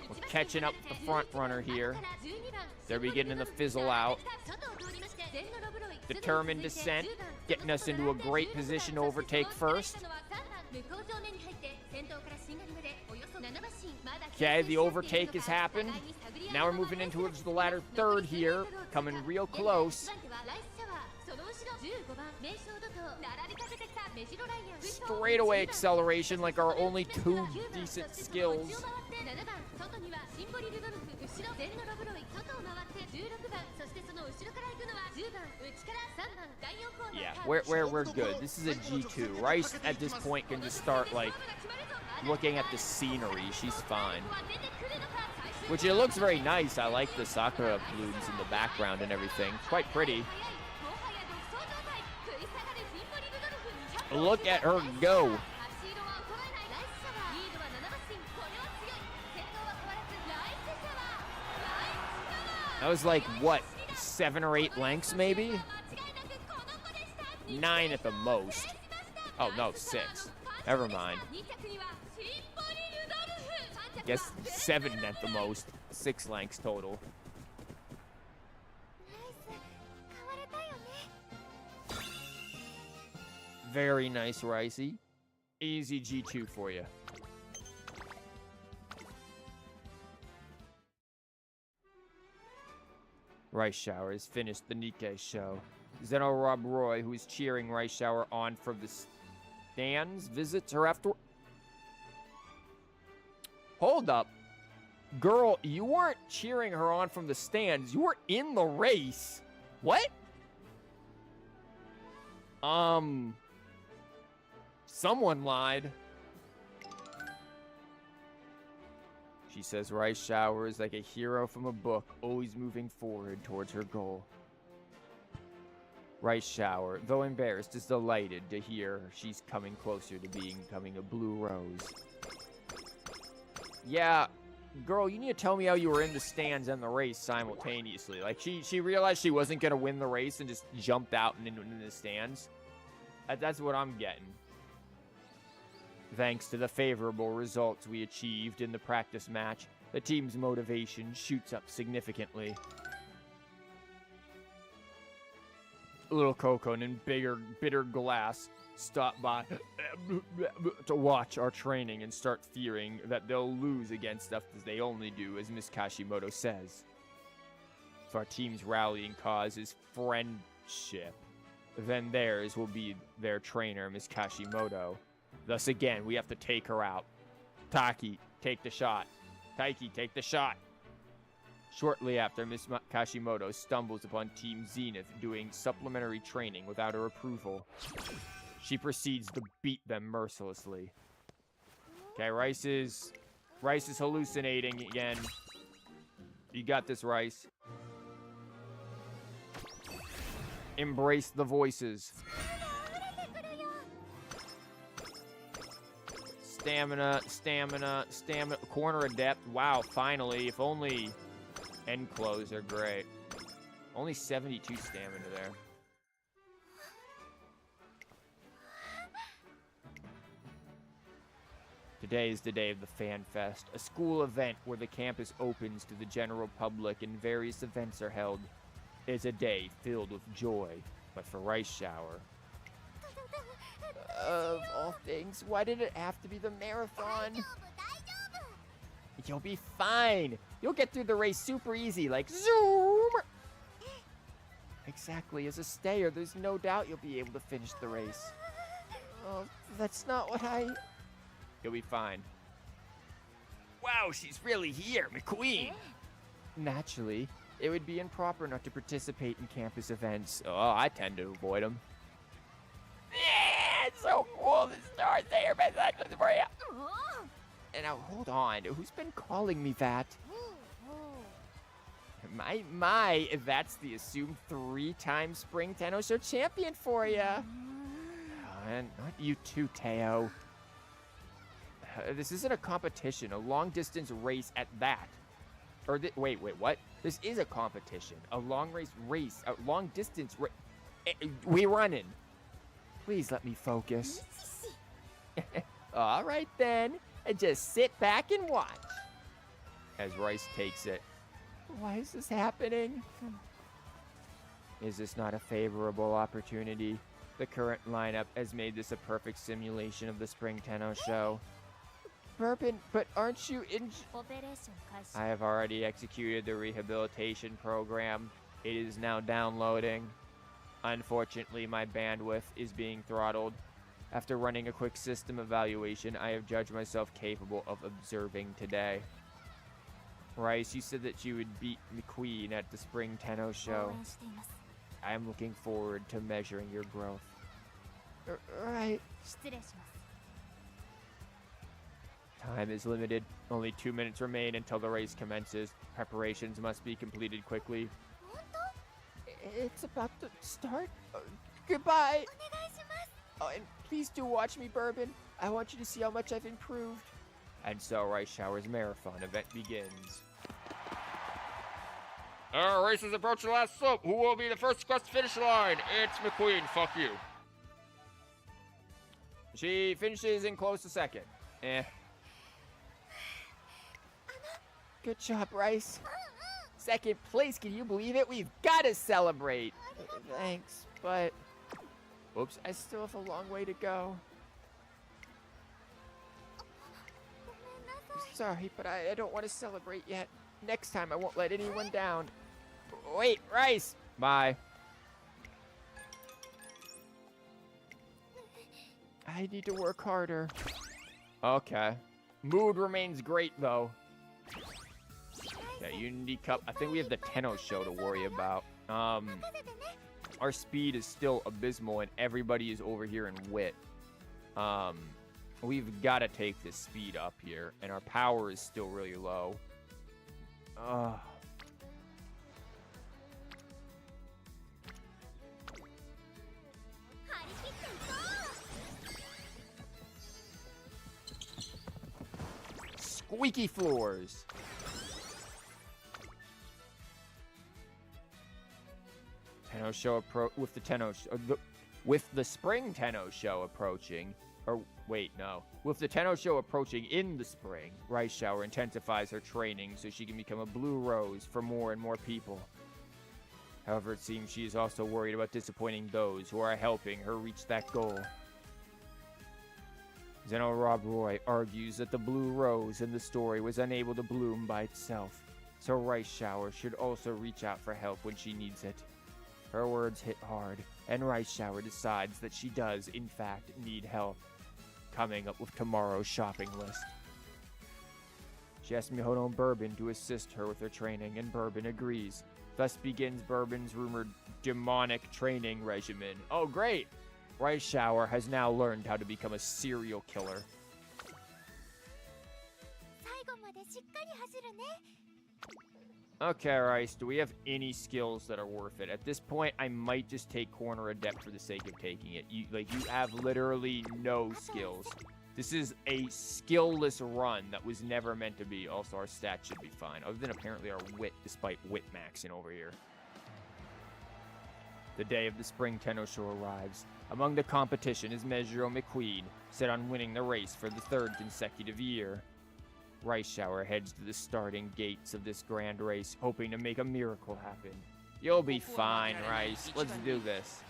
We're catching up with the front runner here. They're beginning to fizzle out. Determined descent, getting us into a great position to overtake first. Okay, the overtake has happened. Now we're moving into the latter 3rd here, coming real close. Straightaway acceleration, like our only 2 decent skills. Yeah, we're good. This is a G2. Rice at this point can just start like looking at the scenery. She's fine. Which it looks very nice. I like the sakura blooms in the background and everything. Quite pretty. Look at her go. That was like, what, 7 or 8 lengths maybe? 9 at the most. Oh, no, 6. Never mind. Guess 7 at the most. 6 lengths total. Very nice, Ricey. Easy G2 for you. Rice Shower has finished the Nikkei show. Zeno Rob Roy, who is cheering Rice Shower on from the stands, visits her after. Hold up. Girl, you weren't cheering her on from the stands. You were in the race. What? Someone lied. She says Rice Shower is like a hero from a book, always moving forward towards her goal. Rice Shower, though embarrassed, is delighted to hear she's coming closer to becoming a blue rose. Yeah, girl, you need to tell me how you were in the stands and the race simultaneously. Like, she realized she wasn't going to win the race and just jumped out and into the stands. That's what I'm getting. Thanks to the favorable results we achieved in the practice match, the team's motivation shoots up significantly. Little Coco and bitter glass stop by to watch our training and start fearing that they'll lose against us as they only do, as Miss Kashimoto says. If our team's rallying cause is friendship, then theirs will be their trainer, Miss Kashimoto. Thus again, we have to take her out. Taki, take the shot. Taiki, take the shot. Shortly after, Miss Kashimoto stumbles upon Team Zenith doing supplementary training without her approval. She proceeds to beat them mercilessly. Okay, Rice is hallucinating again. You got this, Rice. Embrace the voices. Stamina. Corner of depth. Wow, finally. If only end close are great. Only 72 stamina there. Today is the day of the Fan Fest, a school event where the campus opens to the general public and various events are held. It's a day filled with joy, but for Rice Shower. Of all things, why did it have to be the marathon? You'll be fine. You'll get through the race super easy, like zoom. Exactly, as a stayer, there's no doubt you'll be able to finish the race. Oh, that's not what I... You'll be fine. Wow, she's really here, McQueen. Naturally, it would be improper not to participate in campus events. Oh, I tend to avoid them. Yeah, it's so cool to start there, but for you. And now, hold on. Who's been calling me that? My, that's the assumed 3-time Spring Tenno Show champion for you. And not you too, Teo. This isn't a competition, a long-distance race at that. Or, wait, what? This is a competition, a long-distance race. We running. Please let me focus. All right, then. Just sit back and watch. As Rice takes it. Why is this happening? Is this not a favorable opportunity? The current lineup has made this a perfect simulation of the Spring Tenno Show. Bourbon, but aren't you in... I have already executed the rehabilitation program. It is now downloading. Unfortunately, my bandwidth is being throttled. After running a quick system evaluation, I have judged myself capable of observing today. Rice, you said that you would beat McQueen at the Spring Tenno Show. I am looking forward to measuring your growth. Right. Time is limited. Only 2 minutes remain until the race commences. Preparations must be completed quickly. It's about to start. Goodbye. Oh, and please do watch me, Bourbon. I want you to see how much I've improved. And so Rice Shower's marathon event begins. Our race is approaching the last slope. Who will be the first to cross the finish line? It's McQueen. Fuck you. She finishes in close to second. Good job, Rice. Second place, can you believe it? We've got to celebrate. Thanks, but... Oops, I still have a long way to go. Sorry, but I don't want to celebrate yet. Next time, I won't let anyone down. Wait, Rice! Bye. I need to work harder. Okay. Mood remains great, though. Yeah, Unity Cup. I think we have the Tenno Show to worry about. Our speed is still abysmal, and everybody is over here in wit. We've got to take this speed up here, and our power is still really low. Squeaky floors. Tenno Show with the Spring Tenno Show approaching, or wait, no. With the Tenno Show approaching in the spring, Rice Shower intensifies her training so she can become a blue rose for more and more people. However, it seems she is also worried about disappointing those who are helping her reach that goal. Zeno Rob Roy argues that the blue rose in the story was unable to bloom by itself, so Rice Shower should also reach out for help when she needs it. Her words hit hard, and Rice Shower decides that she does, in fact, need help. Coming up with tomorrow's shopping list. She asks Mihono and Bourbon to assist her with her training, and Bourbon agrees. Thus begins Bourbon's rumored demonic training regimen. Oh, great! Rice Shower has now learned how to become a serial killer. 最後までしっかり走るね。 Okay, Rice, do we have any skills that are worth it? At this point, I might just take Corner Adept for the sake of taking it. You have literally no skills. This is a skill-less run that was never meant to be. Also, our stats should be fine, other than apparently our wit, despite wit maxing over here. The day of the Spring Tenno Show arrives. Among the competition is Mejiro McQueen, set on winning the race for the 3rd consecutive year. Rice Shower heads to the starting gates of this grand race, hoping to make a miracle happen. You'll be fine, Rice. Let's do this.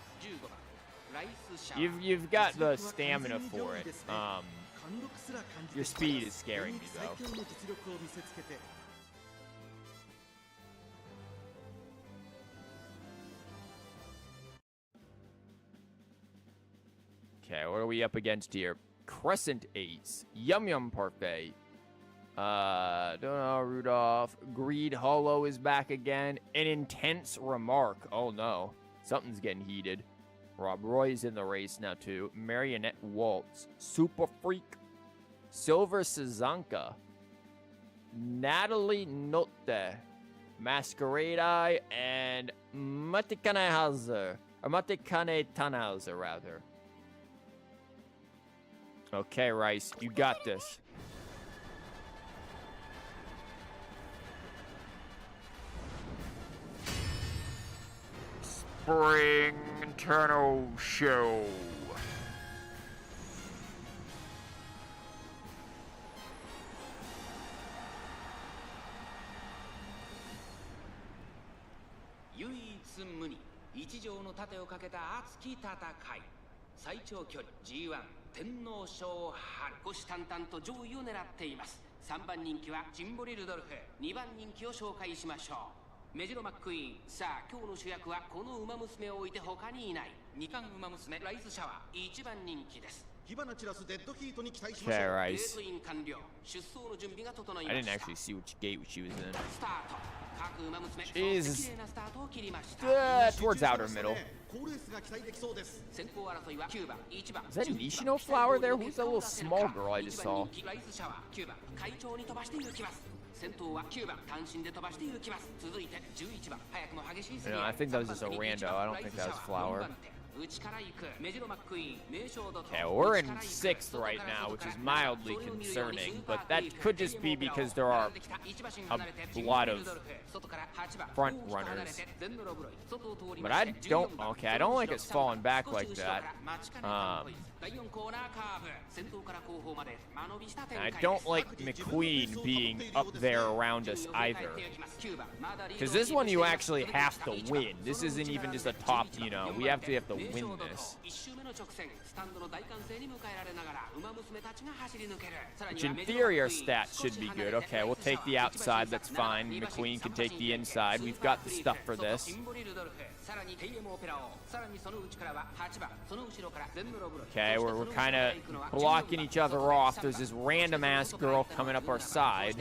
You've got the stamina for it. Your speed is scaring me, though. Okay, what are we up against here? Crescent Ace, Yum Yum Parfait. Don't know, Rudolph. Greed Hollow is back again. An Intense Remark. Oh no, something's getting heated. Rob Roy's in the race now too. Marionette Waltz. Super Freak. Silver Sazanka. Natalie Notte. Masquerade Eye. And Matikane Hauser. Or Matikane Tannhauser, rather. Okay, Rice, you got this. Spring Tenno Show.唯一無二一条の盾をかけた熱き戦い最長距離 G1 天皇賞春虎視眈々と上位を狙っています。3番人気はジンボリ・ルドルフ、2番人気を紹介しましょう。メジロマックイーン、さあ今日の主役はこの馬娘を置いて他にいない2冠馬娘ライズシャワー1番人気です。火花散らすデッドヒートに期待しましょ Okay, う。 Rice. ゲートイン完了。出走の準備が整いま I した。 didn't actually see which gate she was in. スタート。各馬娘、 Jesus. 綺麗なスタートを切りました。 Towards outer middle. 好レースが期待できそうです。先行争いは9番、1番。 Is that an Nishino flower there? Who's that little small girl I just saw? ライズシャワー9番、会長に飛ばして行きます。先頭は9番、単身で飛ばして行きます。続いて11番、早くも激しい競り No, 合 I い。 think that was just a rando. I don't think that was flower. 内から行くメジロマックイーン、名将ドト。 Okay, we're in 6th right now, which is mildly concerning, but that could just be because there are a lot of front runners. But I don't like us falling back like that. And I don't like McQueen being up there around us either. Because this one you actually have to win. This isn't even just a top, we actually have to win this. Which in theory our stats should be good. Okay, we'll take the outside, that's fine. McQueen can take the inside. We've got the stuff for this. Okay, we're kind of blocking each other off. There's this random ass girl coming up our side.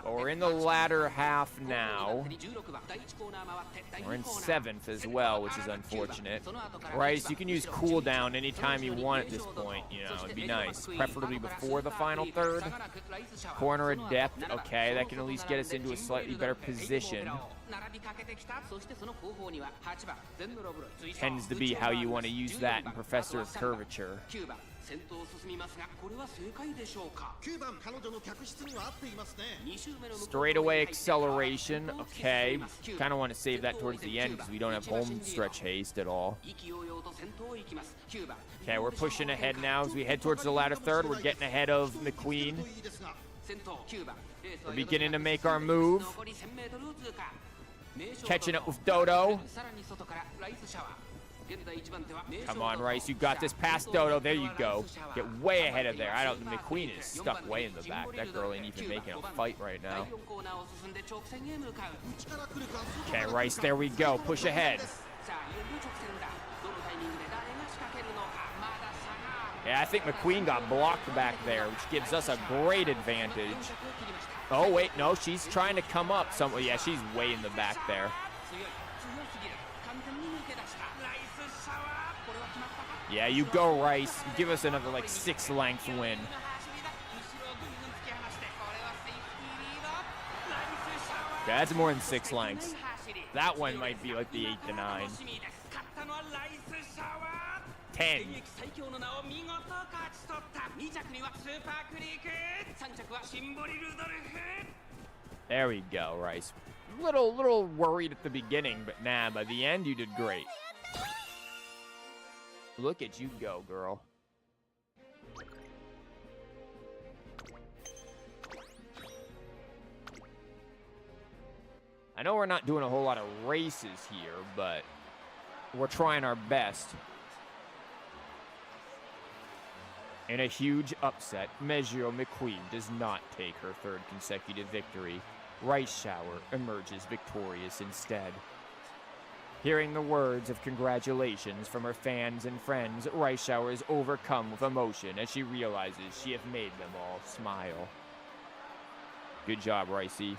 But we're in the latter half now. We're in 7th as well, which is unfortunate. Rice, you can use cooldown anytime you want at this point, it'd be nice. Preferably before the final third. Corner Adept, okay, that can at least get us into a slightly better position. Tends to be how you want to use that in Professor of Curvature. Straightaway acceleration, okay. Kind of want to save that towards the end because we don't have home stretch haste at all. Okay, we're pushing ahead now as we head towards the latter third. We're getting ahead of McQueen. We're beginning to make our move. Catching up with Dodo. Come on, Rice, you got this past Dodo. There you go. Get way ahead of there. McQueen is stuck way in the back. That girl ain't even making a fight right now. Okay, Rice, there we go. Push ahead. Yeah, I think McQueen got blocked back there, which gives us a great advantage. Oh, wait, no, she's trying to come up somewhere. Yeah, she's way in the back there. Yeah, you go, Rice. Give us another, like, 6-length win. Okay, that's more than 6 lengths. That one might be like the 8 to 9. 10. There we go, Rice. Little worried at the beginning, but nah, by the end you did great. Look at you go, girl. I know we're not doing a whole lot of races here, but we're trying our best. In a huge upset, Meijiro McQueen does not take her 3rd consecutive victory. Rice Shower emerges victorious instead. Hearing the words of congratulations from her fans and friends, Rice Shower is overcome with emotion as she realizes she has made them all smile. Good job, Ricey.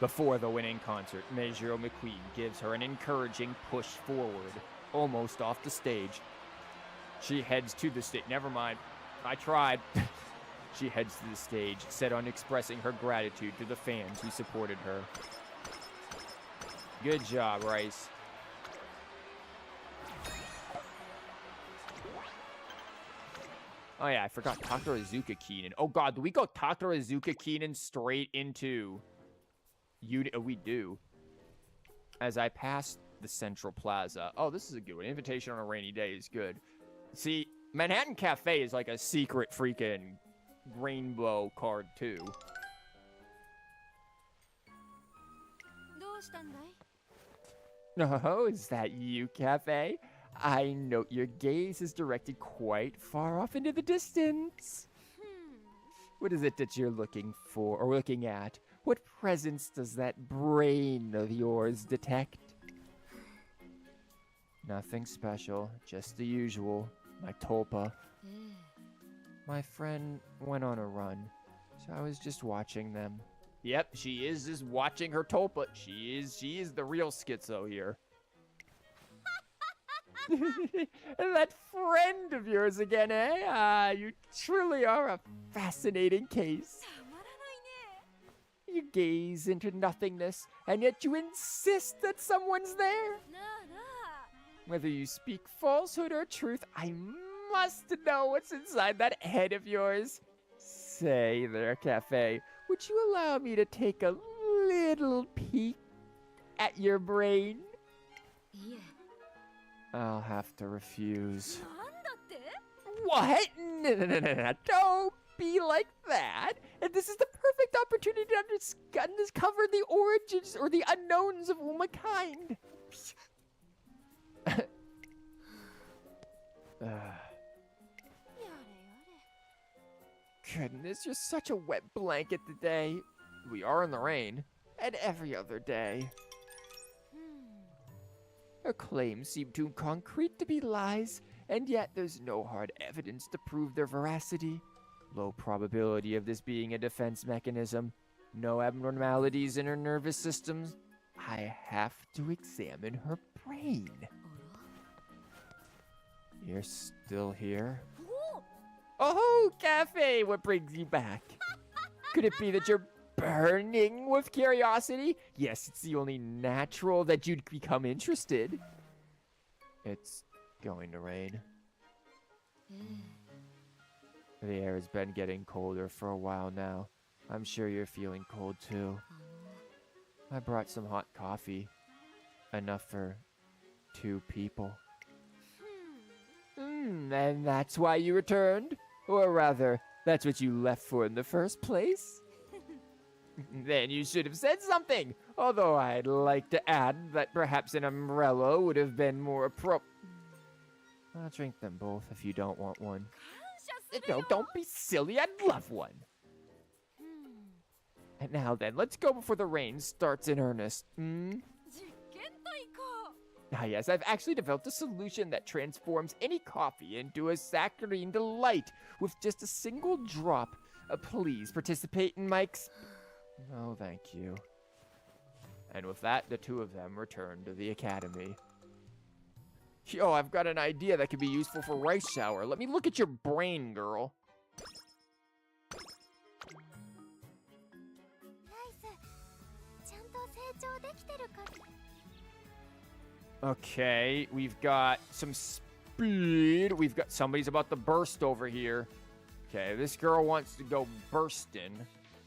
Before the winning concert, Meijiro McQueen gives her an encouraging push forward, almost off the stage. She heads to the stage. Never mind. I tried. She heads to the stage, set on expressing her gratitude to the fans who supported her. Good job, Rice. Oh yeah, I forgot Takarazuka Keenan. Oh god, do we go Takarazuka Keenan straight into... we do. As I pass the Central Plaza. Oh, this is a good one. Invitation on a rainy day is good. See, Manhattan Cafe is like a secret freaking rainbow card too. Oh, is that you, Cafe? I note your gaze is directed quite far off into the distance. What is it that you're looking for, or looking at? What presence does that brain of yours detect? Nothing special, just the usual. My tulpa. My friend went on a run, so I was just watching them. Yep, she is just watching her tulpa. She is the real schizo here. That friend of yours again, eh? Ah, you truly are a fascinating case. You gaze into nothingness, and yet you insist that someone's there. Whether you speak falsehood or truth, I must know what's inside that head of yours. Say there, Cafe, would you allow me to take a little peek at your brain? I'll have to refuse. What? No, don't be like that. And this is the perfect opportunity to discover the origins or the unknowns of womankind. Goodness, you're such a wet blanket today. We are in the rain. And every other day. Her claims seem too concrete to be lies, and yet there's no hard evidence to prove their veracity. Low probability of this being a defense mechanism. No abnormalities in her nervous systems. I have to examine her brain. You're still here? Oh, Cafe, what brings you back? Could it be that you're burning with curiosity? Yes, it's the only natural that you'd become interested. It's going to rain. The air has been getting colder for a while now. I'm sure you're feeling cold too. I brought some hot coffee. Enough for 2 people. And that's why you returned? Or rather, that's what you left for in the first place? Then you should have said something. Although I'd like to add that perhaps an umbrella would have been more appropriate. I'll drink them both if you don't want one. No, don't be silly. I'd love one. And now then, let's go before the rain starts in earnest. Ah yes, I've actually developed a solution that transforms any coffee into a saccharine delight with just a single drop. Please participate in Oh, thank you. And with that, the two of them return to the academy. Yo, I've got an idea that could be useful for Rice Shower. Let me look at your brain, girl. ライスちゃんと成長できてるか Okay, we've got some speed. We've got somebody's about to burst over here. Okay, this girl wants to go bursting,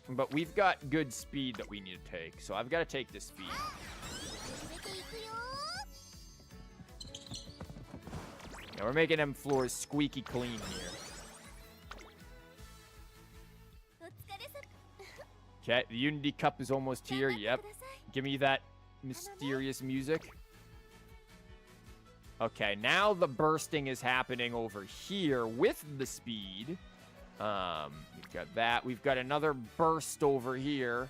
but we've got good speed that we need to take. So I've got to take this speed. 入れていくよ Yeah, we're making them floors squeaky clean here. お疲れさ Okay, the Unity Cup is almost here. Yep. Give me that mysterious music. Okay, now the bursting is happening over here with the speed. We've got that. We've got another burst over here.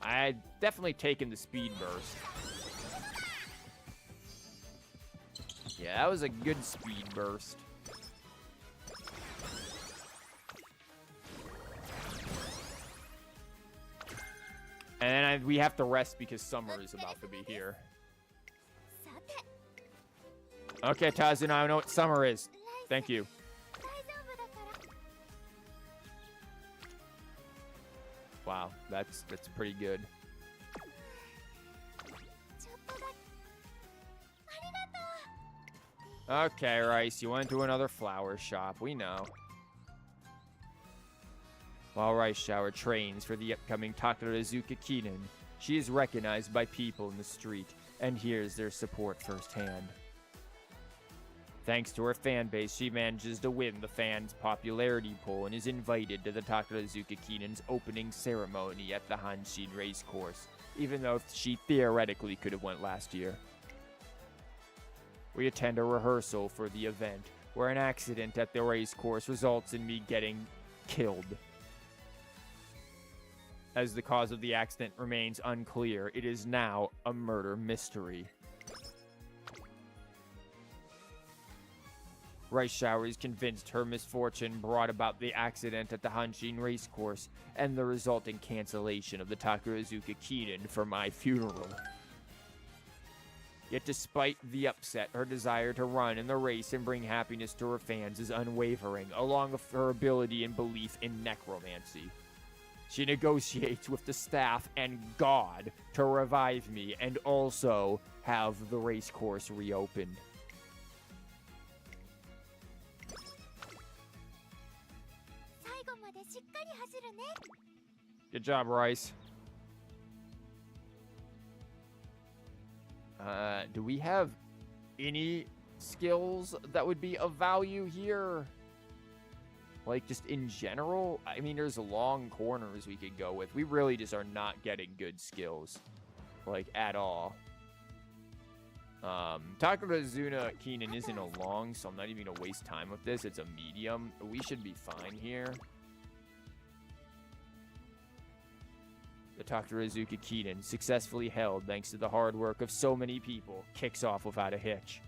I definitely taken the speed burst. Yeah, that was a good speed burst. And then we have to rest because summer is about to be here. さて Okay, Tazuna, I know what summer is. Thank you. 大丈夫だから Wow, that's pretty good. ちょっとだけありがとう Okay, Rice, you went to another flower shop. We know. While Rice Shower trains for the upcoming Takarazuka Kinen, she is recognized by people in the street and hears their support firsthand. Thanks to her fan base, she manages to win the fans' popularity poll and is invited to the Takarazuka Kinen's opening ceremony at the Hanshin Racecourse, even though she theoretically could have went last year. We attend a rehearsal for the event, where an accident at the racecourse results in me getting killed. As the cause of the accident remains unclear, it is now a murder mystery. Rice Shower is convinced her misfortune brought about the accident at the Hanshin Racecourse and the resulting cancellation of the Takarazuka Kinen for my funeral. Yet despite the upset, her desire to run in the race and bring happiness to her fans is unwavering, along with her ability and belief in necromancy. She negotiates with the staff and God to revive me and also have the racecourse reopened. 最後までしっかり走るね Good job, Rice. Do we have any skills that would be of value here? Like, just in general? I mean, there's long corners we could go with. We really just are not getting good skills. Like, at all. Takarazuna Keenan isn't a long, so I'm not even gonna waste time with this. It's a medium. We should be fine here. The Takarazuka Kinen, successfully held thanks to the hard work of so many people, kicks off without a hitch.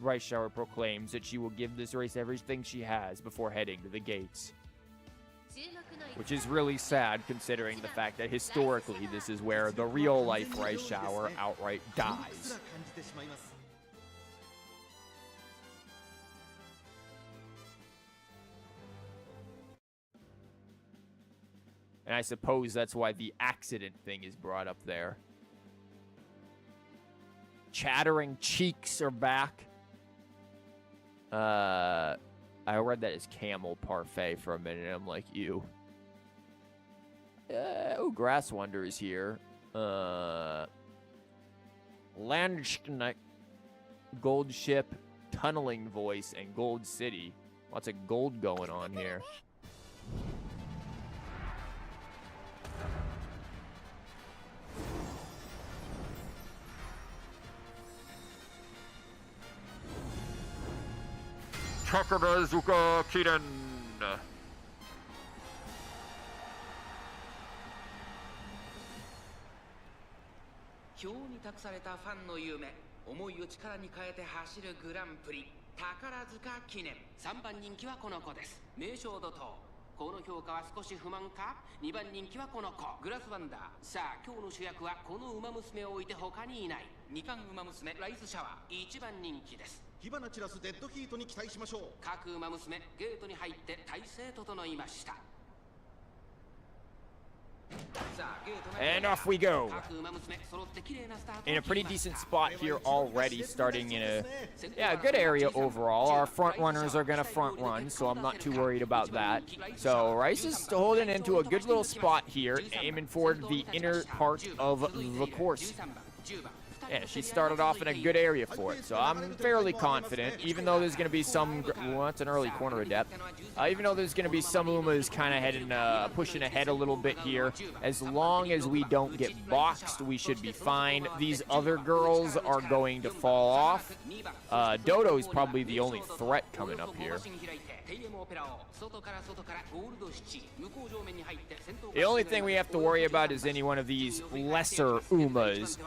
Rice Shower proclaims that she will give this race everything she has before heading to the gates. Which is really sad considering the fact that historically this is where the real life Rice Shower outright うっ dies. すら感じてしまいます And I suppose that's why the accident thing is brought up there. Chattering cheeks are back. I read that as camel parfait for a minute. I'm like, ew. Oh, Grass Wonder is here. Landsknecht, Gold Ship, Tunneling Voice, and Gold City. Lots of gold going on here. Takarazuka Kiden. 今日に託されたファンの夢、思いを力に変えて走るグランプリ宝塚記念。3番人気はこの子です。名将怒涛。この評価は少し不満か。2番人気はこの子グラスワンダー。さあ今日の主役はこの馬娘を置いて他にいない。2冠馬娘ライスシャワー1番人気です。火花散らすデッドヒートに期待しましょう。各馬娘ゲートに入って体勢整いました。 And off we go. In a pretty decent spot here already, starting in a good area overall. Our front runners are gonna front run, so I'm not too worried about that. So Rice is holding into a good little spot here, aiming for the inner part of the course. Yeah, she started off in a good area for it, so I'm fairly confident, even though there's going to be some... Well, that's an early corner adept. Even though there's going to be some Umas kind of heading, pushing ahead a little bit here, as long as we don't get boxed, we should be fine. These other girls are going to fall off. Dodo is probably the only threat coming up here. The only thing we have to worry about is any one of these lesser Umas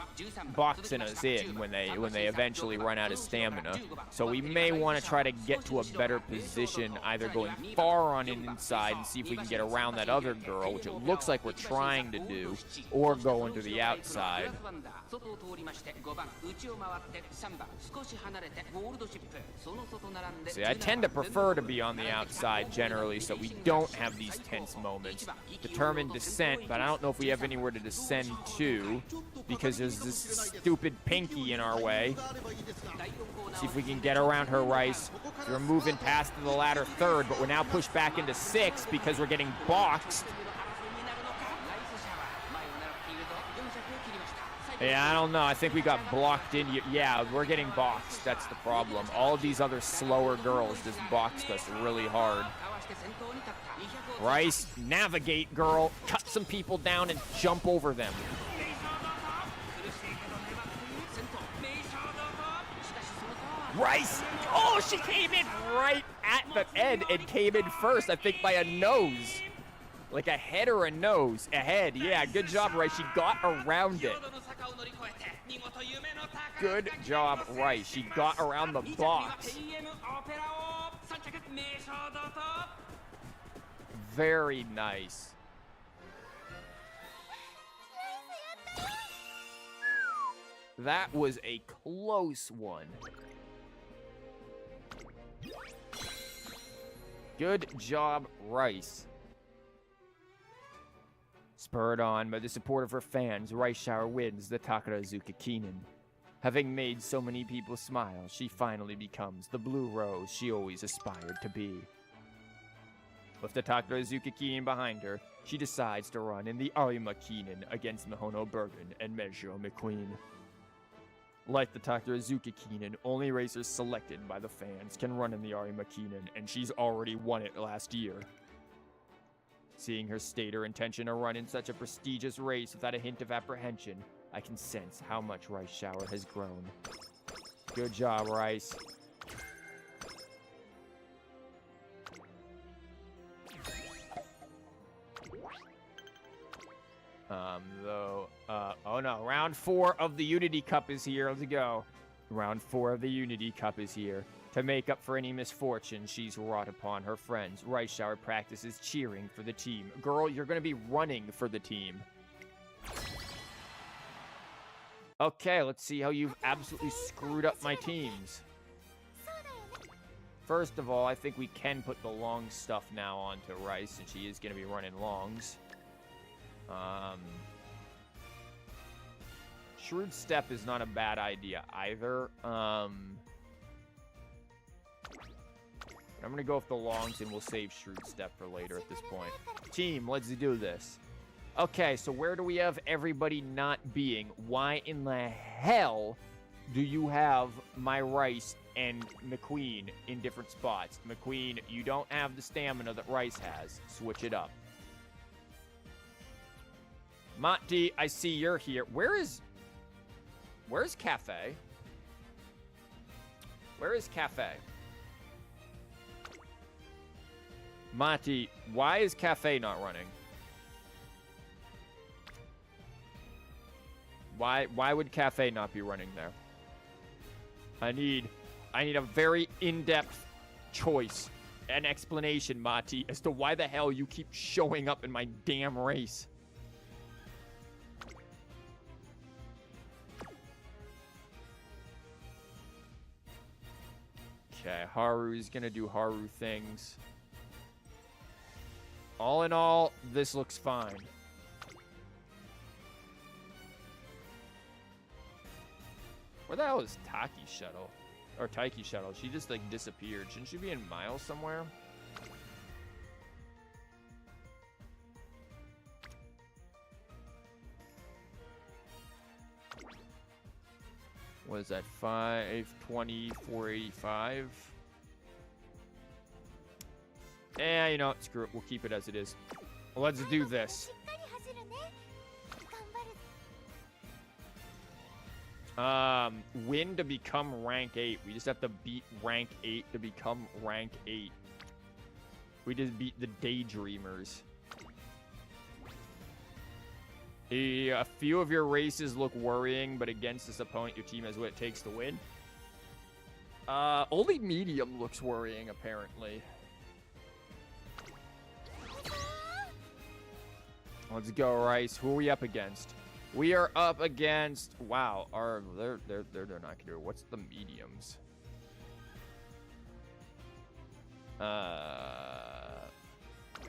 boxing us in when they eventually run out of stamina. So we may want to try to get to a better position, either going far on an inside and see if we can get around that other girl, which it looks like we're trying to do, or going to the outside. See, I tend to prefer to be on the outside generally, so we don't have these tense moments. Determined descent, but I don't know if we have anywhere to descend to, because there's this stupid Pinky in our way. See if we can get around her, Rice. We're moving past the ladder third, but we're now pushed back into 6 because we're getting boxed. Yeah, I don't know. I think we got blocked in. Yeah, we're getting boxed. That's the problem. All of these other slower girls just boxed us really hard. Rice, navigate, girl. Cut some people down and jump over them. Rice! Oh, she came in right at the end and came in first, I think, by a nose. Like a head or a nose? A head, yeah. Good job, Rice. She got around it. Good job, Rice. She got around the box. Very nice. That was a close one. Good job, Rice. Spurred on by the support of her fans, Rice Shower wins the Takarazuka Kinen. Having made so many people smile, she finally becomes the blue rose she always aspired to be. With the Takarazuka Kinen behind her, she decides to run in the Arima Kinen against Mihono Bergen and Mejo McQueen. Like the Takarazuka Kinen, only racers selected by the fans can run in the Arima Kinen, and she's already won it last year. Seeing her state her intention to run in such a prestigious race without a hint of apprehension, I can sense how much Rice Shower has grown. Good job, Rice. Oh no, round 4 of the Unity Cup is here. Let's go. Round 4 of the Unity Cup is here. To make up for any misfortune she's wrought upon her friends, Rice Shower practices cheering for the team. Girl, you're gonna be running for the team. Okay, let's see how you've absolutely screwed up my teams. First of all, I think we can put the long stuff now onto Rice, and she is gonna be running longs. Shrewd Step is not a bad idea either. I'm gonna go with the longs and we'll save Shrewd Step for later at this point. Team, let's do this. Okay, so where do we have everybody not being? Why in the hell do you have my Rice and McQueen in different spots? McQueen, you don't have the stamina that Rice has. Switch it up. Monty, I see you're here. Where's Cafe? Where is Cafe? Monty, why is Cafe not running? Why would Cafe not be running there? I need a very in-depth choice, an explanation, Mati, as to why the hell you keep showing up in my damn race. Okay, Haru's gonna do Haru things. All in all, this looks fine. Where the hell is Taki's shuttle? Or Taiki's shuttle? She just, like, disappeared. Shouldn't she be in Miles somewhere? What is that? 520, 485? Eh, you know, screw it. We'll keep it as it is. Let's do this. Win to become rank 8. We just have to beat rank 8 to become rank 8. We just beat the Daydreamers. A few of your races look worrying, but against this opponent, your team has what it takes to win. Only medium looks worrying, apparently. Let's go, Rice. Who are we up against? We are up against, wow, they're not gonna do it. What's the mediums? What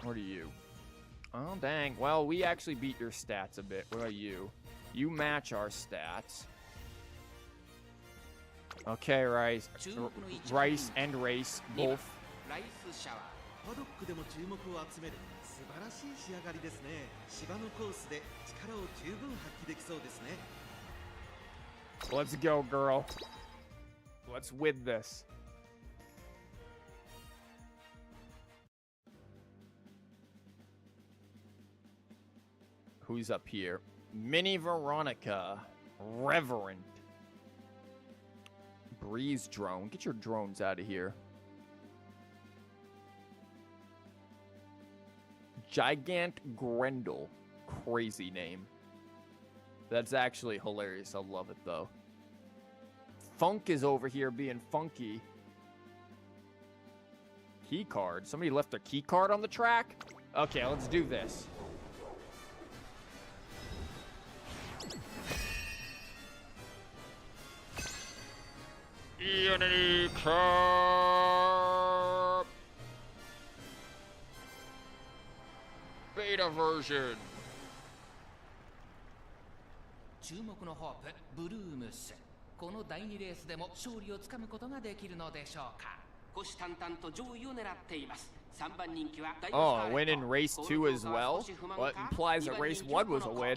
are you? Oh, dang. Well, we actually beat your stats a bit. What about you? You match our stats. Okay, Rice. Rice and Race, both. パドックでも注目を集める素晴らしい仕上がりですね。芝のコースで力を十分発揮できそうですね。Let's go, girl. Let's win this. Who's up here? Mini Veronica. Reverend. Breeze drone. Get your drones out of here. Gigant Grendel. Crazy name. That's actually hilarious. I love it, though. Funk is over here being funky. Key card. Somebody left their key card on the track? Okay, let's do this. Unity Cup Beta version. 注目のホープブルームス、この第2レースでも勝利をつかむことができるのでしょうか。虎視眈々と上位を狙っています。3番人気はダイヤスカーレット。 Oh, win in race 2 as well? Well, it implies that race 1 was a win.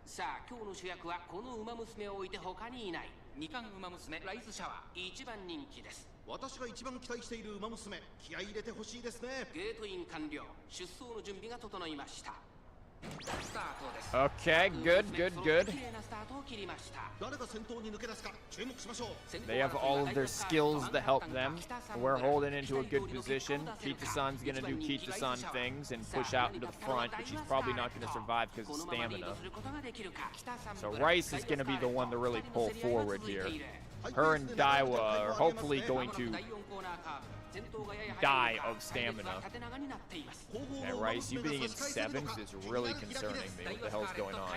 さあ今日の主役はこの馬娘を置いて他にいない2冠馬娘ライズシャワー、1番人気です。私が一番期待している馬娘、気合い入れてほしいですね。ゲートイン完了、出走の準備が整いました。 Okay, good. They have all of their skills to help them. We're holding into a good position. Kita-san's gonna do Kita-san things and push out into the front, but she's probably not gonna survive because of stamina. So Rice is gonna be the one to really pull forward here. Her and Daiwa are hopefully going to die of stamina. Yeah, Rice, you being in 7th is really concerning me. What the hell's going on?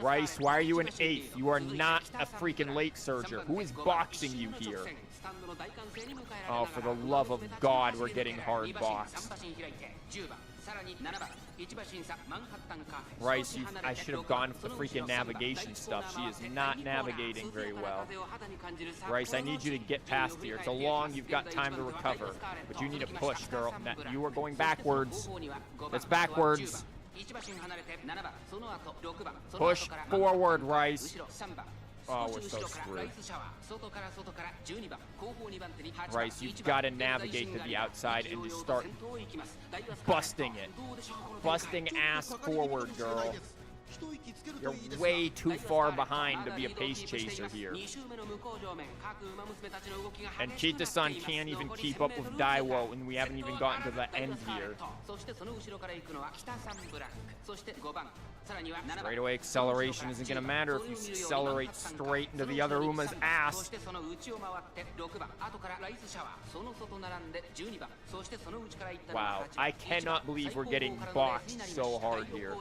Rice, why are you in 8th? You are not a freaking late surger. Who is boxing you here? Oh, for the love of God, we're getting hard boxed. Rice, I should have gone for the freaking navigation stuff. She is not navigating very well. Rice, I need you to get past here. It's a long, you've got time to recover. But you need to push, girl. You are going backwards. It's backwards. Push forward, Rice. Oh, we're so screwed. Rice, you've got to navigate to the outside and just start busting it. Busting ass forward, girl. You're way too far behind to be a pace chaser here. And Kita-san can't even keep up with Daiwo, and we haven't even gotten to the end here. Straightaway acceleration isn't going to matter if you accelerate straight into the other Uma's ass. Wow, I cannot believe we're getting boxed so hard here.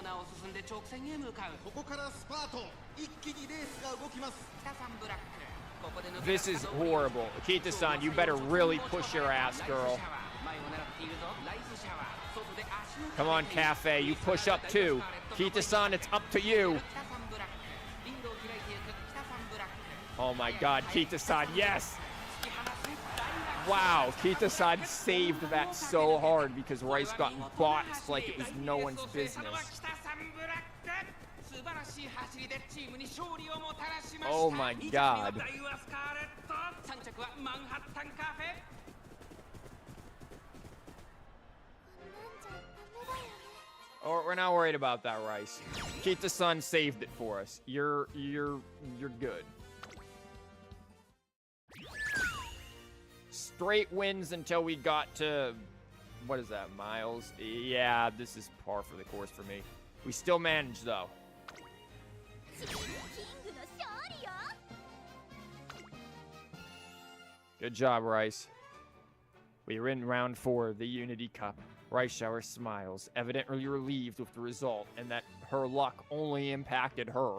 This is horrible. Kita-san, you better really push your ass, girl. Come on, Cafe, you push up too. Kita-san, it's up to you. Oh my god, Kita-san, yes! Wow, Kita-san saved that so hard because Rice got boxed like it was no one's business. Oh my god. Oh, we're not worried about that, Rice. Kita-san saved it for us. You're good. Straight wins until we got to, what is that, miles? Yeah, this is par for the course for me. We still managed, though. Good job, Rice. We are in round 4 of the Unity Cup. Rice Shower smiles, evidently relieved with the result, and that her luck only impacted her.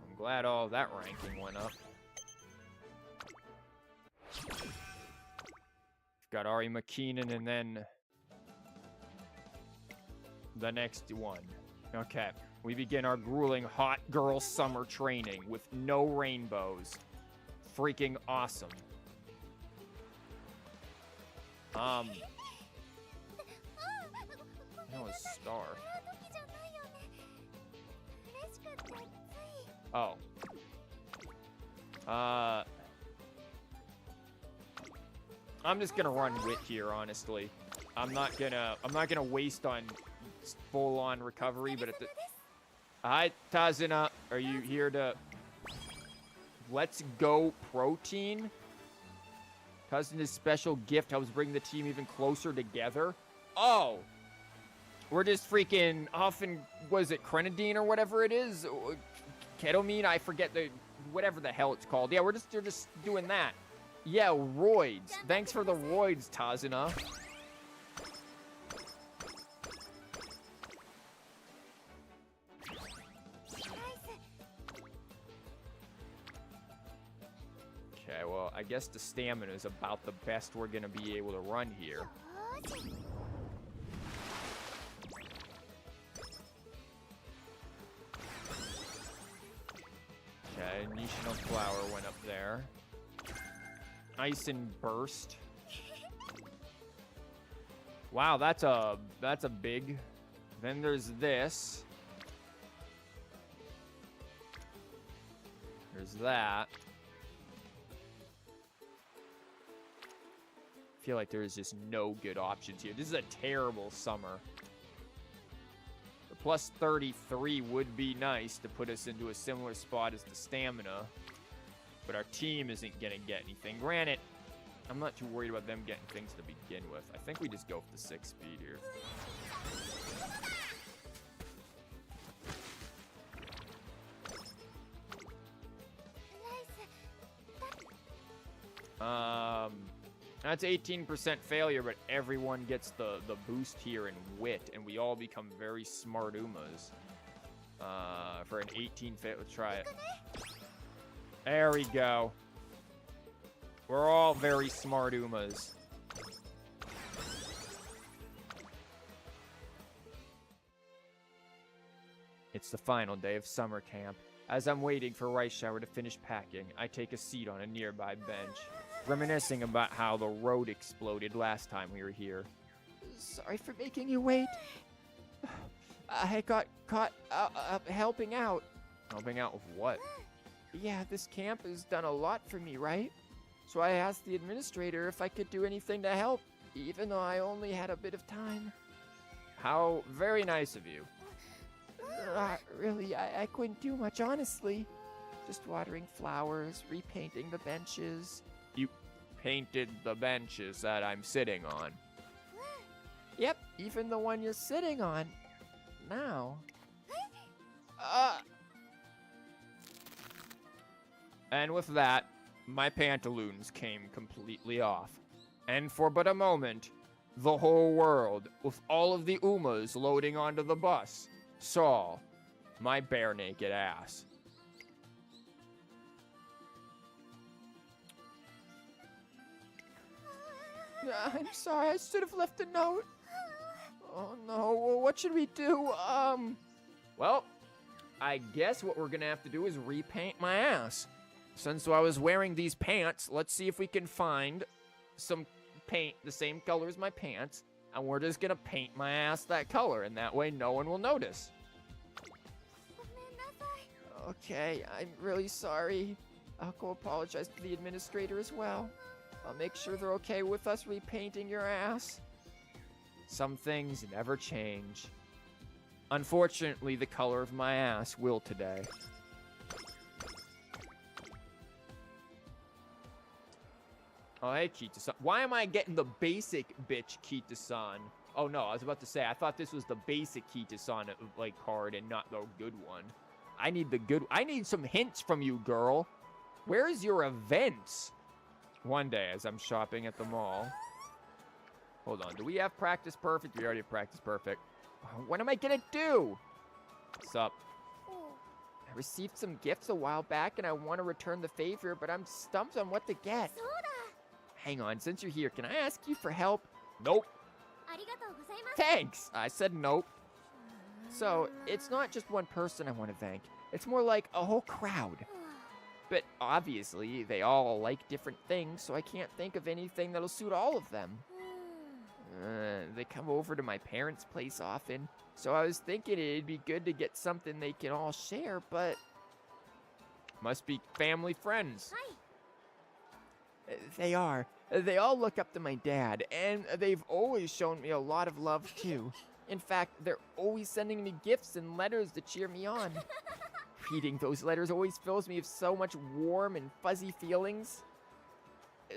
I'm glad all that ranking went up. Got Ari McKeenan and then the next one. Okay, we begin our grueling hot girl summer training with no rainbows. Freaking awesome. No, a star. Oh. I'm just gonna run wit here, honestly. I'm not gonna waste on full-on recovery, but at the... Hi, Tazuna. Are you here to... Let's go protein? Tazuna's special gift helps bring the team even closer together. Oh! We're just freaking huffing, was it Crenadine or whatever it is? Ketamine? I forget the... whatever the hell it's called. Yeah, we're just doing that. Yeah, roids. Thanks for the roids, Tazuna. Okay, well, I guess the stamina is about the best we're gonna be able to run here. Okay, Nishino Flower went up there. Ice and Burst. Wow, that's a big. Then there's this. There's that. I feel like there is just no good options here. This is a terrible summer. The plus 33 would be nice to put us into a similar spot as the stamina. But our team isn't going to get anything. Granted, I'm not too worried about them getting things to begin with. I think we just go with the 6 speed here. That's 18% failure, but everyone gets the boost here in wit, and we all become very smart Umas. For an 18 fail, let's try it. There we go. We're all very smart Umas. It's the final day of summer camp. As I'm waiting for Rice Shower to finish packing, I take a seat on a nearby bench, reminiscing about how the road exploded last time we were here. Sorry for making you wait. I got caught helping out. Helping out with what? Yeah, this camp has done a lot for me, right? So I asked the administrator if I could do anything to help, even though I only had a bit of time. How very nice of you. Really, I couldn't do much, honestly. Just watering flowers, repainting the benches. You painted the benches that I'm sitting on. Yep, even the one you're sitting on now. And with that, my pantaloons came completely off. And for but a moment, the whole world, with all of the Umas loading onto the bus, saw my bare naked ass. I'm sorry, I should have left a note. Oh no, what should we do? Well, I guess what we're gonna have to do is repaint my ass. Since I was wearing these pants, let's see if we can find some paint the same color as my pants, and we're just gonna paint my ass that color, and that way no one will notice. Okay, I'm really sorry. I'll go apologize to the administrator as well. I'll make sure they're okay with us repainting your ass. Some things never change. Unfortunately, the color of my ass will today. Oh, hey, Kita-san. Why am I getting the basic bitch Kita-san? Oh, no, I was about to say, I thought this was the basic Kita-san, like, card and not the good one. I need some hints from you, girl. Where's your events? One day, as I'm shopping at the mall. Hold on, do we have Practice Perfect? We already have Practice Perfect. What am I gonna do? What's up? I received some gifts a while back and I want to return the favor, but I'm stumped on what to get. Hang on, since you're here, can I ask you for help? Nope. Thanks! I said nope. So, it's not just one person I want to thank. It's more like a whole crowd. But obviously, they all like different things, so I can't think of anything that'll suit all of them. They come over to my parents' place often, so I was thinking it'd be good to get something they can all share, but... Must be family friends. They are. They all look up to my dad, and they've always shown me a lot of love, too. In fact, they're always sending me gifts and letters to cheer me on. Reading those letters always fills me with so much warm and fuzzy feelings.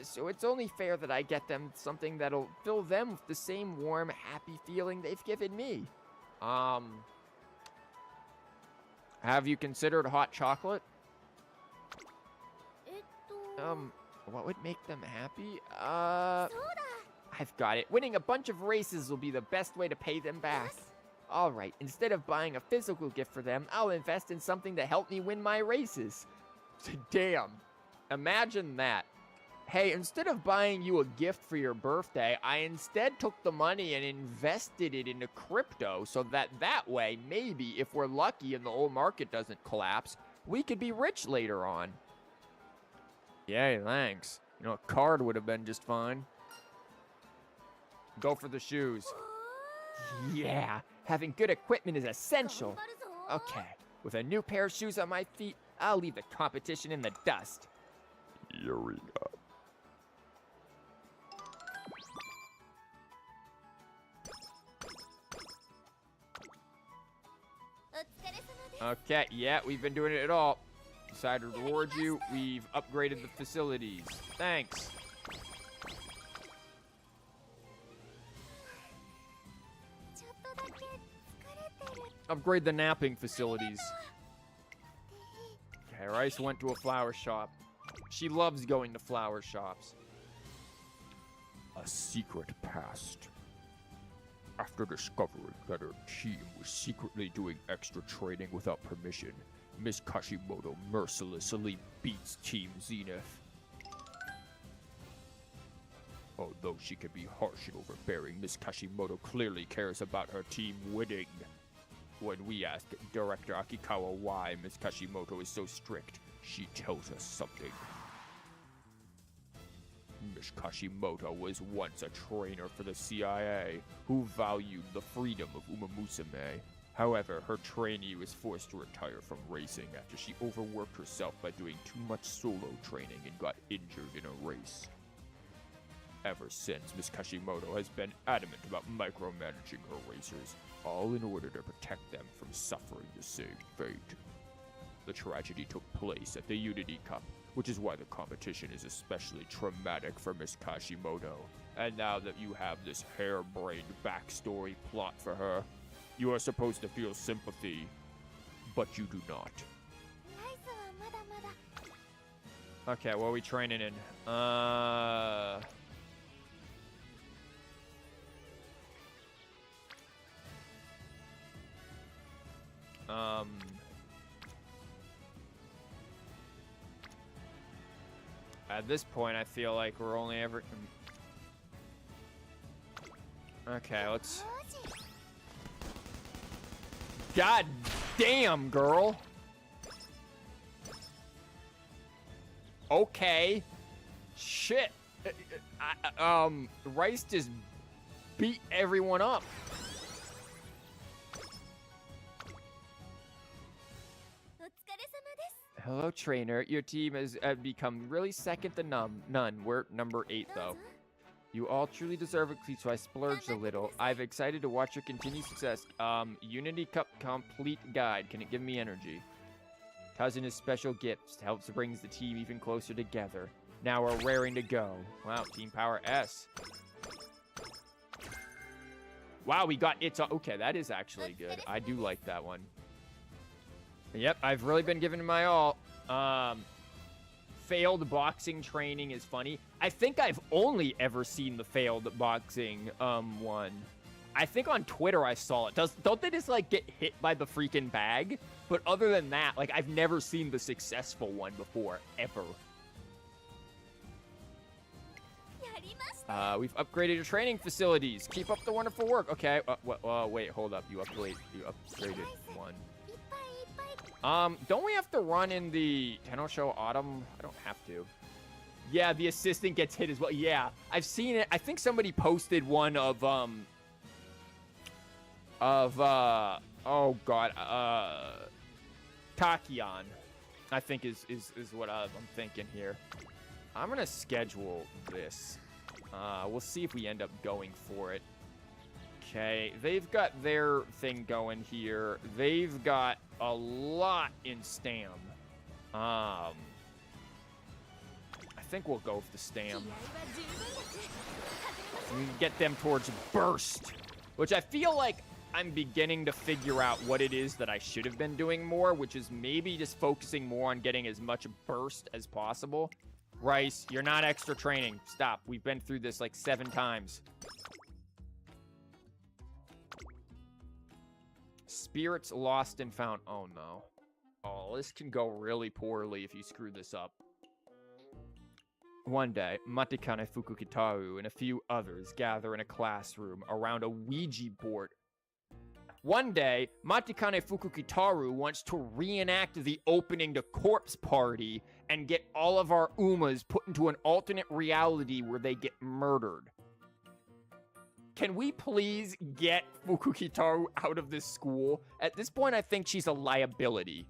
So it's only fair that I get them something that'll fill them with the same warm, happy feeling they've given me. Have you considered hot chocolate? What would make them happy? I've got it. Winning a bunch of races will be the best way to pay them back. Alright, instead of buying a physical gift for them, I'll invest in something to help me win my races. Damn. Imagine that. Hey, instead of buying you a gift for your birthday, I instead took the money and invested it into crypto so that way, maybe, if we're lucky and the whole market doesn't collapse, we could be rich later on. Yay, thanks. You know, a card would have been just fine. Go for the shoes. Yeah, having good equipment is essential. Okay, with a new pair of shoes on my feet, I'll leave the competition in the dust. Eureka. Okay, yeah, we've been doing it all. Decided to reward you. We've upgraded the facilities. Thanks. Upgrade the napping facilities. Okay, Rice went to a flower shop. She loves going to flower shops. A secret past. After discovering that her team was secretly doing extra training without permission, Miss Kashimoto mercilessly beats Team Zenith. Although she can be harsh and overbearing, Miss Kashimoto clearly cares about her team winning. When we ask Director Akikawa why Miss Kashimoto is so strict, she tells us something. Miss Kashimoto was once a trainer for the CIA who valued the freedom of Umamusume. However, her trainee was forced to retire from racing after she overworked herself by doing too much solo training and got injured in a race. Ever since, Miss Kashimoto has been adamant about micromanaging her racers, all in order to protect them from suffering the same fate. The tragedy took place at the Unity Cup, which is why the competition is especially traumatic for Miss Kashimoto. And now that you have this harebrained backstory plot for her, you are supposed to feel sympathy, but you do not. ライズはまだまだ Okay, what are we training in? At this point, I feel like we're only ever... Okay, let's... よし God damn, girl! Okay. Shit. Rice just beat everyone up. お疲れ様です Hello, trainer. Your team has become really second to none. We're number 8, どう though. ぞ You all truly deserve a cleat, so I splurged a little. I'm excited to watch your continued success. Unity Cup Complete Guide. Can it give me energy? Cousin is special gifts. Helps brings the team even closer together. Now we're raring to go. Wow, Team Power S. Wow, we got it's okay. That is actually good. I do like that one. Yep, I've really been giving it my all. Failed boxing training is funny. I think I've only ever seen the failed boxing one. I think on Twitter I saw it. Don't they just like get hit by the freaking bag? But other than that, like I've never seen the successful one before, ever. やりました We've upgraded your training facilities. Keep up the wonderful work. Okay. Wait, hold up. You upgraded one. いっぱいいっぱい Don't we have to run in the Tenno Show Autumn? I don't have to. Yeah, the assistant gets hit as well. Yeah, I've seen it. I think somebody posted one of oh god, Takion, I think is what I'm thinking here. I'm gonna schedule this. We'll see if we end up going for it. Okay, they've got their thing going here. They've got a lot in Stam. I think we'll go with the Stam. 気合は十分です We can get them towards Burst, which I feel like I'm beginning to figure out what it is that I should have been doing more, which is maybe just focusing more on getting as much Burst as possible. Rice, you're not extra training. Stop. We've been through this like 7 times. Spirits lost and found. Oh, no. Oh, this can go really poorly if you screw this up. One day, Matikane Fukukitaru and a few others gather in a classroom around a Ouija board. One day, Matikane Fukukitaru wants to reenact the opening to Corpse Party and get all of our Umas put into an alternate reality where they get murdered. Can we please get Fukukitaru out of this school? At this point, I think she's a liability.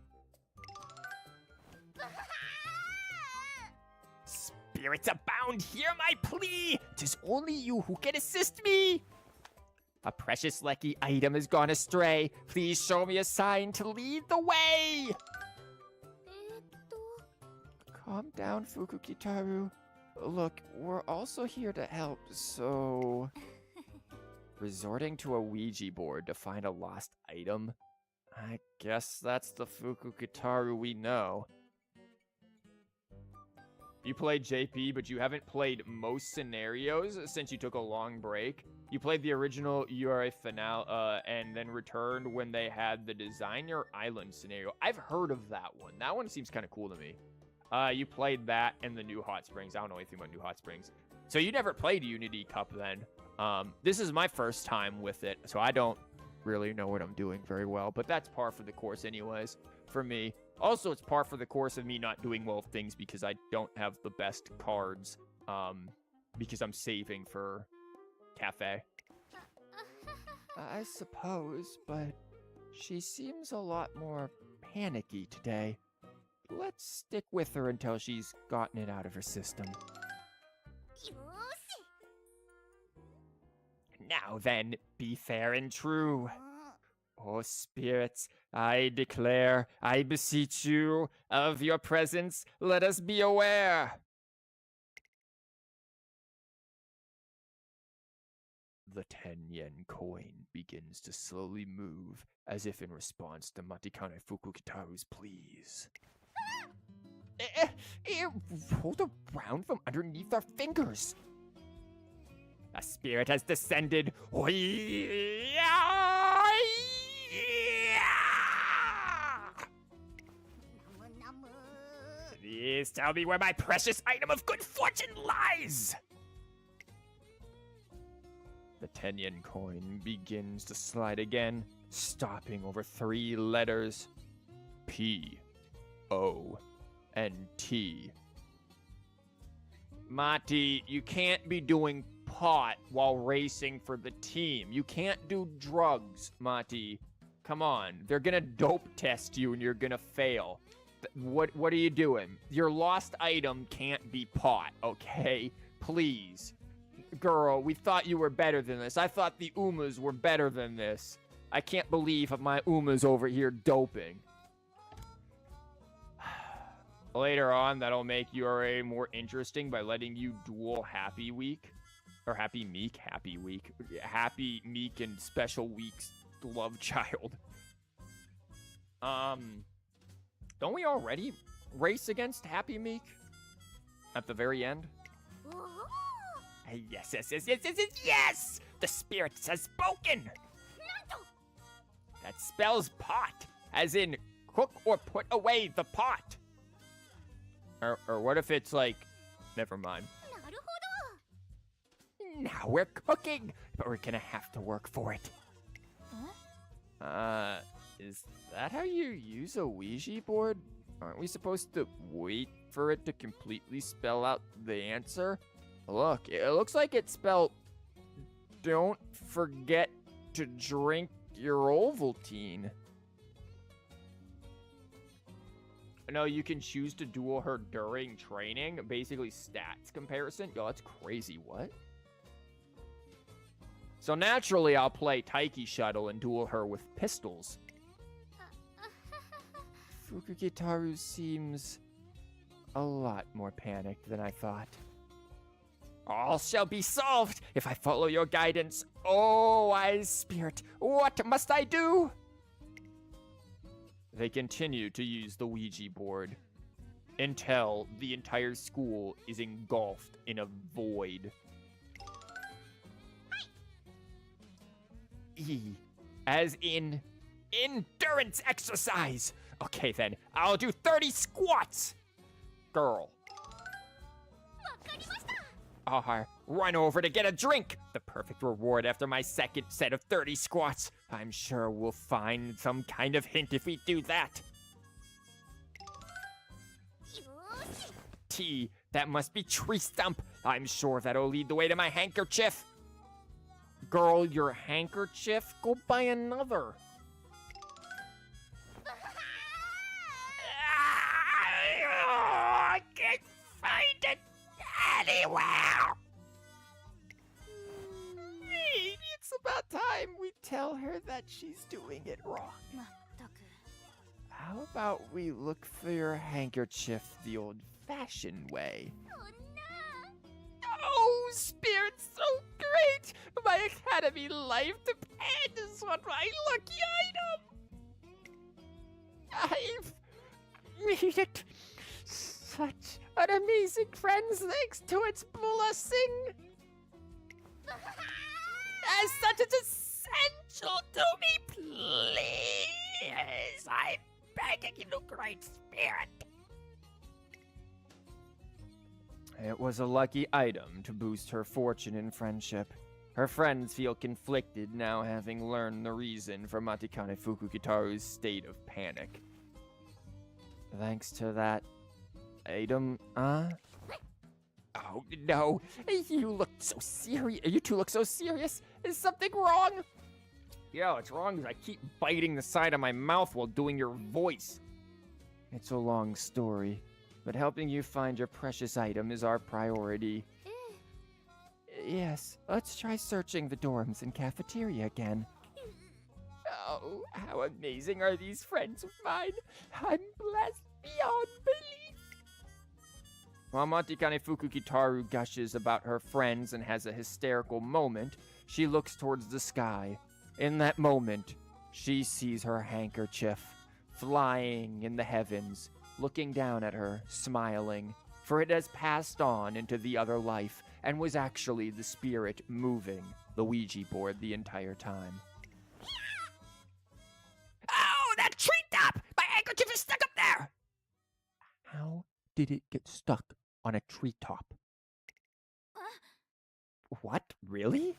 Spirits abound, hear my plea! 'Tis only you who can assist me! A precious lucky item has gone astray. Please show me a sign to lead the way! と Calm down, Fukukitaru. Look, we're also here to help, so... Resorting to a Ouija board to find a lost item? I guess that's the Fukukitaru we know. You played JP, but you haven't played most scenarios since you took a long break. You played the original URA finale and then returned when they had the Design Your Island scenario. I've heard of that one. That one seems kind of cool to me. You played that and the New Hot Springs. I don't know anything about New Hot Springs. So you never played Unity Cup then. This is my first time with it, so I don't really know what I'm doing very well. But that's par for the course anyways, for me. Also, it's par for the course of me not doing well things because I don't have the best cards, because I'm saving for Cafe. I suppose, but She seems a lot more panicky today. Let's stick with her until she's gotten it out of her system. よーし Now then, be fair and true. Oh, spirits, I declare, I beseech you, of your presence, let us be aware. The 10-yen coin begins to slowly move, as if in response to Matikane Fukukitaru's pleas. It rolled around from underneath our fingers. A spirit has descended. Please tell me where my precious item of good fortune lies! The 10-yen coin begins to slide again, stopping over 3 letters. P, O, and T. Mati, you can't be doing pot while racing for the team. You can't do drugs, Mati. Come on, they're gonna dope test you and you're gonna fail. What are you doing? Your lost item can't be pot, okay? Please. Girl, we thought you were better than this. I thought the Umas were better than this. I can't believe my Uma's over here doping. Later on, that'll make URA more interesting by letting you duel Happy Week. Or Happy Meek, Happy Week. Happy Meek and Special Week's love child. Don't we already race against Happy Meek? At the very end? Yes! The spirits has spoken! That spells pot, as in cook or put away the pot. Or what if it's like, never mind. なるほど Now we're cooking, but we're gonna have to work for it. Is that how you use a Ouija board? Aren't we supposed to wait for it to completely spell out the answer? Look, it looks like it's spelled, don't forget to drink your Ovaltine. No, you can choose to duel her during training, basically stats comparison. Yo, that's crazy, what? So naturally, I'll play Taiki Shuttle and duel her with pistols. Fukukitaru seems a lot more panicked than I thought. All shall be solved if I follow your guidance. Oh, wise spirit, what must I do? They continue to use the Ouija board until the entire school is engulfed in a void. E, as in endurance exercise. Okay then, I'll do 30 squats. Girl. わかりました Run over to get a drink. The perfect reward after my second set of 30 squats. I'm sure we'll find some kind of hint if we do that. よーし T, that must be tree stump. I'm sure that'll lead the way to my handkerchief. Girl, your handkerchief? Go buy another. I can't find it anywhere. Maybe it's about time we tell her that she's doing it wrong. まったく How about we look for your handkerchief the old-fashioned way? こんな Oh, spirit's so great! My academy life depends on my lucky item! I've made it such an amazing friends thanks to its blessing! As such, it's essential to me, please! I'm begging you, great spirit! It was a lucky item to boost her fortune and friendship. Her friends feel conflicted now having learned the reason for Matikane Fukukitaru's state of panic. Thanks to that item, Oh no, you two look so serious. Is something wrong? Yo, what's wrong is I keep biting the side of my mouth while doing your voice. It's a long story, but helping you find your precious item is our priority. Yes, let's try searching the dorms and cafeteria again. Oh, how amazing are these friends of mine? I'm blessed beyond belief. While Montikane Fukukitaru gushes about her friends and has a hysterical moment, she looks towards the sky. In that moment, she sees her handkerchief flying in the heavens, looking down at her, smiling, for it has passed on into the other life and was actually the spirit moving the Ouija board the entire time. Oh, that treetop! My handkerchief is stuck up there! How did it get stuck on a treetop? What? Really?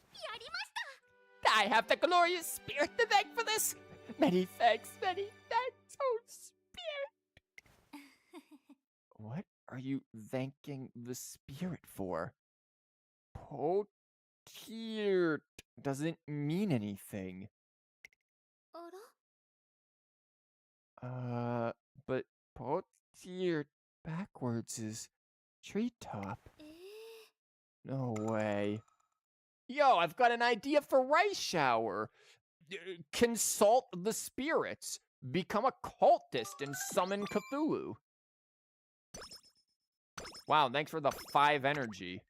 I have the glorious spirit to thank for this! Many thanks, oh spirit! What are you thanking the spirit for? Potiert doesn't mean anything. But Potiert backwards is treetop. No way. Yo, I've got an idea for Rice Shower. Consult the spirits. Become a cultist and summon Cthulhu. Wow, thanks for the 5 energy.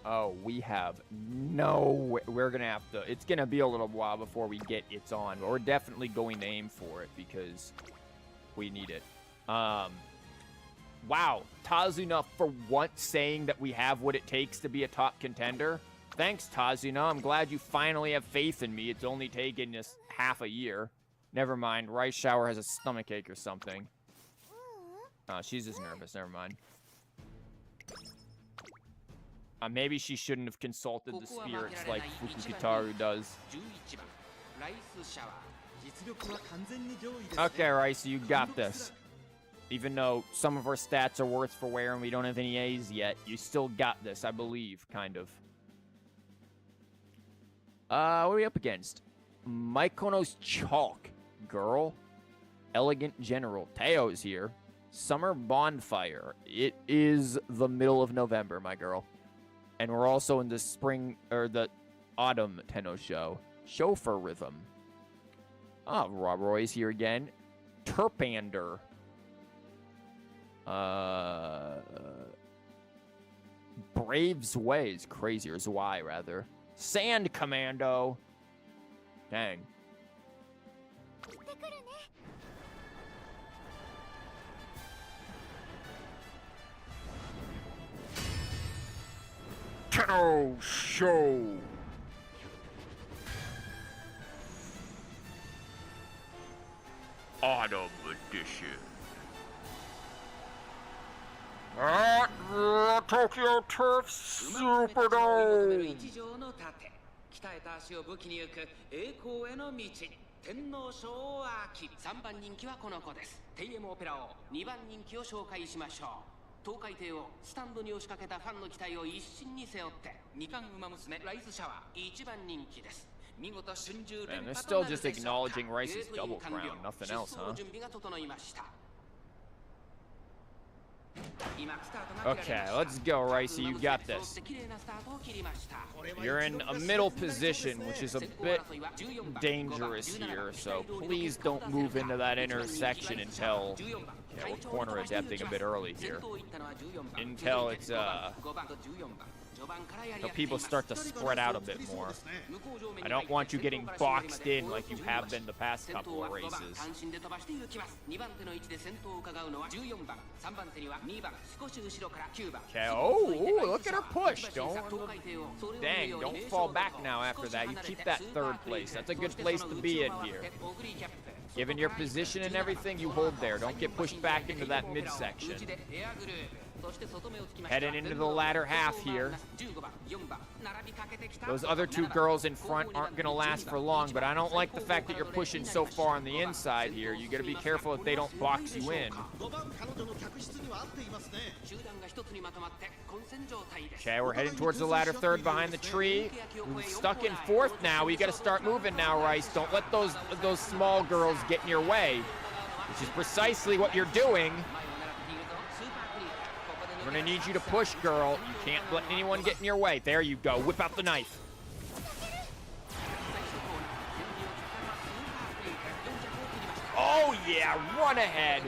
Oh, we have no... We're gonna have to... It's gonna be a little while before we get It's On, but we're definitely going to aim for it because we need it. Wow, Tazuna for once saying that we have what it takes to be a top contender. Thanks, Tazuna. I'm glad you finally have faith in me. It's only taken us half a year. Never mind, Rice Shower has a stomachache or something. Oh, she's just nervous. Never mind. Maybe she shouldn't have consulted the spirits like Fukukitaru does. Okay, Rice, you got this. Even though some of our stats are worse for wear and we don't have any A's yet, you still got this, I believe, kind of. What are we up against? Mykonos Chalk, girl. Elegant General. Teo's here. Summer Bonfire. It is the middle of November, my girl. And we're also in the spring, or the autumn Tenno show. Chauffeur Rhythm. Ah, Rob Roy's here again. Terpander. Brave's Way is crazy, or Zwei, rather. Sand Commando. Dang. Tenno Show. Autumn Edition. At the Tokyo Turf Superdome. 鍛えた足を武器に行く栄光への道天皇賞秋3番人気はこの子です。テイエムオペラを2番人気を紹介しましょう。東海帝をスタンドに押しかけたファンの期待を一身に背負って2冠ウマ娘ライズシャワー1番人気です。見事春秋連覇となるでしょうか。準備が整いました。 Okay, let's go, Ricey. You got this. You're in a middle position, which is a bit dangerous here, so please don't move into that intersection until... Okay, we're corner adapting a bit early here. Until it's, until people start to spread out a bit more. I don't want you getting boxed in like you have been the past couple of races. Okay, oh, look at her push. Don't fall back now after that. You keep that 3rd place. That's a good place to be in here. Given your position and everything, you hold there. Don't get pushed back into that midsection. Heading into the latter half here. Those other two girls in front aren't going to last for long, but I don't like the fact that you're pushing so far on the inside here. You got to be careful if they don't box you in. Okay, we're heading towards the latter third behind the tree. We're stuck in fourth now. We got to start moving now, Rice. Don't let those small girls get in your way, which is precisely what you're doing. We're gonna need you to push, girl. You can't let anyone get in your way. There you go. Whip out the knife. Oh, yeah. Run ahead.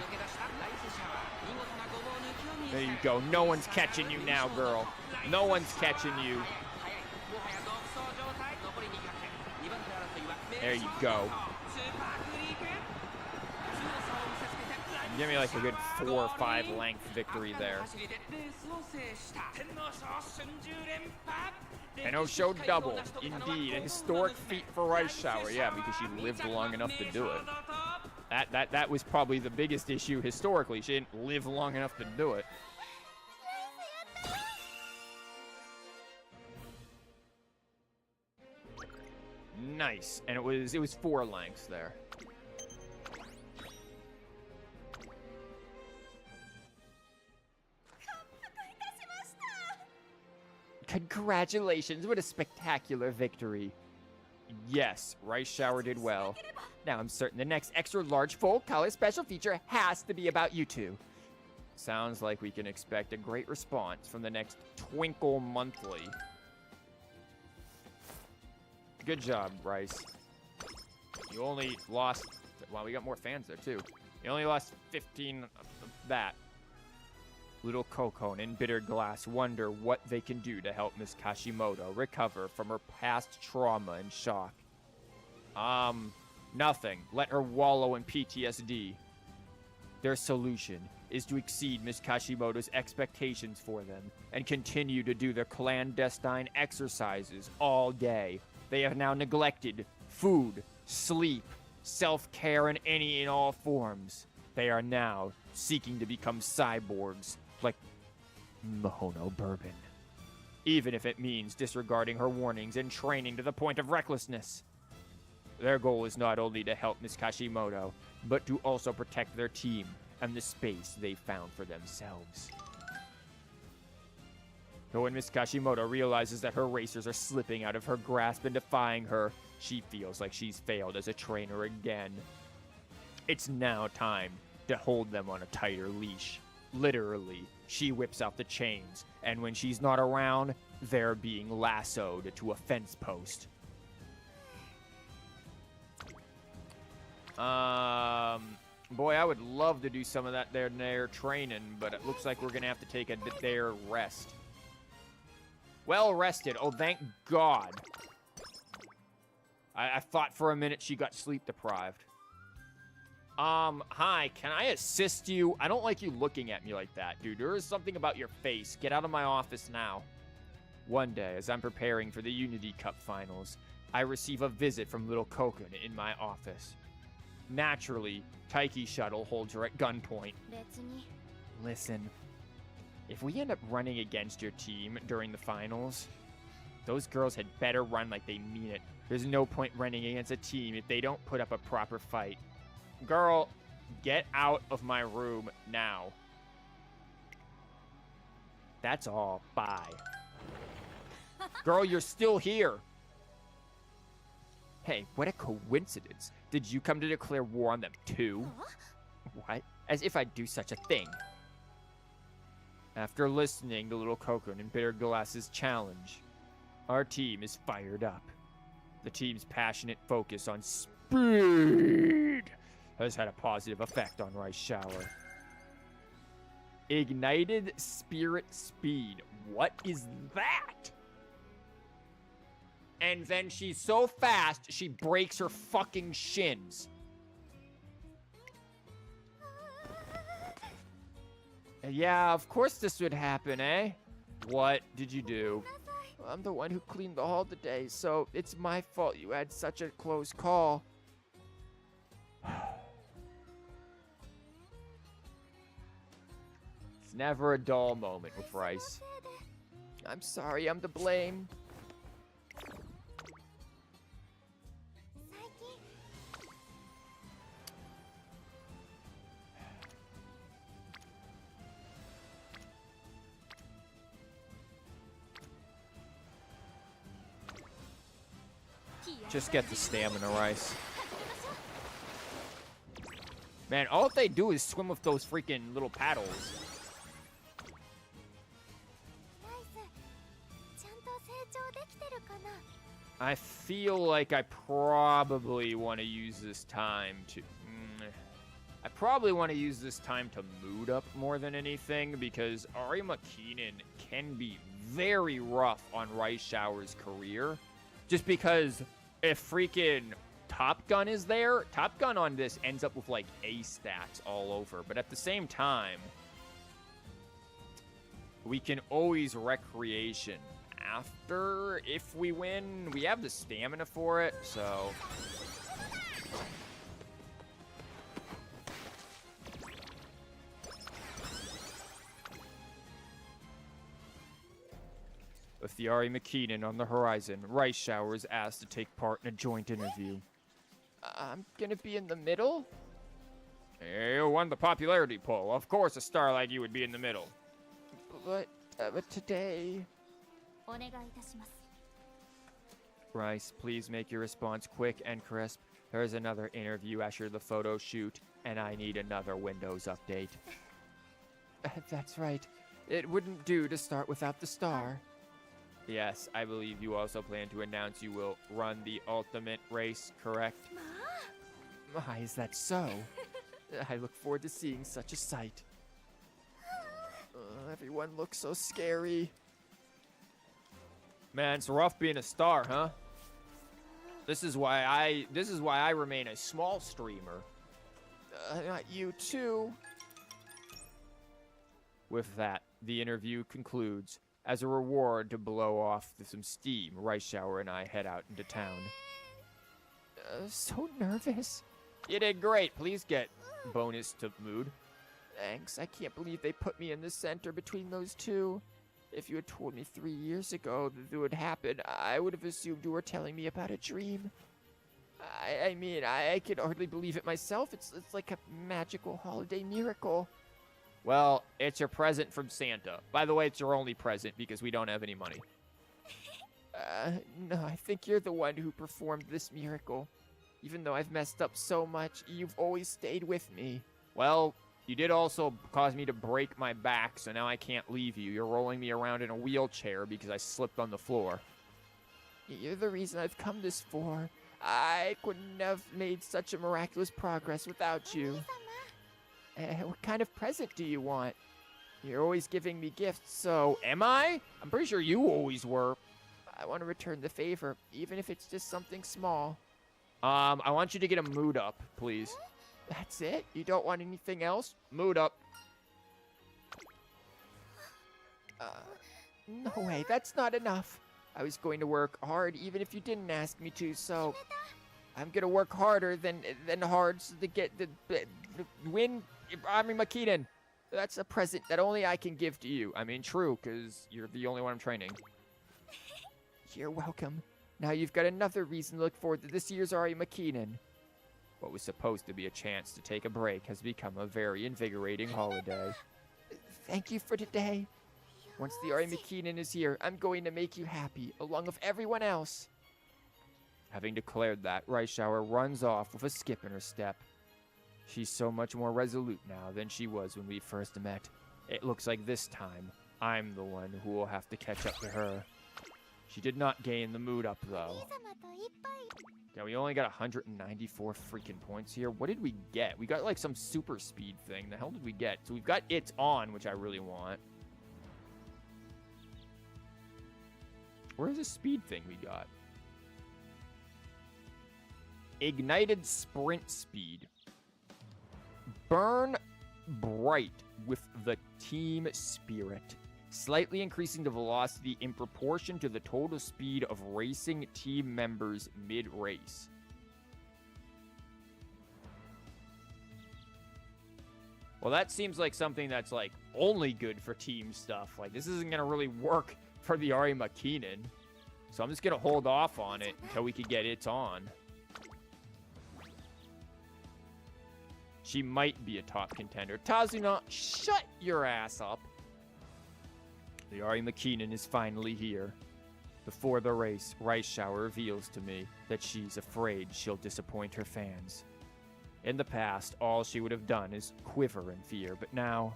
There you go. No one's catching you now, girl. No one's catching you. There you go. Give me like a good 4 or 5 length victory there. Tenno double. Indeed. A historic feat for Rice Shower. Yeah, because she lived long enough to do it. That was probably the biggest issue historically. She didn't live long enough to do it. Nice. And it was 4 lengths there. Congratulations, what a spectacular victory. Yes, Rice Shower did well. Now I'm certain the next extra large full color special feature has to be about you two. Sounds like we can expect a great response from the next Twinkle Monthly. Good job, Rice. You only lost, well, we got more fans there too. You only lost 15 of that. Little Coco and Embittered Glass wonder what they can do to help Miss Kashimoto recover from her past trauma and shock. Nothing. Let her wallow in PTSD. Their solution is to exceed Miss Kashimoto's expectations for them and continue to do their clandestine exercises all day. They have now neglected food, sleep, self-care in any and all forms. They are now seeking to become cyborgs like Mihono Bourbon, even if it means disregarding her warnings and training to the point of recklessness. Their goal is not only to help Miss Kashimoto, but to also protect their team and the space they found for themselves. But when Miss Kashimoto realizes that her racers are slipping out of her grasp and defying her, she feels like she's failed as a trainer again. It's now time to hold them on a tighter leash. Literally, she whips out the chains, and when she's not around, they're being lassoed to a fence post. Boy, I would love to do some of that there training, but it looks like we're gonna have to take a there rest. Well rested. Oh, thank God. I thought for a minute she got sleep deprived. Hi, can I assist you? I don't like you looking at me like that, dude. There is something about your face. Get out of my office now. One day, as I'm preparing for the Unity Cup finals, I receive a visit from little Kokun in my office. Naturally, Taiki Shuttle holds her at gunpoint. Listen, if we end up running against your team during the finals, those girls had better run like they mean it. There's no point running against a team if they don't put up a proper fight. Girl, get out of my room now. That's all. Bye. Girl, you're still here. Hey, what a coincidence. Did you come to declare war on them too? What? As if I'd do such a thing. After listening to little Kokun and Bitter Glass's challenge, our team is fired up. The team's passionate focus on speed has had a positive effect on Rice Shower. Ignited Spirit Speed. What is that? And then she's so fast, she breaks her fucking shins. Yeah, of course this would happen, eh? What did you do? I'm the one who cleaned the hall today, so it's my fault you had such a close call. It's never a dull moment with Rice. I'm sorry, I'm to blame. 最近 Just get the stamina, Rice. Man, all they do is swim with those freaking little paddles. ライスちゃんと成長できてるかな I feel like I probably want to use this time to... I probably want to use this time to mood up more than anything, because Arima Keenan can be very rough on Rice Shower's career. Just because if freaking Top Gun is there, Top Gun on this ends up with, like, A stats all over. But at the same time, we can always recreation after if we win. We have the stamina for it, so... With the Ari McKeenan on the horizon, Rice Shower is asked to take part in a joint interview. I'm gonna be in the middle? You won the popularity poll. Of course a star like you would be in the middle. But today... お願いいたします Rice, please make your response quick and crisp. There is another interview after the photo shoot, and I need another Windows update. That's right. It wouldn't do to start without the star. Yes, I believe you also plan to announce you will run the ultimate race, correct? Why, is that so? I look forward to seeing such a sight. Everyone looks so scary. Man, it's rough being a star, huh? This is why I remain a small streamer. Not you too. With that, the interview concludes. As a reward to blow off some steam, Rice Shower and I head out into town. So nervous. You did great. Please get bonus to mood. Thanks. I can't believe they put me in the center between those two. If you had told me 3 years ago that it would happen, I would have assumed you were telling me about a dream. I mean, I can hardly believe it myself. It's like a magical holiday miracle. Well, it's your present from Santa. By the way, it's your only present because we don't have any money. No, I think you're the one who performed this miracle. Even though I've messed up so much, you've always stayed with me. Well, you did also cause me to break my back, so now I can't leave you. You're rolling me around in a wheelchair because I slipped on the floor. You're the reason I've come this far. I couldn't have made such a miraculous progress without you. What kind of present do you want? You're always giving me gifts, so... Am I? I'm pretty sure you always were. I want to return the favor, even if it's just something small. I want you to get a mood up, please. That's it? You don't want anything else? Mood up. No way, that's not enough. I was going to work hard even if you didn't ask me to, so... I'm gonna work harder than hard to get the win. I mean, McKeenan, that's a present that only I can give to you. I mean, true, because you're the only one I'm training. You're welcome. Now you've got another reason to look forward to this year's Ari McKeenan. What was supposed to be a chance to take a break has become a very invigorating holiday. Thank you for today. Once the Ari McKeenan is here, I'm going to make you happy, along with everyone else. Having declared that, Rice Shower runs off with a skip in her step. She's so much more resolute now than she was when we first met. It looks like this time, I'm the one who will have to catch up to her. She did not gain the mood up, though. 様といっぱい Yeah, we only got 194 freaking points here. What did we get? We got, like, some super speed thing. The hell did we get? So we've got It's On, which I really want. Where's the speed thing we got? Ignited Sprint Speed. Burn bright with the team spirit, slightly increasing the velocity in proportion to the total speed of racing team members mid-race. Well, that seems like something that's, like, only good for team stuff. Like, this isn't gonna really work for the Ari Makinen. So I'm just gonna hold off on it until we can get it on. She might be a top contender. Tazuna, shut your ass up. The Ari Makinen is finally here. Before the race, Rice Shower reveals to me that she's afraid she'll disappoint her fans. In the past, all she would have done is quiver in fear, but now,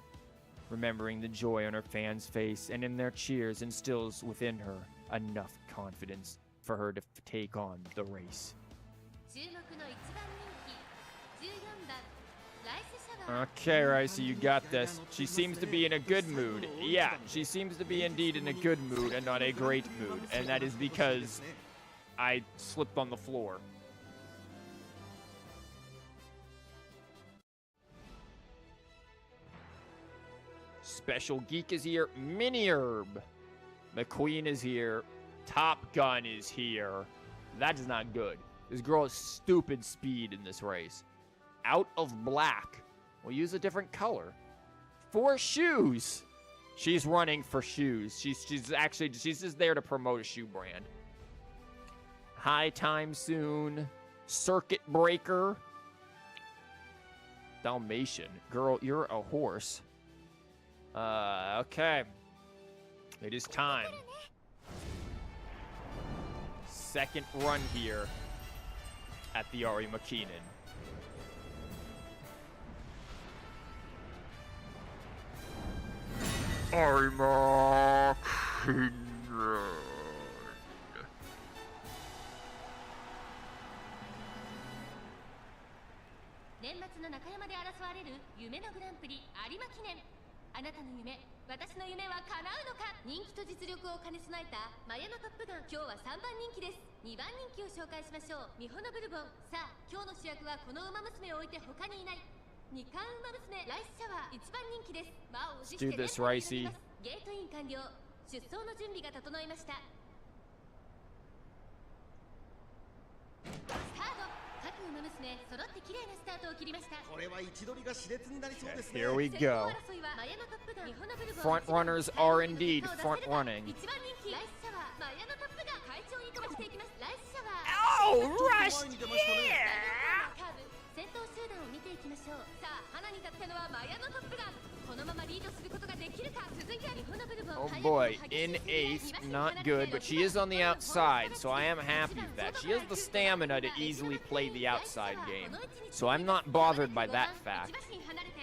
remembering the joy on her fans' face and in their cheers instills within her enough confidence for her to take on the race. 注目の一番人気14番ライスシャワー Okay, Rice, you got this. She seems to be in a good mood. Yeah, she seems to be indeed in a good mood and not a great mood. And that is because I slipped on the floor. Special Geek is here. Mini Herb. McQueen is here. Top Gun is here. That is not good. This girl has stupid speed in this race. Out of black. We'll use a different color. For shoes. She's running for shoes. She's just there to promote a shoe brand. High Time Soon. Circuit Breaker. Dalmatian. Girl, you're a horse. Okay. It is time. Second run here at the Ari Makinen. Ari Makinen. 年末の中山で争われる夢のグランプリ有馬記念。あなたの夢、私の夢は叶うのか。人気と実力を兼ね備えたマヤのトップガン。今日は3番人気です。2番人気を紹介しましょう。ミホノブルボン。さあ今日の主役はこの馬娘を置いて他にいない。二冠馬娘ライスシャワー1番人気です。馬を押ししてレースを挑みます。ゲートイン完了。出走の準備が整いました。スタート。各馬娘揃って綺麗なスタートを切りました。これは位置取りが熾烈になりそうですね。 Here we go. Front runners are indeed front running. Oh, rush! Yeah! 先頭集団を見ていきましょう。さあ、花に立ったのはマヤのトップガン。このままリードすることができるか。続いては日本のブルボン。 Oh boy, in eighth, not good, but she is on the outside, so I am happy with that. She has the stamina to easily play the outside game, so I'm not bothered by that fact.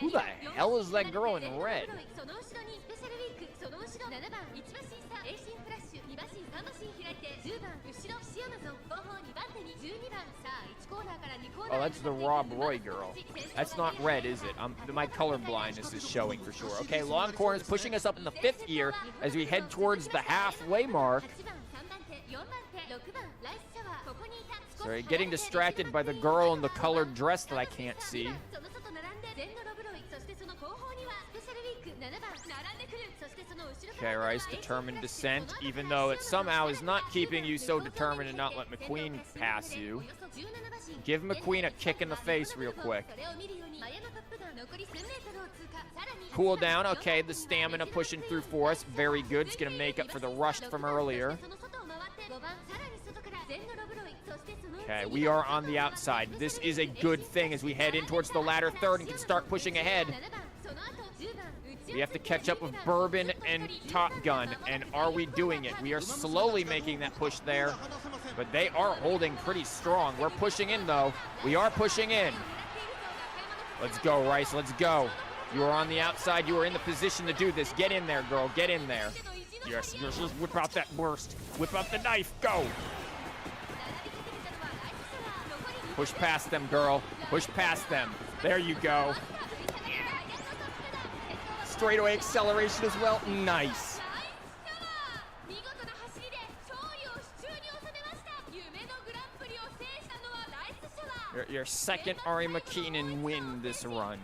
Who the hell is that girl in red? その後ろにスペシャルウィーク。その後ろ7番1馬身差。エイシンフラッシュ2馬身3馬身開いて10番後ろシアマゾン。後方2番手に12番。さあ1コーナーから2コーナー。 Oh, that's the Rob Roy girl. That's not red, is it? My color blindness is showing for sure. Okay, long corners pushing us up in the fifth gear as we head towards the halfway mark. Sorry, getting distracted by the girl in the colored dress that I can't see. Okay, Rice, determined descent, even though it somehow is not keeping you so determined and not let McQueen pass you. Give McQueen a kick in the face real quick. Cool down. Okay, the stamina pushing through for us. Very good. It's going to make up for the rush from earlier. Okay, we are on the outside. This is a good thing as we head in towards the latter third and can start pushing ahead. We have to catch up with Bourbon and Top Gun, and are we doing it? We are slowly making that push there, but they are holding pretty strong. We're pushing in, though. We are pushing in. Let's go, Rice. Let's go. You are on the outside. You are in the position to do this. Get in there, girl. Get in there. Yes, yes, just whip out that burst. Whip out the knife. Go. Push past them, girl. Push past them. There you go. Straightaway acceleration as well. Nice. Your second Ari Makinen win this run.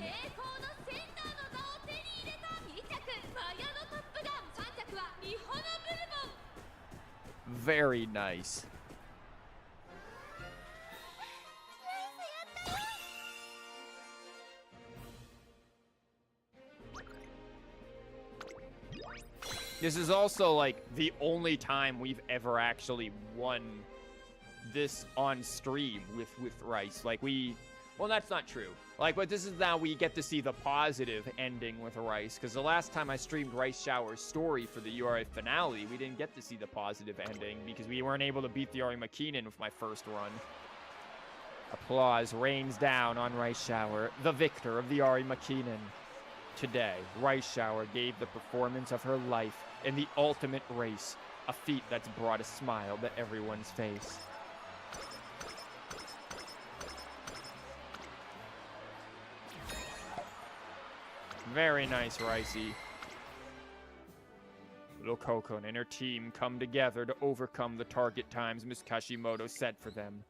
Very nice. This is also, like, the only time we've ever actually won this on stream with Rice. Like, well, that's not true. Like, but this is now we get to see the positive ending with Rice, because the last time I streamed Rice Shower's story for the URA finale, we didn't get to see the positive ending, because we weren't able to beat the Ari McKinnon with my first run. Applause rains down on Rice Shower, the victor of the Ari McKinnon. Today, Rice Shower gave the performance of her life in the ultimate race, a feat that's brought a smile to everyone's face. Very nice, Ricey. Little Coco and her team come together to overcome the target times Miss Kashimoto set for them.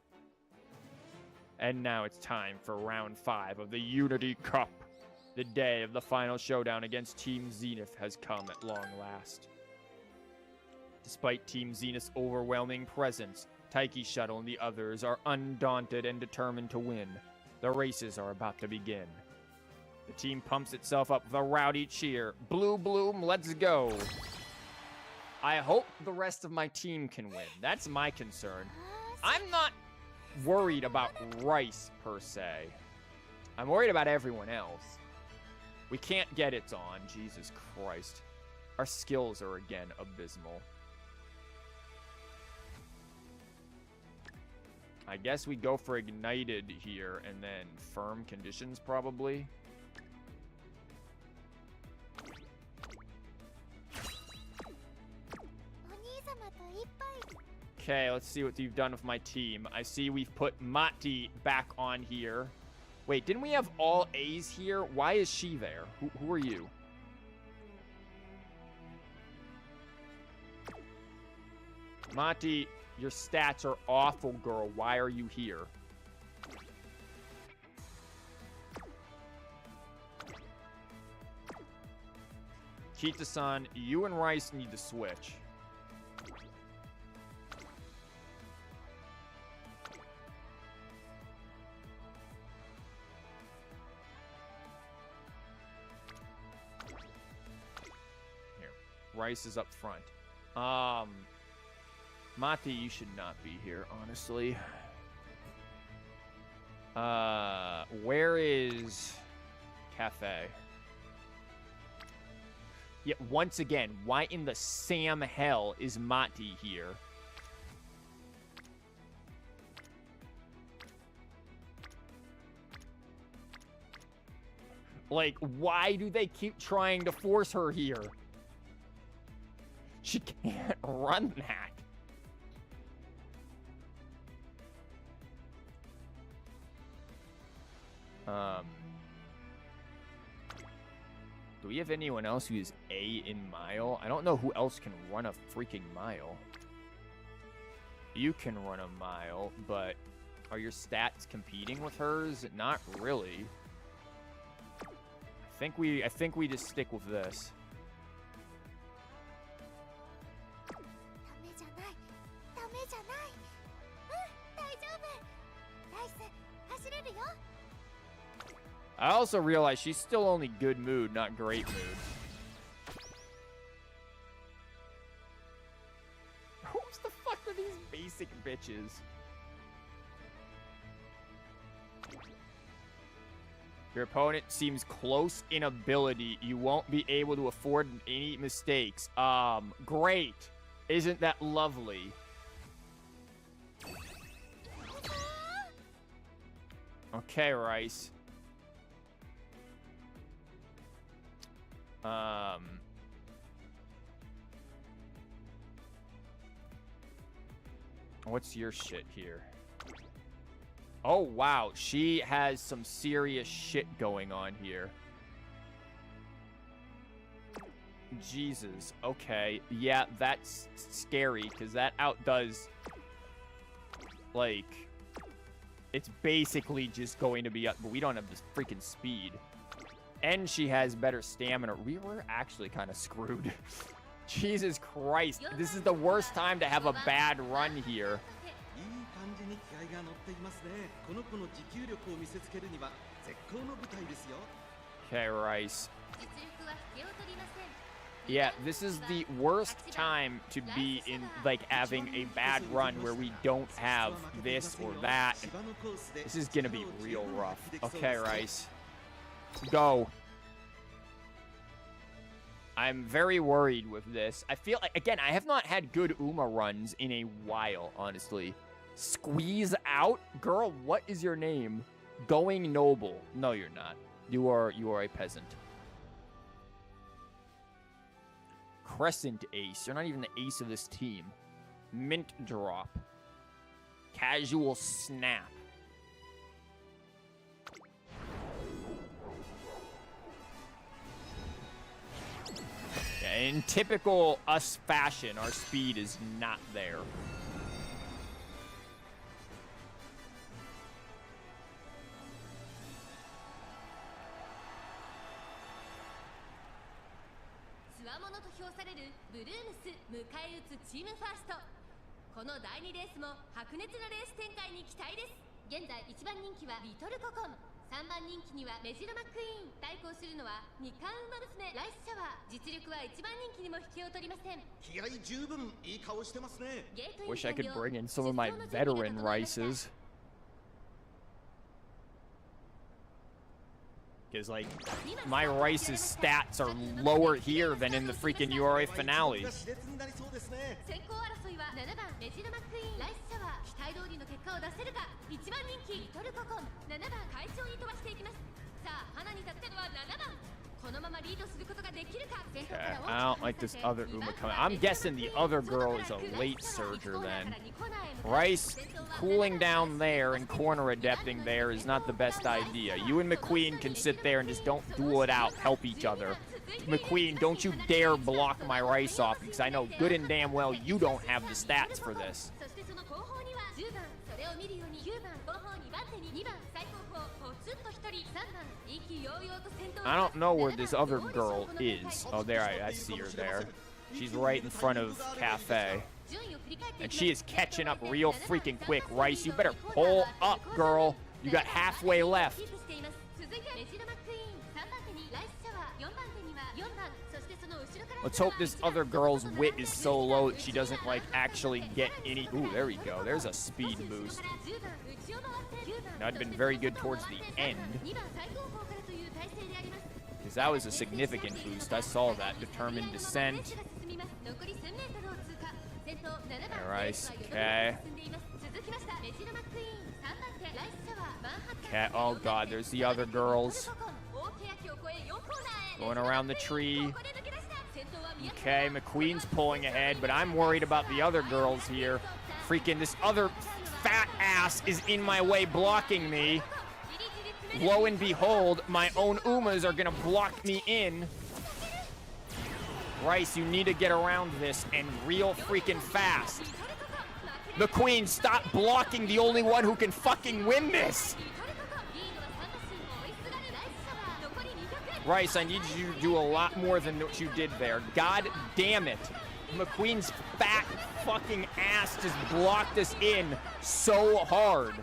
And now it's time for round 5 of the Unity Cup. The day of the final showdown against Team Zenith has come at long last. Despite Team Zenith's overwhelming presence, Taiki Shuttle and the others are undaunted and determined to win. The races are about to begin. The team pumps itself up with a rowdy cheer. Blue Bloom, let's go! I hope the rest of my team can win. That's my concern. I'm not worried about Rice, per se. I'm worried about everyone else. We can't get it on. Jesus Christ. Our skills are, again, abysmal. I guess we go for Ignited here, and then Firm Conditions, probably. Okay, let's see what you've done with my team. I see we've put Mati back on here. Wait, didn't we have all A's here? Why is she there? Who are you? Mati, your stats are awful, girl. Why are you here? Kita-san, you and Rice need to switch. Rice is up front. Mati, you should not be here, honestly. Where is Cafe? Yeah, once again, why in the Sam hell is Mati here? Like, why do they keep trying to force her here? She can't run that. Do we have anyone else who is A in mile? I don't know who else can run a freaking mile. You can run a mile, but are your stats competing with hers? Not really. I think we just stick with this. I also realize she's still only good mood, not great mood. Who's the fuck are these basic bitches? Your opponent seems close in ability. You won't be able to afford any mistakes. Great. Isn't that lovely? Okay, Rice. What's your shit here? Oh, wow. She has some serious shit going on here. Jesus. Okay. Yeah, that's scary, because that outdoes... Like... It's basically just going to be up, but we don't have this freaking speed. And she has better stamina. We were actually kind of screwed. Jesus Christ. This is the worst time to have a bad run here. Okay, Rice. Yeah, this is the worst time to be in, like, having a bad run where we don't have this or that. This is gonna be real rough. Okay, Rice. Go. I'm very worried with this. I feel like, again, I have not had good Uma runs in a while, honestly. Squeeze out? Girl, what is your name? Going Noble. No, you're not. You are a peasant. Crescent Ace. You're not even the ace of this team. Mint Drop. Casual Snap. Yeah, in typical us fashion, our speed is not there.この第2レースも白熱のレース展開に期待です。現在1番人気はリトルココン、3番人気にはメジロマックイーン、対抗するのは2冠ウマ娘ライスシャワー。実力は1番人気にも引けを取りません。気合十分いい顔してますね。 Wish I could bring in some of my veteran Rices. Because, like, my Rice's stats are lower here than in the freaking URA finale. 熾烈になりそうですね。先行争いは7番メジロマックイーン、ライスシャワー。期待通りの結果を出せるか。1番人気リトルココン、7番快調に飛ばしていきます。さあ花に立ってのは7番。このままリードすることができるか。 Okay, I don't like this other Uma coming. I'm guessing the other girl is a late surger then. Rice cooling down there and corner adepting there is not the best idea. You and McQueen can sit there and just don't duel it out, help each other. McQueen, don't you dare block my Rice off, because I know good and damn well you don't have the stats for this. I don't know where this other girl is. Oh, there, I see her there. She's right in front of Cafe. And she is catching up real freaking quick. Rice, you better pull up, girl. You got halfway left. Let's hope this other girl's wit is so low that she doesn't, like, actually get any... Ooh, there we go. There's a speed boost. That had been very good towards the end. Because that was a significant boost. I saw that. Determined Descent. Alright, okay. Okay, oh god, there's the other girls. Going around the tree. Okay, McQueen's pulling ahead, but I'm worried about the other girls here. Freaking this other fat ass is in my way blocking me. Lo and behold, my own Umas are gonna block me in. Rice, you need to get around this and real freaking fast. McQueen, stop blocking the only one who can fucking win this. Rice, I need you to do a lot more than what you did there. God damn it. McQueen's fat fucking ass just blocked us in so hard.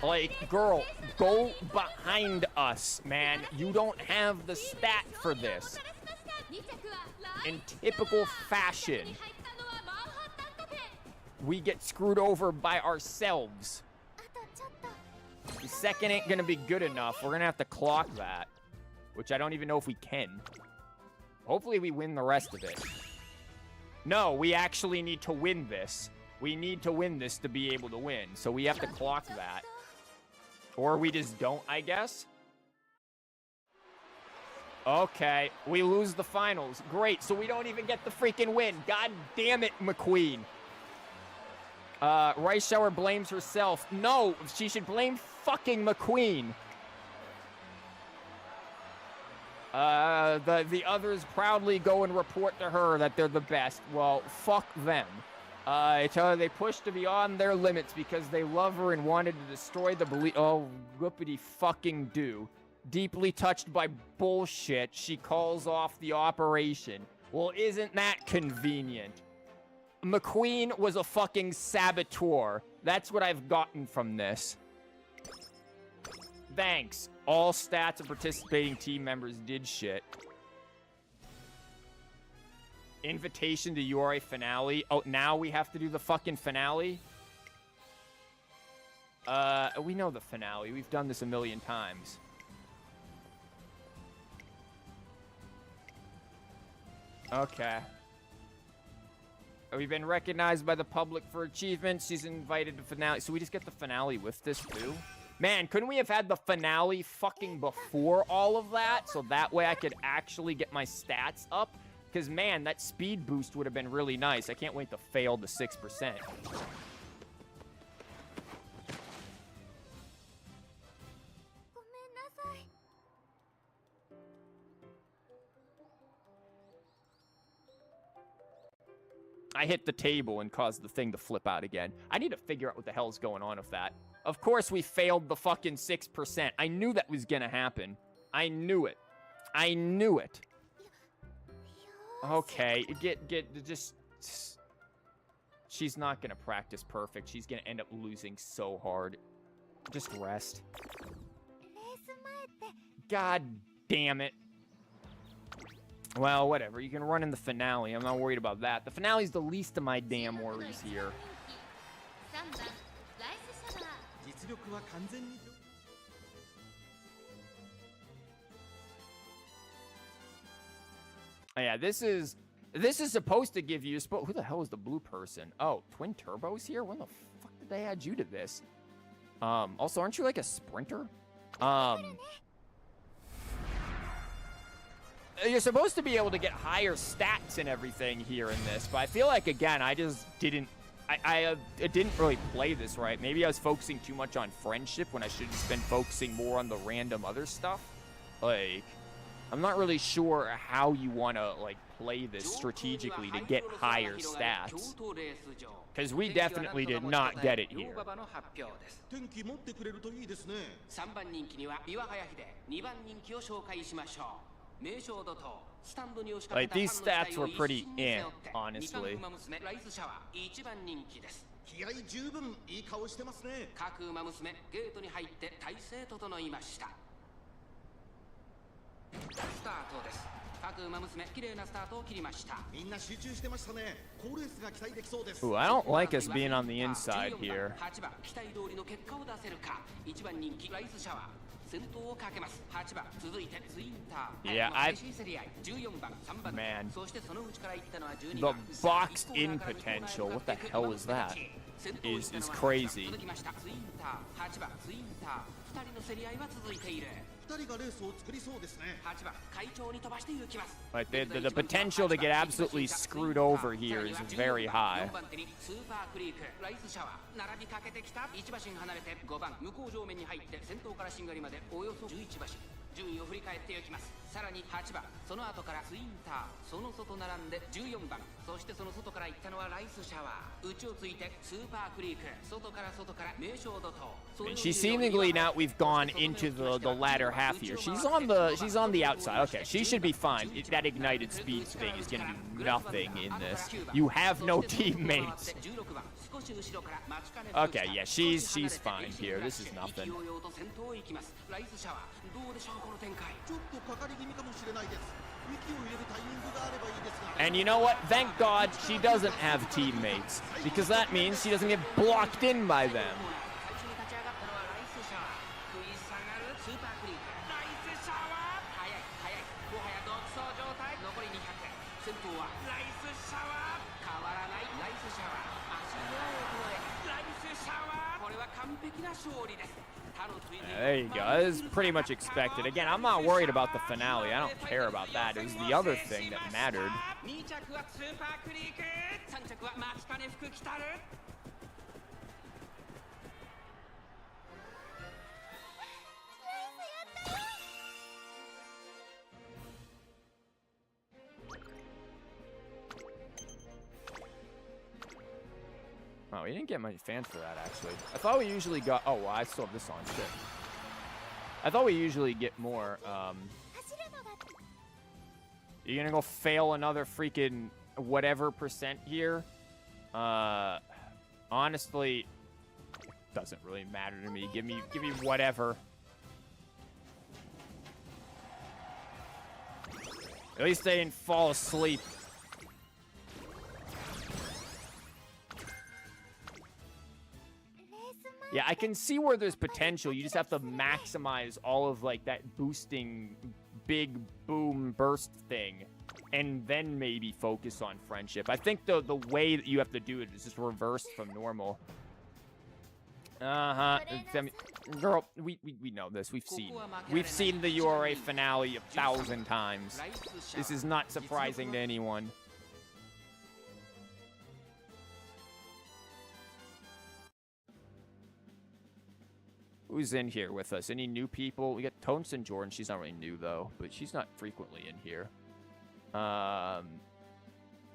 Like, girl, go behind us, man. You don't have the stat for this. In typical fashion, we get screwed over by ourselves. The second ain't gonna be good enough. We're gonna have to clock that, which I don't even know if we can. Hopefully we win the rest of it. No, we actually need to win this. We need to win this to be able to win, so we have to clock that. Or we just don't, I guess. Okay, we lose the finals. Great, so we don't even get the freaking win. God damn it, McQueen. Rice Shower blames herself. No, she should blame fucking McQueen. The others proudly go and report to her that they're the best. Well, fuck them. They pushed her beyond their limits because they love her and wanted to destroy the belief. Oh, whoopity fucking do. Deeply touched by bullshit, she calls off the operation. Well, isn't that convenient? McQueen was a fucking saboteur. That's what I've gotten from this. Thanks. All stats of participating team members did shit. Invitation to URA finale. Oh, now we have to do the fucking finale? We know the finale. We've done this a million times. Okay. We've been recognized by the public for achievements. She's invited to finale. So we just get the finale with this too? Man, couldn't we have had the finale fucking before all of that? So that way I could actually get my stats up? Because, man, that speed boost would have been really nice. I can't wait to fail the 6%. I hit the table and caused the thing to flip out again. I need to figure out what the hell's going on with that. Of course we failed the fucking 6%. I knew that was gonna happen. I knew it. I knew it. Okay, just... She's not gonna practice perfect. She's gonna end up losing so hard. Just rest. God damn it. Well, whatever. You can run in the finale. I'm not worried about that. The finale's the least of my damn worries here. Oh, yeah, this is supposed to give you... Who the hell is the blue person? Oh, Twin Turbo's here? When the fuck did they add you to this? Also, aren't you like a sprinter? You're supposed to be able to get higher stats and everything here in this, but I feel like, again, I just didn't... I didn't really play this right. Maybe I was focusing too much on friendship when I should have been focusing more on the random other stuff. Like, I'm not really sure how you want to, like, play this strategically to get higher stats. Because we definitely did not get it here. Like, these stats were pretty honestly. Ooh, I don't like us being on the inside here. Yeah, man. The boxed in potential, what the hell is that? Is crazy. Like, the potential to get absolutely screwed over here is very high. And she seemingly, now we've gone into the latter half here. She's on the outside. Okay, she should be fine. That ignited speed thing is gonna do nothing in this. You have no teammates. Okay, yeah, she's fine here. This is nothing. And you know what? Thank God she doesn't have teammates, because that means she doesn't get blocked in by them. There you go. This is pretty much expected. Again, I'm not worried about the finale. I don't care about that. It was the other thing that mattered. Oh, we didn't get many fans for that, actually. I thought we usually got... Oh, well, I still have this on. Shit. I thought we usually get more, You're gonna go fail another freaking whatever percent here? Honestly, doesn't really matter to me. Give me whatever. At least they didn't fall asleep. Yeah, I can see where there's potential. You just have to maximize all of, like, that boosting big boom burst thing. And then maybe focus on friendship. I think the way that you have to do it is just reversed from normal. Girl, we know this. We've seen the URA finale 1,000 times. This is not surprising to anyone. Who's in here with us? Any new people? We got Toneston Jordan. She's not really new though, but she's not frequently in here.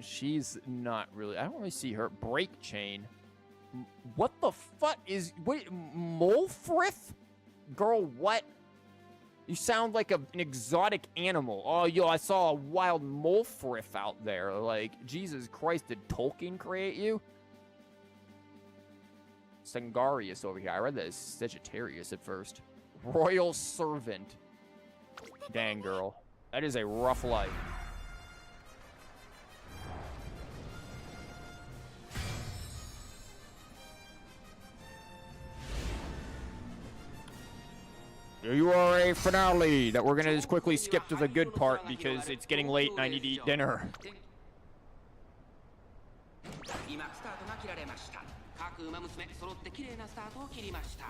She's not really. I don't really see her. Break Chain. What the fuck is... Wait, Molfrith? Girl, what? You sound like an exotic animal. Oh, yo, I saw a wild Molfrith out there. Like, Jesus Christ, did Tolkien create you? Sangarius over here. I read that as Sagittarius at first. Royal Servant. Dang, girl. That is a rough life. The URA finale that we're going to just quickly skip to the good part because it's getting late and I need to eat dinner.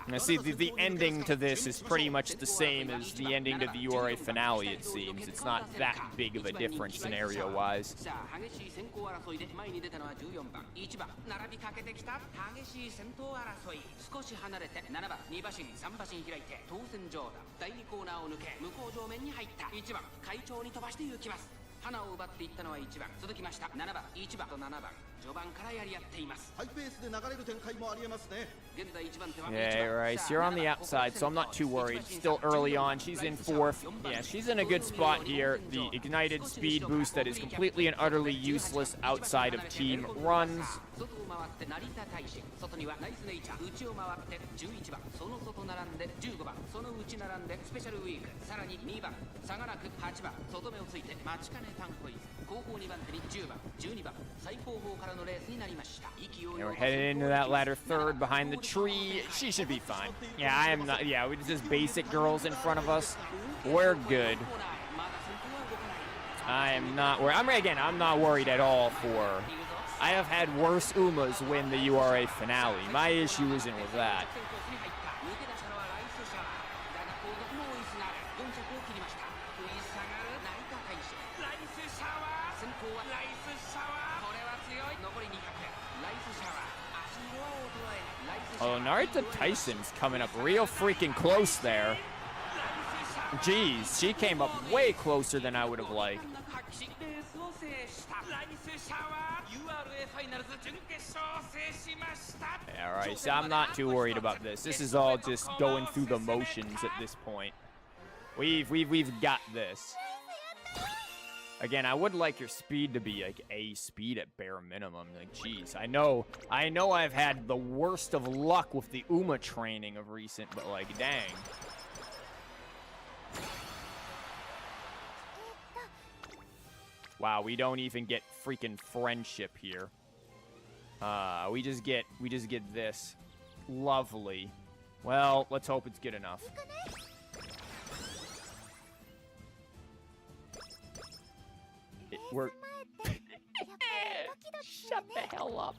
And I see the ending to this is pretty much the same as the ending to the URA finale, it seems. It's not that big of a difference scenario-wise. Yeah, right. So you're on the outside, so I'm not too worried. Still early on. She's in 4th. Yeah, she's in a good spot here. The ignited speed boost that is completely and utterly useless outside of team runs. And we're headed into that ladder 3rd behind the tree. She should be fine. Yeah, I am not. Yeah, with just basic girls in front of us. We're good. I am not worried. I'm not worried at all for... I have had worse Umas win the URA finale. My issue isn't with that. Oh, Narita Tyson's coming up real freaking close there. Jeez, she came up way closer than I would have liked. Alright, so I'm not too worried about this. This is all just going through the motions at this point. We've got this. Again, I would like your speed to be like A speed at bare minimum. Like, geez, I know I've had the worst of luck with the Uma training of recent, but like, dang. Wow, we don't even get freaking friendship here. We just get this. Lovely. Well, let's hope it's good enough. We're... Shut the hell up.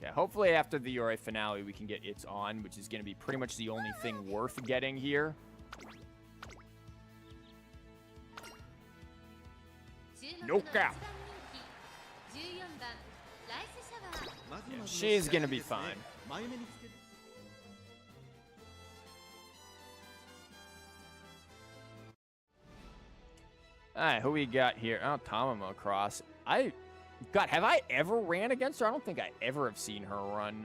Yeah, hopefully after the URA finale we can get It's On, which is going to be pretty much the only thing worth getting here. No cap. Yeah, she's going to be fine. Alright, who we got here? Oh, Tamamo Cross. God, have I ever ran against her? I don't think I ever have seen her run.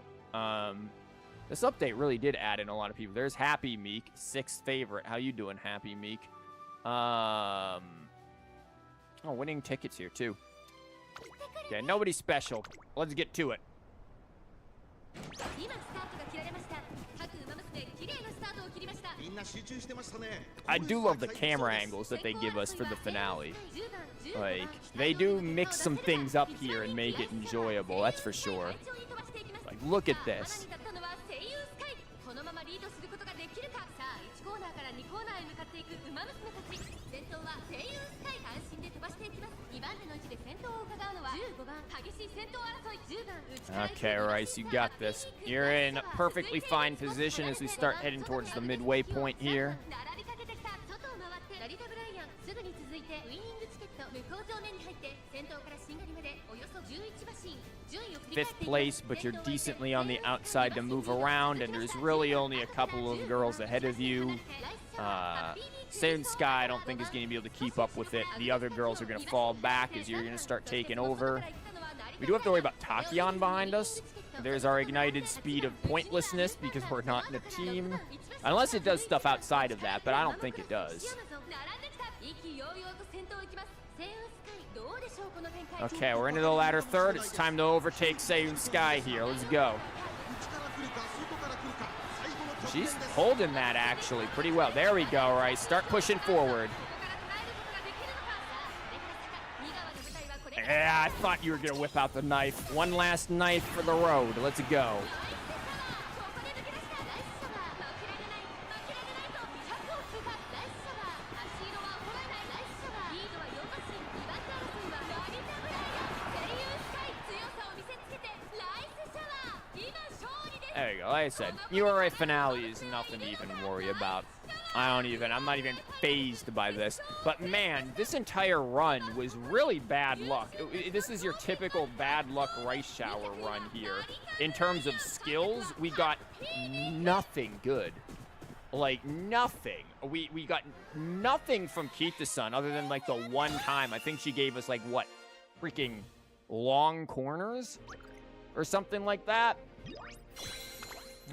This update really did add in a lot of people. There's Happy Meek, 6th favorite. How you doing, Happy Meek? Oh, winning tickets here, too. Okay, nobody special. Let's get to it. I do love the camera angles that they give us for the finale. Like, they do mix some things up here and make it enjoyable, that's for sure. Like, look at this. っていくウマ娘たち。先頭は声優スカイ単身で飛ばしていきます。2番手の位置で先頭を伺うのは15番激しい先頭争い。10番内から Okay, Rice, you got this. You're in perfectly fine position as we start heading towards the midway point here. 並びかけてきた。外を回ってラリタブライアン。すぐに続いてウイニングチケット向こう上面に入って先頭からしんがりまでおよそ11馬身。順位を振り返って Fifth place, but you're decently on the outside to move around, and there's really only a couple of girls ahead of you. Same Sky, I don't think is going to be able to keep up with it. The other girls are going to fall back as you're going to start taking over. We do have to worry about Tachyon behind us. There's our ignited speed of pointlessness because we're not in a team. Unless it does stuff outside of that, but I don't think it does. Okay, we're into the latter third. It's time to overtake Seiyun Sky here. Let's go. She's holding that, actually, pretty well. There we go, Rice. Start pushing forward. Yeah, I thought you were going to whip out the knife. One last knife for the road. Let's go. There you go. Like I said, URA finale is nothing to even worry about. I'm not even fazed by this. But man, this entire run was really bad luck. This is your typical bad luck rice shower run here. In terms of skills, we got nothing good. Like, nothing. We got nothing from Kita-san other than, like, the one time. I think she gave us, like, what? Freaking long corners? Or something like that?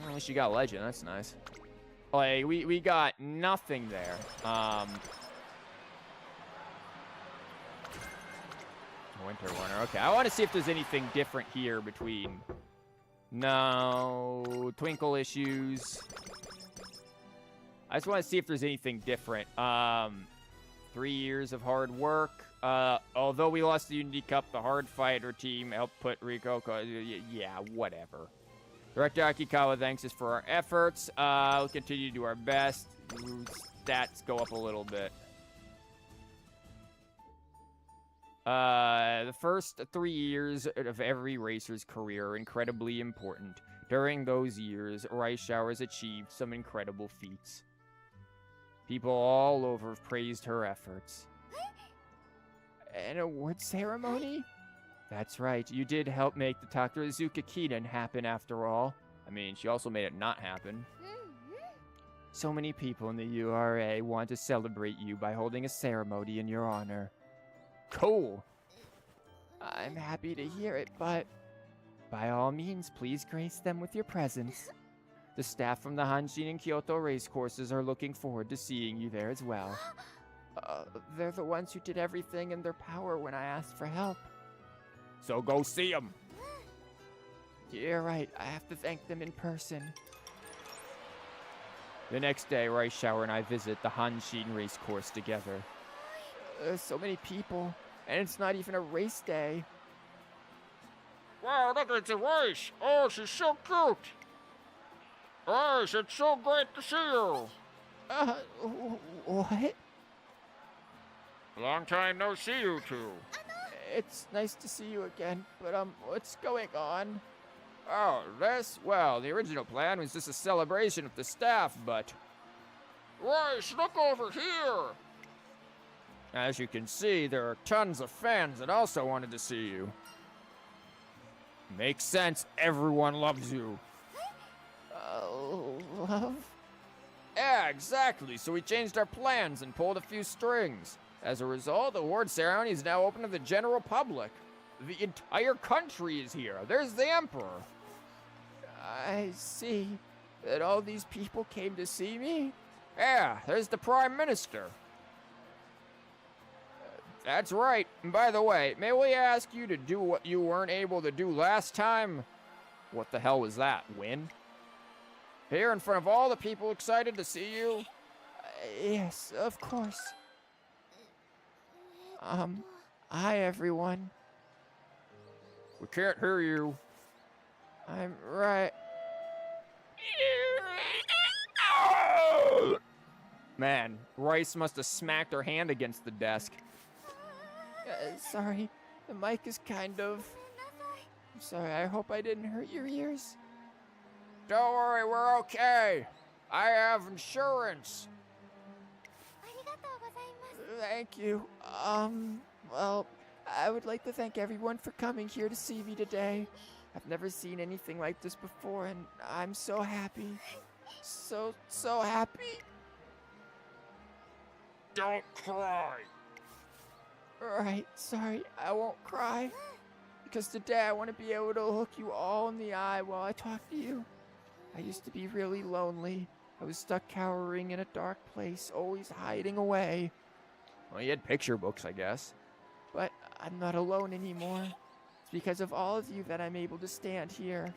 At least you got legend. That's nice. Like, we got nothing there. Winter Runner. Okay, I want to see if there's anything different here between... No. Twinkle issues. I just want to see if there's anything different. 3 years of hard work. Although we lost the Unity Cup, the hard fighter team helped put Rico... Yeah, whatever. Director Akikawa thanks us for our efforts. We'll continue to do our best. Stats go up a little bit. The first 3 years of every racer's career are incredibly important. During those years, Rice Showers achieved some incredible feats. People all over have praised her efforts. An award ceremony? That's right, you did help make the Takarazuka Kinen happen after all. I mean, she also made it not happen. So many people in the URA want to celebrate you by holding a ceremony in your honor. Cool! I'm happy to hear it, but by all means, please grace them with your presence. The staff from the Hanshin and Kyoto racecourses are looking forward to seeing you there as well. They're the ones who did everything in their power when I asked for help. So go see them. You're right, I have to thank them in person. The next day, Rice Shower and I visit the Hanshin race course together. There's so many people, and it's not even a race day. Wow, look at the Rice. Oh, she's so cute. Rice, it's so great to see you. What? Long time no see, you two. It's nice to see you again, but what's going on? Oh, well, the original plan was just a celebration of the staff, but... Rice, look over here! As you can see, there are tons of fans that also wanted to see you. Makes sense, everyone loves you. Love? Yeah, exactly, so we changed our plans and pulled a few strings. As a result, the award ceremony is now open to the general public. The entire country is here. There's the Emperor. I see that all these people came to see me. Yeah, there's the Prime Minister. That's right. And by the way, may we ask you to do what you weren't able to do last time? What the hell was that? Win? Here in front of all the people excited to see you? Yes, of course. Hi everyone. We can't hear you. I'm right. Man, Rice must have smacked her hand against the desk. Sorry, the mic is kind of... I'm sorry, I hope I didn't hurt your ears. Don't worry, we're okay. I have insurance. ありがとうございます。 Thank you. Well, I would like to thank everyone for coming here to see me today. I've never seen anything like this before, and I'm so happy. So happy. Don't cry. Alright, sorry, I won't cry. Because today I want to be able to look you all in the eye while I talk to you. I used to be really lonely. I was stuck cowering in a dark place, always hiding away. Well, you had picture books, I guess. But I'm not alone anymore. It's because of all of you that I'm able to stand here.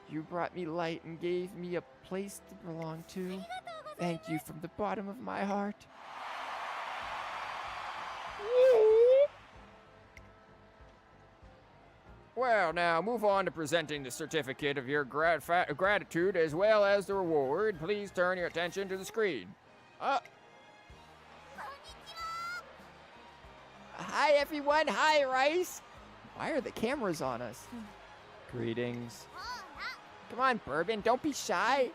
You brought me light and gave me a place to belong to. Thank you from the bottom of my heart. Well, now move on to presenting the certificate of your gratitude as well as the reward. Please turn your attention to the screen. Hi, everyone. Hi, Rice. Why are the cameras on us? Greetings. Come on, Bourbon. Don't be shy.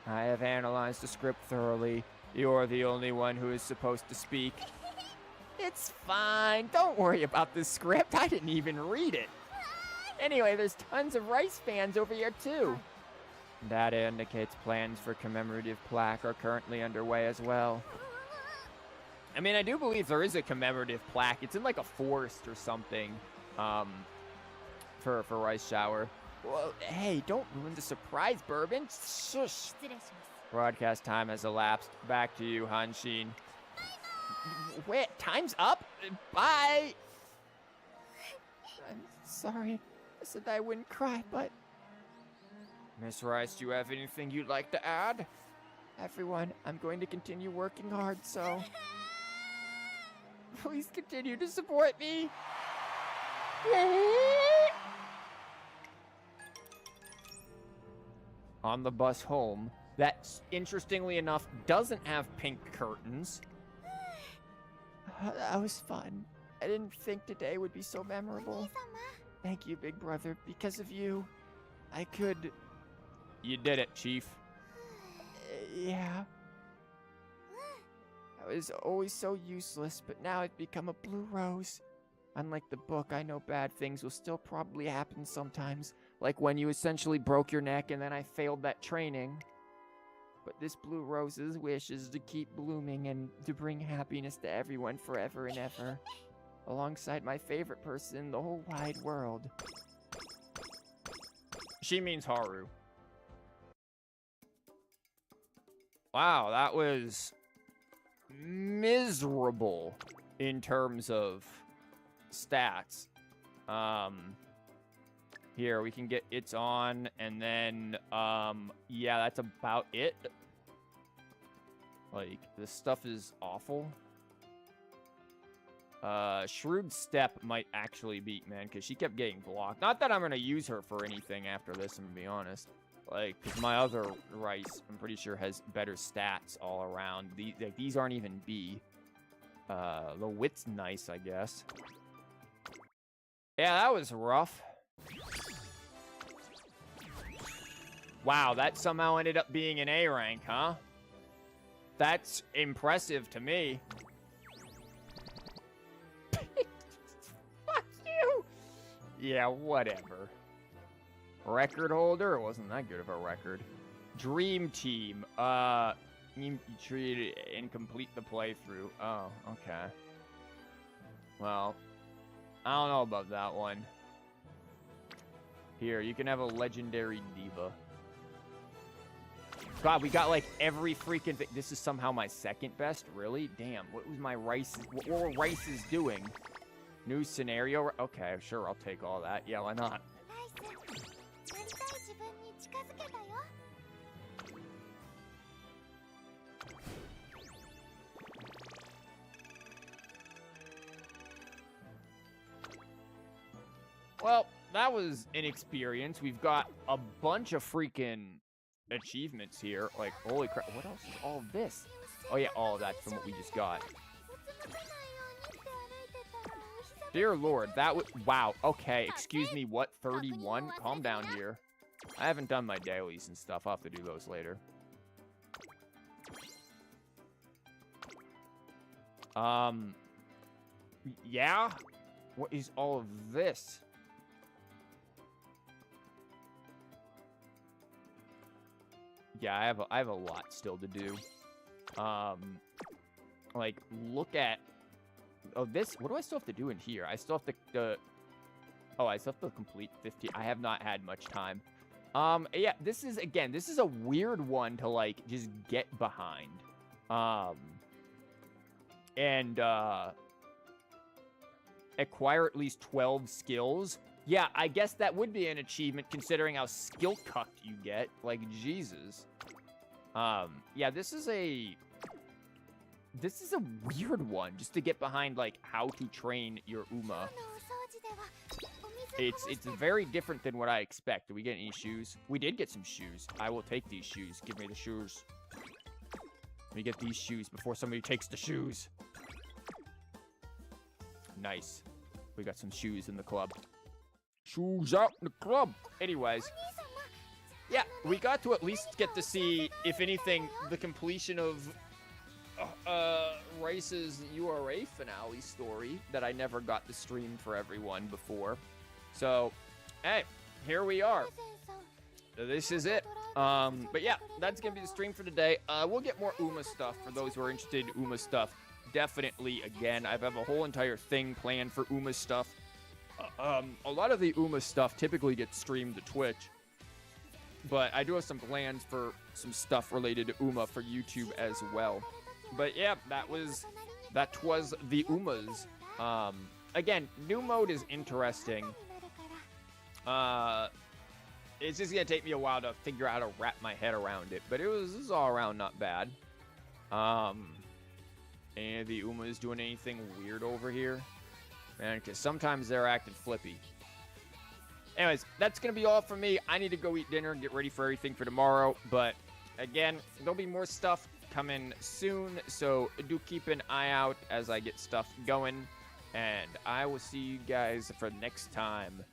I have analyzed the script thoroughly. You're the only one who is supposed to speak. It's fine. Don't worry about the script. I didn't even read it. Anyway, there's tons of Rice fans over here, too. Data indicates plans for commemorative plaque are currently underway as well. I mean, I do believe there is a commemorative plaque. It's in, like, a forest or something, for Rice Shower. Well, hey, don't ruin the surprise, Bourbon. Shush. 失礼します。 Broadcast time has elapsed. Back to you, Hanshin. Wait, time's up? Bye! I'm sorry. I said I wouldn't cry, but... Miss Rice, do you have anything you'd like to add? Everyone, I'm going to continue working hard, so... Please continue to support me. On the bus home, that, interestingly enough, doesn't have pink curtains. That was fun. I didn't think today would be so memorable. Thank you, big brother. Because of you, I could... You did it, Chief. Yeah. I was always so useless, but now I've become a blue rose. Unlike the book, I know bad things will still probably happen sometimes, like when you essentially broke your neck and then I failed that training. But this blue rose's wish is to keep blooming and to bring happiness to everyone forever and ever, alongside my favorite person in the whole wide world. She means Haru. Wow, that was miserable in terms of stats. Here we can get it's on, and then yeah, that's about it. Like, this stuff is awful. Shrewd Step might actually beat, man, because she kept getting blocked. Not that I'm gonna use her for anything after this, I'm gonna be honest. Like, because my other Rice, I'm pretty sure, has better stats all around. These aren't even B. The wit's nice, I guess. Yeah, that was rough. Wow, that somehow ended up being an A rank, huh? That's impressive to me. Fuck you! Yeah, whatever. Record holder? It wasn't that good of a record. Dream Team. You treat and complete the playthrough. Oh, okay. Well, I don't know about that one. Here, you can have a legendary diva. God, we got like every freaking thing. This is somehow my second best? Really? Damn, what was my Rice? What were Rice's doing? New scenario? Okay, sure, I'll take all that. Yeah, why not? ライス、なりたい自分に近づけたよ。 Well, that was an experience. We've got a bunch of freaking achievements here. Like, holy crap, what else is all this? Oh, yeah. Oh, that's from what we just got. うつむかないようにって歩いてたらお日様 Dear Lord, that was... Wow. Okay, excuse me, what? 31? Calm down here. I haven't done my dailies and stuff. I'll have to do those later. Yeah? What is all of this? Yeah, I have a lot still to do. Like, look at... Oh, this... What do I still have to do in here? I still have to... Oh, I still have to complete 50. I have not had much time. Yeah, this is, again, this is a weird one to, like, just get behind. And acquire at least 12 skills. Yeah, I guess that would be an achievement considering how skill cucked you get. Like, Jesus. Yeah, this is a weird one just to get behind, like, how to train your Uma. のお掃除ではお水こぼ It's して very different than what I expect. Did we get any shoes? We did get some shoes. I will take these shoes. Give me the shoes. Let me get these shoes before somebody takes the shoes. Nice. We got some shoes in the club. Shoes out in the club. Anyways. Yeah, we got to at least get to see, if anything, the completion of Rice's URA finale story that I never got to stream for everyone before. So, hey, here we are. 先生さん This is it. But yeah, that's gonna be the stream for today. We'll get more Uma stuff for those who are interested in Uma stuff. Definitely, again, I have a whole entire thing planned for Uma stuff. A lot of the Uma stuff typically gets streamed to Twitch. But I do have some plans for some stuff related to Uma for YouTube as well. But yeah, that was the Umas. Again, new mode is interesting. になるから It's just gonna take me a while to figure out how to wrap my head around it, but it was all around not bad. Any of the Umas doing anything weird over here? Man, because sometimes they're acting flippy. Anyways, that's gonna be all for me. I need to go eat dinner and get ready for everything for tomorrow. But again, there'll be more stuff coming soon, so do keep an eye out as I get stuff going. And I will see you guys for next time.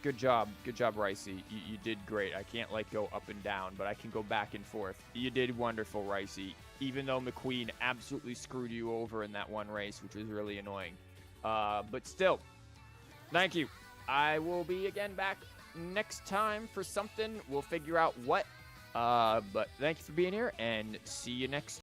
Good job, Ricey. You did great. I can't like go up and down, but I can go back and forth. You did wonderful, Ricey. Even though McQueen absolutely screwed you over in that one race, which was really annoying. But still, thank you. I will be again back next time for something. We'll figure out what. But thank you for being here, and see you next